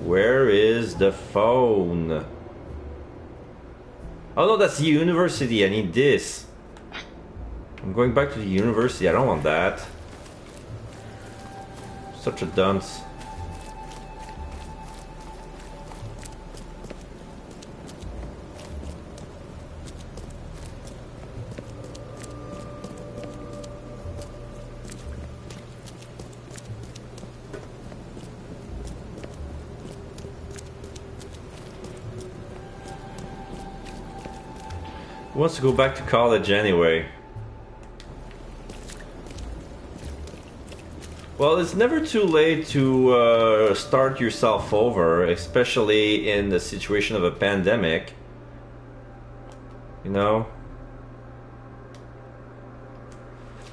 Where is the phone? Oh no, that's the university. I need this. I'm going back to the university. I don't want that. Such a dunce. Who wants to go back to college anyway? Well, it's never too late to start yourself over, especially in the situation of a pandemic. You know?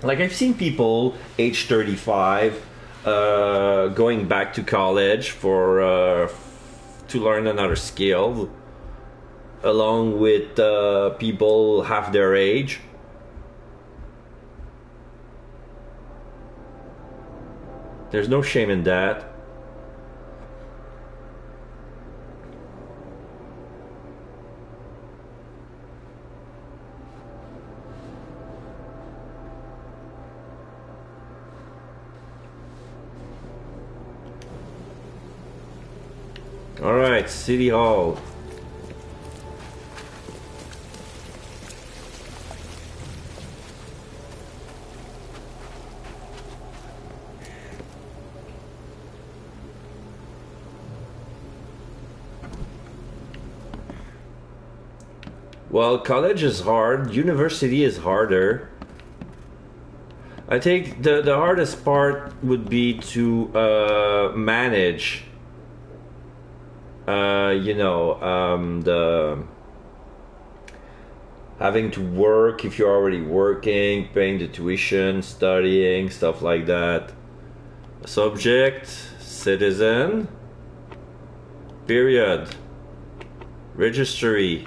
Like, I've seen people age 35 going back to college for to learn another skill, along with people half their age. There's no shame in that. All right, City Hall. Well, college is hard. University is harder. I think the hardest part would be to manage. The having to work if you're already working, paying the tuition, studying, stuff like that. Subject, citizen, period, registry,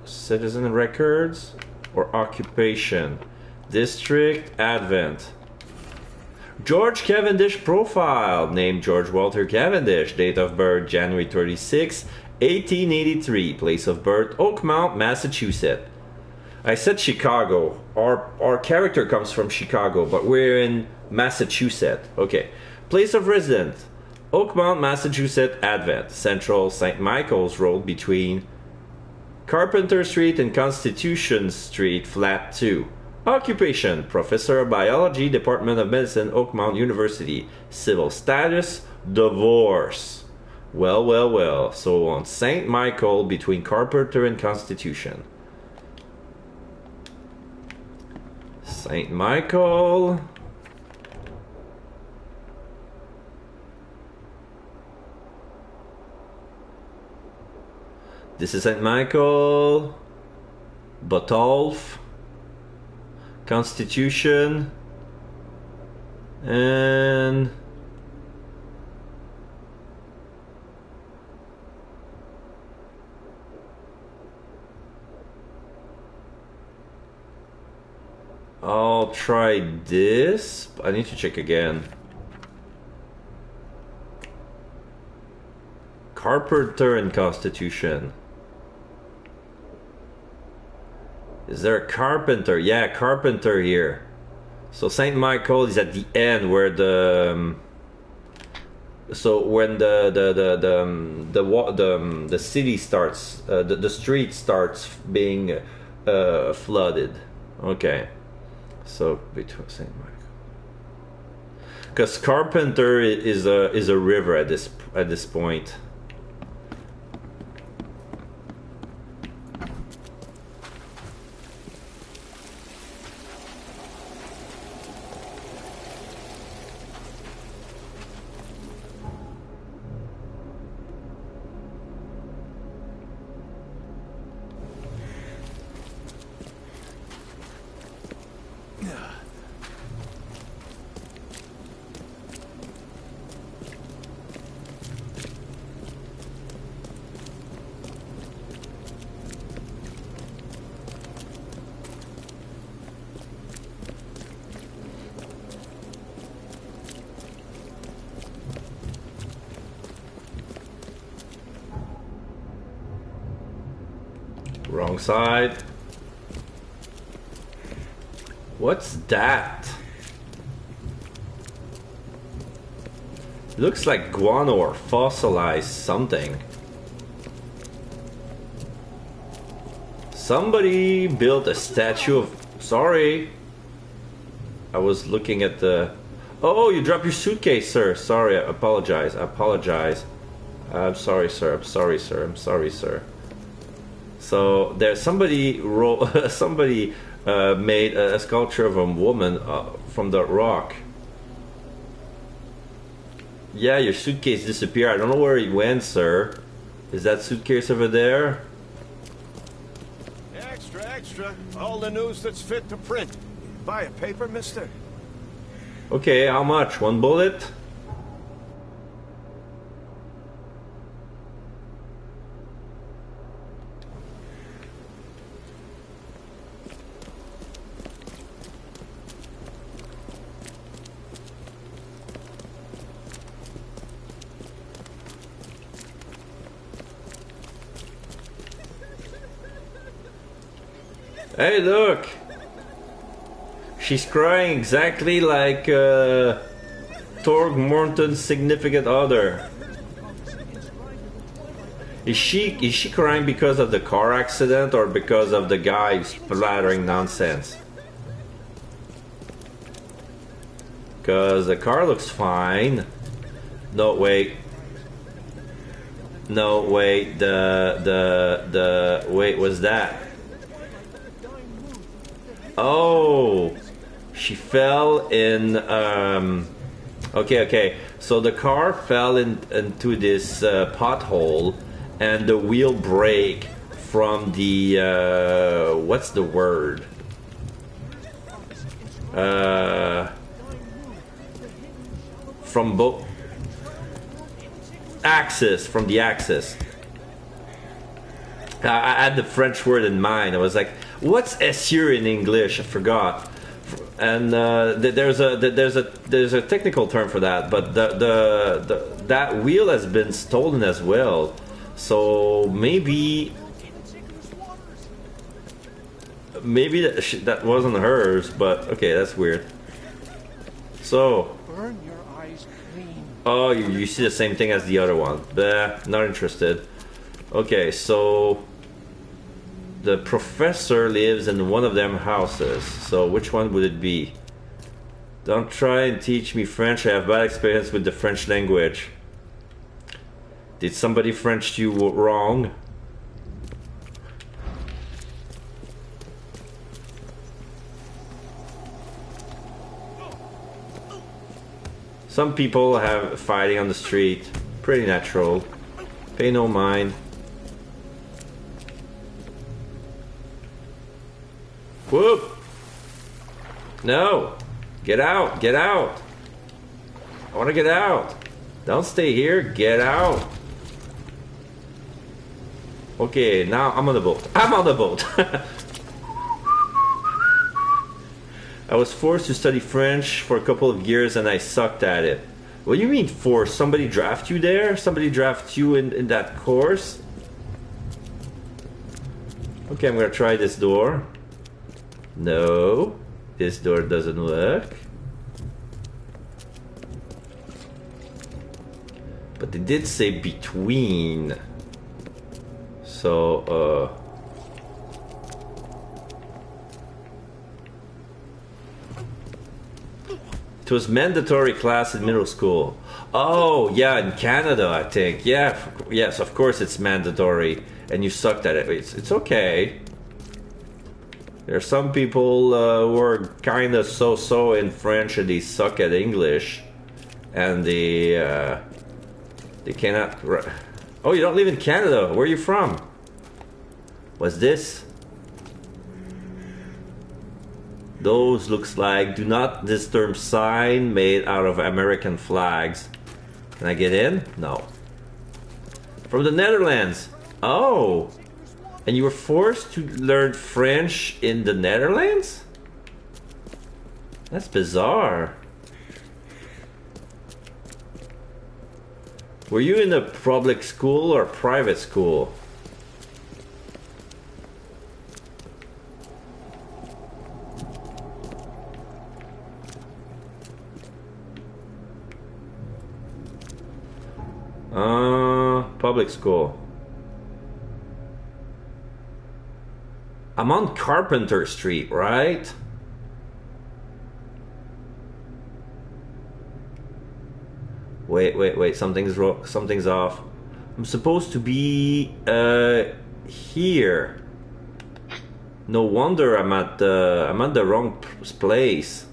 citizen records, or occupation, district, advent. George Cavendish profile, name George Walter Cavendish, date of birth January 36, 1883, place of birth Oakmount, Massachusetts. I said Chicago. Our character comes from Chicago, but we're in Massachusetts. Okay. Place of residence Oakmount, Massachusetts, Advent, Central St. Michael's Road between Carpenter Street and Constitution Street, Flat 2. Occupation, Professor of Biology, Department of Medicine, Oakmount University. Civil status, divorce. Well. So on St. Michael between Carpenter and Constitution. St. Michael. This is St. Michael. Botolph. Constitution. And I'll try this. I need to check again. Carpenter and Constitution. Is there a Carpenter? Yeah, Carpenter here. So St. Michael is at the end where the so when the city starts, the street starts being flooded. Okay. So between St. Michael, because Carpenter is a river at this point. Wrong side. What's that? Looks like guano or fossilized something. Somebody built a statue of... Sorry. I was looking at the... Oh, you dropped your suitcase, sir. Sorry, I apologize. I apologize. I'm sorry, sir. I'm sorry, sir. I'm sorry, sir. So there's somebody made a sculpture of a woman from the rock. Yeah, your suitcase disappeared. I don't know where it went, sir. Is that suitcase over there? Extra. All the news that's fit to print. Buy a paper, mister? Okay, how much? One bullet? Hey, look! She's crying exactly like Torg Morton's significant other. Is she crying because of the car accident or because of the guy splattering nonsense? Because the car looks fine. No, wait. No, wait, wait, what's that? Oh, she fell in, okay, so the car fell into this pothole, and the wheel break from the, what's the word? From both axis, from the axis. I had the French word in mind. I was like, what's essieu in English? I forgot. And there's a technical term for that, but that wheel has been stolen as well. So maybe that wasn't hers, but okay, that's weird. So, Burn your eyes clean. oh, you see the same thing as the other one. Bah, not interested. Okay, so the professor lives in one of them houses. So which one would it be? Don't try and teach me French. I have bad experience with the French language. Did somebody French you wrong? Some people have fighting on the street. Pretty natural. Pay no mind. Whoop! No! Get out! Get out! I want to get out! Don't stay here! Get out! Okay, now I'm on the boat. I'm on the boat! I was forced to study French for a couple of years and I sucked at it. What do you mean forced? Somebody draft you there? Somebody draft you in that course? Okay, I'm gonna try this door. No, this door doesn't work. But they did say between. So, it was mandatory class in middle school. Oh, yeah, in Canada, I think. Yeah, yes, of course it's mandatory. And you sucked at it. It's okay. There are some people who are kind of so-so in French and they suck at English. And they cannot... Oh, you don't live in Canada. Where are you from? What's this? Those looks like do not disturb sign made out of American flags. Can I get in? No. From the Netherlands. Oh. And you were forced to learn French in the Netherlands? That's bizarre. Were you in a public school or private school? Public school. I'm on Carpenter Street, right? Wait, something's wrong. Something's off. I'm supposed to be here. No wonder I'm at the wrong place.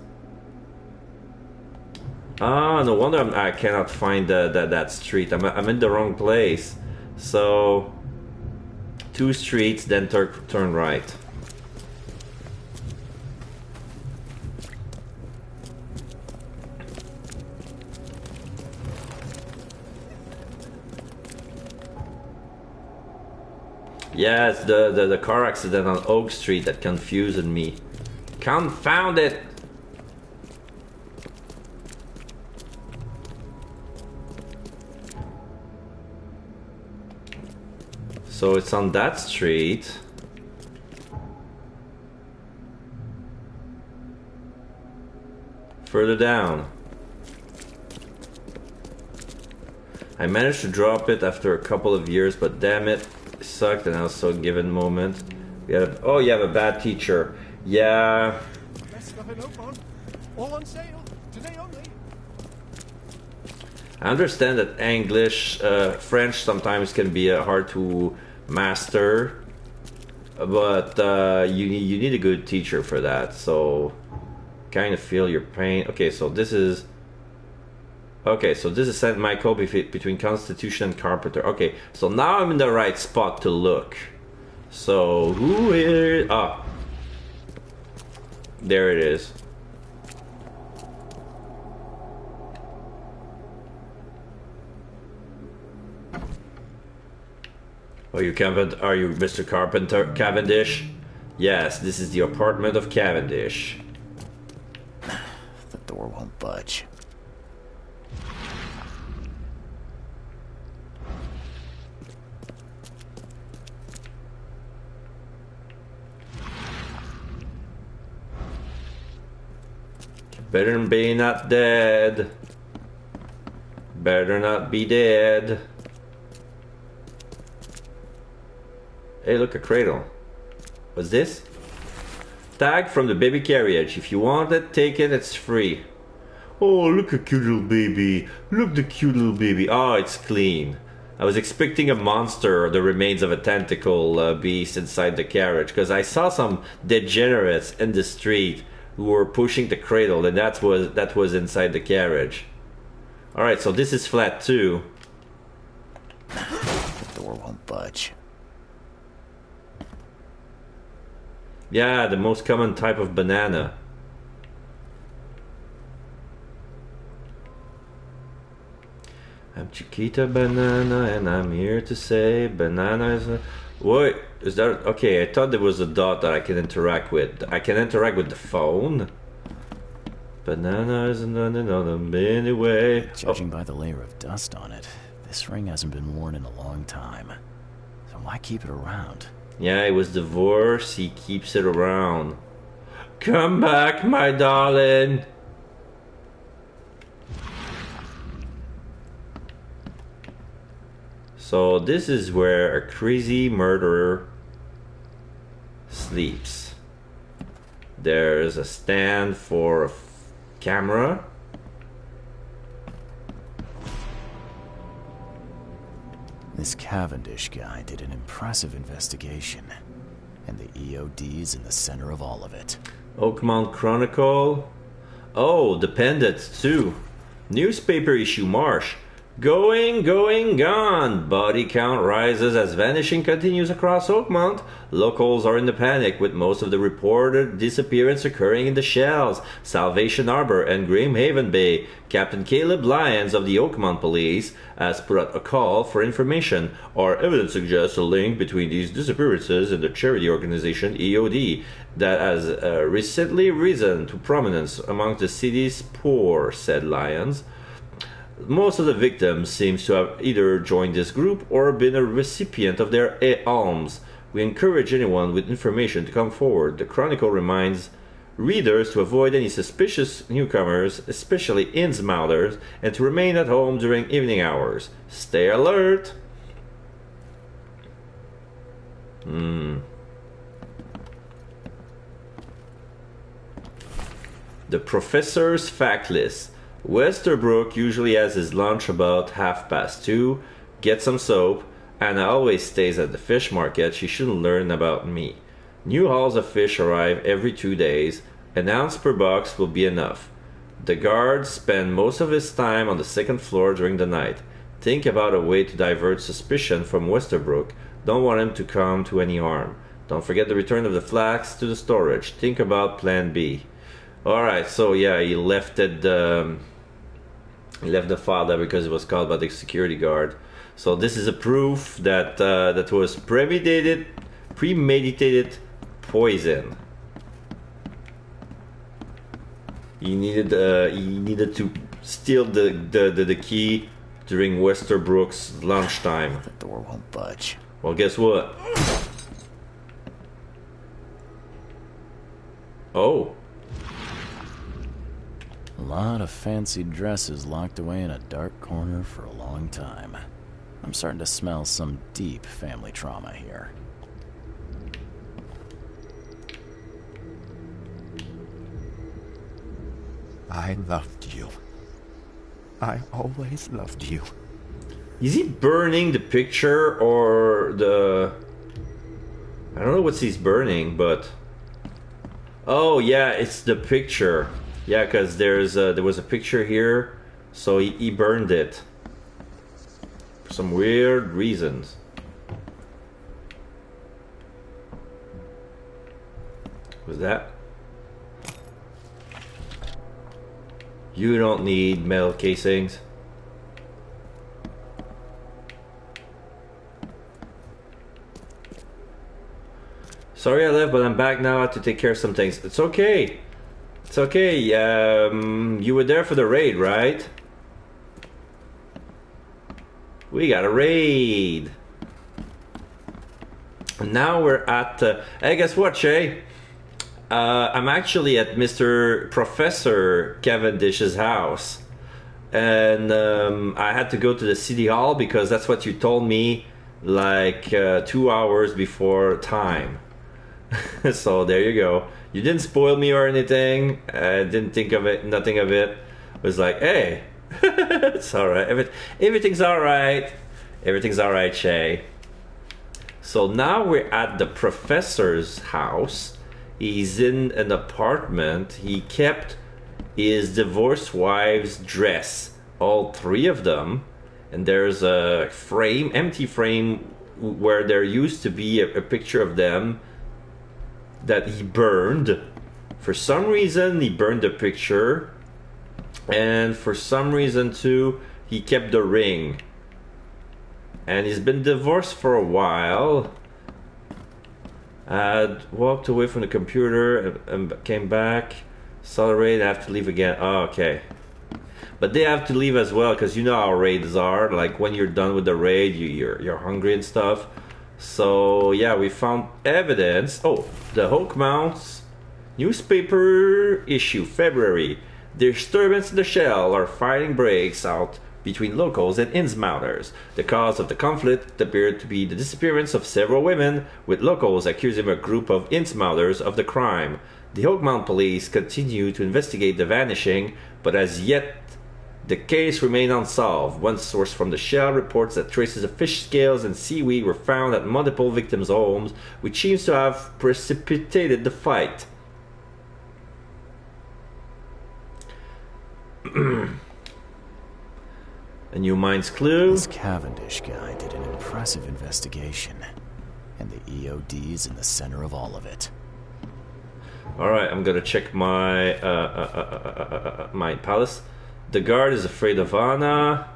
Ah, no wonder I cannot find that street. I'm in the wrong place. So 2 streets, then turn right. Yeah, it's the car accident on Oak Street that confused me. Confound it! So it's on that street. Further down. I managed to drop it after a couple of years, but damn it, it sucked and I was so given moment. Oh, you have a bad teacher. Yeah. Best stuff in Oakmont. All on sale. Today only. I understand that English, French sometimes can be hard to master, but you need a good teacher for that. So, kind of feel your pain. Okay, so this is Saint Michael between Constitution and Carpenter. Okay, so now I'm in the right spot to look. So who is? Ah, there it is. Are you Mr. Carpenter Cavendish? Yes, this is the apartment of Cavendish. The door won't budge. Better be not dead. Better not be dead. Hey, look, a cradle. What's this? Tag from the baby carriage. If you want it, take it, it's free. Oh, look a cute little baby. Look the cute little baby. Oh, it's clean. I was expecting a monster or the remains of a tentacle beast inside the carriage, because I saw some degenerates in the street who were pushing the cradle, and that was inside the carriage. Alright, so this is flat too. The door won't budge. Yeah, the most common type of banana. I'm Chiquita Banana, and I'm here to say banana is a... Wait, is that... Okay, I thought there was a dot that I can interact with. I can interact with the phone. Banana is another mini way. Judging by the layer of dust on it, this ring hasn't been worn in a long time. So why keep it around? Yeah, he was divorced. He keeps it around. Come back, my darling. So this is where a crazy murderer sleeps. There's a stand for a camera. This Cavendish guy did an impressive investigation, and the EOD's in the center of all of it. Oakmont Chronicle. Oh, the pendant too. Newspaper issue Marsh. Going, gone. Body count rises as vanishing continues across Oakmont. Locals are in the panic, with most of the reported disappearance occurring in the Shells, Salvation Harbor, and Grimhaven Bay. Captain Caleb Lyons of the Oakmont Police has put out a call for information. Our evidence suggests a link between these disappearances and the charity organization EOD that has recently risen to prominence among the city's poor, said Lyons. Most of the victims seems to have either joined this group or been a recipient of their alms. We encourage anyone with information to come forward. The Chronicle reminds readers to avoid any suspicious newcomers, especially Innsmouthers, and to remain at home during evening hours. Stay alert! The Professor's Fact List. Westerbrook usually has his lunch about 2:30. Get some soap. Anna always stays at the fish market. She shouldn't learn about me. New hauls of fish arrive every 2 days. An ounce per box will be enough. The guard spends most of his time on the second floor during the night. Think about a way to divert suspicion from Westerbrook. Don't want him to come to any harm. Don't forget the return of the flax to the storage. Think about plan B. Alright, so yeah, he left the file there because it was called by the security guard. So this is a proof that that was premeditated poison. He needed to steal the key during Westerbrook's lunchtime. The door won't budge. Well, guess what? Oh. A lot of fancy dresses locked away in a dark corner for a long time. I'm starting to smell some deep family trauma here. I loved you. I always loved you. Is he burning the picture or the... I don't know what he's burning, but... Oh, yeah, it's the picture. Yeah, because there was a picture here, so he burned it. For some weird reasons. Was that? You don't need metal casings. Sorry I left, but I'm back now. I have to take care of some things. It's okay. It's okay. You were there for the raid, right? We got a raid. And now we're at... hey, guess what, Shay? I'm actually at Mr. Professor Cavendish's house. And I had to go to the city hall because that's what you told me like 2 hours before time. So there you go. You didn't spoil me or anything. I didn't think of it, nothing of it. It was like, hey, it's alright. Everything's alright. Everything's alright, Shay. So now we're at the professor's house. He's in an apartment. He kept his divorced wife's dress, all three of them. And there's a frame, empty frame, where there used to be a picture of them that he burned. For some reason, he burned the picture. And for some reason, too, he kept the ring. And he's been divorced for a while. I walked away from the computer and came back. Saw the raid, I have to leave again. Oh, okay. But they have to leave as well, because you know how raids are. Like, when you're done with the raid, you're hungry and stuff. So, yeah, we found evidence. Oh, the Oakmounts newspaper issue, February. Disturbance in the shell or fighting breaks out between locals and Innsmouters. The cause of the conflict appeared to be the disappearance of several women, with locals accusing a group of Innsmouters of the crime. The Oakmount police continue to investigate the vanishing, but as yet the case remained unsolved. One source from the shell reports that traces of fish scales and seaweed were found at multiple victims' homes, which seems to have precipitated the fight. A new mind's clue. This Cavendish guy did an impressive investigation, and the EOD is in the center of all of it. Alright, I'm gonna check my my palace. The guard is afraid of Anna.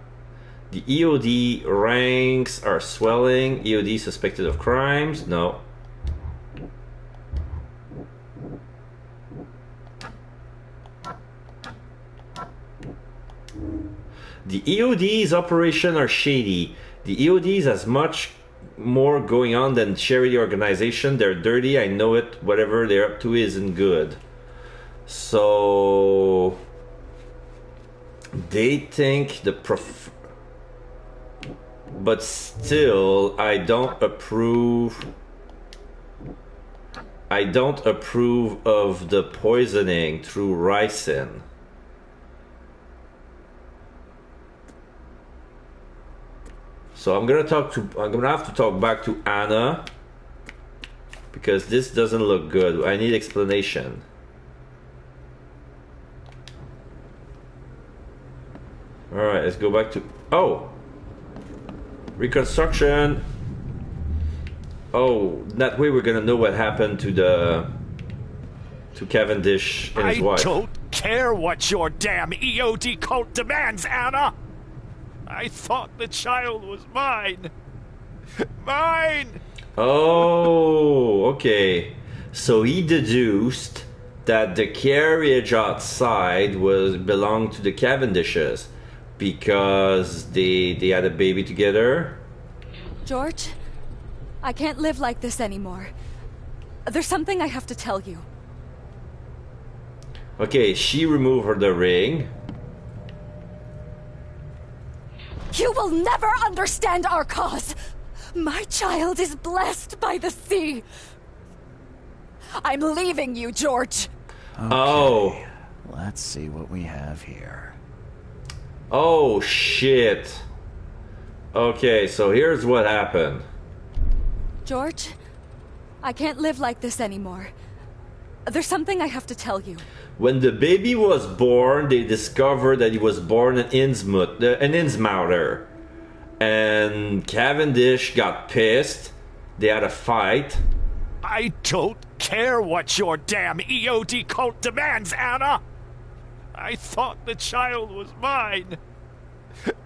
The EOD ranks are swelling. EOD suspected of crimes. No. The EOD's operation are shady. The EOD's has much more going on than charity organization. They're dirty, I know it. Whatever they're up to isn't good. So they think but still I don't approve of the poisoning through ricin. So I'm gonna have to talk back to Anna, because this doesn't look good. I need explanation. Alright, let's go back to... Oh! Reconstruction! Oh, that way we're gonna know what happened to Cavendish and his wife. I don't care what your damn EOD cult demands, Anna! I thought the child was mine. Mine! Oh, okay. So he deduced that the carriage outside belonged to the Cavendishes because they had a baby together. George, I can't live like this anymore. There's something I have to tell you. Okay, she removed the ring. You will never understand our cause. My child is blessed by the sea. I'm leaving you, George. Okay. Oh. Let's see what we have here. Oh, shit. Okay, so here's what happened. George, I can't live like this anymore. There's something I have to tell you. When the baby was born, they discovered that he was born an Innsmouther. And Cavendish got pissed. They had a fight. I don't care what your damn EOD cult demands, Anna! I thought the child was mine.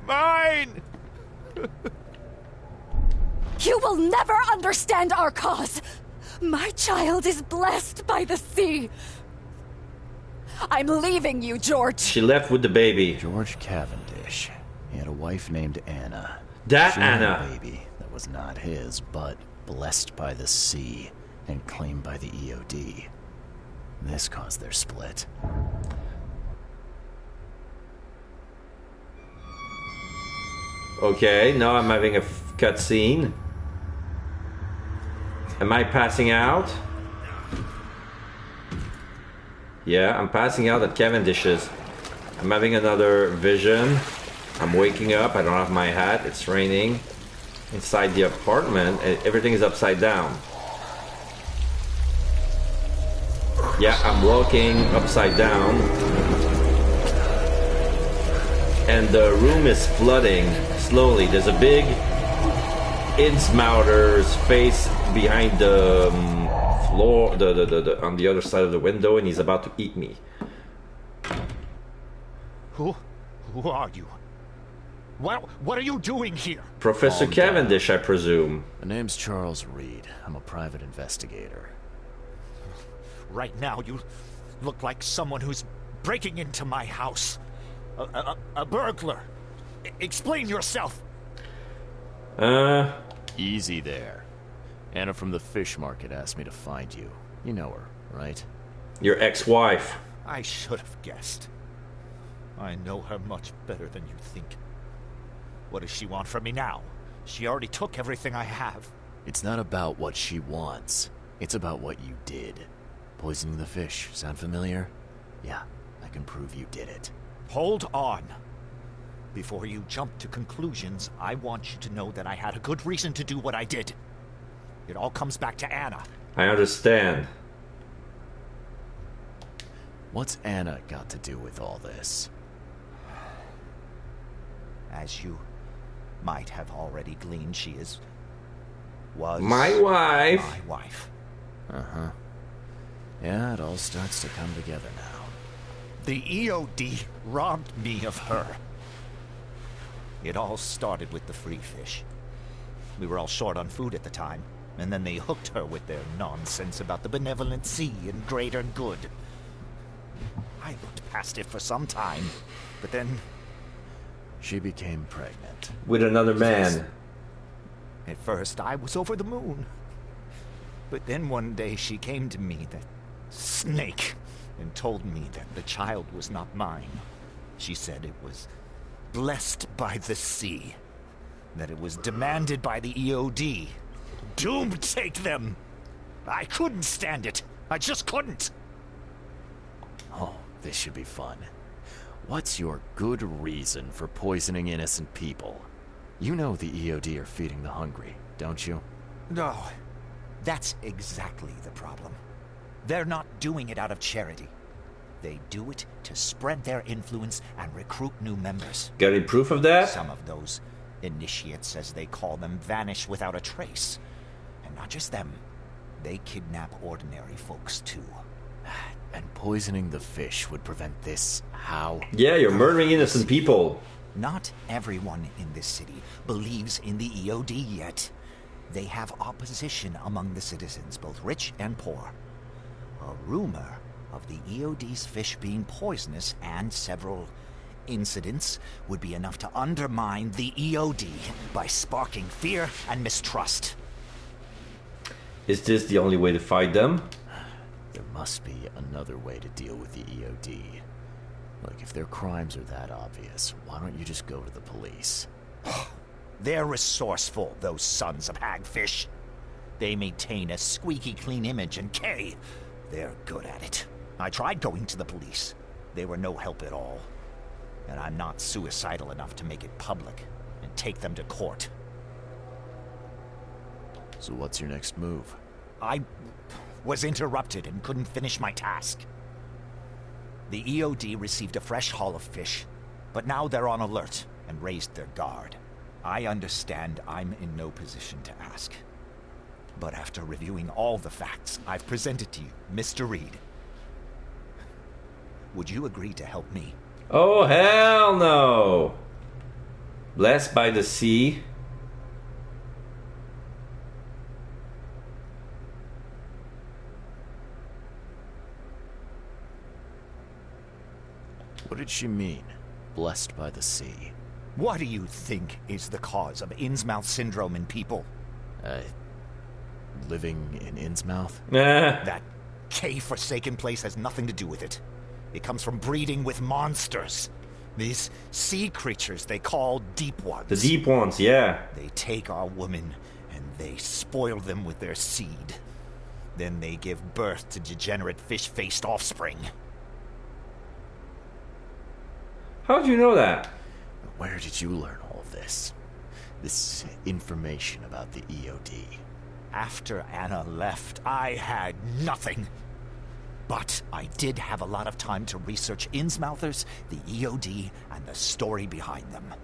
Mine! You will never understand our cause. My child is blessed by the sea. I'm leaving you, George. She left with the baby. George Cavendish. He had a wife named Anna. That She had Anna. a baby that was not his, but blessed by the sea and claimed by the EOD. This caused their split. Okay, now I'm having a cutscene. Am I passing out? Yeah, I'm passing out at Cavendish's. I'm having another vision. I'm waking up, I don't have my hat, it's raining. Inside the apartment, everything is upside down. Yeah, I'm walking upside down. And the room is flooding slowly. There's a big Innsmouther's face behind the floor, on the other side of the window, and he's about to eat me. Who are you? What are you doing here? Professor Calm Cavendish, I presume. The name's Charles Reed. I'm a private investigator. Right now, you look like someone who's breaking into my house. A burglar. Explain yourself. Easy there. Anna from the fish market asked me to find you. You know her, right? Your ex-wife. I should have guessed. I know her much better than you think. What does she want from me now? She already took everything I have. It's not about what she wants. It's about what you did. Poisoning the fish. Sound familiar? Yeah, I can prove you did it. Hold on. Before you jump to conclusions, I want you to know that I had a good reason to do what I did. It all comes back to Anna. I understand. What's Anna got to do with all this? As you might have already gleaned, she was my wife. My wife. Uh-huh. Yeah, it all starts to come together now. The EOD robbed me of her. It all started with the free fish. We were all short on food at the time, and then they hooked her with their nonsense about the benevolent sea and greater good. I looked past it for some time, but then she became pregnant. With another man. At first, I was over the moon. But then one day she came to me, that snake, and told me that the child was not mine. She said it was blessed by the sea, that it was demanded by the EOD. Doom take them! I couldn't stand it. I just couldn't. Oh, this should be fun. What's your good reason for poisoning innocent people? You know the EOD are feeding the hungry, don't you? No, that's exactly the problem. They're not doing it out of charity. They do it to spread their influence and recruit new members. Got any proof of that? Some of those initiates, as they call them, vanish without a trace. And not just them. They kidnap ordinary folks, too. And poisoning the fish would prevent this. How? Yeah, you're murdering innocent people. Not everyone in this city believes in the EOD yet. They have opposition among the citizens, both rich and poor. A rumor of the EOD's fish being poisonous and several incidents would be enough to undermine the EOD by sparking fear and mistrust. Is this the only way to fight them? There must be another way to deal with the EOD. Look, if their crimes are that obvious, why don't you just go to the police? They're resourceful, those sons of hagfish. They maintain a squeaky clean image, and they're good at it. I tried going to the police. They were no help at all. And I'm not suicidal enough to make it public and take them to court. So what's your next move? I was interrupted and couldn't finish my task. The EOD received a fresh haul of fish, but now they're on alert and raised their guard. I understand I'm in no position to ask. But after reviewing all the facts I've presented to you, Mr. Reed, would you agree to help me? Oh, hell no! Blessed by the sea. What did she mean? Blessed by the sea. What do you think is the cause of Innsmouth syndrome in people? Living in Innsmouth? That K-forsaken place has nothing to do with it. It comes from breeding with monsters. These sea creatures they call Deep Ones. The Deep Ones, yeah. They take our women and they spoil them with their seed. Then they give birth to degenerate fish-faced offspring. How'd you know that? Where did you learn all of this? This information about the EOD? After Anna left, I had nothing. But I did have a lot of time to research Innsmouthers, the EOD, and the story behind them.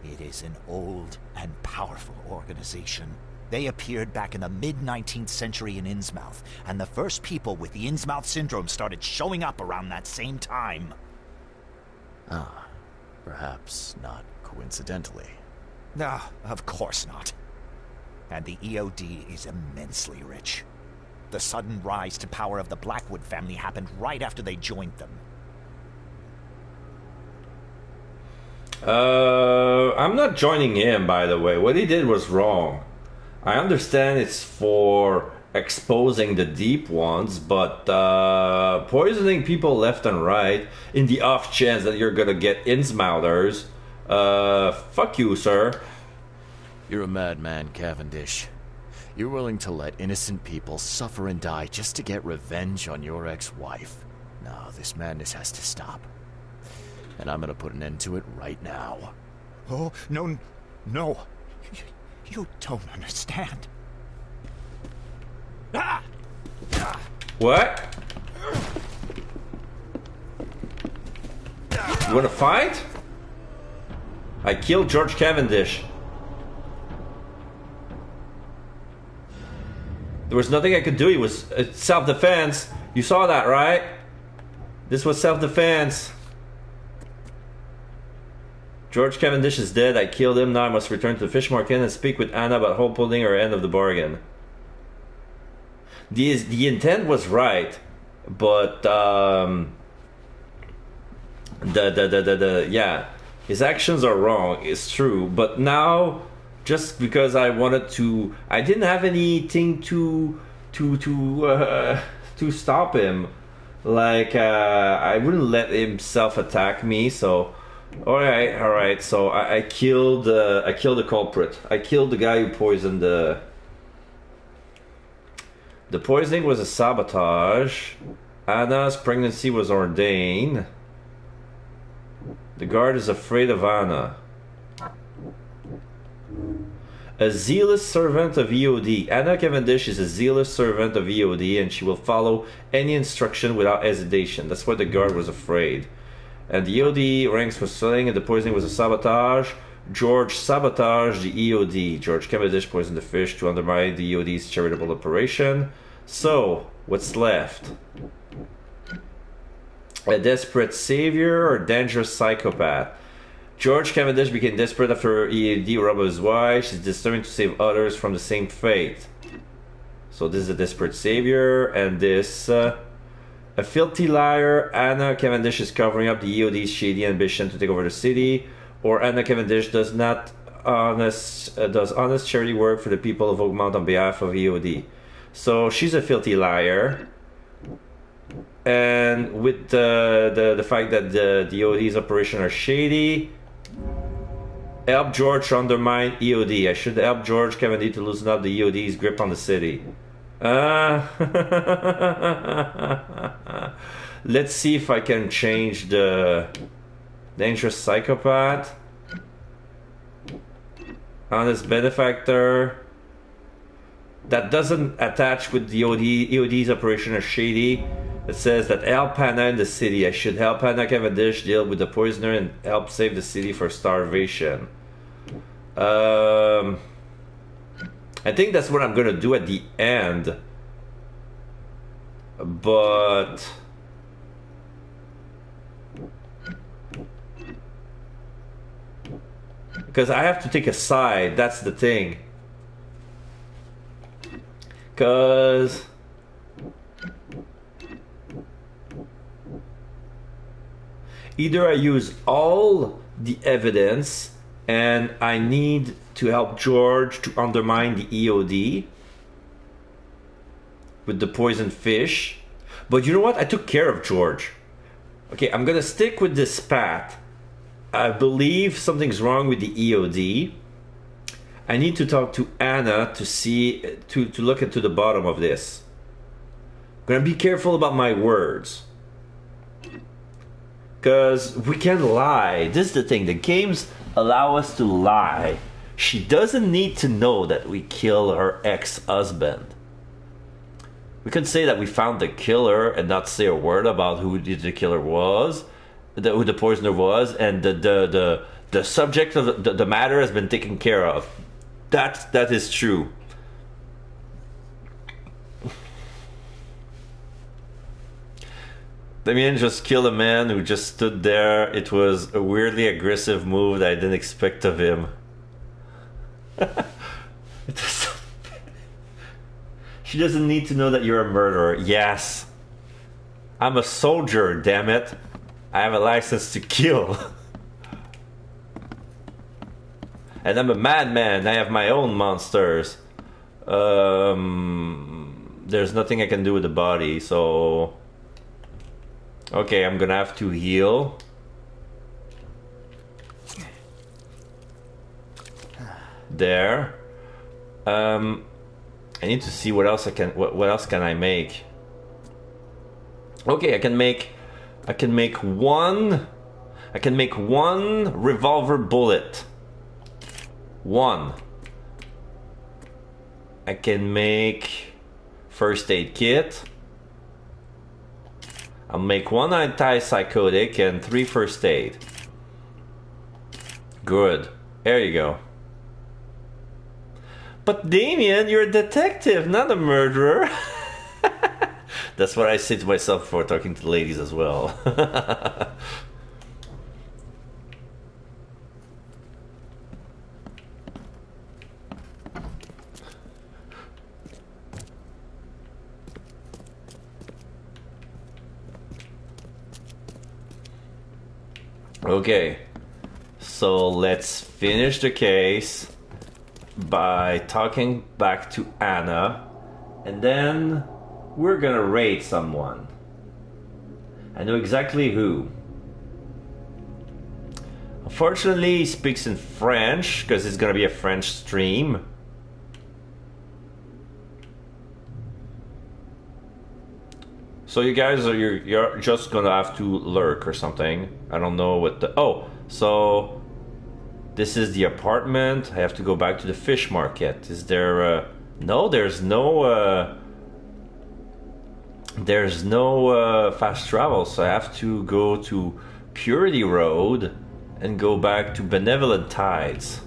It is an old and powerful organization. They appeared back in the mid-19th century in Innsmouth, and the first people with the Innsmouth syndrome started showing up around that same time. Ah, perhaps not coincidentally. No, of course not. And the EOD is immensely rich. The sudden rise to power of the Blackwood family happened right after they joined them. I'm not joining him, by the way. What he did was wrong. I understand it's for exposing the Deep Ones, but poisoning people left and right in the off chance that you're gonna get Innsmouthers, fuck you, sir. You're a madman, Cavendish. You're willing to let innocent people suffer and die just to get revenge on your ex-wife. No, this madness has to stop. And I'm gonna put an end to it right now. Oh, no. You don't understand. What? You wanna fight? I killed George Cavendish. There was nothing I could do. He was self-defense. You saw that, right? This was self-defense. George Cavendish is dead. I killed him. Now I must return to the fish market and speak with Anna about holding her end of the bargain. The intent was right, but yeah, his actions are wrong. It's true, but now just because I wanted to, I didn't have anything to stop him. Like I wouldn't let himself attack me. So all right. So I killed the culprit. I killed the guy who poisoned the. The poisoning was a sabotage. Anna's pregnancy was ordained. The guard is afraid of Anna. A zealous servant of EOD. Anna Cavendish is a zealous servant of EOD, and she will follow any instruction without hesitation. That's why the guard was afraid. And the EOD ranks was selling, and the poisoning was a sabotage. George sabotaged the EOD. George Cavendish poisoned the fish to undermine the EOD's charitable operation. So, what's left? A desperate savior or dangerous psychopath? George Cavendish became desperate after EOD robbed his wife. She's determined to save others from the same fate. So this is a desperate savior, and this... a filthy liar. Anna Cavendish is covering up the EOD's shady ambition to take over the city. Or Anna Cavendish does honest charity work for the people of Oakmount on behalf of EOD. So she's a filthy liar. And with the fact that the EOD's operation are shady, help George to undermine EOD. I should help George Cavendish to loosen up the EOD's grip on the city. Let's see if I can change the Dangerous psychopath. Honest benefactor. That doesn't attach with the EOD's operation are shady. It says that help Hannah in the city. I should help Hannah Cavendish deal with the poisoner and help save the city for starvation. I think that's what I'm gonna do at the end. But because I have to take a side, that's the thing. Because either I use all the evidence and I need to help George to undermine the EOD with the poisoned fish. But you know what? I took care of George. Okay, I'm gonna stick with this path. I believe something's wrong with the EOD. I need to talk to Anna to see, to look into the bottom of this. I'm gonna be careful about my words. Because we can lie. This is the thing. The games allow us to lie. She doesn't need to know that we kill her ex-husband. We could say that we found the killer and not say a word about who the killer was, who the poisoner was, and the subject of the matter has been taken care of. That is true. Damien just killed a man who just stood there. It was a weirdly aggressive move that I didn't expect of him. She doesn't need to know that you're a murderer. Yes. I'm a soldier, damn it. I have a license to kill. And I'm a madman. I have my own monsters. There's nothing I can do with the body, so... Okay, I'm gonna have to heal. There. I need to see what else I can... What else can I make? Okay, I can make one revolver bullet. One. I can make first aid kit. I'll make one antipsychotic and 3 first aid. Good. There you go. But Damien, you're a detective, not a murderer. That's what I say to myself before talking to the ladies as well. Okay, so let's finish the case by talking back to Anna, and then we're gonna raid someone. I know exactly who. Unfortunately, he speaks in French because it's gonna be a French stream. So you guys are you're just gonna have to lurk or something. I don't know what the so this is the apartment. I have to go back to the fish market. Is there no? There's no fast travel, so I have to go to Purity Road and go back to Benevolent Tides.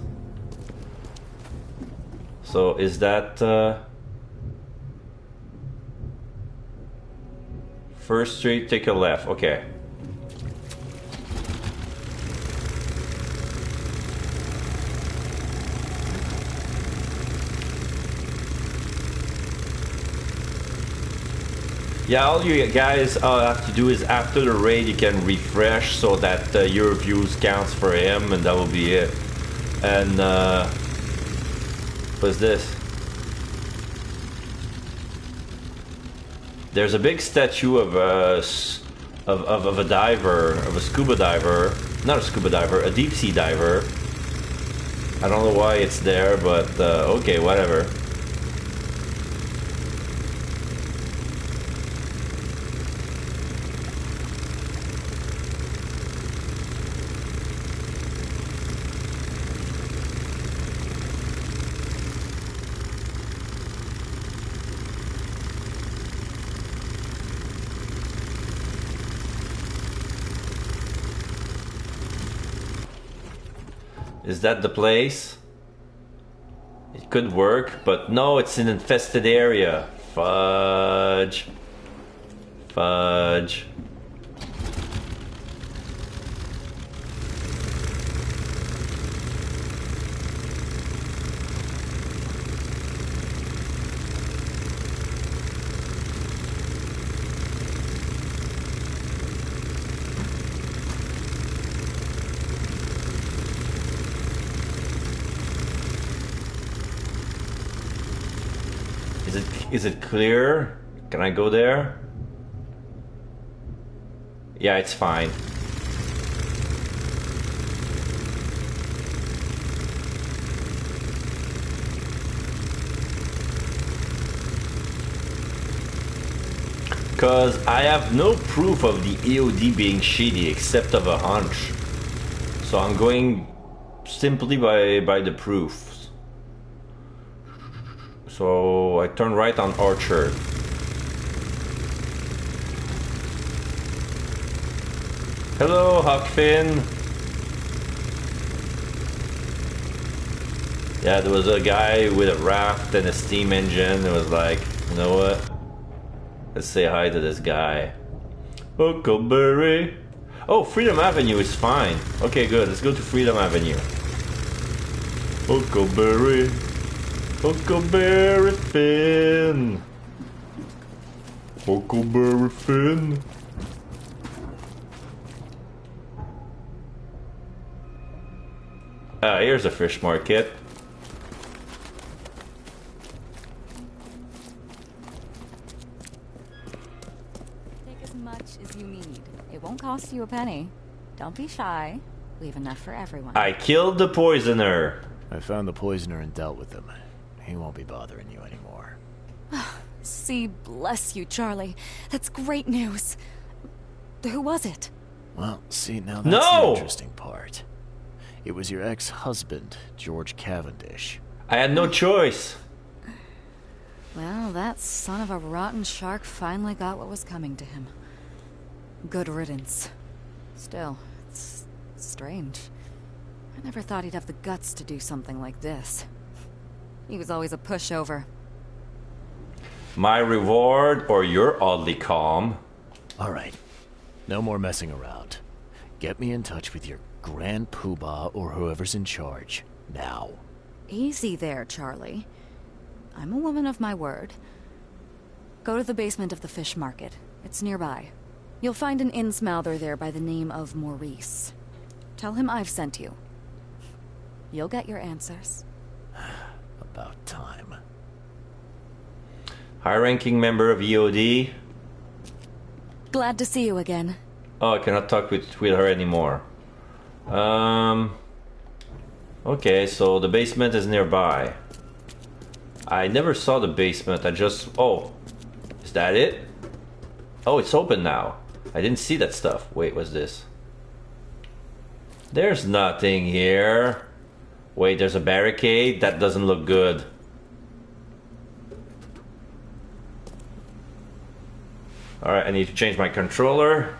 So is that First Street, take a left. Okay. Yeah, all you guys have to do is after the raid you can refresh so that your views counts for him, and that will be it. And what's this? There's a big statue of a diver, of a scuba diver. Not a scuba diver, a deep sea diver. I don't know why it's there, but okay, whatever. Is that the place? It could work, but no, it's an infested area. Fudge. Fudge. Is it clear? Can I go there? Yeah, it's fine. Cause I have no proof of the EOD being shitty except of a hunch. So I'm going simply by the proofs. So I turn right on Orchard. Hello, Huckfin. Yeah, there was a guy with a raft and a steam engine. It was like, you know what? Let's say hi to this guy. Huckleberry. Oh, Freedom Avenue is fine. Okay, good. Let's go to Freedom Avenue. Huckleberry. Huckleberry Finn. Huckleberry Finn. Ah, here's a fish market. Take as much as you need. It won't cost you a penny. Don't be shy. We have enough for everyone. I killed the poisoner. I found the poisoner and dealt with him. He won't be bothering you anymore. See, bless you, Charlie. That's great news. Who was it? Well, see, now that's the interesting part. It was your ex-husband, George Cavendish. I had no choice. Well, that son of a rotten shark finally got what was coming to him. Good riddance. Still, it's strange. I never thought he'd have the guts to do something like this. He was always a pushover. My reward, or you're oddly calm. Alright. No more messing around. Get me in touch with your Grand Poobah or whoever's in charge. Now. Easy there, Charlie. I'm a woman of my word. Go to the basement of the fish market. It's nearby. You'll find an Innsmouther there by the name of Maurice. Tell him I've sent you. You'll get your answers. About time. High-ranking member of EOD. Glad to see you again. Oh, I cannot talk with her anymore. Okay, so the basement is nearby. I never saw the basement. I just... Oh, is that it? Oh, it's open now. I didn't see that stuff. Wait, what's this? There's nothing here. Wait, there's a barricade? That doesn't look good. Alright, I need to change my controller.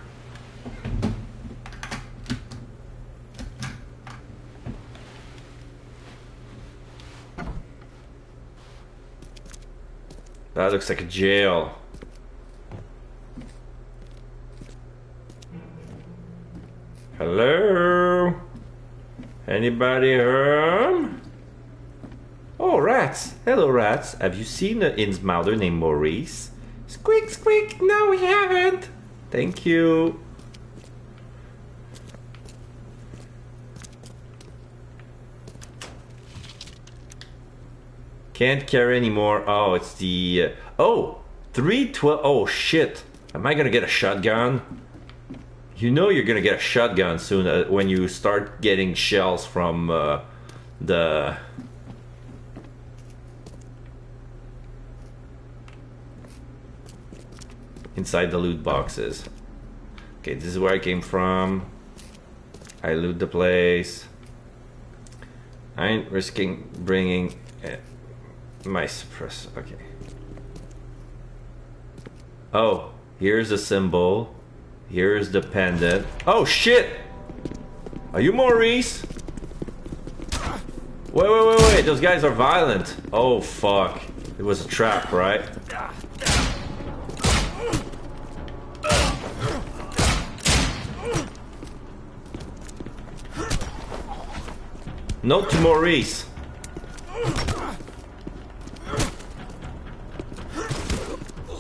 That looks like a jail. Hello? Anybody home? Oh, rats. Hello, rats. Have you seen an Innsmouther named Maurice? Squeak, squeak. No, we haven't. Thank you. Can't carry anymore. Oh, it's the... oh, 312. Oh, shit. Am I gonna get a shotgun? You know you're gonna get a shotgun soon when you start getting shells from the... inside the loot boxes. Okay, this is where I came from. I loot the place. I ain't risking bringing my suppressor. Okay. Oh, here's the symbol. Here's the pendant. Oh shit! Are you Maurice? Wait, those guys are violent. Oh, fuck. It was a trap, right? Note to Maurice.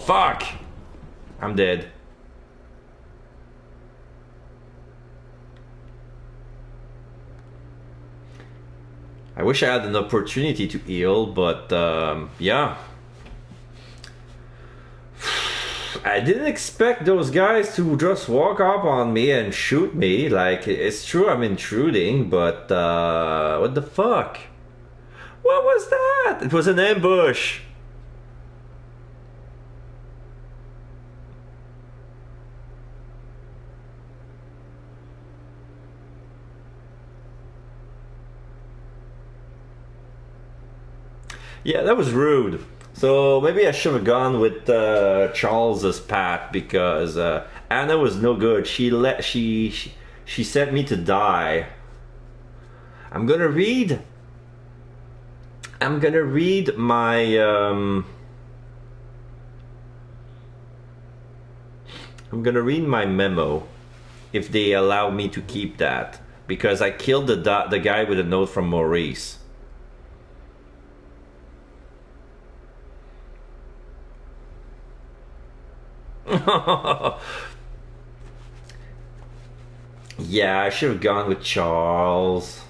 Fuck! I'm dead. I wish I had an opportunity to heal, but yeah. I didn't expect those guys to just walk up on me and shoot me. Like, it's true I'm intruding, but what the fuck? What was that? It was an ambush. Yeah, that was rude. So maybe I should have gone with Charles's path because Anna was no good. She sent me to die. I'm gonna read my I'm gonna read my memo if they allow me to keep that because I killed the guy with a note from Maurice. Yeah, I should have gone with Charles.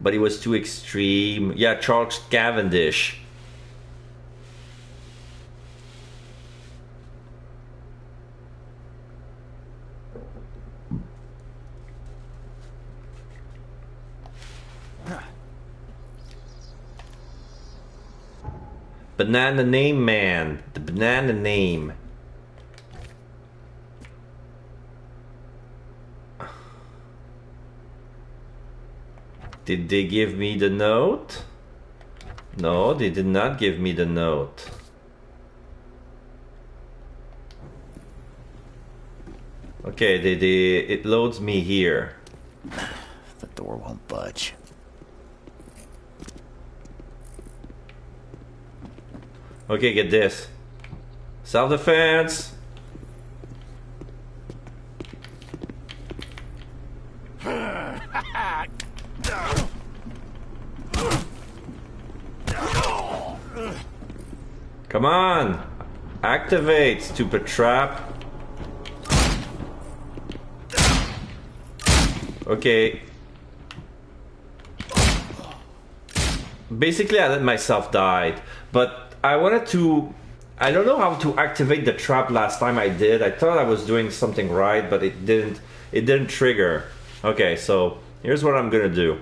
But he was too extreme. Yeah, Charles Cavendish. Banana name man. The banana name. Did they give me the note? No, they did not give me the note. Okay, it loads me here. The door won't budge. Okay, get this. Self-defense. Come on. Activate, stupid trap. Okay. Basically, I let myself die, but I wanted to... I don't know how to activate the trap last time I did. I thought I was doing something right, but it didn't trigger. Okay, so here's what I'm gonna do.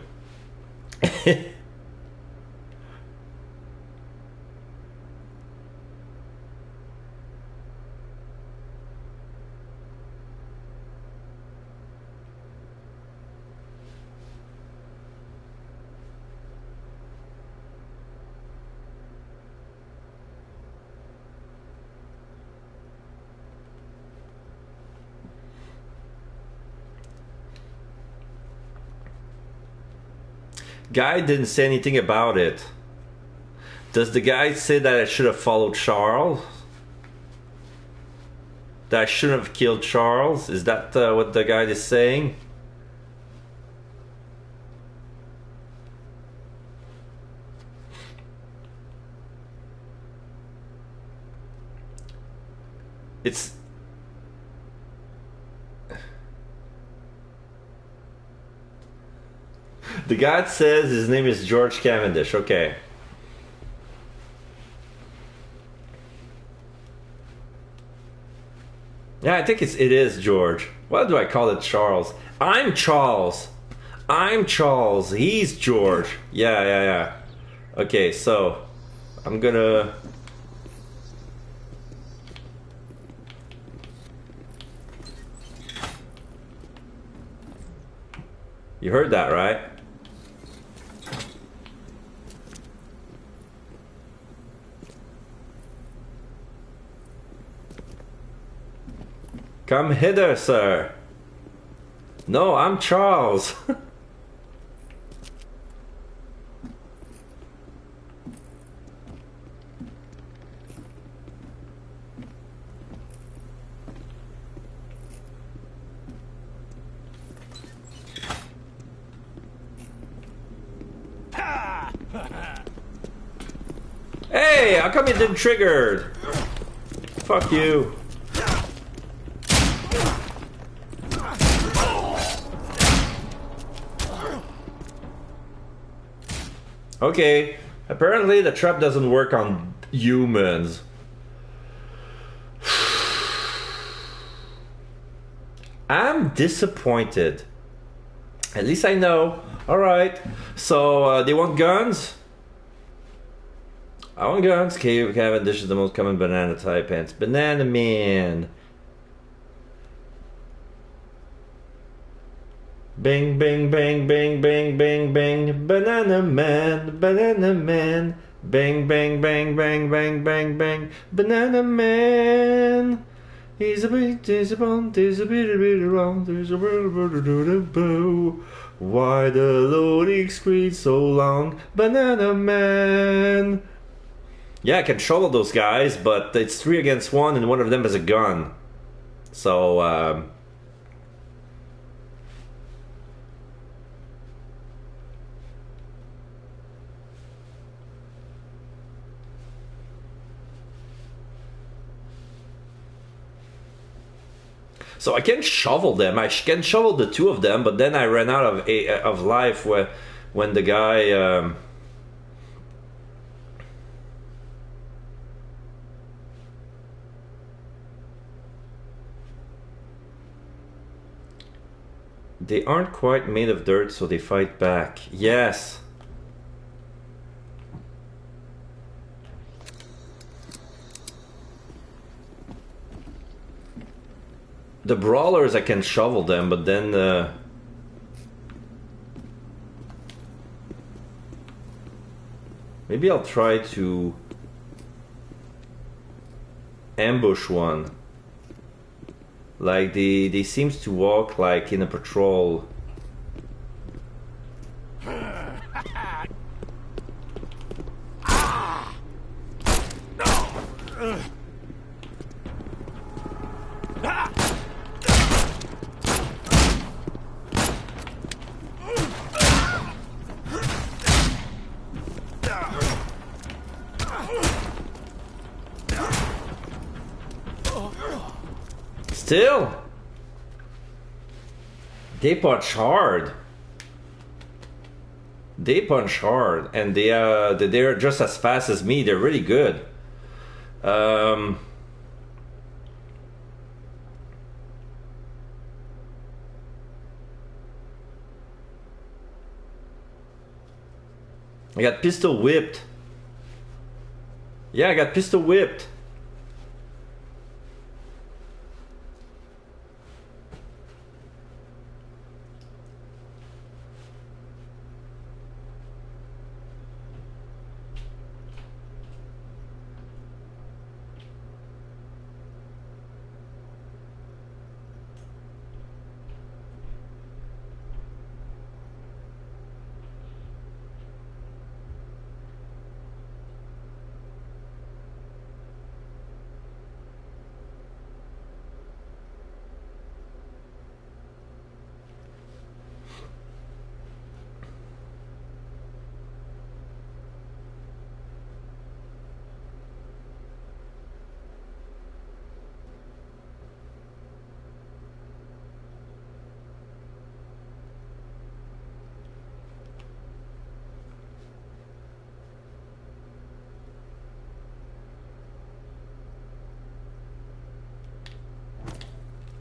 Guy didn't say anything about it. Does the guy say that I should have followed Charles? That I shouldn't have killed Charles? Is that what the guy is saying? It's... The guy says his name is George Cavendish. Okay. Yeah, I think it is George. Why do I call it Charles? I'm Charles. I'm Charles. He's George. Yeah. Okay, so I'm gonna... You heard that, right? Come hither, sir. No, I'm Charles. Hey, how come it didn't trigger? Fuck you. Okay, apparently the trap doesn't work on humans. I'm disappointed. At least I know. Alright, so they want guns? I want guns. Cave Cavendish is the most common banana type, and it's Banana Man. Bang, bang, bang, bang, bang, bang, bang. Banana Man, Banana Man. Bang, bang, bang, bang, bang, bang, bang. Banana Man. He's a bit, there's a bone, there's a bit wrong, there's a boo. Why the loading screen so long? Banana Man. Yeah, I can shovel those guys, but it's 3 against 1 and one of them has a gun. So, so I can shovel them. I can shovel the 2 of them, but then I ran out of life when the guy... They aren't quite made of dirt, so they fight back. Yes. The brawlers, I can shovel them, but then maybe I'll try to ambush one. Like they seems to walk like in a patrol. Still, they punch hard. They punch hard, and they're just as fast as me. They're really good. I got pistol whipped. Yeah, I got pistol whipped.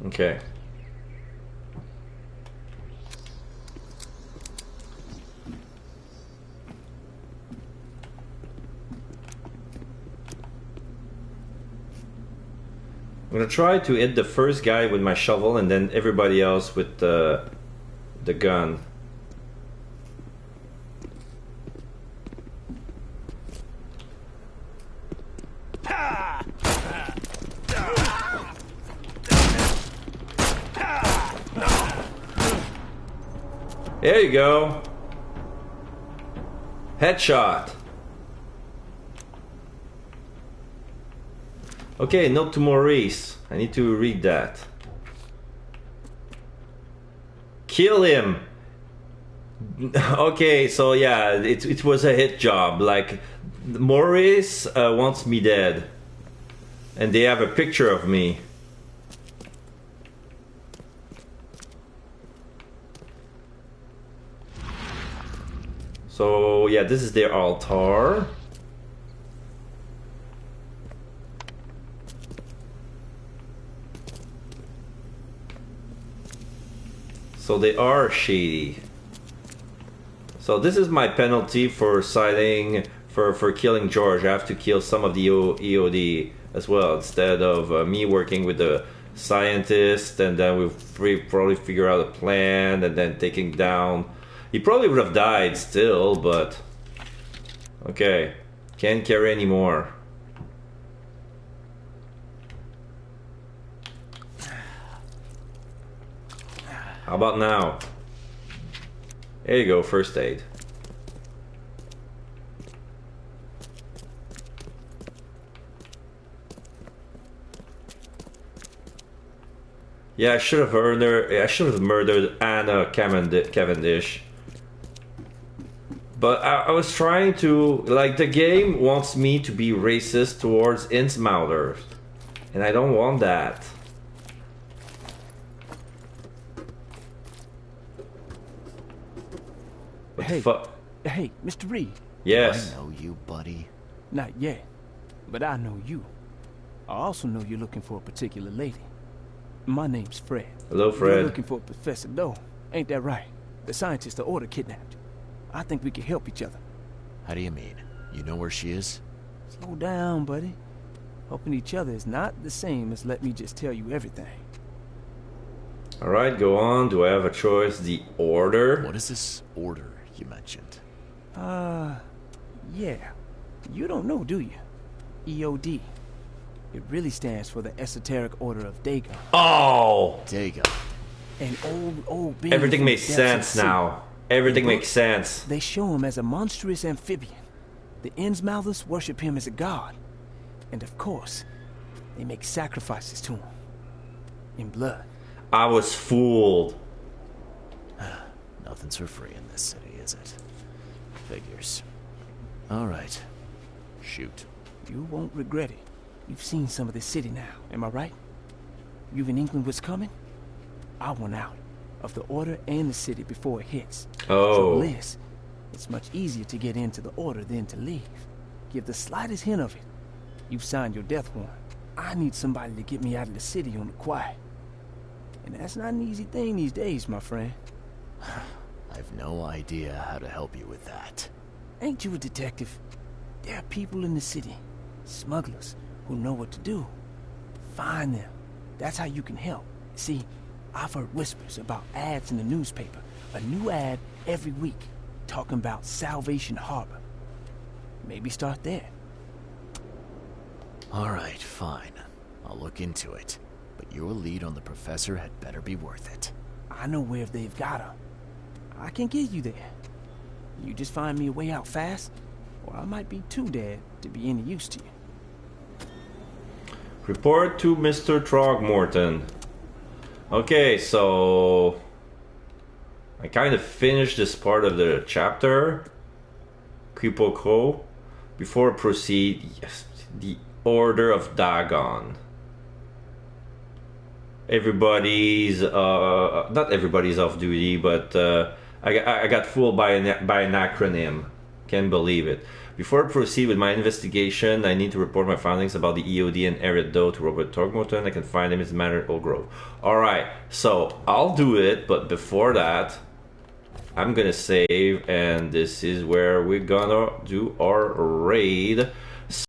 Okay. I'm gonna try to hit the first guy with my shovel and then everybody else with the gun. There you go. Headshot. Okay, note to Maurice. I need to read that. Kill him. Okay, so yeah, it was a hit job. Like, Maurice wants me dead. And they have a picture of me. So yeah, this is their altar. So they are shady. So this is my penalty for siding for killing George. I have to kill some of the EOD as well, instead of me working with the scientist, and then we'll probably figure out a plan, and then taking down. He probably would have died still, but okay, can't carry anymore. How about now? There you go, first aid. Yeah, I should have murdered Anna Cavendish. But I was trying to, like, the game wants me to be racist towards Innsmouther, and I don't want that. Hey, Mr. Reed. Yes. I know you, buddy. Not yet, but I know you. I also know you're looking for a particular lady. My name's Fred. Hello, Fred. You're looking for Professor Doe, ain't that right? The scientist the Order kidnapped. I think we can help each other. How do you mean? You know where she is? Slow down, buddy. Helping each other is not the same as let me just tell you everything. Alright, go on. Do I have a choice? The Order? What is this Order you mentioned? Yeah. You don't know, do you? EOD. It really stands for the Esoteric Order of Dagon. Oh! Dagon. An old being. Everything makes sense now. Everything makes sense. They show him as a monstrous amphibian. The Innsmouthers worship him as a god. And of course, they make sacrifices to him. In blood. I was fooled. Nothing's for free in this city, is it? Figures. Alright. Shoot. You won't regret it. You've seen some of the city now, am I right? You've in England what's coming? I want out of the Order and the city before it hits. Oh. So Liz, it's much easier to get into the Order than to leave. Give the slightest hint of it. You've signed your death warrant. I need somebody to get me out of the city on the quiet. And that's not an easy thing these days, my friend. I've no idea how to help you with that. Ain't you a detective? There are people in the city, smugglers, who know what to do. Find them. That's how you can help. See, I've heard whispers about ads in the newspaper. A new ad every week, talking about Salvation Harbor. Maybe start there. Alright, fine. I'll look into it. But your lead on the professor had better be worth it. I know where they've got her. I can get you there. You just find me a way out fast, or I might be too dead to be any use to you. Report to Mr. Throgmorton. Okay, so I kind of finished this part of the chapter. Quipocro. Before I proceed, yes, the Order of Dagon. Everybody's not everybody's off duty, but I got fooled by an acronym. Can't believe it. Before I proceed with my investigation, I need to report my findings about the EOD and Eric Doe to Robert Throgmorton. I can find him in the manor at Old Grove. Alright, so I'll do it, but before that, I'm gonna save, and this is where we're gonna do our raid.